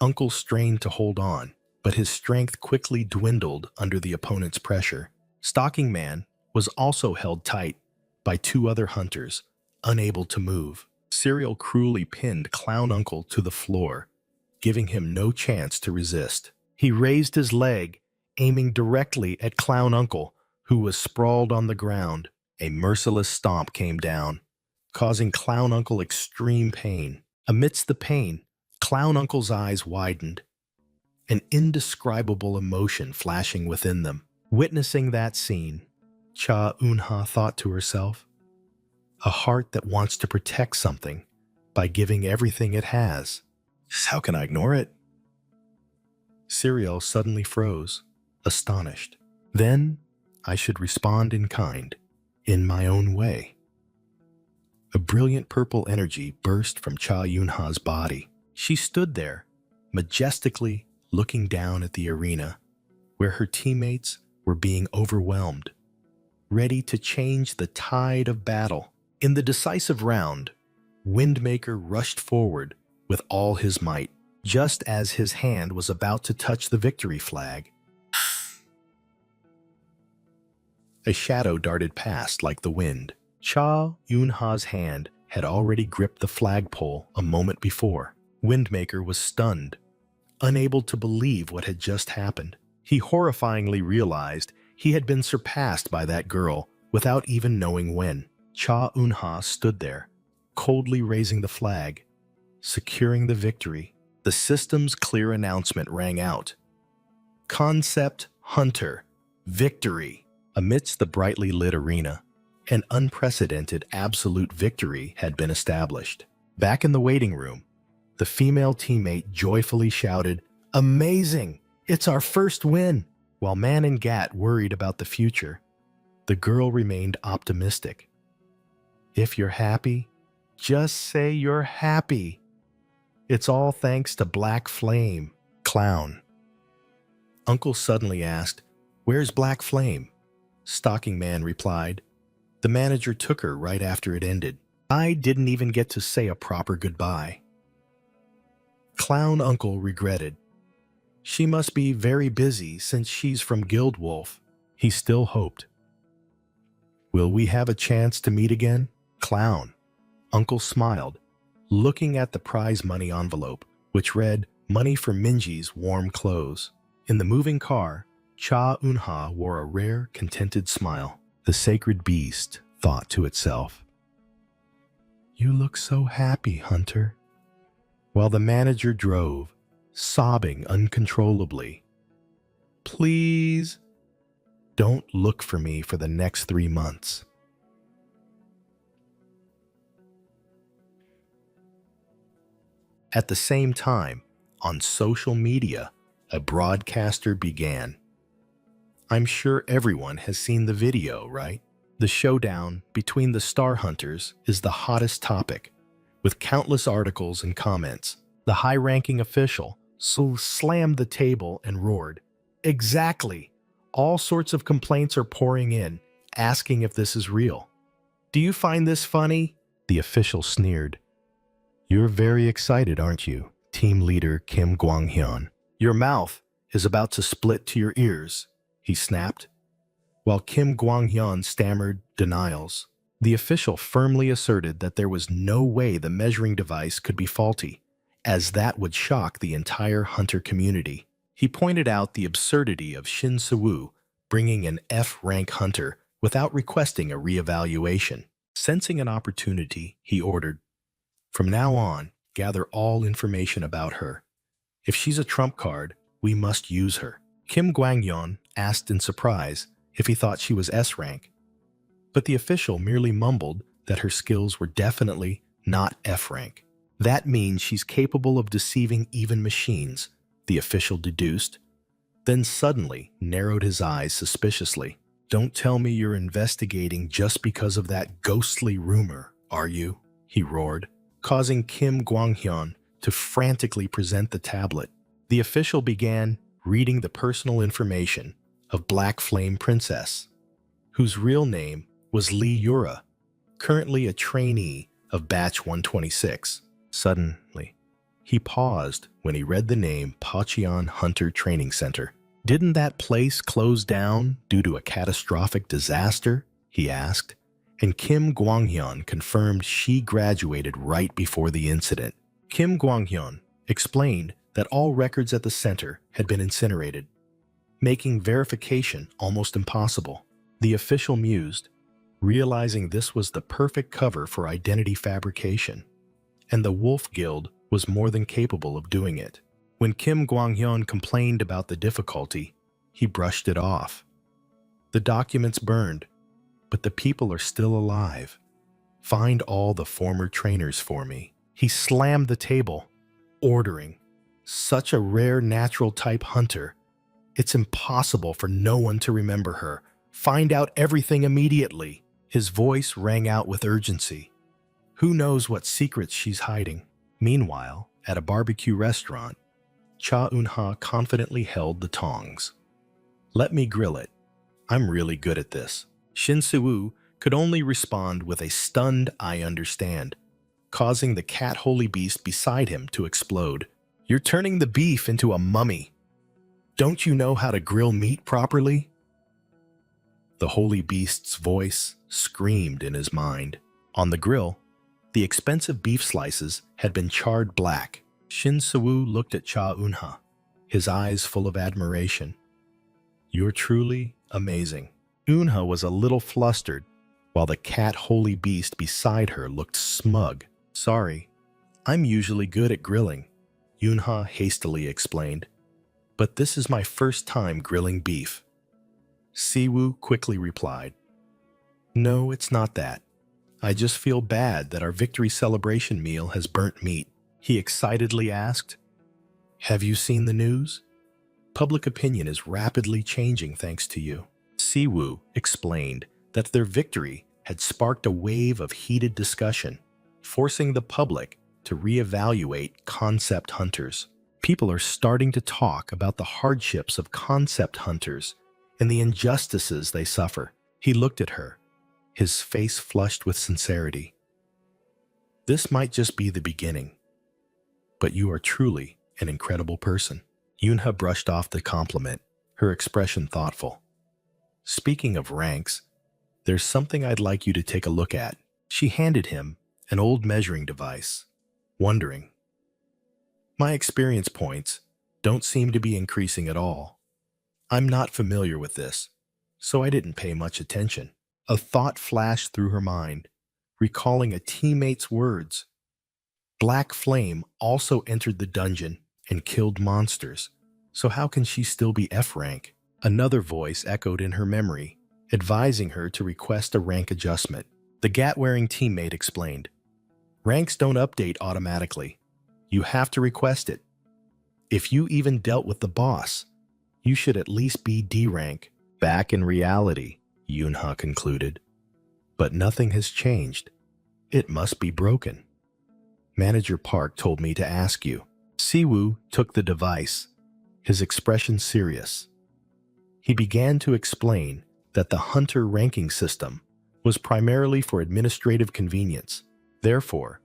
Uncle strained to hold on, but his strength quickly dwindled under the opponent's pressure. Stocking Man was also held tight by two other hunters, unable to move. Serial cruelly pinned Clown Uncle to the floor, giving him no chance to resist. He raised his leg, aiming directly at Clown Uncle, who was sprawled on the ground. A merciless stomp came down, causing Clown Uncle extreme pain. Amidst the pain, Clown Uncle's eyes widened, an indescribable emotion flashing within them. Witnessing that scene, Cha Eun-ha thought to herself, a heart that wants to protect something by giving everything it has. How can I ignore it? Serial suddenly froze, astonished. Then I should respond in kind, in my own way. A brilliant purple energy burst from Cha Eun-ha's body. She stood there, majestically looking down at the arena, where her teammates were being overwhelmed, ready to change the tide of battle. In the decisive round, Windmaker rushed forward with all his might. Just as his hand was about to touch the victory flag, a shadow darted past like the wind. Cha Eun-ha's hand had already gripped the flagpole a moment before. Windmaker was stunned, unable to believe what had just happened. He horrifyingly realized he had been surpassed by that girl without even knowing when. Cha Eun-ha stood there, coldly raising the flag, securing the victory. The system's clear announcement rang out. Concept Hunter, victory. Amidst the brightly lit arena, an unprecedented absolute victory had been established. Back in the waiting room, the female teammate joyfully shouted, "Amazing! It's our first win!" While Man and Gat worried about the future, the girl remained optimistic. If you're happy, just say you're happy. It's all thanks to Black Flame. Clown. Uncle suddenly asked, "Where's Black Flame?" Stocking Man replied, "The manager took her right after it ended. I didn't even get to say a proper goodbye." Clown Uncle regretted. She must be very busy since she's from Guild Wolf. He still hoped. Will we have a chance to meet again? Clown. Uncle smiled, looking at the prize money envelope, which read, "Money for Minji's warm clothes." In the moving car, Cha Eun-ha wore a rare, contented smile. The sacred beast thought to itself, "You look so happy, Hunter." While the manager drove, sobbing uncontrollably. "Please, don't look for me for the next 3 months." At the same time, on social media, a broadcaster began. I'm sure everyone has seen the video, right? The showdown between the Star Hunters is the hottest topic, with countless articles and comments. The high-ranking official slammed the table and roared, "Exactly! All sorts of complaints are pouring in, asking if this is real. Do you find this funny?" The official sneered. "You're very excited, aren't you, team leader Kim Gwang-hyun? Your mouth is about to split to your ears," he snapped. While Kim Gwang-hyun stammered denials, the official firmly asserted that there was no way the measuring device could be faulty, as that would shock the entire hunter community. He pointed out the absurdity of Shin Se-woo bringing an F-rank hunter without requesting a reevaluation. Sensing an opportunity, he ordered, "From now on, gather all information about her. If she's a trump card, we must use her." Kim Gwang-hyun asked in surprise if he thought she was S-rank, but the official merely mumbled that her skills were definitely not F-rank. "That means she's capable of deceiving even machines," the official deduced, then suddenly narrowed his eyes suspiciously. "Don't tell me you're investigating just because of that ghostly rumor, are you?" he roared, causing Kim Gwang-hyun to frantically present the tablet. The official began reading the personal information of Black Flame Princess, whose real name was Lee Yura, currently a trainee of Batch 126. Suddenly, he paused when he read the name Pacheon Hunter Training Center. "Didn't that place close down due to a catastrophic disaster?" he asked, and Kim Gwang-hyun confirmed she graduated right before the incident. Kim Gwang-hyun explained that all records at the center had been incinerated, making verification almost impossible. The official mused, realizing this was the perfect cover for identity fabrication, and the Wolf Guild was more than capable of doing it. When Kim Gwang-hyun complained about the difficulty, he brushed it off. "The documents burned, but the people are still alive. Find all the former trainers for me." He slammed the table, ordering, "Such a rare natural type hunter. It's impossible for no one to remember her. Find out everything immediately." His voice rang out with urgency. "Who knows what secrets she's hiding?" Meanwhile, at a barbecue restaurant, Cha Eun-ha confidently held the tongs. "Let me grill it. I'm really good at this." Shin Se-woo could only respond with a stunned "I understand," causing the cat holy beast beside him to explode. "You're turning the beef into a mummy. Don't you know how to grill meat properly?" The holy beast's voice screamed in his mind. On the grill, the expensive beef slices had been charred black. Shin Se-woo looked at Cha Eun-ha, his eyes full of admiration. "You're truly amazing." Eun-ha was a little flustered, while the cat holy beast beside her looked smug. "Sorry, I'm usually good at grilling," Eun-ha hastily explained, "but this is my first time grilling beef." Si-woo quickly replied, "No, it's not that. I just feel bad that our victory celebration meal has burnt meat." He excitedly asked, "Have you seen the news? Public opinion is rapidly changing thanks to you." Si-woo explained that their victory had sparked a wave of heated discussion, forcing the public to reevaluate concept hunters. People are starting to talk about the hardships of concept hunters and the injustices they suffer. He looked at her, his face flushed with sincerity. "This might just be the beginning, but you are truly an incredible person." Eun-ha brushed off the compliment, her expression thoughtful. "Speaking of ranks, there's something I'd like you to take a look at." She handed him an old measuring device, wondering, "My experience points don't seem to be increasing at all. I'm not familiar with this, so I didn't pay much attention." A thought flashed through her mind, recalling a teammate's words. Black Flame also entered the dungeon and killed monsters, so how can she still be F-rank? Another voice echoed in her memory, advising her to request a rank adjustment. The gat-wearing teammate explained, "Ranks don't update automatically. You have to request it. If you even dealt with the boss, you should at least be D rank. Back in reality, Yunha concluded. But nothing has changed. It must be broken. Manager Park told me to ask you. Siwoo took the device, his expression serious. He began to explain that the hunter ranking system was primarily for administrative convenience. Therefore,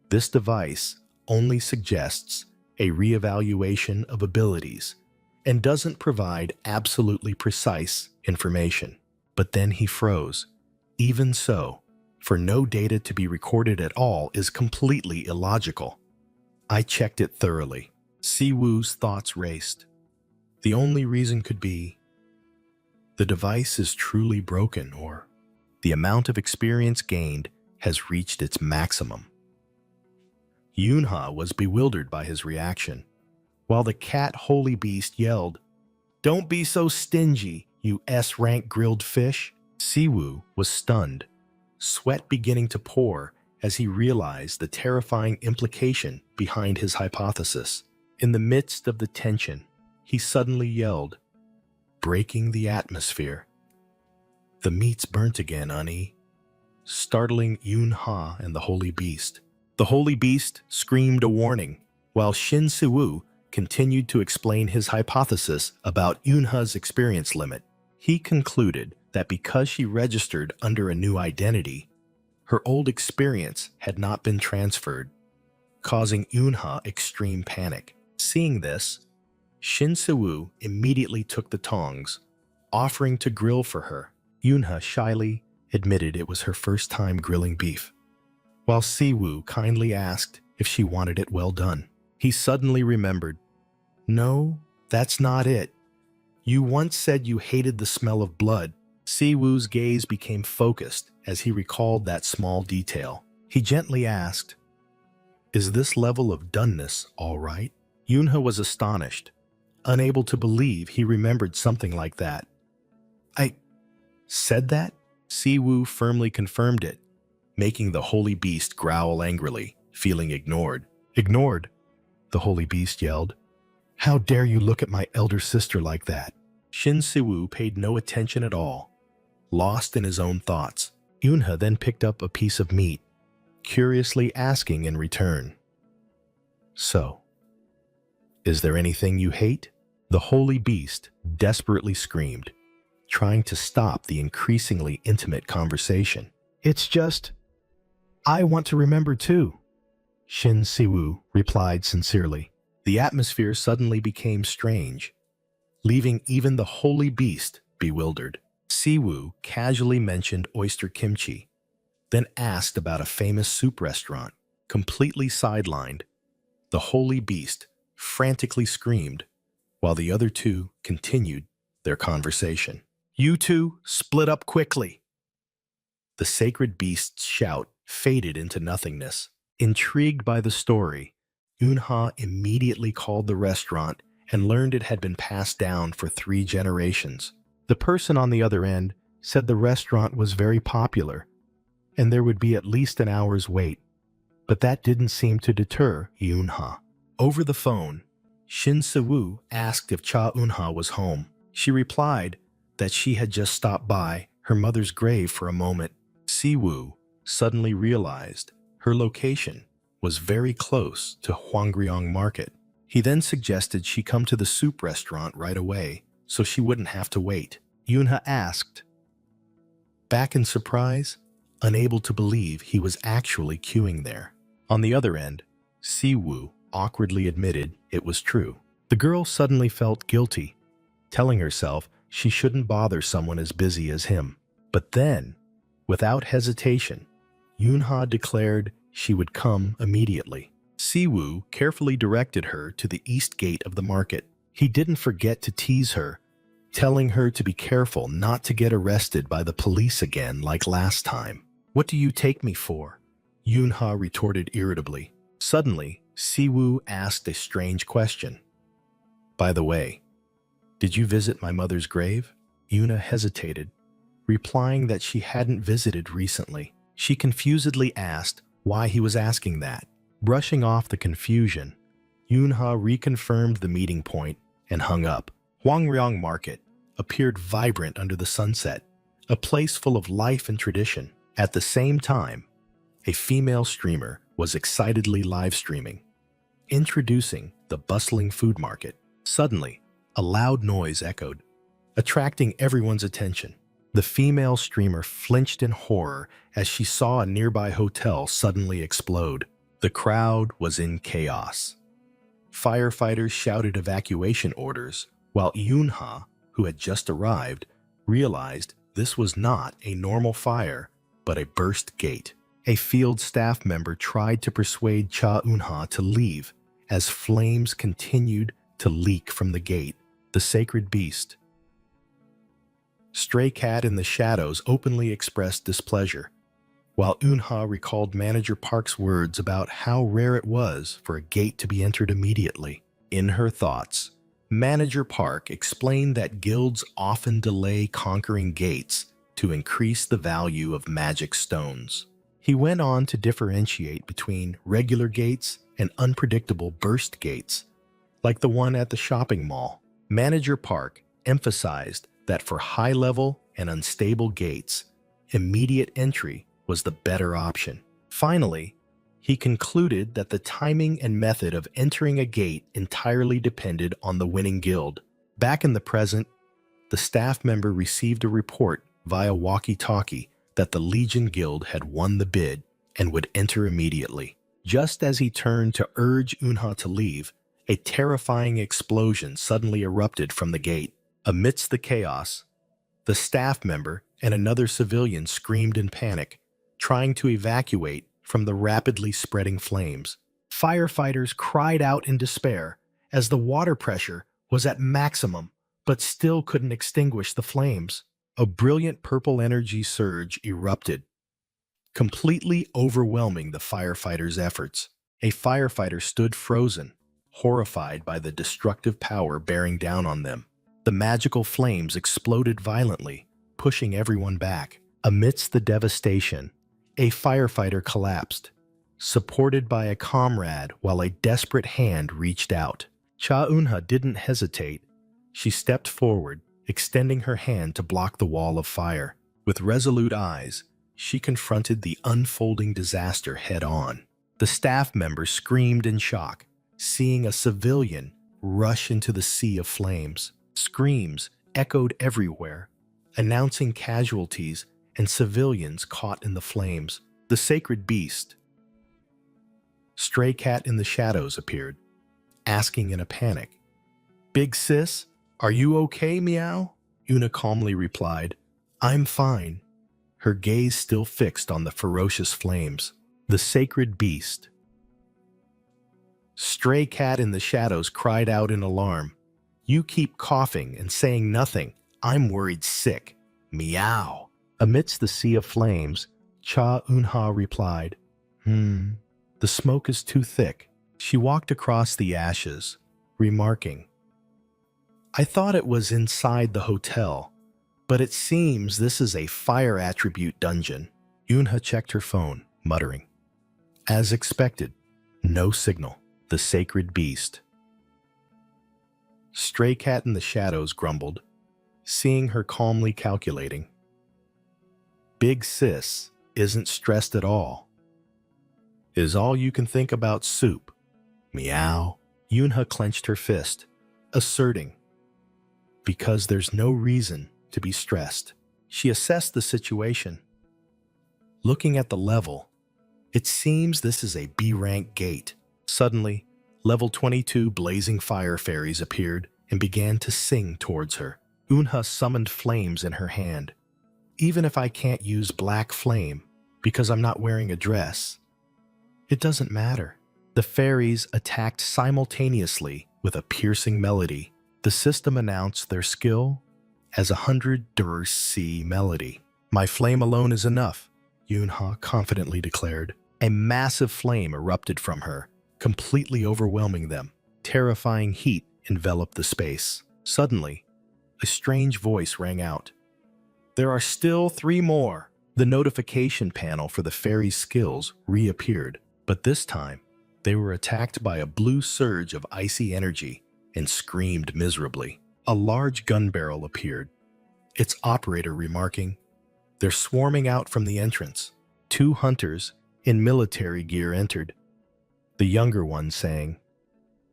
this device only suggests a reevaluation of abilities and doesn't provide absolutely precise information. But then he froze. Even so, for no data to be recorded at all is completely illogical. I checked it thoroughly. Siwoo's thoughts raced. The only reason could be the device is truly broken, or the amount of experience gained has reached its maximum. Yunha was bewildered by his reaction, while the cat holy beast yelled, "Don't be so stingy, you S-rank grilled fish." Siwoo was stunned, sweat beginning to pour as he realized the terrifying implication behind his hypothesis. In the midst of the tension, he suddenly yelled, breaking the atmosphere, "The meat's burnt again, Ani," startling Yunha and the holy beast. The holy beast screamed a warning, while Shin Siwoo continued to explain his hypothesis about Yunha's experience limit. He concluded that because she registered under a new identity, her old experience had not been transferred, causing Yunha extreme panic. Seeing this, Shin Siwoo immediately took the tongs, offering to grill for her. Yunha shyly admitted it was her first time grilling beef, while Siwoo kindly asked if she wanted it well done. He suddenly remembered, "No, that's not it. You once said you hated the smell of blood." Siwoo's gaze became focused as he recalled that small detail. He gently asked, "Is this level of doneness all right?" Yunha was astonished, unable to believe he remembered something like that. "I said that?" Siwoo firmly confirmed it, making the holy beast growl angrily, feeling ignored. "Ignored?" the holy beast yelled. "How dare you look at my elder sister like that?" Shin Siwoo paid no attention at all, lost in his own thoughts. Yunha then picked up a piece of meat, curiously asking in return, "So, is there anything you hate?" The holy beast desperately screamed, trying to stop the increasingly intimate conversation. "It's just, I want to remember too," Shin Siwoo replied sincerely. The atmosphere suddenly became strange, leaving even the holy beast bewildered. Siwoo casually mentioned oyster kimchi, then asked about a famous soup restaurant. Completely sidelined, the holy beast frantically screamed, while the other two continued their conversation. "You two, split up quickly!" The sacred beast's shout faded into nothingness. Intrigued by the story, Yunha immediately called the restaurant and learned it had been passed down for 3 generations. The person on the other end said the restaurant was very popular, and there would be at least an hour's wait, but that didn't seem to deter Yunha. Over the phone, Shin Siwoo asked if Cha Eunha was home. She replied that she had just stopped by her mother's grave for a moment. Siwoo suddenly realized her location was very close to Hwangryong Market. He then suggested she come to the soup restaurant right away so she wouldn't have to wait. Yunha asked, back in surprise, unable to believe he was actually queuing there. On the other end, Siwoo awkwardly admitted it was true. The girl suddenly felt guilty, telling herself she shouldn't bother someone as busy as him. But then, without hesitation, Yunha declared she would come immediately. Siwoo carefully directed her to the east gate of the market. He didn't forget to tease her, telling her to be careful not to get arrested by the police again like last time. "What do you take me for?" Yunha retorted irritably. Suddenly, Siwoo asked a strange question. "By the way, did you visit my mother's grave?" Yuna hesitated, replying that she hadn't visited recently. She confusedly asked why he was asking that. Brushing off the confusion, Yunha reconfirmed the meeting point and hung up. Hwangryong Market appeared vibrant under the sunset, a place full of life and tradition. At the same time, a female streamer was excitedly live streaming, introducing the bustling food market. Suddenly, a loud noise echoed, attracting everyone's attention. The female streamer flinched in horror as she saw a nearby hotel suddenly explode. The crowd was in chaos. Firefighters shouted evacuation orders, while Yunha, who had just arrived, realized this was not a normal fire, but a burst gate. A field staff member tried to persuade Cha Eunha to leave as flames continued to leak from the gate. The sacred beast. Stray Cat in the shadows openly expressed displeasure, while Eunha recalled Manager Park's words about how rare it was for a gate to be entered immediately. In her thoughts, Manager Park explained that guilds often delay conquering gates to increase the value of magic stones. He went on to differentiate between regular gates and unpredictable burst gates, like the one at the shopping mall. Manager Park emphasized that for high-level and unstable gates, immediate entry was the better option. Finally, he concluded that the timing and method of entering a gate entirely depended on the winning guild. Back in the present, the staff member received a report via walkie-talkie that the Legion Guild had won the bid and would enter immediately. Just as he turned to urge Eunha to leave, a terrifying explosion suddenly erupted from the gate. Amidst the chaos, the staff member and another civilian screamed in panic, trying to evacuate from the rapidly spreading flames. Firefighters cried out in despair as the water pressure was at maximum, but still couldn't extinguish the flames. A brilliant purple energy surge erupted, completely overwhelming the firefighters' efforts. A firefighter stood frozen, horrified by the destructive power bearing down on them. The magical flames exploded violently, pushing everyone back. Amidst the devastation, a firefighter collapsed, supported by a comrade while a desperate hand reached out. Cha Eunha didn't hesitate. She stepped forward, extending her hand to block the wall of fire. With resolute eyes, she confronted the unfolding disaster head-on. The staff member screamed in shock, seeing a civilian rush into the sea of flames. Screams echoed everywhere, announcing casualties and civilians caught in the flames. The sacred beast, Stray Cat in the shadows, appeared, asking in a panic, "Big sis, are you okay, meow?" Una calmly replied, "I'm fine," her gaze still fixed on the ferocious flames. The sacred beast. Stray Cat in the shadows cried out in alarm, "You keep coughing and saying nothing. I'm worried sick. Meow." Amidst the sea of flames, Cha Eunha replied, "The smoke is too thick." She walked across the ashes, remarking, "I thought it was inside the hotel, but it seems this is a fire attribute dungeon." Eunha checked her phone, muttering, "As expected, no signal." The sacred beast. Stray Cat in the shadows grumbled, seeing her calmly calculating. "Big sis isn't stressed at all. Is all you can think about soup? Meow." Eunha clenched her fist, asserting, "Because there's no reason to be stressed." She assessed the situation. Looking at the level, it seems this is a B-rank gate. Suddenly, level 22 blazing fire fairies appeared and began to sing towards her. Eunha summoned flames in her hand. "Even if I can't use black flame because I'm not wearing a dress, it doesn't matter." The fairies attacked simultaneously with a piercing melody. The system announced their skill as 100 Dur-C melody. "My flame alone is enough," Eunha confidently declared. A massive flame erupted from her, completely overwhelming them. Terrifying heat enveloped the space. Suddenly, a strange voice rang out. "There are still 3 more." The notification panel for the fairy's skills reappeared, but this time, They were attacked by a blue surge of icy energy and screamed miserably. A large gun barrel appeared, its operator remarking, "They're swarming out from the entrance." 2 hunters in military gear entered, the younger one saying,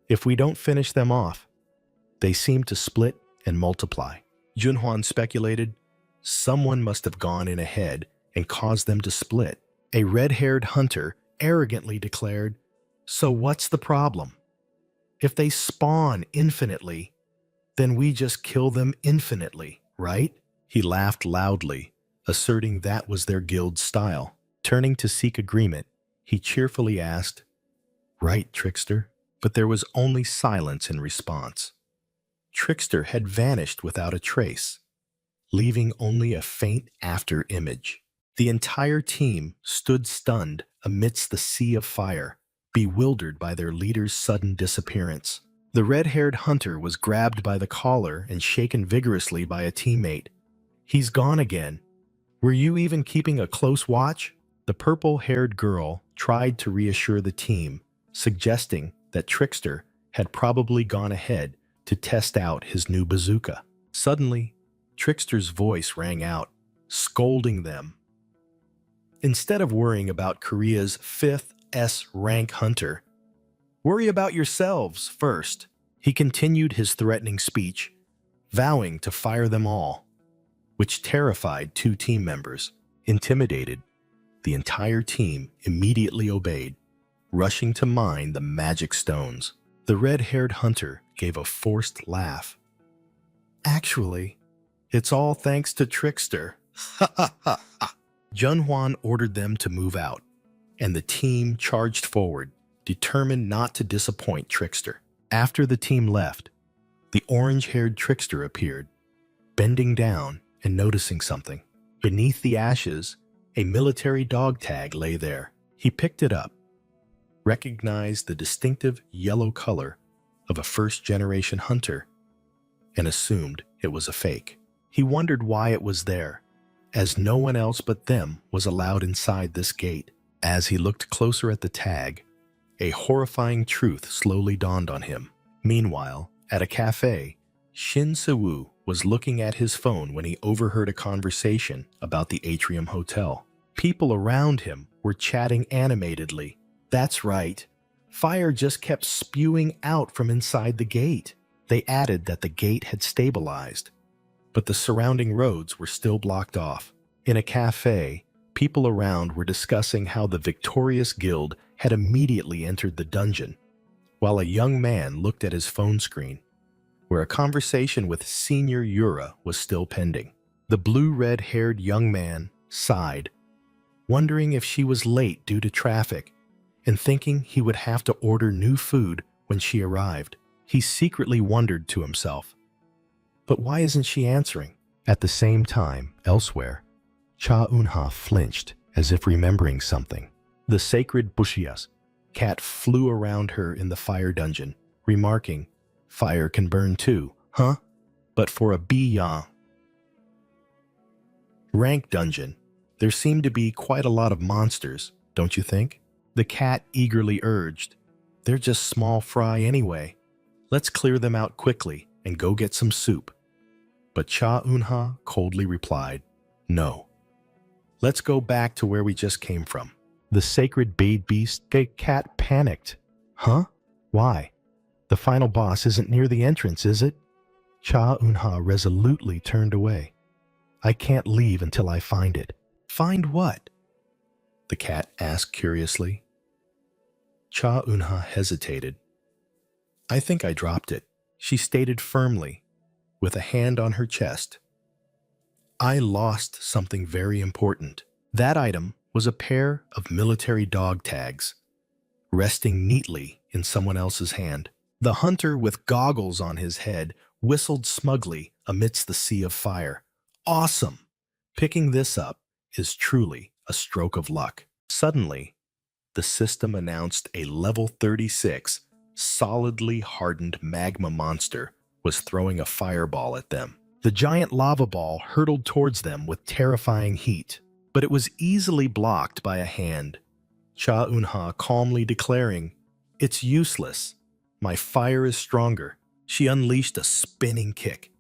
"If we don't finish them off, they seem to split and multiply." Junhuan speculated, someone must have gone in ahead and caused them to split. A red-haired hunter arrogantly declared, "So what's the problem? If they spawn infinitely, then we just kill them infinitely, right?" He laughed loudly, asserting that was their guild's style. Turning to seek agreement, he cheerfully asked, "Right, Trickster?" But there was only silence in response. Trickster had vanished without a trace, leaving only a faint after-image. The entire team stood stunned amidst the sea of fire, bewildered by their leader's sudden disappearance. The red-haired hunter was grabbed by the collar and shaken vigorously by a teammate. "He's gone again. Were you even keeping a close watch?" The purple-haired girl tried to reassure the team, suggesting that Trickster had probably gone ahead to test out his new bazooka. Suddenly, Trickster's voice rang out, scolding them. Instead of worrying about Korea's 5th S-rank hunter, worry about yourselves first. He continued his threatening speech, vowing to fire them all, which terrified 2 team members. Intimidated, the entire team immediately obeyed, rushing to mine the magic stones. The red-haired hunter gave a forced laugh. "Actually, it's all thanks to Trickster." Ha ha ha ha. Junhuan ordered them to move out, and the team charged forward, determined not to disappoint Trickster. After the team left, the orange-haired Trickster appeared, bending down and noticing something. Beneath the ashes, a military dog tag lay there. He picked it up, recognized the distinctive yellow color of a first-generation hunter, and assumed it was a fake. He wondered why it was there, as no one else but them was allowed inside this gate. As he looked closer at the tag, a horrifying truth slowly dawned on him. Meanwhile, at a cafe, Shin Se-woo was looking at his phone when he overheard a conversation about the Atrium Hotel. People around him were chatting animatedly. That's right. Fire just kept spewing out from inside the gate. They added that the gate had stabilized, but the surrounding roads were still blocked off. In a cafe, people around were discussing how the victorious guild had immediately entered the dungeon, while a young man looked at his phone screen, where a conversation with Senior Yura was still pending. The blue-red-haired young man sighed, wondering if she was late due to traffic, and thinking he would have to order new food when she arrived. He secretly wondered to himself, but why isn't she answering? At the same time, elsewhere, Cha Eun-ha flinched as if remembering something. The sacred Bushias cat flew around her in the fire dungeon, remarking, "Fire can burn too, huh? But for a B-yang rank dungeon, there seemed to be quite a lot of monsters, don't you think?" The cat eagerly urged, "They're just small fry anyway. Let's clear them out quickly and go get some soup." But Cha Eun-ha coldly replied, "No. Let's go back to where we just came from." The sacred beast cat panicked. "Huh? Why? The final boss isn't near the entrance, is it?" Cha Eun-ha resolutely turned away. "I can't leave until I find it." "Find what?" the cat asked curiously. Cha Eun-ha hesitated. "I think I dropped it," she stated firmly, with a hand on her chest. "I lost something very important." That item was a pair of military dog tags, resting neatly in someone else's hand. The hunter with goggles on his head whistled smugly amidst the sea of fire. "Awesome! Picking this up is truly a stroke of luck." Suddenly, the system announced a level 36, solidly hardened magma monster was throwing a fireball at them. The giant lava ball hurtled towards them with terrifying heat, but it was easily blocked by a hand. Cha Eun-ha calmly declaring, It's useless. My fire is stronger. She unleashed a spinning kick,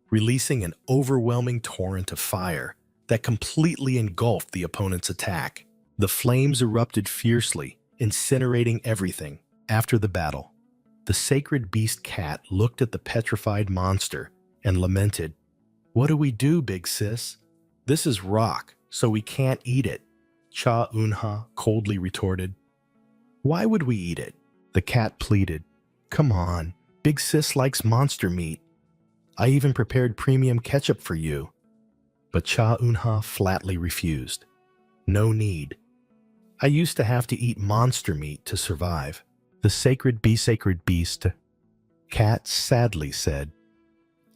releasing an overwhelming torrent of fire that completely engulfed the opponent's attack. The flames erupted fiercely, incinerating everything. After the battle, the sacred beast cat looked at the petrified monster and lamented, "What do we do, big sis? This is rock, so we can't eat it," Cha Eunha coldly retorted. "Why would we eat it?" The cat pleaded. "Come on, big sis likes monster meat. I even prepared premium ketchup for you." But Cha Eunha flatly refused. "No need. I used to have to eat monster meat to survive." The sacred beast cat sadly said,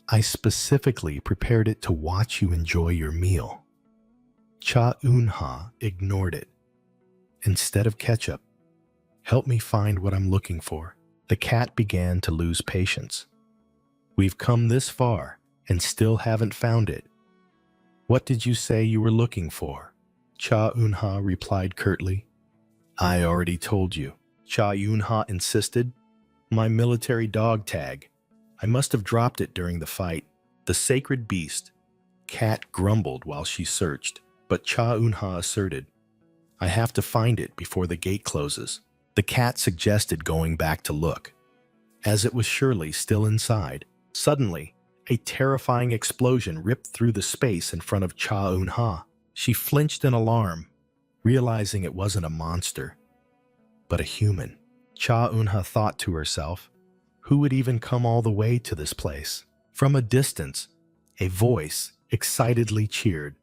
"I specifically prepared it to watch you enjoy your meal." Cha Eunha ignored it. "Instead of ketchup, help me find what I'm looking for." The cat began to lose patience. "We've come this far and still haven't found it. What did you say you were looking for?" Cha Eunha replied curtly. "I already told you," Cha Eunha insisted. "My military dog tag. I must have dropped it during the fight." The sacred beast cat grumbled while she searched, but Cha Eunha asserted, "I have to find it before the gate closes." The cat suggested going back to look, as it was surely still inside. Suddenly, a terrifying explosion ripped through the space in front of Cha Eunha. She flinched in alarm, realizing it wasn't a monster, but a human. Cha Eunha thought to herself, who would even come all the way to this place? From a distance, a voice excitedly cheered.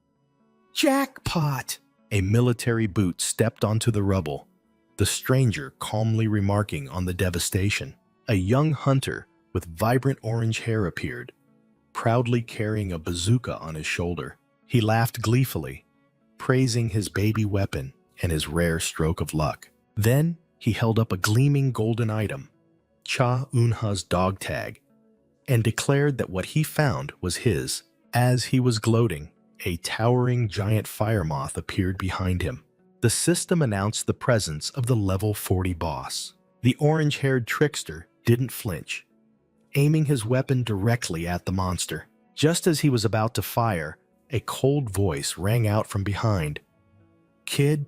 "Jackpot!" A military boot stepped onto the rubble, the stranger calmly remarking on the devastation. A young hunter with vibrant orange hair appeared, proudly carrying a bazooka on his shoulder. He laughed gleefully, praising his baby weapon and his rare stroke of luck. Then he held up a gleaming golden item, Cha Eunha's dog tag, and declared that what he found was his. As he was gloating, a towering giant fire moth appeared behind him. The system announced the presence of the level 40 boss. The orange-haired trickster didn't flinch, aiming his weapon directly at the monster. Just as he was about to fire, a cold voice rang out from behind. "Kid,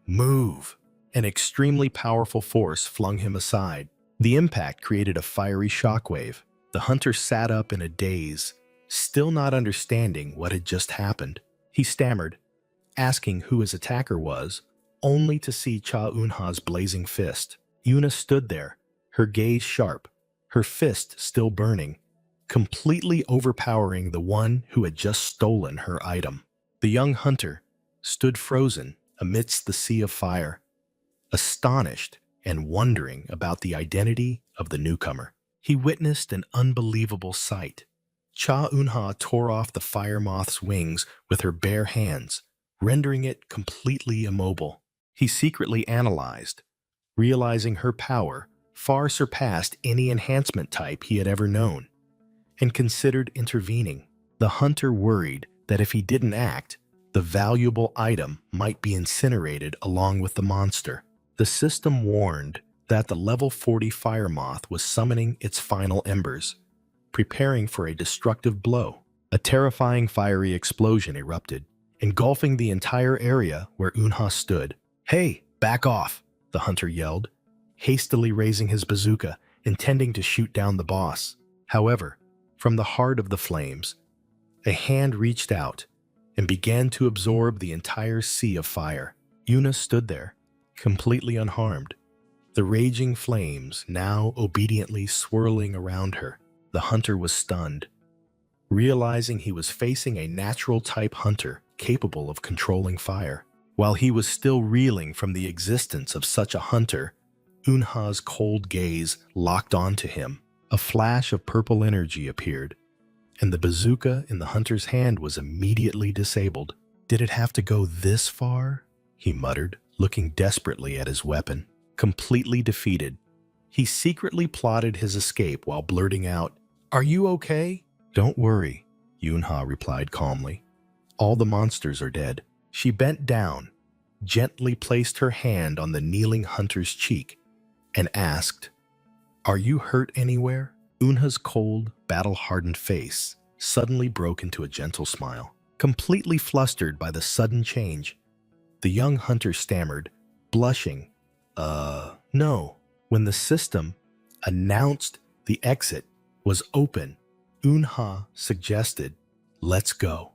move!" An extremely powerful force flung him aside. The impact created a fiery shockwave. The hunter sat up in a daze, still not understanding what had just happened. He stammered, asking who his attacker was, only to see Cha Eunha's blazing fist. Yuna stood there, her gaze sharp, her fist still burning, completely overpowering the one who had just stolen her item. The young hunter stood frozen amidst the sea of fire, astonished and wondering about the identity of the newcomer. He witnessed an unbelievable sight. Cha Eunha tore off the fire moth's wings with her bare hands, rendering it completely immobile. He secretly analyzed, realizing her power far surpassed any enhancement type he had ever known, and considered intervening. The hunter worried that if he didn't act, the valuable item might be incinerated along with the monster. The system warned that the level 40 fire moth was summoning its final embers, preparing for a destructive blow. A terrifying fiery explosion erupted, engulfing the entire area where Eunha stood. "Hey, back off!" the hunter yelled, hastily raising his bazooka, intending to shoot down the boss. However, from the heart of the flames, a hand reached out and began to absorb the entire sea of fire. Yuna stood there, completely unharmed, the raging flames now obediently swirling around her. The hunter was stunned, realizing he was facing a natural-type hunter capable of controlling fire. While he was still reeling from the existence of such a hunter, Eunha's cold gaze locked onto him. A flash of purple energy appeared, and the bazooka in the hunter's hand was immediately disabled. "Did it have to go this far?" he muttered, looking desperately at his weapon. Completely defeated, he secretly plotted his escape while blurting out, "Are you okay?" "Don't worry," Eunha replied calmly. "All the monsters are dead." She bent down, gently placed her hand on the kneeling hunter's cheek, and asked, "Are you hurt anywhere?" Unha's cold, battle-hardened face suddenly broke into a gentle smile. Completely flustered by the sudden change, the young hunter stammered, blushing, no. When the system announced the exit was open, Unha suggested, "Let's go.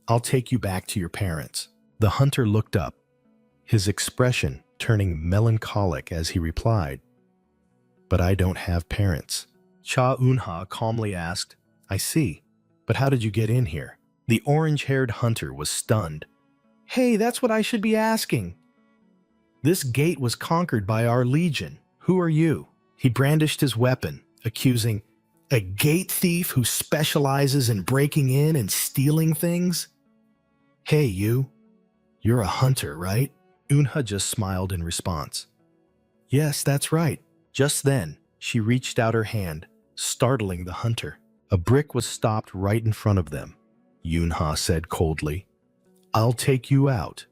I'll take you back to your parents." The hunter looked up, his expression turning melancholic as he replied, "But I don't have parents." Cha Unha calmly asked, "I see, but how did you get in here?" The orange-haired hunter was stunned. "Hey, that's what I should be asking. This gate was conquered by our legion. Who are you?" He brandished his weapon, accusing, "A gate thief who specializes in breaking in and stealing things? Hey, you're a hunter, right?" Unha just smiled in response. "Yes, that's right." Just then, she reached out her hand, startling the hunter. A brick was stopped right in front of them. Unha said coldly, "I'll take you out.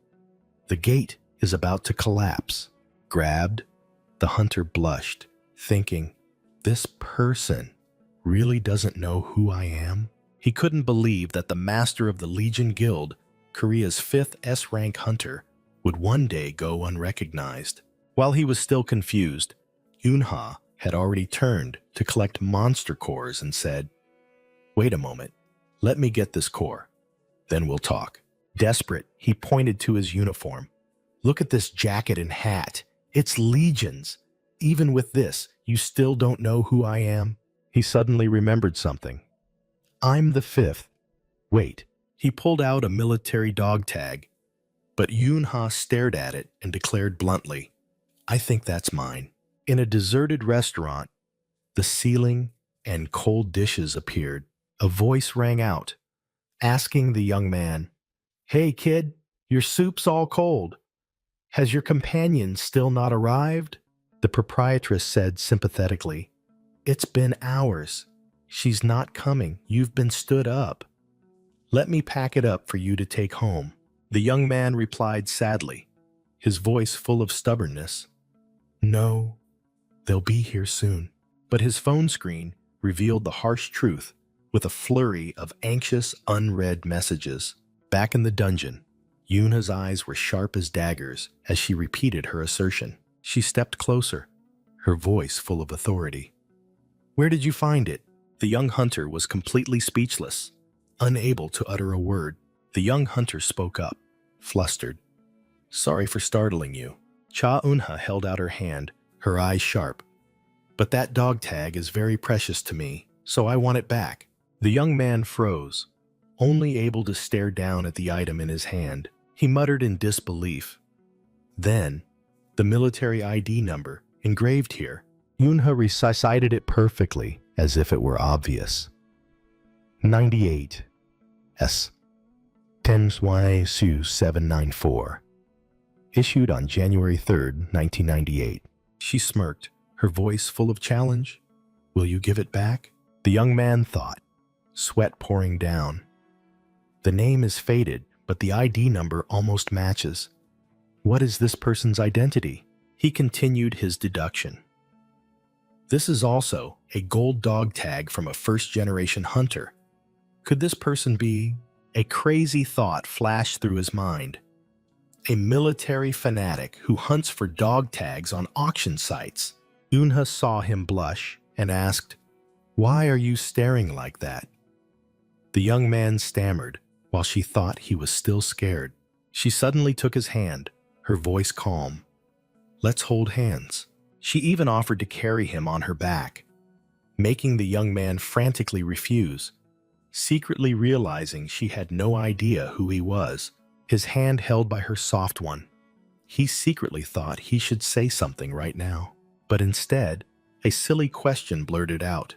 The gate is about to collapse." Grabbed, the hunter blushed, thinking, "This person really doesn't know who I am?" He couldn't believe that the master of the Legion Guild, Korea's 5th S-rank hunter, would one day go unrecognized. While he was still confused, Unha had already turned to collect monster cores and said, "Wait a moment, let me get this core, then we'll talk." Desperate, he pointed to his uniform. "Look at this jacket and hat. It's Legion's. Even with this, you still don't know who I am?" He suddenly remembered something. "I'm the 5th. Wait." He pulled out a military dog tag, but Yunha stared at it and declared bluntly, "I think that's mine." In a deserted restaurant, the ceiling and cold dishes appeared. A voice rang out, asking the young man, "Hey kid, your soup's all cold. Has your companion still not arrived?" The proprietress said sympathetically, "It's been hours. She's not coming. You've been stood up. Let me pack it up for you to take home." The young man replied sadly, his voice full of stubbornness, "No, they'll be here soon." But his phone screen revealed the harsh truth with a flurry of anxious, unread messages. Back in the dungeon, Yuna's eyes were sharp as daggers as she repeated her assertion. She stepped closer, her voice full of authority. "Where did you find it?" The young hunter was completely speechless, unable to utter a word. The young hunter spoke up, flustered. "Sorry for startling you." Cha Unha held out her hand, her eyes sharp. "But that dog tag is very precious to me, so I want it back." The young man froze, only able to stare down at the item in his hand. He muttered in disbelief. Then, the military ID number, engraved here. Yunha recited it perfectly, as if it were obvious. 98 S. 10Y Su 794. Issued on January 3rd, 1998. She smirked, her voice full of challenge. "Will you give it back?" The young man thought, sweat pouring down. The name is faded, but the ID number almost matches. What is this person's identity? He continued his deduction. This is also a gold dog tag from a first-generation hunter. Could this person be? A crazy thought flashed through his mind. A military fanatic who hunts for dog tags on auction sites. Unha saw him blush and asked, "Why are you staring like that?" The young man stammered, while she thought he was still scared. She suddenly took his hand, her voice calm. "Let's hold hands." She even offered to carry him on her back, making the young man frantically refuse, secretly realizing she had no idea who he was, his hand held by her soft one. He secretly thought he should say something right now, but instead, a silly question blurted out.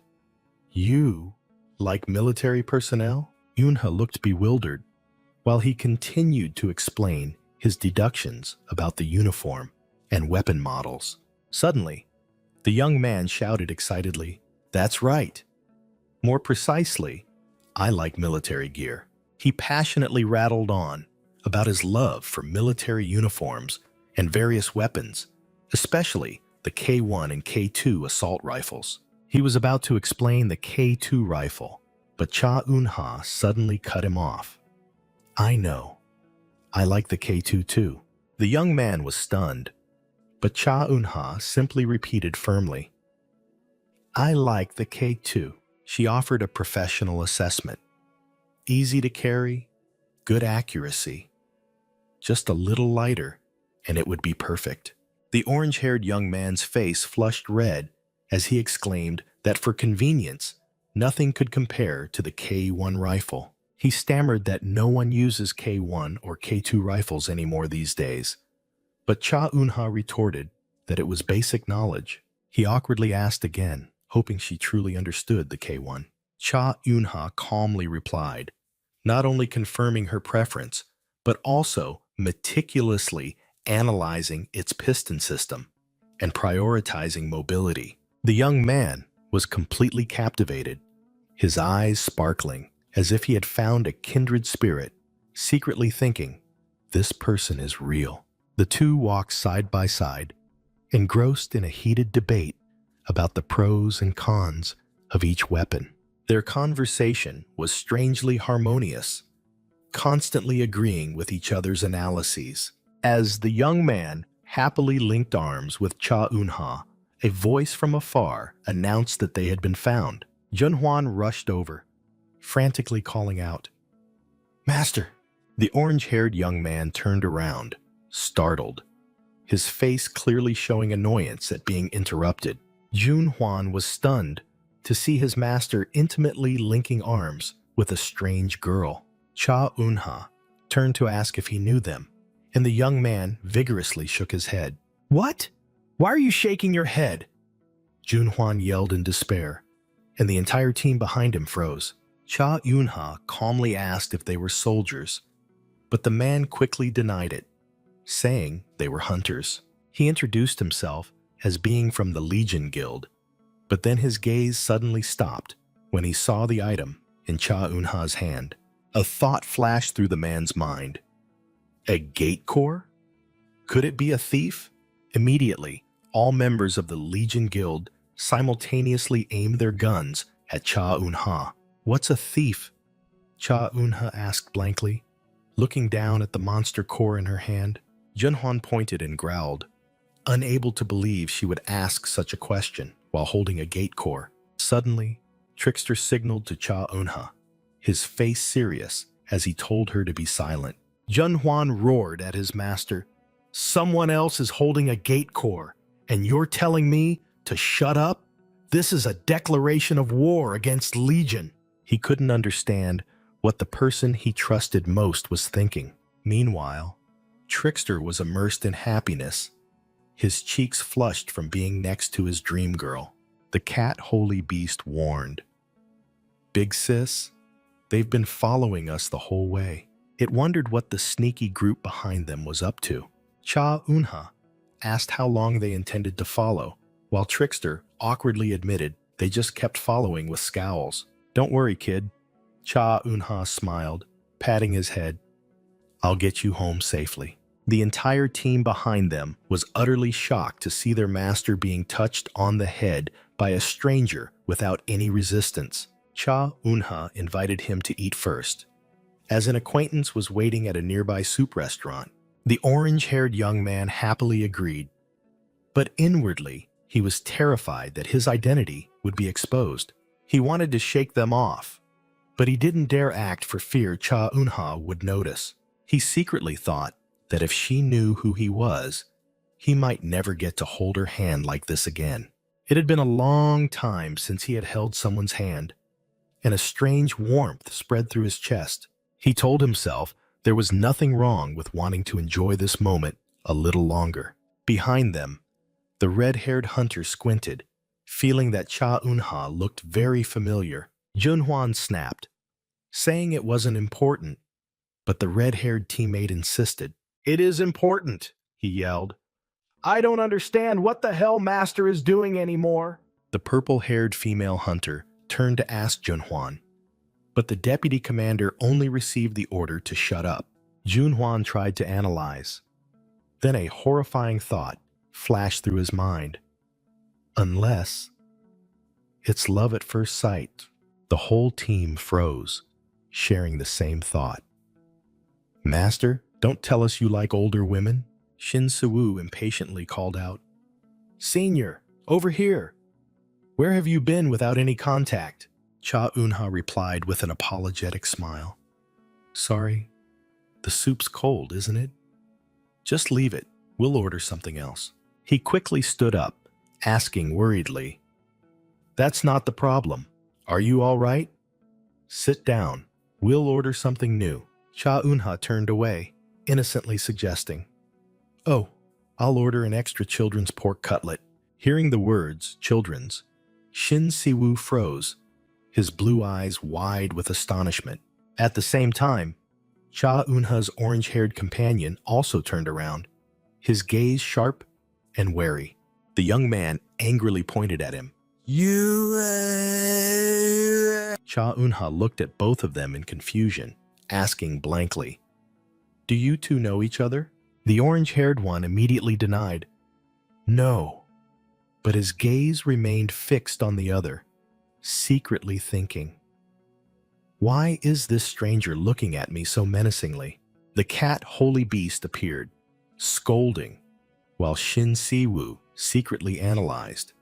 "You like military personnel?" Yunha looked bewildered, while he continued to explain his deductions about the uniform and weapon models. Suddenly, the young man shouted excitedly, "That's right. More precisely, I like military gear." He passionately rattled on about his love for military uniforms and various weapons, especially the K1 and K2 assault rifles. He was about to explain the K2 rifle, but Cha Eun-ha suddenly cut him off. I know. I like the K2 too. The young man was stunned, but Cha Eun-ha simply repeated firmly, I like the K2. She offered a professional assessment. Easy to carry, good accuracy. Just a little lighter, and it would be perfect. The orange-haired young man's face flushed red as he exclaimed that for convenience, nothing could compare to the K1 rifle. He stammered that no one uses K1 or K2 rifles anymore these days. But Cha Eun-ha retorted that it was basic knowledge. He awkwardly asked again, hoping she truly understood the K1. Cha Eun-ha calmly replied, not only confirming her preference, but also meticulously analyzing its piston system and prioritizing mobility. The young man was completely captivated, his eyes sparkling as if he had found a kindred spirit, secretly thinking, this person is real. The two walked side by side, engrossed in a heated debate about the pros and cons of each weapon. Their conversation was strangely harmonious, constantly agreeing with each other's analyses. As the young man happily linked arms with Cha Eun-ha, a voice from afar announced that they had been found. Junhwan rushed over, frantically calling out, Master! The orange-haired young man turned around, startled, his face clearly showing annoyance at being interrupted. Junhwan was stunned to see his master intimately linking arms with a strange girl. Cha Eun-ha turned to ask if he knew them, and the young man vigorously shook his head. What? Why are you shaking your head? Junhwan yelled in despair, and the entire team behind him froze. Cha Eun-ha calmly asked if they were soldiers, but the man quickly denied it, saying they were hunters. He introduced himself as being from the Legion Guild, but then his gaze suddenly stopped when he saw the item in Cha Eun-ha's hand. A thought flashed through the man's mind. A gate core? Could it be a thief? Immediately, all members of the Legion Guild simultaneously aimed their guns at Cha Eun-ha. What's a thief? Cha Eun-ha asked blankly, looking down at the monster core in her hand. Junhwan pointed and growled, unable to believe she would ask such a question while holding a gate core. Suddenly, Trickster signaled to Cha Eun-ha, his face serious as he told her to be silent. Junhwan roared at his master, Someone else is holding a gate core, and you're telling me to shut up? This is a declaration of war against Legion. He couldn't understand what the person he trusted most was thinking. Meanwhile, Trickster was immersed in happiness, his cheeks flushed from being next to his dream girl. The cat holy beast warned, Big sis, they've been following us the whole way. It wondered what the sneaky group behind them was up to. Cha Eun-ha asked how long they intended to follow, while Trickster awkwardly admitted they just kept following with scowls. Don't worry, kid. Cha Eun-ha smiled, patting his head. I'll get you home safely. The entire team behind them was utterly shocked to see their master being touched on the head by a stranger without any resistance. Cha Eun-ha invited him to eat first, as an acquaintance was waiting at a nearby soup restaurant. The orange-haired young man happily agreed, but inwardly he was terrified that his identity would be exposed. He wanted to shake them off, but he didn't dare act for fear Cha Eun-ha would notice. He secretly thought that if she knew who he was, he might never get to hold her hand like this again. It had been a long time since he had held someone's hand, and a strange warmth spread through his chest. He told himself there was nothing wrong with wanting to enjoy this moment a little longer. Behind them, the red-haired hunter squinted, feeling that Cha Eun-ha looked very familiar. Junhwan snapped, saying it wasn't important, but the red-haired teammate insisted. It is important, he yelled. I don't understand what the hell Master is doing anymore. The purple-haired female hunter turned to ask Junhwan, but the deputy commander only received the order to shut up. Junhwan tried to analyze. Then a horrifying thought flashed through his mind. Unless it's love at first sight. The whole team froze, sharing the same thought. Master, don't tell us you like older women, Shin Suwoo impatiently called out. Senior, over here. Where have you been without any contact? Cha Eun-ha replied with an apologetic smile. Sorry, the soup's cold, isn't it? Just leave it. We'll order something else. He quickly stood up, asking worriedly, That's not the problem. Are you all right? Sit down. We'll order something new. Cha Eun-ha turned away, innocently suggesting, Oh, I'll order an extra children's pork cutlet. Hearing the words, children's, Shin Si-woo froze, his blue eyes wide with astonishment. At the same time, Cha Eun-ha's orange-haired companion also turned around, his gaze sharp and wary. The young man angrily pointed at him. You... Cha Eun-ha looked at both of them in confusion, asking blankly, Do you two know each other? The orange-haired one immediately denied, No, but his gaze remained fixed on the other, secretly thinking, Why is this stranger looking at me so menacingly? The cat holy beast appeared, scolding, while Shin Si-woo secretly analyzed.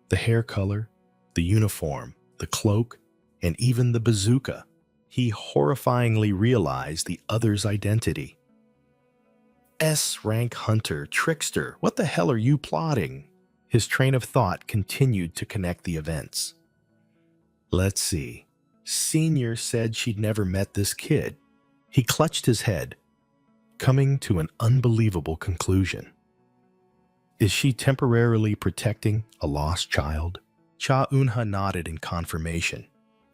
The hair color, the uniform, the cloak, and even the bazooka. He horrifyingly realized the other's identity. S-rank hunter, trickster, what the hell are you plotting? His train of thought continued to connect the events. Let's see. Senior said she'd never met this kid. He clutched his head, coming to an unbelievable conclusion. Is she temporarily protecting a lost child? Cha Eun-ha nodded in confirmation,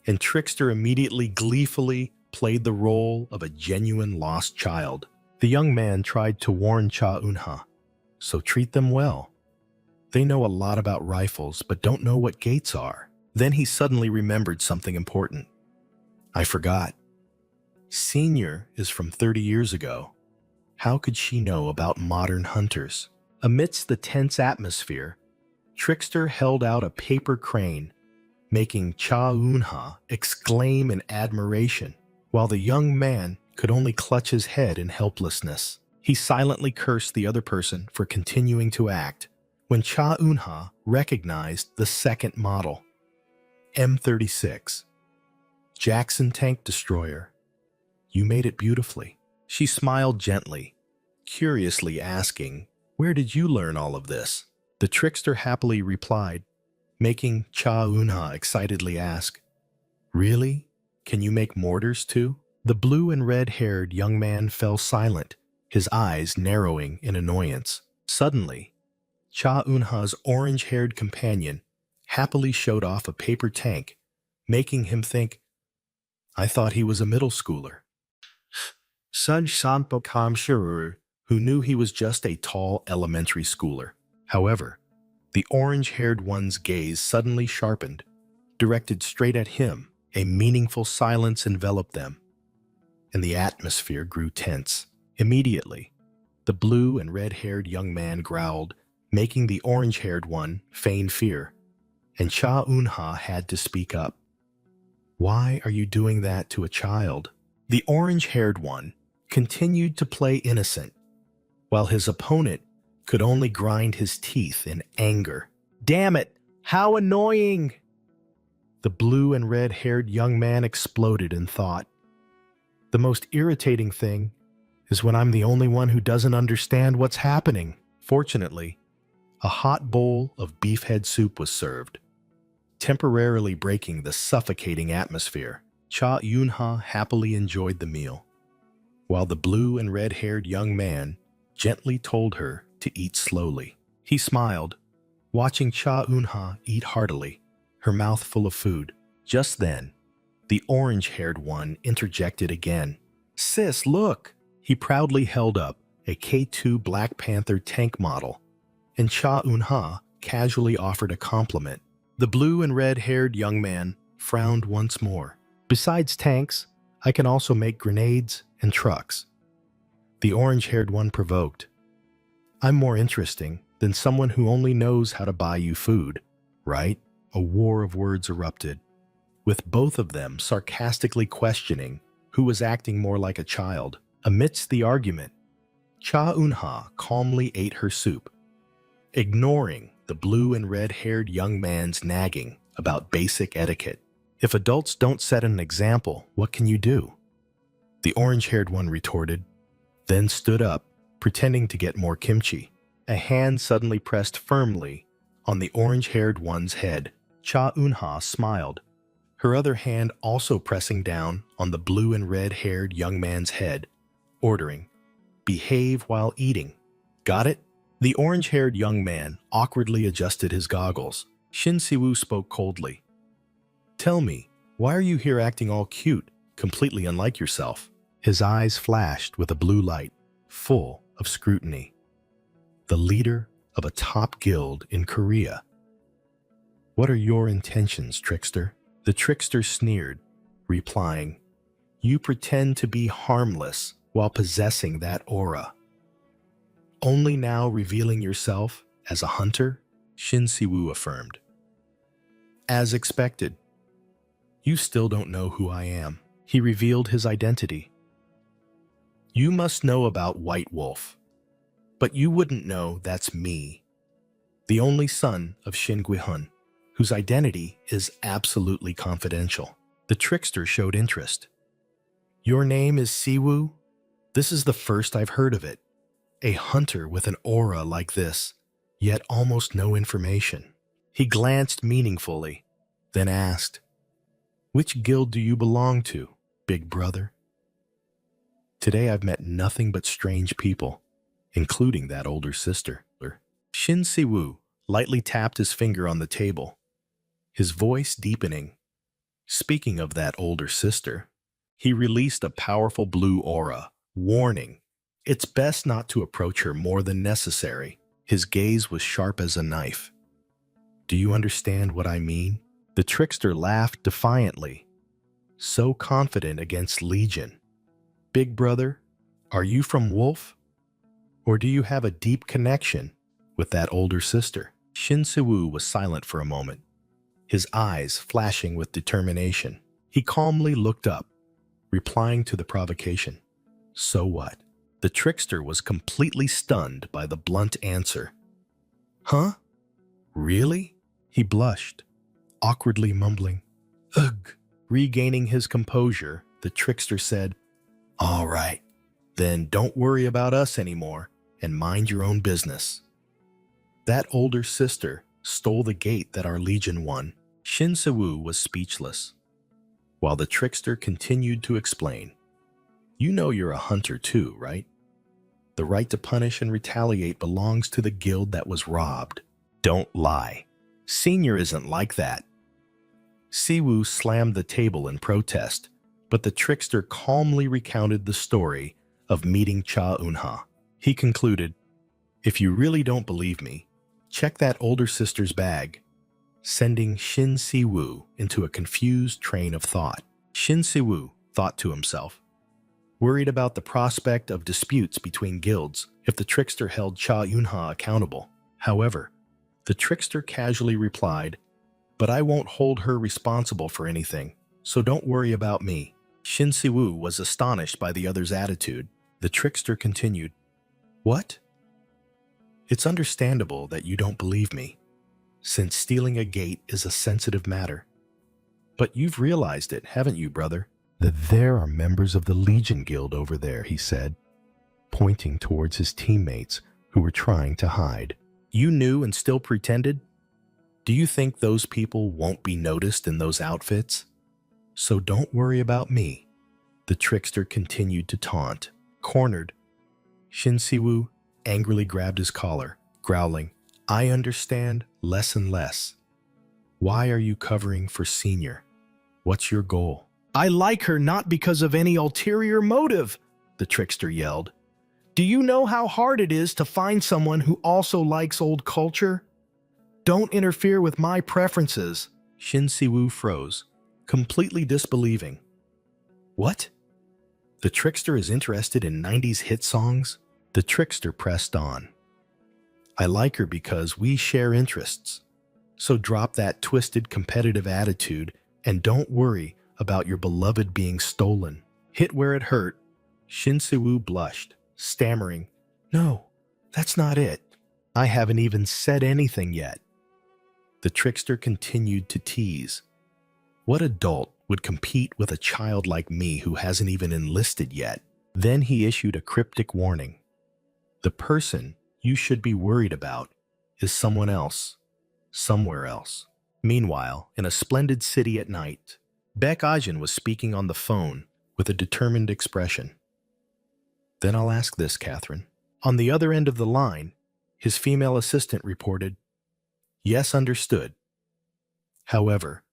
and Trickster immediately gleefully played the role of a genuine lost child. The young man tried to warn Cha Eun-ha, so treat them well. They know a lot about rifles, but don't know what gates are. Then he suddenly remembered something important. I forgot. Senior is from 30 years ago. How could she know about modern hunters? Amidst the tense atmosphere, Trickster held out a paper crane, making Cha Eun-ha exclaim in admiration, while the young man could only clutch his head in helplessness. He silently cursed the other person for continuing to act when Cha Eun-ha recognized the second model. M36. Jackson Tank Destroyer. You made it beautifully. She smiled gently, curiously asking, Where did you learn all of this? The trickster happily replied, making Cha Eun-ha excitedly ask, Really? Can you make mortars too? The blue and red-haired young man fell silent, his eyes narrowing in annoyance. Suddenly, Cha Eun-ha's orange-haired companion happily showed off a paper tank, making him think, I thought he was a middle schooler. Suj Sanpo Kam Shirur, who knew he was just a tall elementary schooler. However, the orange-haired one's gaze suddenly sharpened, directed straight at him. A meaningful silence enveloped them, and the atmosphere grew tense. Immediately, the blue and red-haired young man growled, making the orange-haired one feign fear, and Cha Eun-ha had to speak up. Why are you doing that to a child? The orange-haired one continued to play innocent, while his opponent could only grind his teeth in anger. Damn it! How annoying! The blue and red-haired young man exploded in thought. The most irritating thing is when I'm the only one who doesn't understand what's happening. Fortunately, a hot bowl of beef head soup was served, temporarily breaking the suffocating atmosphere. Cha Eun-ha happily enjoyed the meal, while the blue and red-haired young man gently told her to eat slowly. He smiled, watching Cha Eun-ha eat heartily, her mouth full of food. Just then, the orange-haired one interjected again. Sis, look! He proudly held up a K2 Black Panther tank model, and Cha Eun-ha casually offered a compliment. The blue and red-haired young man frowned once more. Besides tanks, I can also make grenades and trucks. The orange-haired one provoked. I'm more interesting than someone who only knows how to buy you food, right? A war of words erupted, with both of them sarcastically questioning who was acting more like a child. Amidst the argument, Cha Eun-ha calmly ate her soup, ignoring the blue and red-haired young man's nagging about basic etiquette. If adults don't set an example, what can you do? The orange-haired one retorted, then stood up, pretending to get more kimchi. A hand suddenly pressed firmly on the orange-haired one's head. Cha Eun-ha smiled, her other hand also pressing down on the blue and red-haired young man's head, ordering, "Behave while eating." Got it? The orange-haired young man awkwardly adjusted his goggles. Shin Si-woo spoke coldly. "Tell me, why are you here acting all cute, completely unlike yourself?" His eyes flashed with a blue light, full of scrutiny. The leader of a top guild in Korea. "What are your intentions, trickster?" The trickster sneered, replying, "You pretend to be harmless while possessing that aura. Only now revealing yourself as a hunter?" Shin Si-woo affirmed. "As expected. You still don't know who I am." He revealed his identity. "You must know about White Wolf, but you wouldn't know that's me, the only son of Shin Gui-hun, whose identity is absolutely confidential." The trickster showed interest. "Your name is Si-woo? This is the first I've heard of it. A hunter with an aura like this, yet almost no information." He glanced meaningfully, then asked, "Which guild do you belong to, big brother?" "Today I've met nothing but strange people, including that older sister." Shin Si-woo lightly tapped his finger on the table, his voice deepening. "Speaking of that older sister," he released a powerful blue aura, warning, "It's best not to approach her more than necessary." His gaze was sharp as a knife. "Do you understand what I mean?" The trickster laughed defiantly, so confident against Legion. "Big brother, are you from Wolf? Or do you have a deep connection with that older sister?" Shin Si-woo was silent for a moment, his eyes flashing with determination. He calmly looked up, replying to the provocation. "So what?" The trickster was completely stunned by the blunt answer. "Huh? Really?" He blushed, awkwardly mumbling, "Ugh." Regaining his composure, the trickster said, "All right, then don't worry about us anymore and mind your own business. That older sister stole the gate that our legion won." Shin Si-woo was speechless, while the trickster continued to explain. "You know you're a hunter too, right? The right to punish and retaliate belongs to the guild that was robbed. Don't lie. Senior isn't like that." Si-woo slammed the table in protest, but the trickster calmly recounted the story of meeting Cha Eun-ha. He concluded, "If you really don't believe me, check that older sister's bag," sending Shin Si-woo into a confused train of thought. Shin Si-woo thought to himself, worried about the prospect of disputes between guilds if the trickster held Cha Eun-ha accountable. However, the trickster casually replied, "But I won't hold her responsible for anything, so don't worry about me." Shin Si-woo was astonished by the other's attitude. The trickster continued, "What? It's understandable that you don't believe me, since stealing a gate is a sensitive matter. But you've realized it, haven't you, brother? That there are members of the Legion Guild over there," he said, pointing towards his teammates who were trying to hide. "You knew and still pretended? Do you think those people won't be noticed in those outfits? So don't worry about me." The trickster continued to taunt. Cornered, Shin Si-woo angrily grabbed his collar, growling, "I understand less and less. Why are you covering for Senior? What's your goal?" "I like her not because of any ulterior motive," the trickster yelled. "Do you know how hard it is to find someone who also likes old culture? Don't interfere with my preferences." Shin Si-woo froze, completely disbelieving. "What? The trickster is interested in 90s hit songs?" The trickster pressed on. I like her because we share interests. So drop that twisted competitive attitude and don't worry about your beloved being stolen. Hit where it hurt, Shin Si-woo blushed, stammering, "No, that's not it. I haven't even said anything yet." The trickster continued to tease. What adult would compete with a child like me who hasn't even enlisted yet? Then he issued a cryptic warning. The person you should be worried about is someone else, somewhere else. Meanwhile, in a splendid city at night, Baek Ajin was speaking on the phone with a determined expression. "Then I'll ask this, Catherine." On the other end of the line, his female assistant reported, "Yes, understood. However,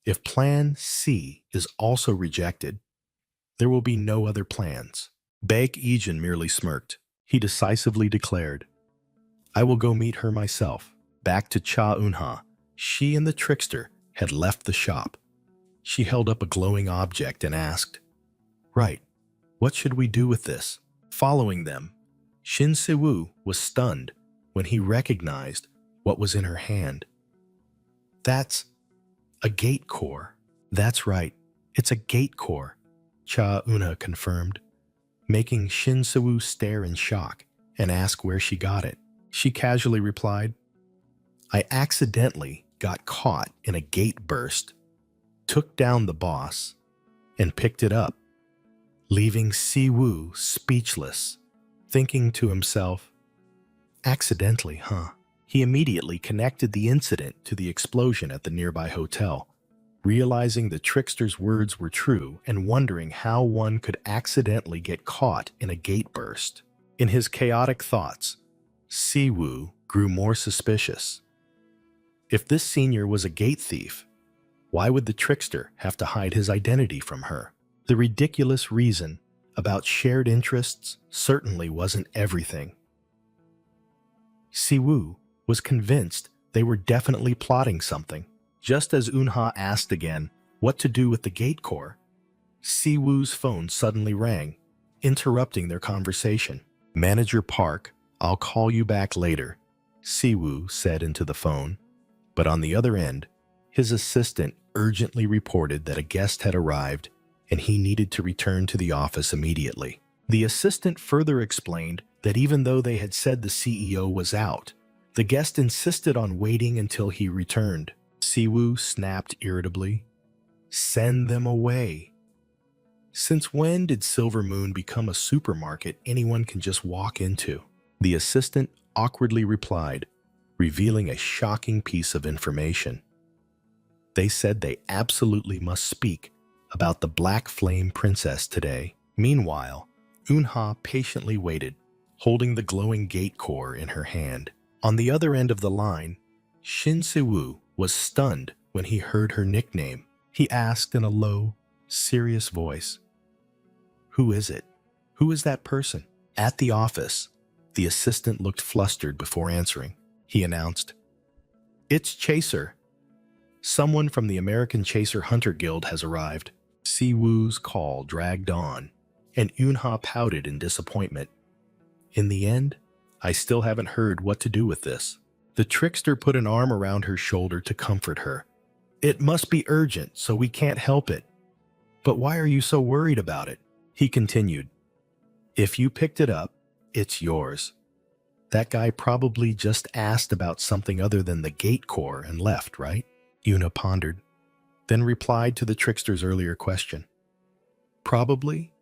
if Plan C is also rejected, there will be no other plans." Baek Ajin merely smirked. He decisively declared, "I will go meet her myself." Back to Cha Eun-ha, she and the trickster had left the shop. She held up a glowing object and asked, "Right, what should we do with this?" Following them, Shin Si-woo was stunned when he recognized what was in her hand. "That's a gate core." "That's right, it's a gate core," Cha Eun-ha confirmed, making Shin Si-woo stare in shock and ask where she got it. She casually replied, "I accidentally got caught in a gate burst, took down the boss, and picked it up," leaving Si-woo speechless, thinking to himself, "Accidentally, huh?" He immediately connected the incident to the explosion at the nearby hotel, realizing the trickster's words were true and wondering how one could accidentally get caught in a gate burst. In his chaotic thoughts, Si-woo grew more suspicious. If this senior was a gate thief, why would the trickster have to hide his identity from her? The ridiculous reason about shared interests certainly wasn't everything. Si-woo was convinced they were definitely plotting something. Just as Eun-ha asked again what to do with the gate core, Si-woo's phone suddenly rang, interrupting their conversation. "Manager Park, I'll call you back later," Si-woo said into the phone. But on the other end, his assistant urgently reported that a guest had arrived and he needed to return to the office immediately. The assistant further explained that even though they had said the CEO was out, the guest insisted on waiting until he returned. Si-woo snapped irritably, "Send them away." Since when did Silver Moon become a supermarket anyone can just walk into? The assistant awkwardly replied, revealing a shocking piece of information. They said they absolutely must speak about the Black Flame Princess today. Meanwhile, Eun-ha patiently waited, holding the glowing gate core in her hand. On the other end of the line, Shin Si-woo was stunned when he heard her nickname. He asked in a low, serious voice, "Who is it? Who is that person?" At the office, the assistant looked flustered before answering. He announced, "It's Chaser. Someone from the American Chaser Hunter Guild has arrived." Si-woo's call dragged on, and Eun-ha pouted in disappointment. "In the end, I still haven't heard what to do with this." The trickster put an arm around her shoulder to comfort her. "It must be urgent, so we can't help it. But why are you so worried about it?" He continued, "If you picked it up, it's yours. That guy probably just asked about something other than the gate core and left, right?" Yuna pondered, then replied to the trickster's earlier question. "Probably.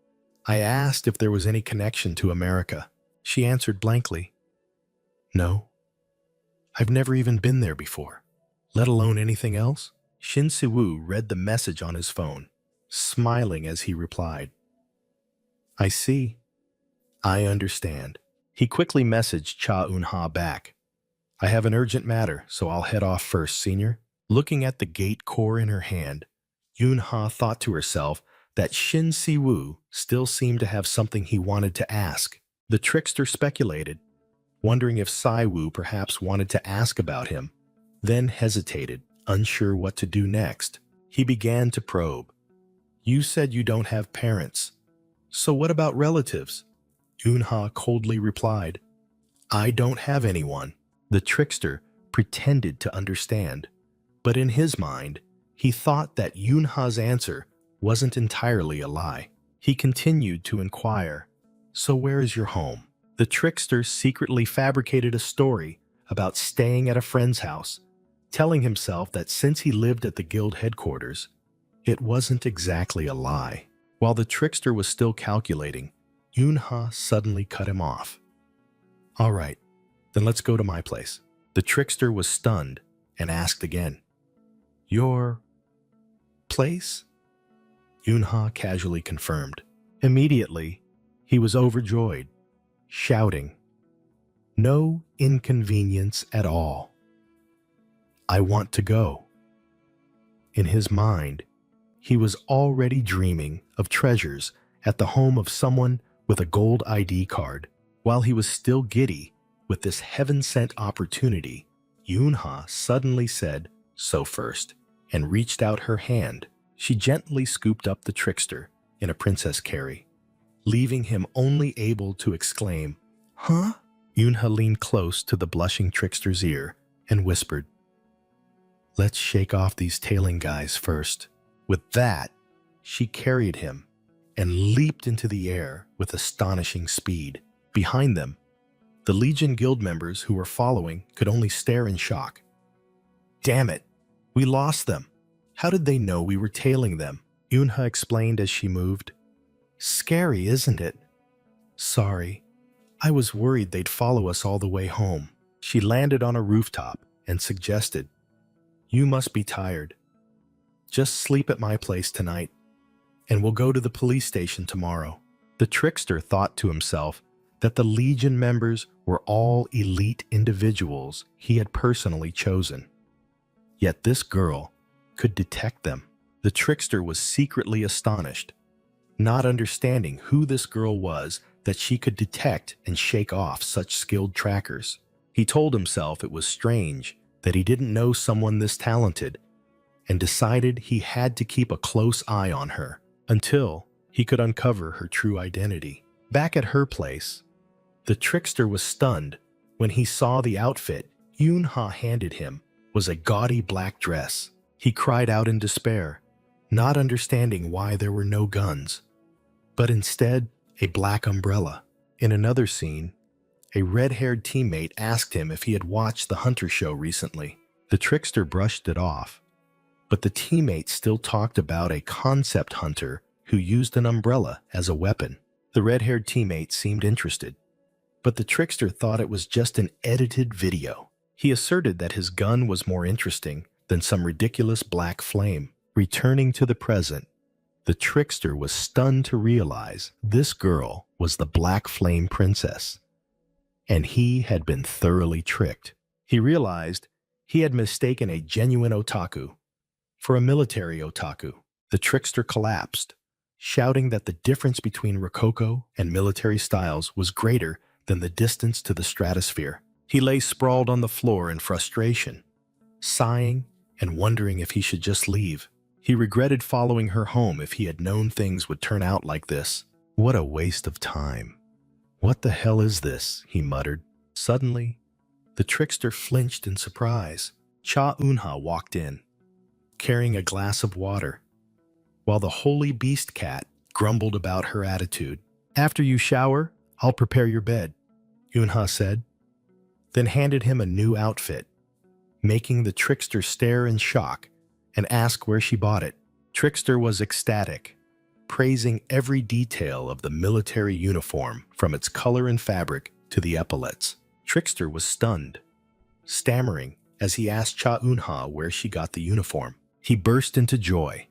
I asked if there was any connection to America." She answered blankly, "No. I've never even been there before, let alone anything else." Shin Si-woo read the message on his phone, smiling as he replied, "I see. I understand." He quickly messaged Cha Eun-ha back. "I have an urgent matter, so I'll head off first, senior." Looking at the gate core in her hand, Eun-ha thought to herself that Shin Si-woo still seemed to have something he wanted to ask. The trickster speculated, wondering if Si-woo perhaps wanted to ask about him, then hesitated, unsure what to do next. He began to probe. "You said you don't have parents. So what about relatives?" Eun-ha coldly replied, I don't have anyone. The trickster pretended to understand, but in his mind, he thought that Yunha's answer wasn't entirely a lie. He continued to inquire, "So where is your home?" The trickster secretly fabricated a story about staying at a friend's house, telling himself that since he lived at the guild headquarters, it wasn't exactly a lie. While the trickster was still calculating, Yunha suddenly cut him off. "All right, then let's go to my place." The trickster was stunned and asked again, "Your place?" Yunha casually confirmed. Immediately, he was overjoyed, shouting, "No inconvenience at all. I want to go." In his mind, he was already dreaming of treasures at the home of someone with a gold ID card. While he was still giddy with this heaven-sent opportunity, Yunha suddenly said, "So first," and reached out her hand. She gently scooped up the trickster in a princess carry, leaving him only able to exclaim, "Huh?" Yunha leaned close to the blushing trickster's ear and whispered, "Let's shake off these tailing guys first." With that, she carried him and leaped into the air with astonishing speed. Behind them, the Legion Guild members who were following could only stare in shock. "Damn it, we lost them. How did they know we were tailing them?" Yunha explained as she moved. "Scary, isn't it?" "Sorry, I was worried they'd follow us all the way home." She landed on a rooftop and suggested, "You must be tired. Just sleep at my place tonight, and we'll go to the police station tomorrow." The trickster thought to himself that the Legion members were all elite individuals he had personally chosen. Yet this girl could detect them. The trickster was secretly astonished, not understanding who this girl was that she could detect and shake off such skilled trackers. He told himself it was strange that he didn't know someone this talented, and decided he had to keep a close eye on her until he could uncover her true identity. Back at her place, the trickster was stunned when he saw the outfit Yunha handed him was a gaudy black dress. He cried out in despair, not understanding why there were no guns, but instead a black umbrella. In another scene, a red-haired teammate asked him if he had watched the Hunter show recently. The trickster brushed it off, but the teammate still talked about a concept hunter who used an umbrella as a weapon. The red-haired teammate seemed interested, but the trickster thought it was just an edited video. He asserted that his gun was more interesting than some ridiculous black flame. Returning to the present, the trickster was stunned to realize this girl was the Black Flame Princess, and he had been thoroughly tricked. He realized he had mistaken a genuine otaku for a military otaku. The trickster collapsed, shouting that the difference between Rococo and military styles was greater than the distance to the stratosphere. He lay sprawled on the floor in frustration, sighing and wondering if he should just leave. He regretted following her home if he had known things would turn out like this. What a waste of time. "What the hell is this?" he muttered. Suddenly, the trickster flinched in surprise. Cha Eunha walked in, carrying a glass of water, while the holy beast cat grumbled about her attitude. "After you shower, I'll prepare your bed," Eunha said, then handed him a new outfit, making the trickster stare in shock and ask where she bought it. Trickster was ecstatic, praising every detail of the military uniform from its color and fabric to the epaulets. Trickster was stunned, stammering as he asked Cha Eunha where she got the uniform. He burst into joy,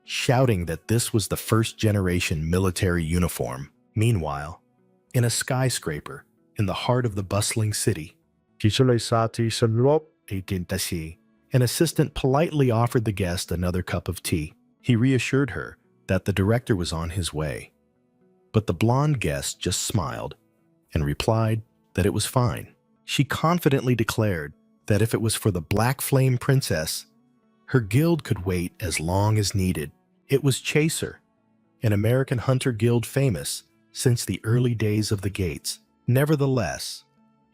shouting that this was the first-generation military uniform. Meanwhile, in a skyscraper in the heart of the bustling city, an assistant politely offered the guest another cup of tea. He reassured her that the director was on his way, but the blonde guest just smiled and replied that it was fine. She confidently declared that if it was for the Black Flame Princess, her guild could wait as long as needed. It was Chaser, an American hunter guild famous since the early days of the Gates. Nevertheless,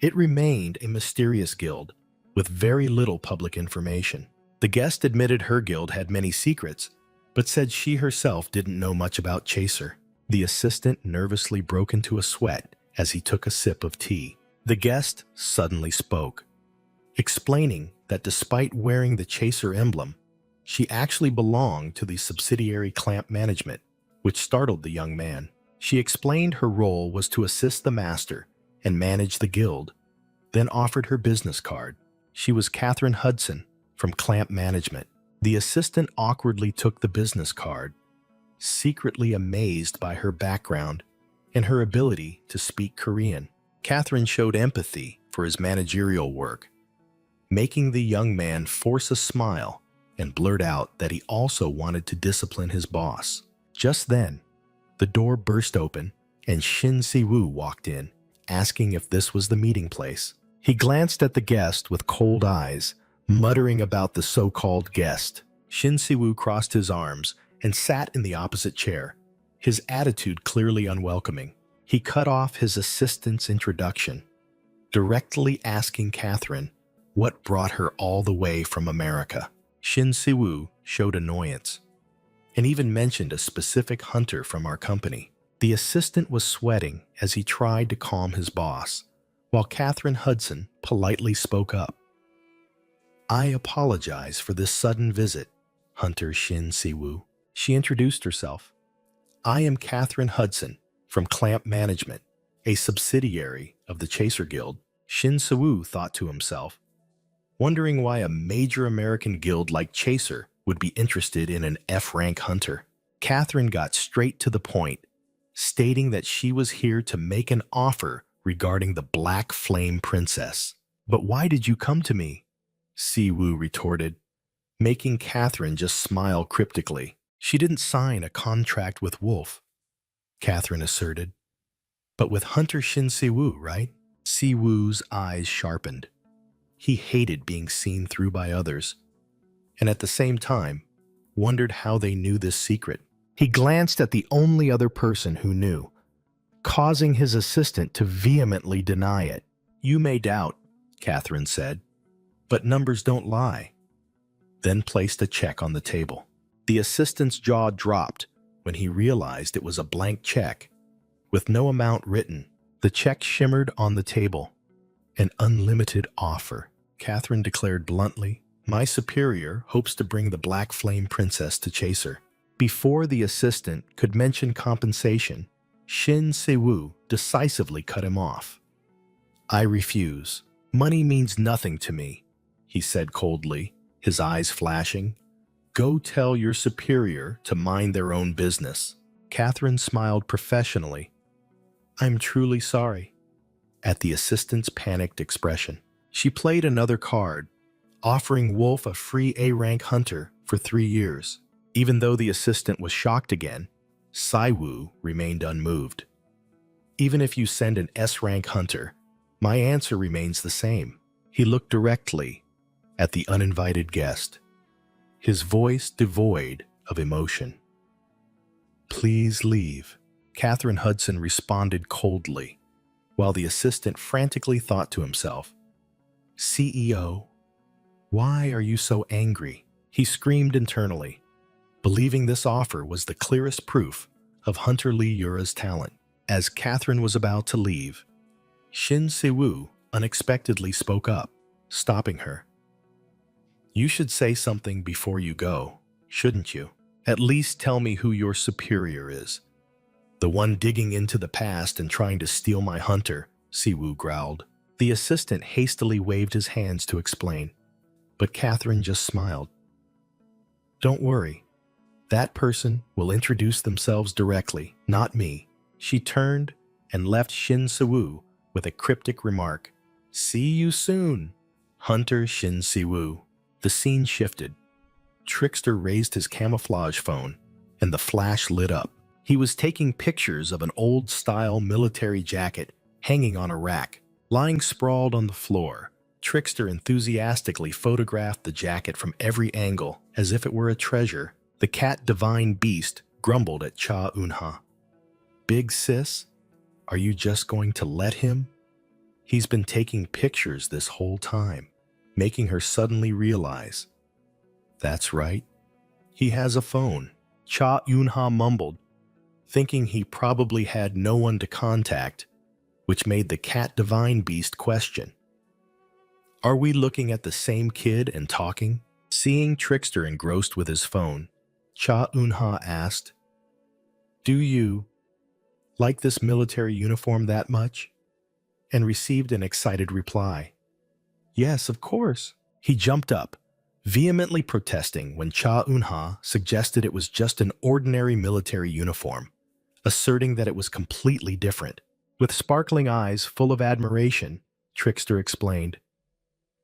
It remained a mysterious guild, with very little public information. The guest admitted her guild had many secrets, but said she herself didn't know much about Chaser. The assistant nervously broke into a sweat as he took a sip of tea. The guest suddenly spoke, explaining that despite wearing the Chaser emblem, she actually belonged to the subsidiary Clamp Management, which startled the young man. She explained her role was to assist the master and manage the guild, then offered her business card. She was Catherine Hudson from Clamp Management. The assistant awkwardly took the business card, secretly amazed by her background and her ability to speak Korean. Catherine showed empathy for his managerial work, making the young man force a smile and blurt out that he also wanted to discipline his boss. Just then, the door burst open and Shin Si-woo walked in, asking if this was the meeting place. He glanced at the guest with cold eyes, muttering about the so-called guest. Shin Si-woo crossed his arms and sat in the opposite chair, his attitude clearly unwelcoming. He cut off his assistant's introduction, directly asking Catherine what brought her all the way from America. Shin Si-woo showed annoyance and even mentioned a specific hunter from our company. The assistant was sweating as he tried to calm his boss, while Catherine Hudson politely spoke up. "I apologize for this sudden visit, Hunter Shin Si-woo." She introduced herself. "I am Catherine Hudson from Clamp Management, a subsidiary of the Chaser Guild." Shin Si-woo thought to himself, wondering why a major American guild like Chaser would be interested in an F-rank hunter. Catherine got straight to the point, stating that she was here to make an offer regarding the Black Flame Princess. "But why did you come to me?" Si-woo retorted, making Catherine just smile cryptically. "She didn't sign a contract with Wolf," Catherine asserted. "But with Hunter Shin Si-woo, right?" Si-woo's eyes sharpened. He hated being seen through by others, and at the same time, wondered how they knew this secret. He glanced at the only other person who knew, causing his assistant to vehemently deny it. "You may doubt," Catherine said, "but numbers don't lie," then placed a check on the table. The assistant's jaw dropped when he realized it was a blank check, with no amount written. The check shimmered on the table. "An unlimited offer," Catherine declared bluntly. "My superior hopes to bring the Black Flame Princess to Chaser." Before the assistant could mention compensation, Shin Si-woo decisively cut him off. "I refuse. Money means nothing to me," he said coldly, his eyes flashing. "Go tell your superior to mind their own business." Catherine smiled professionally. "I'm truly sorry," at the assistant's panicked expression. She played another card, offering Wolf a free A-rank hunter for 3 years. Even though the assistant was shocked again, Si-woo remained unmoved. "Even if you send an S-rank hunter, my answer remains the same." He looked directly at the uninvited guest, his voice devoid of emotion. "Please leave," Catherine Hudson responded coldly, while the assistant frantically thought to himself, "CEO, why are you so angry?" He screamed internally, believing this offer was the clearest proof of Hunter Lee Yura's talent. As Catherine was about to leave, Shin Si-woo unexpectedly spoke up, stopping her. "You should say something before you go, shouldn't you? At least tell me who your superior is." "The one digging into the past and trying to steal my hunter," Si-woo growled. The assistant hastily waved his hands to explain, but Catherine just smiled. "Don't worry. That person will introduce themselves directly, not me." She turned and left Shin Si-woo with a cryptic remark, "See you soon, Hunter Shin Si-woo." The scene shifted. Trickster raised his camouflage phone, and the flash lit up. He was taking pictures of an old-style military jacket hanging on a rack. Lying sprawled on the floor, Trickster enthusiastically photographed the jacket from every angle as if it were a treasure. The cat Divine Beast grumbled at Cha Eun-ha. "Big sis, are you just going to let him?" He's been taking pictures this whole time, making her suddenly realize. That's right. He has a phone. Cha Eun-ha mumbled, thinking he probably had no one to contact, which made the cat divine beast question. Are we looking at the same kid and talking? Seeing Trickster engrossed with his phone, Cha Eun-ha asked, Do you like this military uniform that much? And received an excited reply. Yes, of course. He jumped up, vehemently protesting when Cha Eun-ha suggested it was just an ordinary military uniform, asserting that it was completely different. With sparkling eyes full of admiration, Trickster explained,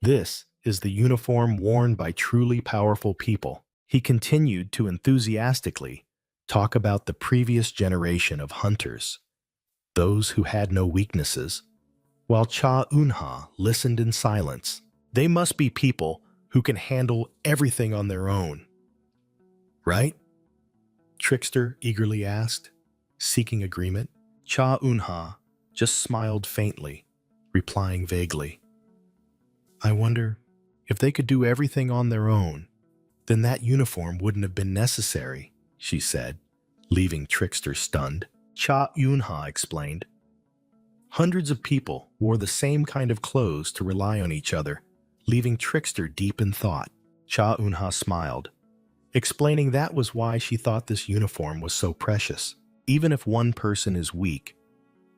This is the uniform worn by truly powerful people. He continued to enthusiastically talk about the previous generation of hunters, those who had no weaknesses, while Cha Eun-ha listened in silence. They must be people who can handle everything on their own. Right? Trickster eagerly asked, seeking agreement. Cha Eun-ha just smiled faintly, replying vaguely. I wonder if they could do everything on their own, then that uniform wouldn't have been necessary, she said, leaving Trickster stunned. Cha Eun-ha explained. Hundreds of people wore the same kind of clothes to rely on each other, leaving Trickster deep in thought. Cha Eun-ha smiled, explaining that was why she thought this uniform was so precious. Even if one person is weak,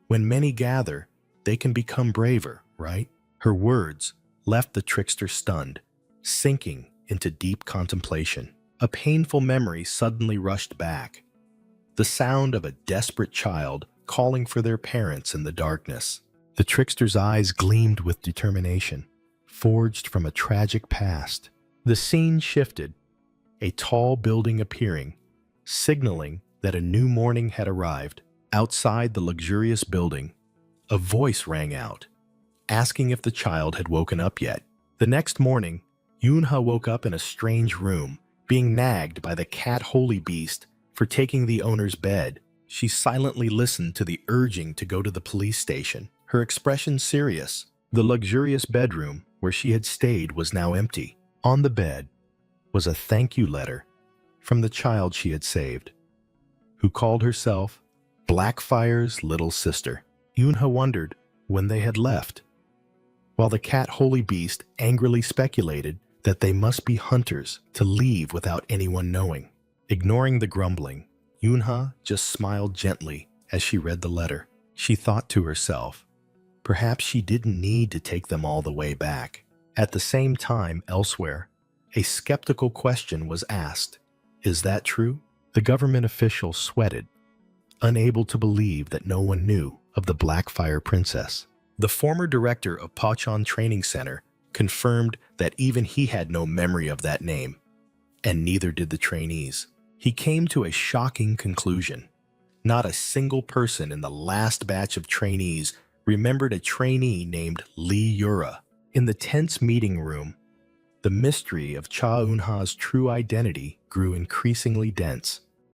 when many gather, they can become braver, right? Her words left the Trickster stunned, sinking into deep contemplation. A painful memory suddenly rushed back. The sound of a desperate child calling for their parents in the darkness. The Trickster's eyes gleamed with determination, forged from a tragic past. The scene shifted, a tall building appearing, signaling that a new morning had arrived. Outside the luxurious building, a voice rang out, asking if the child had woken up yet. The next morning, Eun-ha woke up in a strange room, being nagged by the cat holy beast for taking the owner's bed. She silently listened to the urging to go to the police station, her expression serious. The luxurious bedroom where she had stayed was now empty. On the bed was a thank you letter from the child she had saved, who called herself Blackfire's little sister. Eun-ha wondered when they had left, while the cat holy beast angrily speculated that they must be hunters to leave without anyone knowing. Ignoring the grumbling, Eun-ha just smiled gently as she read the letter. She thought to herself, perhaps she didn't need to take them all the way back. At the same time, elsewhere, a skeptical question was asked. Is that true? The government official sweated, unable to believe that no one knew of the Blackfire Princess. The former director of Pachon Training Center confirmed that even he had no memory of that name, and neither did the trainees. He came to a shocking conclusion. Not a single person in the last batch of trainees remembered a trainee named Lee Yura. In the tense meeting room, the mystery of Cha Eun-ha's true identity grew increasingly dense.